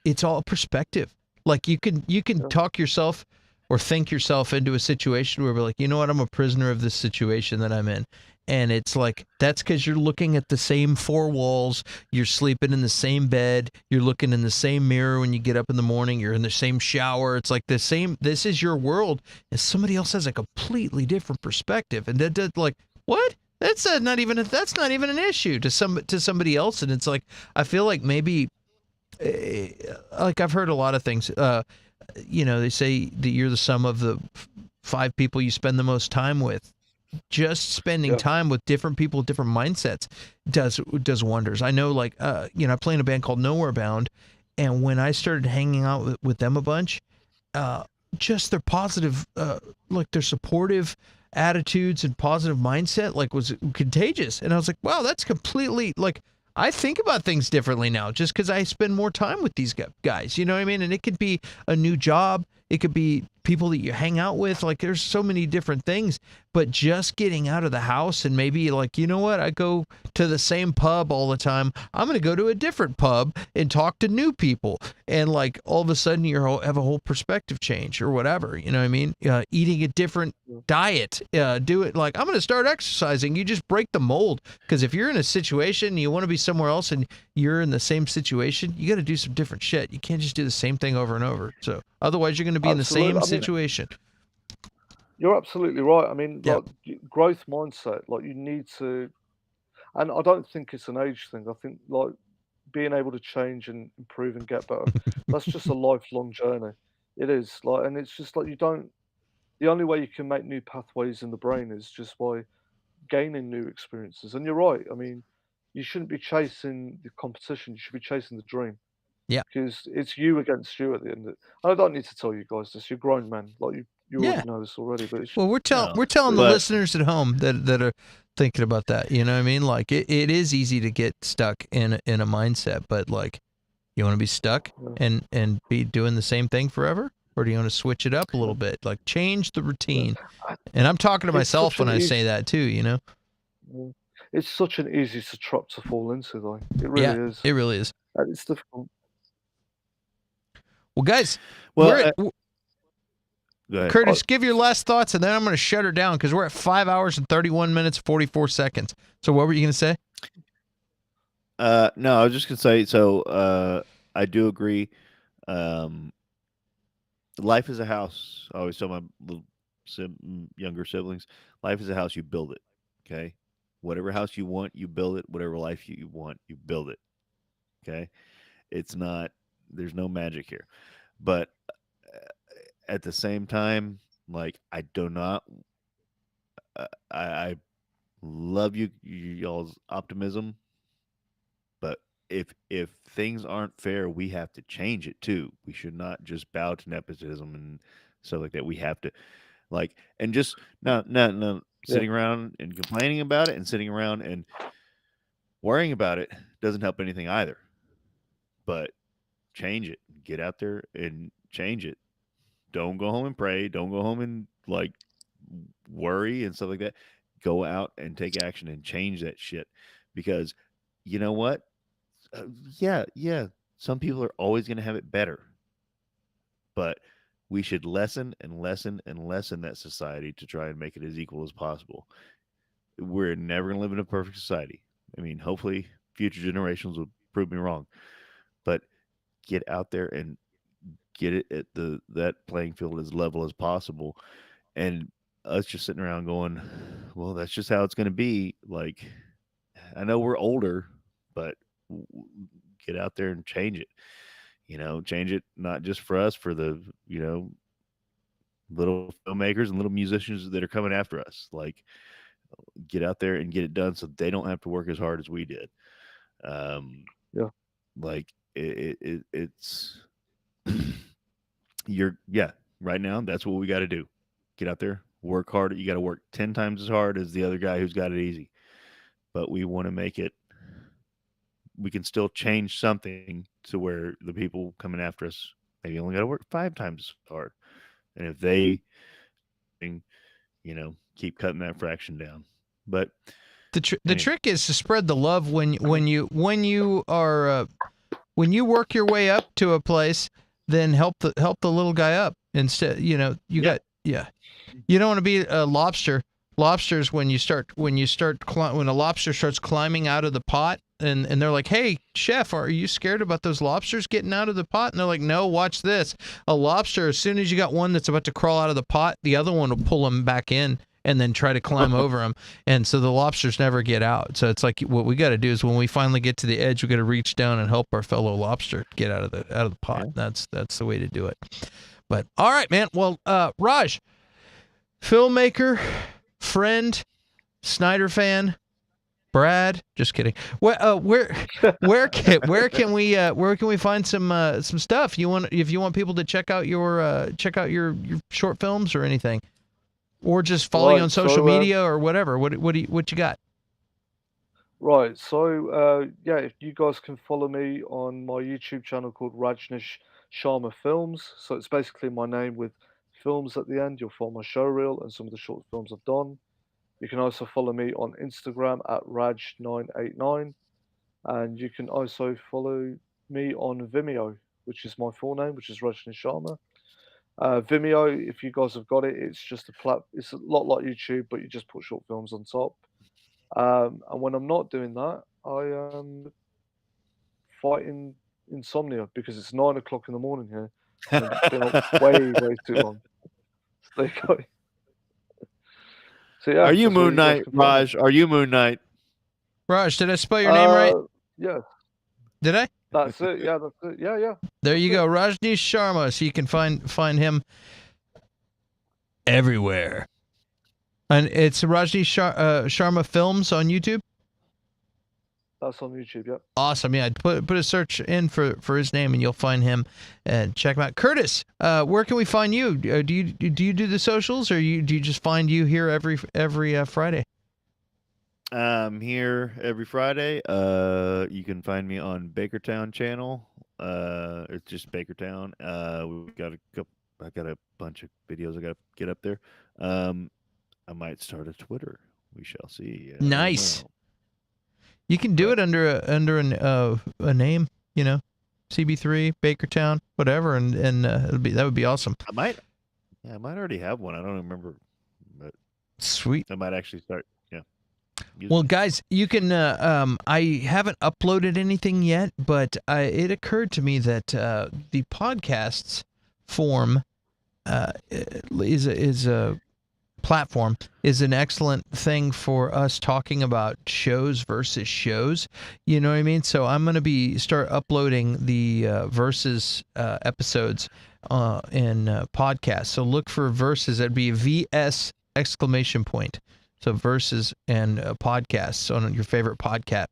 it's all perspective. Like you can Yeah. talk yourself or think yourself into a situation where we're like, you know what, I'm a prisoner of this situation that I'm in. And it's like that's because you're looking at the same four walls, you're sleeping in the same bed, you're looking in the same mirror when you get up in the morning, you're in the same shower. It's like the same. This is your world, and somebody else has a completely different perspective, and that like what? That's that's not even an issue to somebody else, and it's like I feel like maybe like I've heard a lot of things. They say that you're the sum of the five people you spend the most time with. Just spending Yeah. time with different people with different mindsets does wonders. I know, like I play in a band called Nowhere Bound, and when I started hanging out with them a bunch, just their positive, like their supportive attitudes and positive mindset, like was contagious. And I was like, wow, that's completely like I think about things differently now just because I spend more time with these guys. You know what I mean? And it could be a new job. It could be people that you hang out with. Like there's so many different things, but just getting out of the house and maybe like, you know what, I go to the same pub all the time. I'm going to go to a different pub and talk to new people. And like all of a sudden you have a whole perspective change or whatever, you know what I mean? Eating a different diet, do it like, I'm going to start exercising. You just break the mold. Because if you're in a situation, you want to be somewhere else and you're in the same situation, you got to do some different shit. You can't just do the same thing over and over. So otherwise you're going to be in the Absolutely. same I mean, situation. you're absolutely right. I mean, Yeah. like growth mindset, like you need to, and I don't think it's an age thing. I think like being able to change and improve and get better, that's just a lifelong journey. It is like, and it's just like you don't. The only way you can make new pathways in the brain is just by gaining new experiences. And you're right. I mean, you shouldn't be chasing the competition. You should be chasing the dream. Yeah. Because it's you against you at the end. And I don't need to tell you guys this. You're grown men. Like you Yeah. already know this already. But it's Well, we're telling the but- listeners at home that are thinking about that. You know what I mean? Like it is easy to get stuck in a mindset, but like you want to be stuck and be doing the same thing forever, or do you want to switch it up a little bit? Like change the routine. And I'm talking to It's myself such when an I easy- say that too. You know? it's such an easy trap to fall into, though. It really is. It really is. And it's difficult. Well, guys, Well, go ahead. Curtis, give your last thoughts, and then I'm going to shut her down because we're at 5 hours and 31 minutes, 44 seconds. So what were you going to say? No, I was just gonna say. So I do agree. Life is a house. I always tell my little younger siblings, life is a house. You build it. Okay, whatever house you want, you build it. Whatever life you want, you build it. Okay, it's not. There's no magic here, but at the same time, like I do not. I love y'all's optimism, but if things aren't fair, we have to change it too. We should not just bow to nepotism and stuff like that. We have to like and just no sitting around and complaining about it and sitting around and worrying about it doesn't help anything either. But change it. Get out there and change it. Don't go home and pray. Don't go home and like worry and stuff like that. Go out and take action and change that shit. Because you know what? Yeah. Some people are always going to have it better. But we should lessen and lessen and lessen that society to try and make it as equal as possible. We're never going to live in a perfect society. I mean, hopefully future generations will prove me wrong. But get out there and get it at that playing field as level as possible. And us just sitting around going, well, that's just how it's going to be. Like, I know we're older, but get out there and change it. Change it not just for us, for the, little filmmakers and little musicians that are coming after us. Like, get out there and get it done so they don't have to work as hard as we did. Like it's right now that's what we got to do. Get out there, work hard. You got to work 10 times as hard as the other guy who's got it easy. But we want to make it, we can still change something to where the people coming after us maybe only got to work 5 times as hard. And if they, keep cutting that fraction down. But the trick is to spread the love when you work your way up to a place, then help the little guy up instead. You don't want to be a lobster. Lobsters when a lobster starts climbing out of the pot and they're like, hey chef, are you scared about those lobsters getting out of the pot? And they're like, no, watch this. A lobster, as soon as you got one that's about to crawl out of the pot, the other one will pull them back in and then try to climb over them. And so the lobsters never get out. So it's like what we got to do is when we finally get to the edge, we got to reach down and help our fellow lobster get out of the pot. Yeah. That's the way to do it. But all right, man. Well, Raj, filmmaker, friend, Snyder fan, Brad. Just kidding. Where can we find some stuff? If you want people to check out your short films or anything, or just follow you on social media or whatever. What you got? Right. So if you guys can follow me on my YouTube channel called Rajneesh Sharma Films. So it's basically my name with films at the end. You'll find my show reel and some of the short films I've done. You can also follow me on Instagram at Raj989. And you can also follow me on Vimeo, which is my full name, which is Rajni Sharma. Vimeo, if you guys have got it, it's just it's a lot like YouTube, but you just put short films on top. And when I'm not doing that, I am fighting insomnia because it's 9 o'clock in the morning here. And I've been up way too long. So there you go. So yeah, Are you that's where Moon guys Knight, can find me. Raj? Are you Moon Knight? Raj, did I spell your name right? Yeah, Did I? that's it. Yeah, that's it. Yeah. There you go, Rajneesh Sharma. So you can find him everywhere. And it's Rajneesh Sharma Films on YouTube. That's on YouTube. Yeah. Awesome. Yeah, put a search in for his name and you'll find him and check him out. Curtis, where can we find you? Do you do the socials or do you just find you here every Friday? Here every Friday. You can find me on Bakertown channel. It's just Bakertown. We've got I got a bunch of videos I got to get up there. I might start a Twitter. We shall see. Nice. You can do it under a name, CB3 Bakertown, whatever, and that would be awesome. I might already have one. I don't remember, but sweet. I might actually start. Well, guys, you can. I haven't uploaded anything yet, but it occurred to me that the podcasts form is a platform is an excellent thing for us talking about shows versus shows. You know what I mean? So I'm going to start uploading the versus episodes in podcasts. So look for versus. That'd be VS exclamation point. So versus and podcasts on your favorite podcast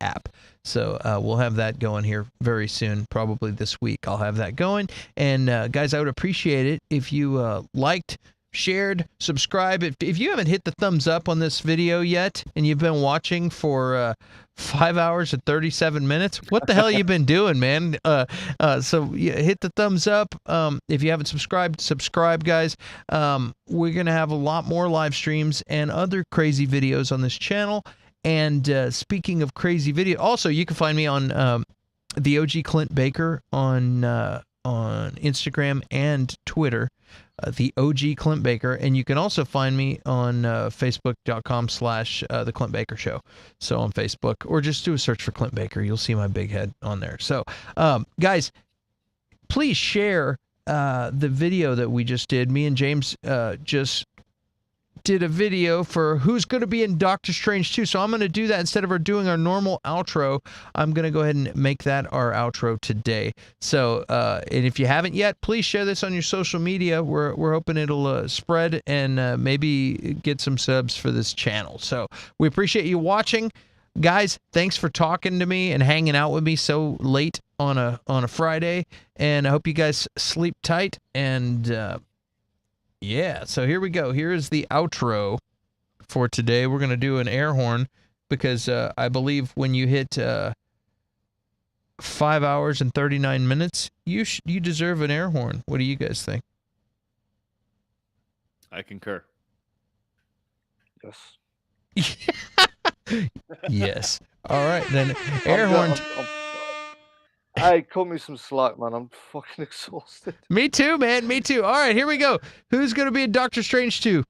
app. So we'll have that going here very soon, probably this week. I'll have that going. And guys, I would appreciate it if you liked, shared, subscribe. If you haven't hit the thumbs up on this video yet and you've been watching for 5 hours and 37 minutes, what the hell you been doing, man? So hit the thumbs up. If you haven't subscribe, guys. We're going to have a lot more live streams and other crazy videos on this channel. And speaking of crazy video, also you can find me on the OG Clint Baker on Instagram and Twitter. The OG Clint Baker, and you can also find me on Facebook.com/The Clint Baker Show. So on Facebook, or just do a search for Clint Baker. You'll see my big head on there. So, guys, please share the video that we just did. Me and James just did a video for who's going to be in Doctor Strange 2. So I'm going to do that instead of doing our normal outro. I'm going to go ahead and make that our outro today. So, and if you haven't yet, please share this on your social media. We're hoping it'll spread and maybe get some subs for this channel. So we appreciate you watching. Guys, thanks for talking to me and hanging out with me so late on a Friday. And I hope you guys sleep tight and yeah, so here we go. Here is the outro for today. We're going to do an air horn because I believe when you hit 5 hours and 39 minutes, you deserve an air horn. What do you guys think? I concur. Yes. Yes. All right, then air horn. Hey, cut me some slack, man. I'm fucking exhausted. Me too, man. Me too. All right, here we go. Who's going to be in Doctor Strange 2?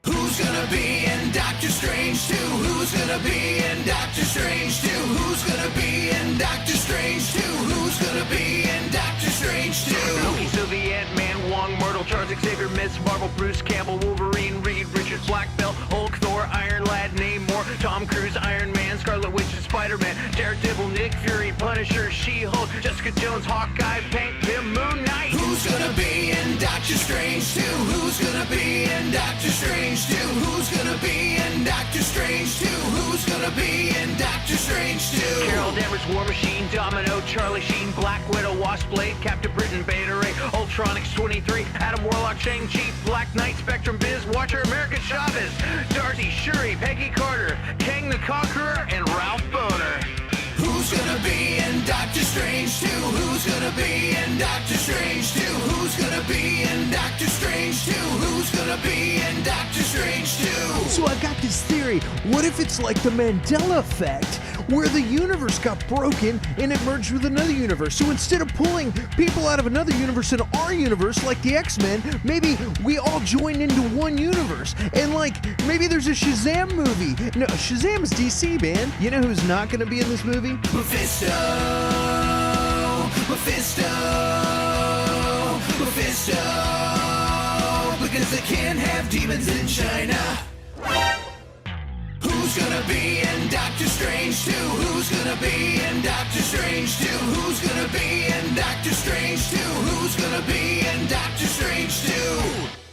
Who's gonna be in Doctor Strange 2? Who's gonna be in Doctor Strange 2? Who's gonna be in Doctor Strange 2? Who's gonna be in Doctor Strange 2? Loki, Sylvie, Ant-Man, Wong, Myrtle, Charles Xavier, Miss Marvel, Bruce Campbell, Wolverine, Reed Richards, Black Belt, Hulk, Thor, Iron Lad, Namor, Tom Cruise, Iron Man, Scarlet Witch, and Spider-Man, Daredevil, Nick Fury, Punisher, She-Hulk, Jessica Jones, Hawkeye, Hank Pym, Moon Knight. Who's gonna be in Doctor Strange 2? Who's gonna be in Doctor Strange 2? Who's gonna be in Doctor Strange 2? Who's gonna be in Doctor Strange 2? Carol Danvers, War Machine, Domino, Charlie Sheen, Black Widow, Wasp Blade, Captain Britain, Beta Ray, Ultronix 23, Adam Warlock, Shang-Chi, Black Knight, Spectrum Biz, Watcher, American Chavez, Darcy, Shuri, Peggy Carter, Kang the Conqueror, and Ralph Boner. Who's gonna be in Doctor Strange Strange 2? Who's gonna be in Doctor Strange 2? Who's gonna be in Doctor Strange 2? Who's gonna be in Doctor Strange 2? So I got this theory. What if it's like the Mandela effect, where the universe got broken and it merged with another universe? So instead of pulling people out of another universe in our universe, like the X-Men, maybe we all join into one universe. And like, maybe there's a Shazam movie. No, Shazam's DC, man. You know who's not gonna be in this movie? Mephisto, Mephisto, Mephisto, because they can't have demons in China. Who's gonna be in Doctor Strange 2? Who's gonna be in Doctor Strange 2? Who's gonna be in Doctor Strange 2? Who's gonna be in Doctor Strange 2?